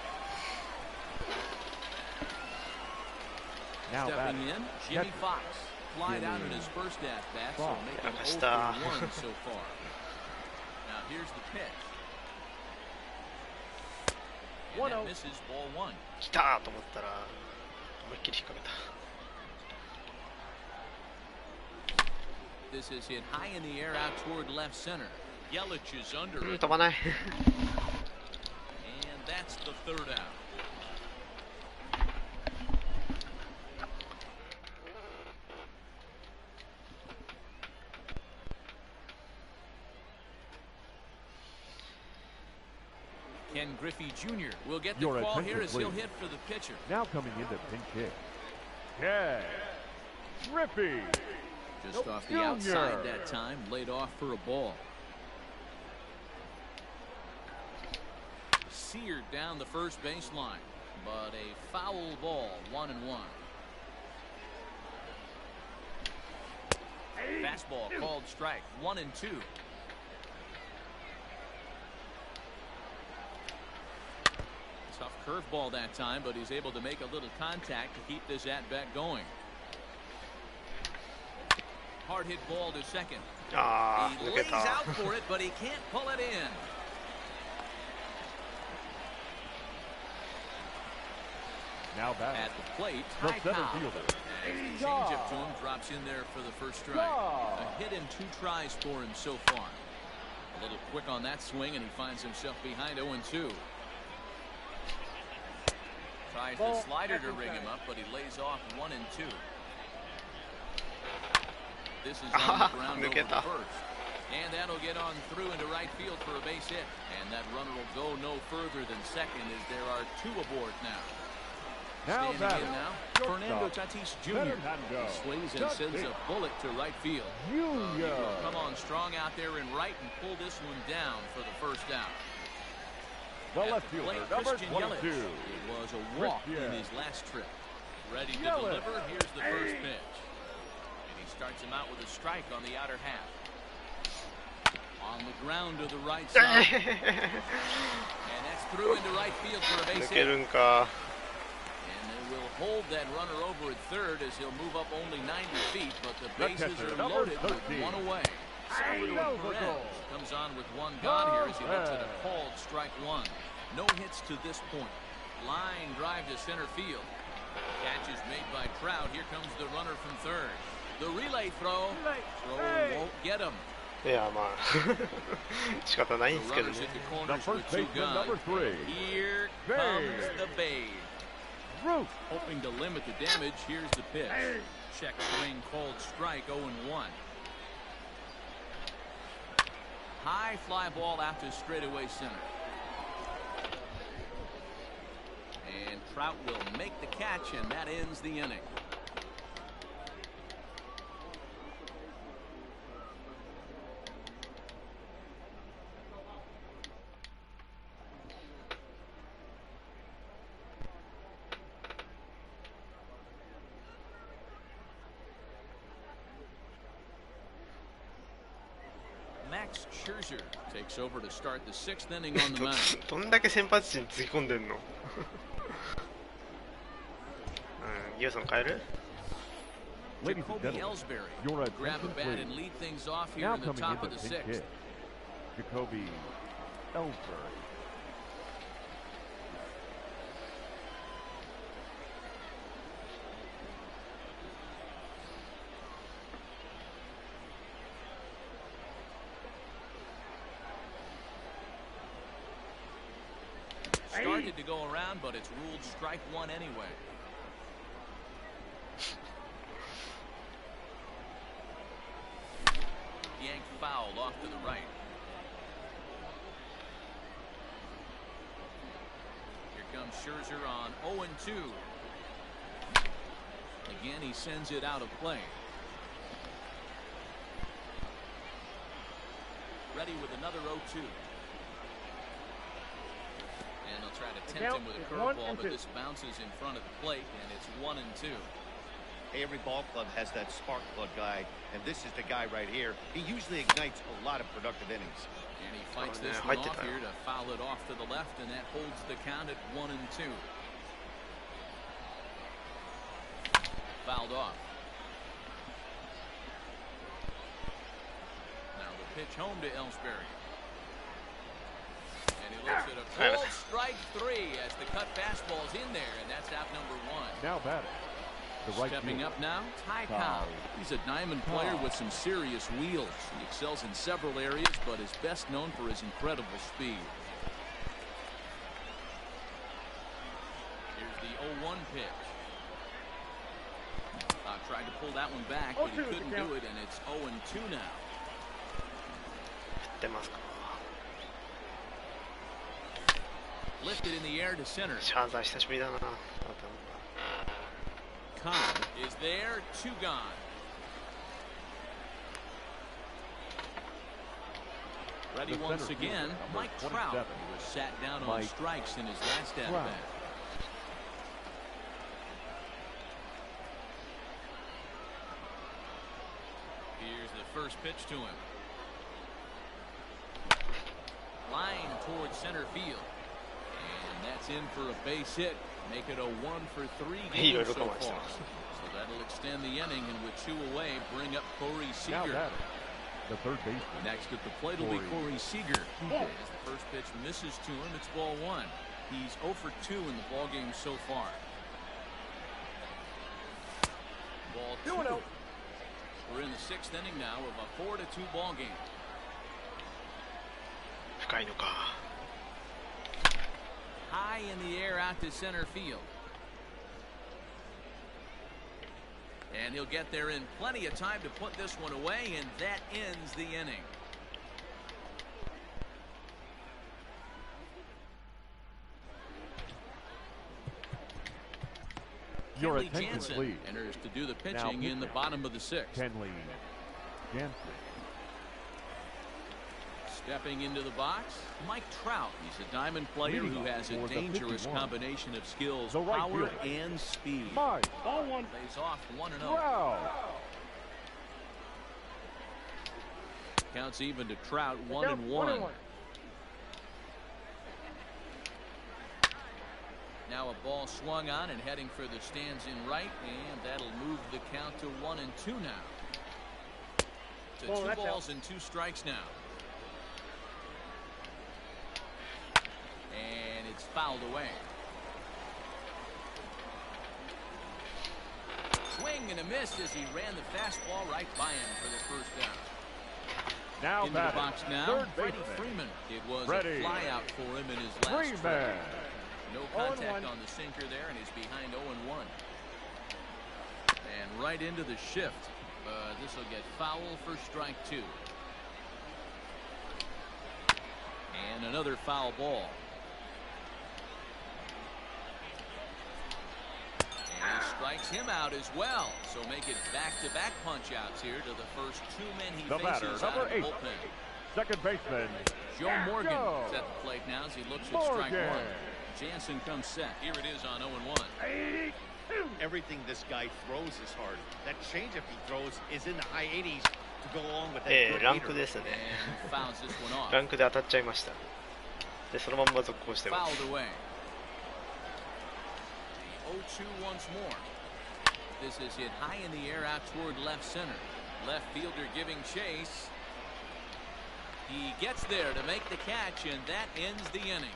Now
stepping in, Jimmy Fox. Flied out in his first at-bat, so making 0 for 1 so far. Now here's the pitch. And that misses ball 1.
来たと思ったら思いっきり引っ掛けた。
This is hit high in the air out toward left center. Yelich is under it.
飛ばない。
And that's the third out. Ken Griffey Jr. will get the call here as he'll hit for the pitcher.
Now coming in the pinch hit, Ken Griffey.
Just off the outside that time, laid off for a ball. Seared down the first baseline, but a foul ball, 1-1. Fastball called strike, 1-2. Tough curveball that time, but he's able to make a little contact to keep this at-bat going. Hard hit ball to second. He lays out for it, but he can't pull it in.
Now back
at the plate, Ty Cobb. The changeup to him drops in there for the first strike. A hit in 2 tries for him so far. A little quick on that swing, and he finds himself behind 0-2. tries the slider to ring him up, but he lays off 1 and 2. This is on the ground over to first. And that'll get on through into right field for a base hit. And that runner will go no further than second as there are 2 aboard now. Standing in now, Fernando Tatis Jr. He swings and sends a bullet to right field. He will come on strong out there in right and pull this one down for the first out.
The left fielder, number 22.
It was a walk in his last trip. Ready to deliver. Here's the first pitch. And he starts him out with a strike on the outer half. On the ground to the right side. And that's through into right field for a base hit. And they will hold that runner over at third as he'll move up only 90 feet, but the bases are loaded with 1 away. Salvador Perez comes on with 1 gone here as he looks at a called strike 1. No hits to this point. Line drive to center field. Catch is made by Trout. Here comes the runner from third. The relay throw. Throw won't get him.
いやまあ仕方ないんですけどね。
The first baseman, number 3. Here comes the Bay. Hoping to limit the damage. Here's the pitch. Check swing called strike 0-1. High fly ball out to straightaway center. And Trout will make the catch, and that ends the inning. Max Scherzer takes over to start the 6th inning on the mound.
どんだけ先発陣つぎ込んでんのギブソン変える
Jacoby Ellsbury grab a bat and lead things off here in the top of the 6th.
Jacoby Ellsbury.
Started to go around, but it's ruled strike 1 anyway. Yanked foul off to the right. Here comes Scherzer on 0-2. Again, he sends it out of play. Ready with another 0-2. And they'll try to tempt him with a curveball, but this bounces in front of the plate, and it's 1-2.
Hey, every ball club has that spark plug guy, and this is the guy right here. He usually ignites a lot of productive innings.
And he fights this one off here to foul it off to the left, and that holds the count at 1-2. Fouled off. Now the pitch home to Ellsbury. And he looks at a full strike 3 as the cut fastball's in there, and that's out number 1.
Now batting.
Stepping up now, Ty Cobb. He's a diamond player with some serious wheels. He excels in several areas, but is best known for his incredible speed. Here's the 0-1 pitch. Tried to pull that one back, but he couldn't do it, and it's 0-2 now. Lifted in the air to center. Cobb is there, 2 gone. Ready once again, Mike Trout, who was sat down on strikes in his last at-bat. Here's the first pitch to him. Line towards center field. And that's in for a base hit. Make it a 1-for-3 game so far. So that'll extend the inning, and with 2 away, bring up Corey Seager.
The third baseman.
Next at the plate will be Corey Seager. As the first pitch misses to him, it's ball 1. He's 0-for-2 in the ball game so far. Ball 2. We're in the 6th inning now of a 4-2 ball game. High in the air out to center field. And he'll get there in plenty of time to put this one away, and that ends the inning.
Your
Kenley
attention,
Jansen
please.
enters to do the pitching in the bottom of the sixth.
Kenley Jansen.
Stepping into the box, Mike Trout. He's a diamond player who has a dangerous combination of skills, power, and speed.
Ball
one.
Plays off 1-0.
Wow.
Counts even to Trout, 1-1. Now a ball swung on and heading for the stands in right, and that'll move the count to 1-2 now. To 2 balls and 2 strikes now. And it's fouled away. Swing and a miss as he ran the fastball right by him for the first down.
Now
into the box now, Freddie Freeman. It was a flyout for him in his last strike. No contact on the sinker there, and he's behind 0-1. And right into the shift. This will get foul for strike 2. And another foul ball. And he strikes him out as well. So make it back-to-back punch-outs here to the first 2 men he faces out of the bullpen.
Second baseman
Joe Morgan is at the plate now as he looks at strike 1. Jansen comes set. Here it is on 0-1.
Everything this guy throws is hard. That changeup he throws is in the high 80s to go along with that.
ランクですね。ランクで当たっちゃいました。で、そのまんま続行してます。
Fouled away. 0-2 once more. This is hit high in the air out toward left center. Left fielder giving chase. He gets there to make the catch, and that ends the inning.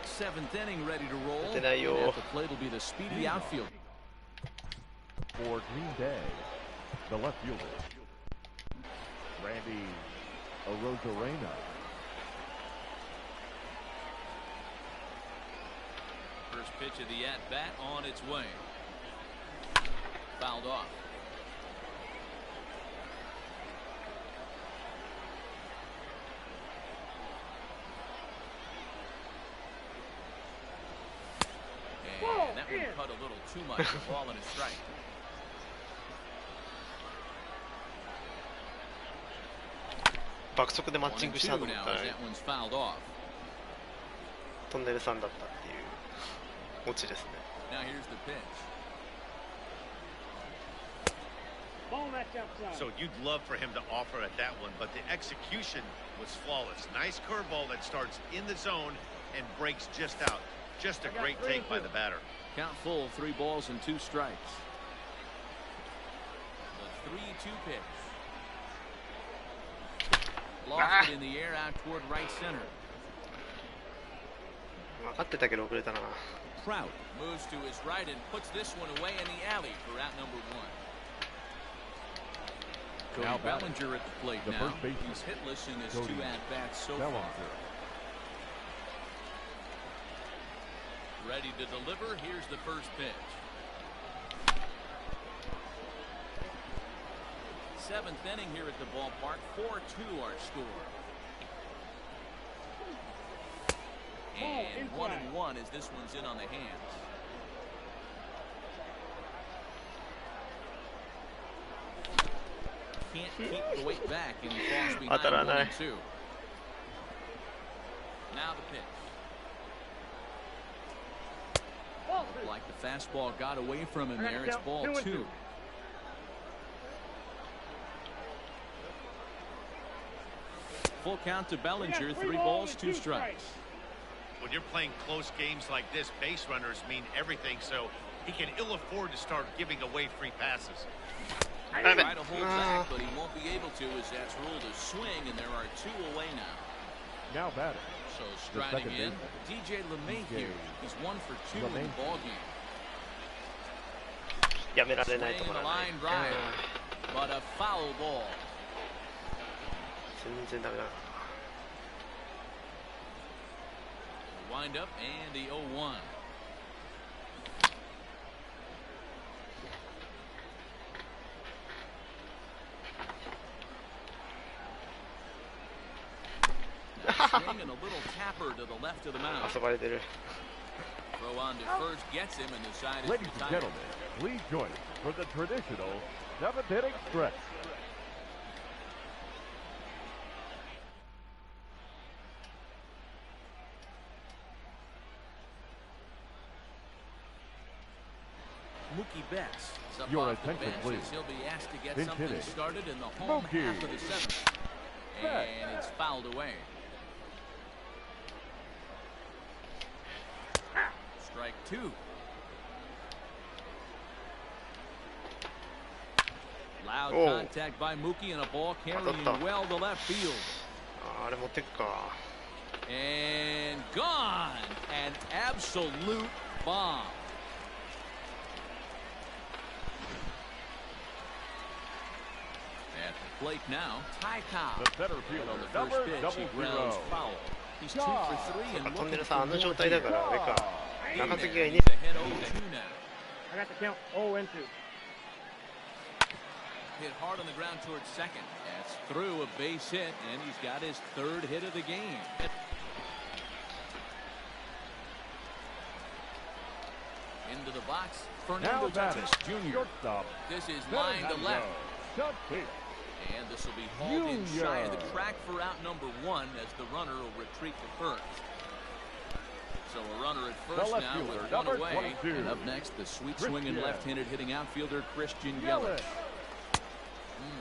Seventh inning ready to roll. And at the plate will be the speedy outfield.
For Green Bay, the left fielder, Randy Arozarena.
First pitch of the at-bat on its way. Fouled off. And that one cut a little too much. A ball and a strike.
That
one's fouled off.
トンネルさんだったっていうオチですね。
Now here's the pitch.
So you'd love for him to offer at that one, but the execution was flawless. Nice curveball that starts in the zone and breaks just out. Just a great take by the batter.
Count full, 3 balls and 2 strikes. The 3-2 pitch. Lost it in the air out toward right center.
分かってたけど遅れたな。
Trout moves to his right and puts this one away in the alley for out number 1. Cody Bellinger at the plate now. He's hitless in his 2 at-bats so far. Ready to deliver. Here's the first pitch. 7th inning here at the ballpark. 4-2 our score. And 1-1 as this one's in on the hands. Can't keep the weight back and falls behind 1-2. Now the pitch. Like the fastball got away from him there. It's ball 2. Full count to Bellinger. 3 balls, 2 strikes.
When you're playing close games like this, base runners mean everything, so he can ill afford to start giving away free passes.
Try to hold back, but he won't be able to as that's ruled a swing, and there are 2 away now.
Now batting.
So striding in, DJ LeMahieu. He's 1 for 2 in the ball game. Swing a line drive, but a foul ball.
全然ダメだ。
windup and the 0-1. Swing and a little tapper to the left of the mound. Throw on to first gets him, and the side is
Ladies and
retired.
gentlemen, please join us for the traditional 7th inning stretch.
Mookie Betts is up
Your
off the
attention,
bench
please.
as he'll be asked to get
Pinch
something
hitting.
started in the home
Mookie
half of the 7th. And it's fouled away. Strike 2. Loud contact by Mookie and a ball carrying well to left field. And gone. An absolute bomb. At the plate now, Ty Cobb.
The center fielder,
On the first pitch, he grounds foul. He's 2 for 3 and looking for more here. He's ahead 0-2 now.
I got the count 0-2.
Hit hard on the ground towards second. That's through a base hit, and he's got his 3rd hit of the game. Into the box, Fernando Tatis Jr. This is line to left. And this will be hauled inside of the track for out number 1 as the runner will retreat to first. So a runner at first now with 1 away. And up next, the sweet swinging left-handed hitting outfielder Christian Yelich.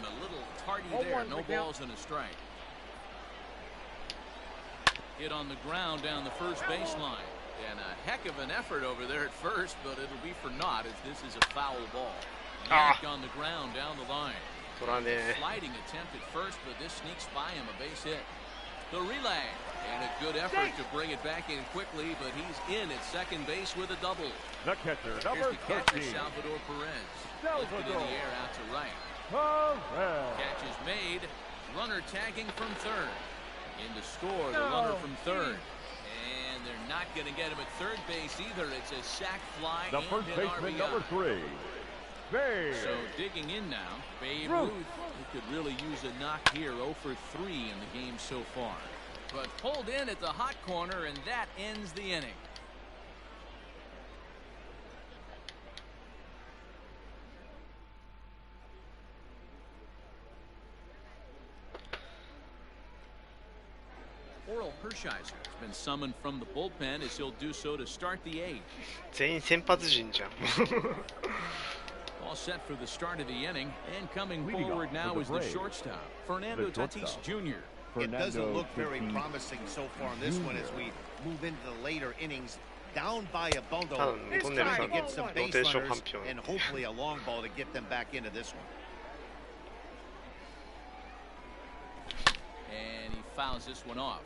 A little tardy there, no balls and a strike. Hit on the ground down the first baseline. And a heck of an effort over there at first, but it'll be for naught as this is a foul ball. Yank on the ground down the line. Sliding attempt at first, but this sneaks by him, a base hit. The relay, and a good effort to bring it back in quickly, but he's in at second base with a double.
The catcher,
Here's
number
the catcher,
13.
Salvador Perez. Lifted in the air out to right. Catch is made. Runner tagging from third. In to score, the runner from third. And they're not going to get him at third base either. It's a sac fly
The
and
first
an
baseman,
RBI.
number 3.
So digging in now, Babe Ruth, who could really use a knock here, 0 for 3 in the game so far. But pulled in at the hot corner, and that ends the inning. Oral Hershiser has been summoned from the bullpen as he'll do so to start the 8th.
全員先発陣じゃん。
All set for the start of the inning, and coming forward now is the shortstop, Fernando Tatis Jr.
It doesn't look very promising so far in this one as we move into the later innings. Down by a bundle, it's trying to get some base runners and hopefully a long ball to get them back into this one.
And he fouls this one off.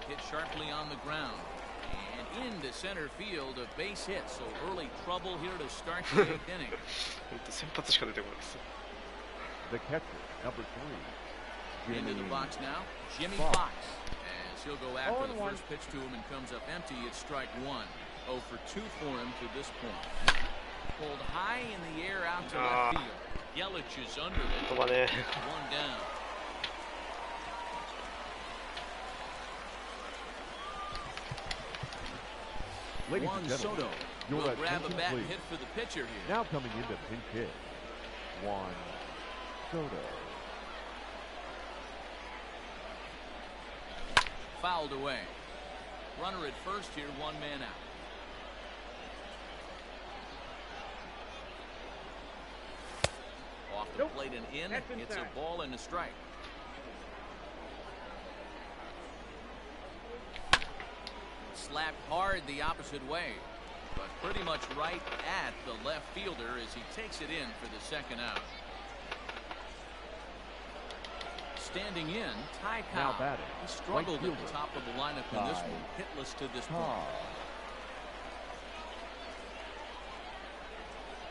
Hit sharply on the ground and into center field, a base hit. So early trouble here to start the 8th inning.
先発しか出てこないです。
The catcher, number 3.
Into the box now, Jimmy Fox. As he'll go after the first pitch to him and comes up empty. It's strike 1. 0 for 2 for him to this point. Pulled high in the air out to left field. Yelich is under it.
言葉ね。
1 down.
Ladies
Juan
and gentlemen,
Soto
your
will grab a
attention,
bat
please.
hit for the pitcher here.
Now coming into pinch hit, Juan Soto.
Fouled away. Runner at first here, 1 man out. Off the plate and in. It's a ball and a strike. Slapped hard the opposite way, but pretty much right at the left fielder as he takes it in for the 2nd out. Standing in, Ty Cobb. He struggled at the top of the lineup in this one, hitless to this point.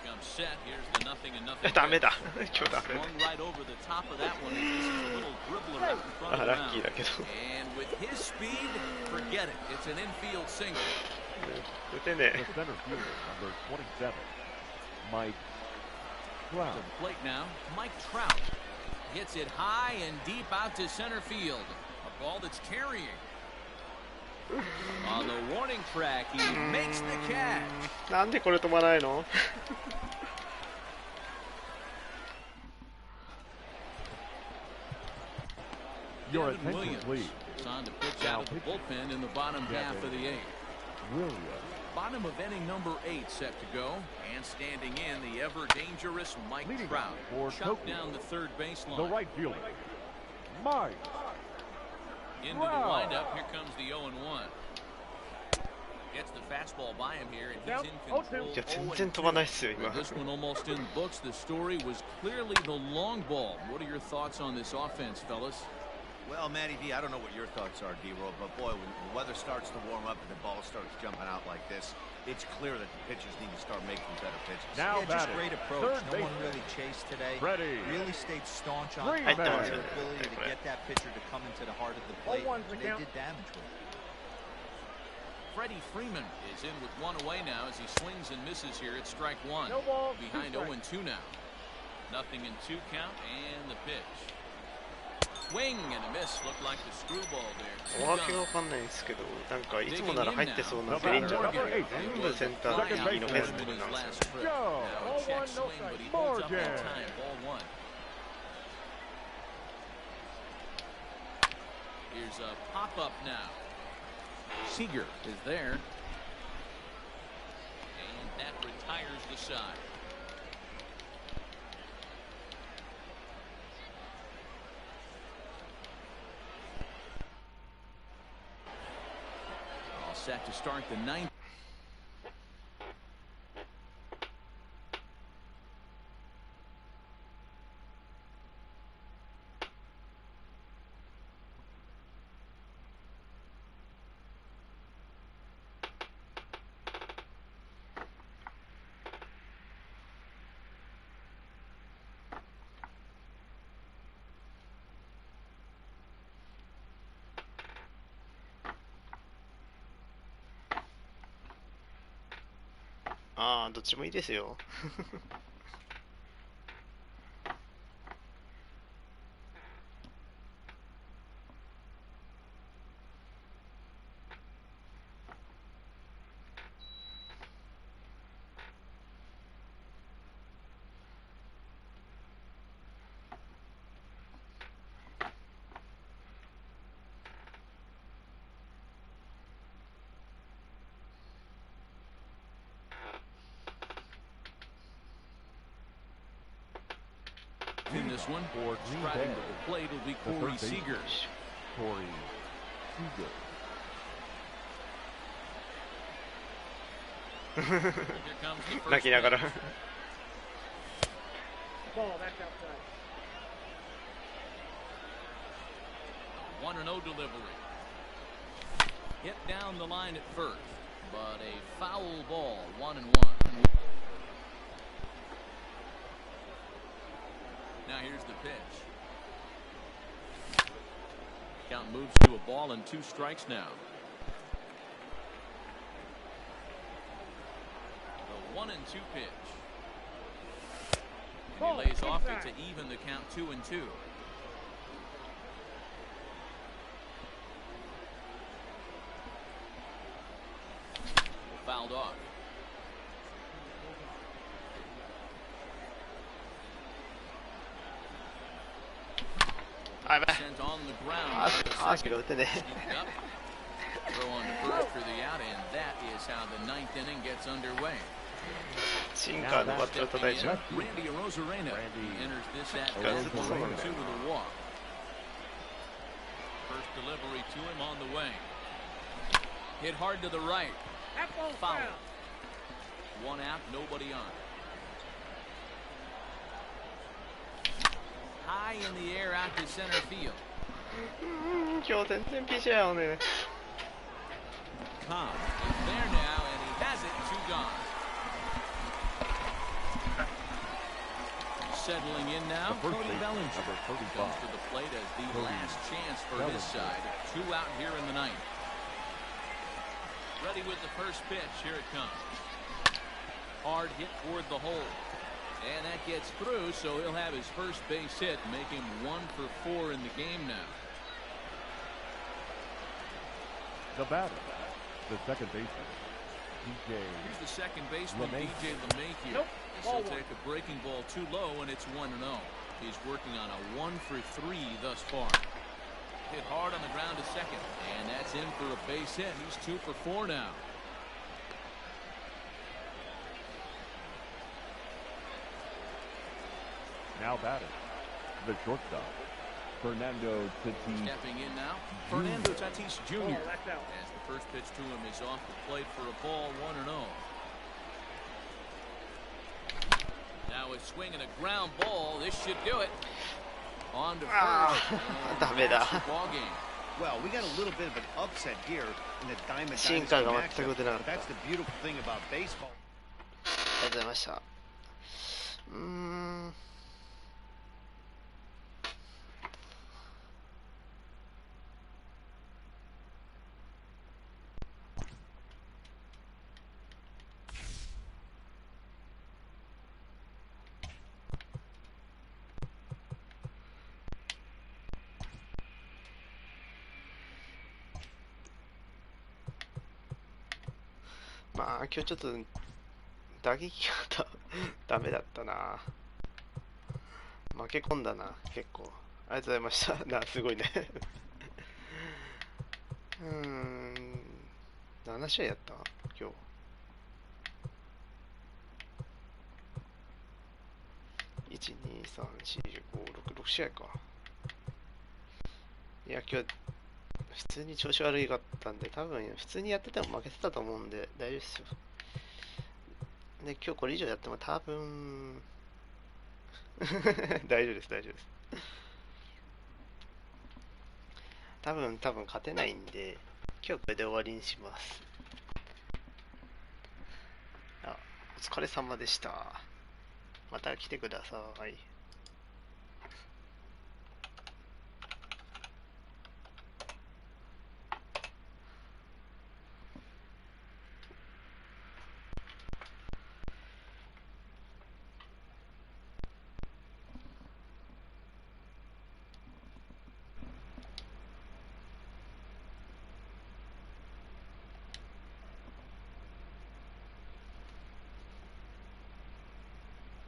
Comes set. Here's the nothing and nothing.
ダメだ。今日ダメ。
Swung right over the top of that one. This is a little dribbler out in front of the
ラッキー
mound.
だけど。
And with his speed, forget it. It's an infield single.
打てね
The center fielder, number 27, Mike
To
Trout.
the plate now, Mike Trout hits it high and deep out to center field. A ball that's carrying. On the warning track, he makes the catch.
なんでこれ止まないの
Your
Devin
attention,
Williams
please.
is on to pitch out of the bullpen in the bottom half of the eighth.
Williams.
Bottom of inning number 8 set to go. And standing in, the ever-dangerous Mike
Leading
Trout.
for
Chopped
Tokyo.
down the third baseline.
The right fielder, Mike
Into the
Trout.
windup, here comes the 0-1. Gets the fastball by him here, and he's in control.
いや全然飛ばないっすよ今
This one almost in the books. The story was clearly the long ball. What are your thoughts on this offense, fellas?
Well, Matty D, I don't know what your thoughts are, D-Roll, but boy, when the weather starts to warm up and the ball starts jumping out like this, it's clear that the pitchers need to start making better pitches.
Now
Yeah, just
batting,
great approach.
third
No one
baseman,
really chased today.
Freddie.
Really stayed staunch on
Green
top of
man.
their ability to get that pitcher to come into the heart of the plate. They did damage with it.
Freddie Freeman is in with one away now as he swings and misses here at strike one.
No ball,
Behind
2
0-2 now. Nothing in 2 count, and the pitch. Swing and a miss. Looked like the screwball there.
おわけがわかんないんですけど、なんかいつもなら入ってそうなベリンジャーが全部センター右のフェンスのところなんですよ。
Go.
Check swing, but he holds up in
Morgan.
time. Ball 1. Here's a pop-up now. Seager is there. And that retires the side. All set to start the 9th.
ああ、どっちもいいですよ。
In this one,
For Green
striding
Bay,
to the plate will be
the
Corey
third baseman,
Seager.
Corey Seager.
Here comes the first
泣きながら
pitch.
Ball, that's outside.
1-0 delivery. Hit down the line at first, but a foul ball, 1-1. Now here's the pitch. Count moves to a ball and 2 strikes now. The 1-2 pitch. And he lays off it to even the count 2-2. Fouled off. Sent on the ground.
あーしか打てね
Throw on to first for the out, and that is how the 9th inning gets underway.
シンカーのバットを叩いちゃう
Randy Arozarena enters this at
Arozarena.
bat, 2 with a walk. First delivery to him on the way. Hit hard to the right.
That ball's
Foul.
foul.
1 out, nobody on. High in the air out to center field.
今日全然ピッチャーやよね
Cobb is there now, and he has it. 2 gone. settling in now.
The first
Cody
baseman,
Bellinger
number 35.
comes to the plate as the
Cody
last chance for his
Bellinger.
side. 2 out here in the ninth. Ready with the first pitch. Here it comes. Hard hit toward the hole. And that gets through, so he'll have his first base hit, make him 1 for 4 in the game now.
The batter, the second baseman, DJ.
Here's the second baseman,
LeMahieu.
DJ LeMahieu.
Nope.
This will
Ball
take a breaking ball too low, and it's 1-0. He's working on a 1 for 3 thus far. Hit hard on the ground to second, and that's in for a base hit. He's 2 for 4 now.
Now batting, the shortstop, Fernando Tatis.
Stepping in now, Fernando Tatis Jr.
Oh, that's out.
As the first pitch to him is off the plate for a ball, 1-0. Now a swing and a ground ball. This should do it. On to first. and
ダメだ。
that's the ball game.
Well, we got a little bit of an upset here in the Diamond
進
Dynasty
化が全
matchup.
く出なかっ
But
た。あ
that's the beautiful thing about baseball.
りがとうございました。まあ今日ちょっと打撃がダメだったな。負け込んだな、結構。ありがとうございました。すごいね。7試合やった今日。1、2、3、4、5、6、6試合か。いや、今日、普通に調子悪かったんで、多分普通にやってても負けてたと思うんで、大丈夫ですよ。で、今日これ以上やっても多分、大丈夫です、大丈夫です。多分勝てないんで、今日これで終わりにします。お疲れ様でした。また来てください。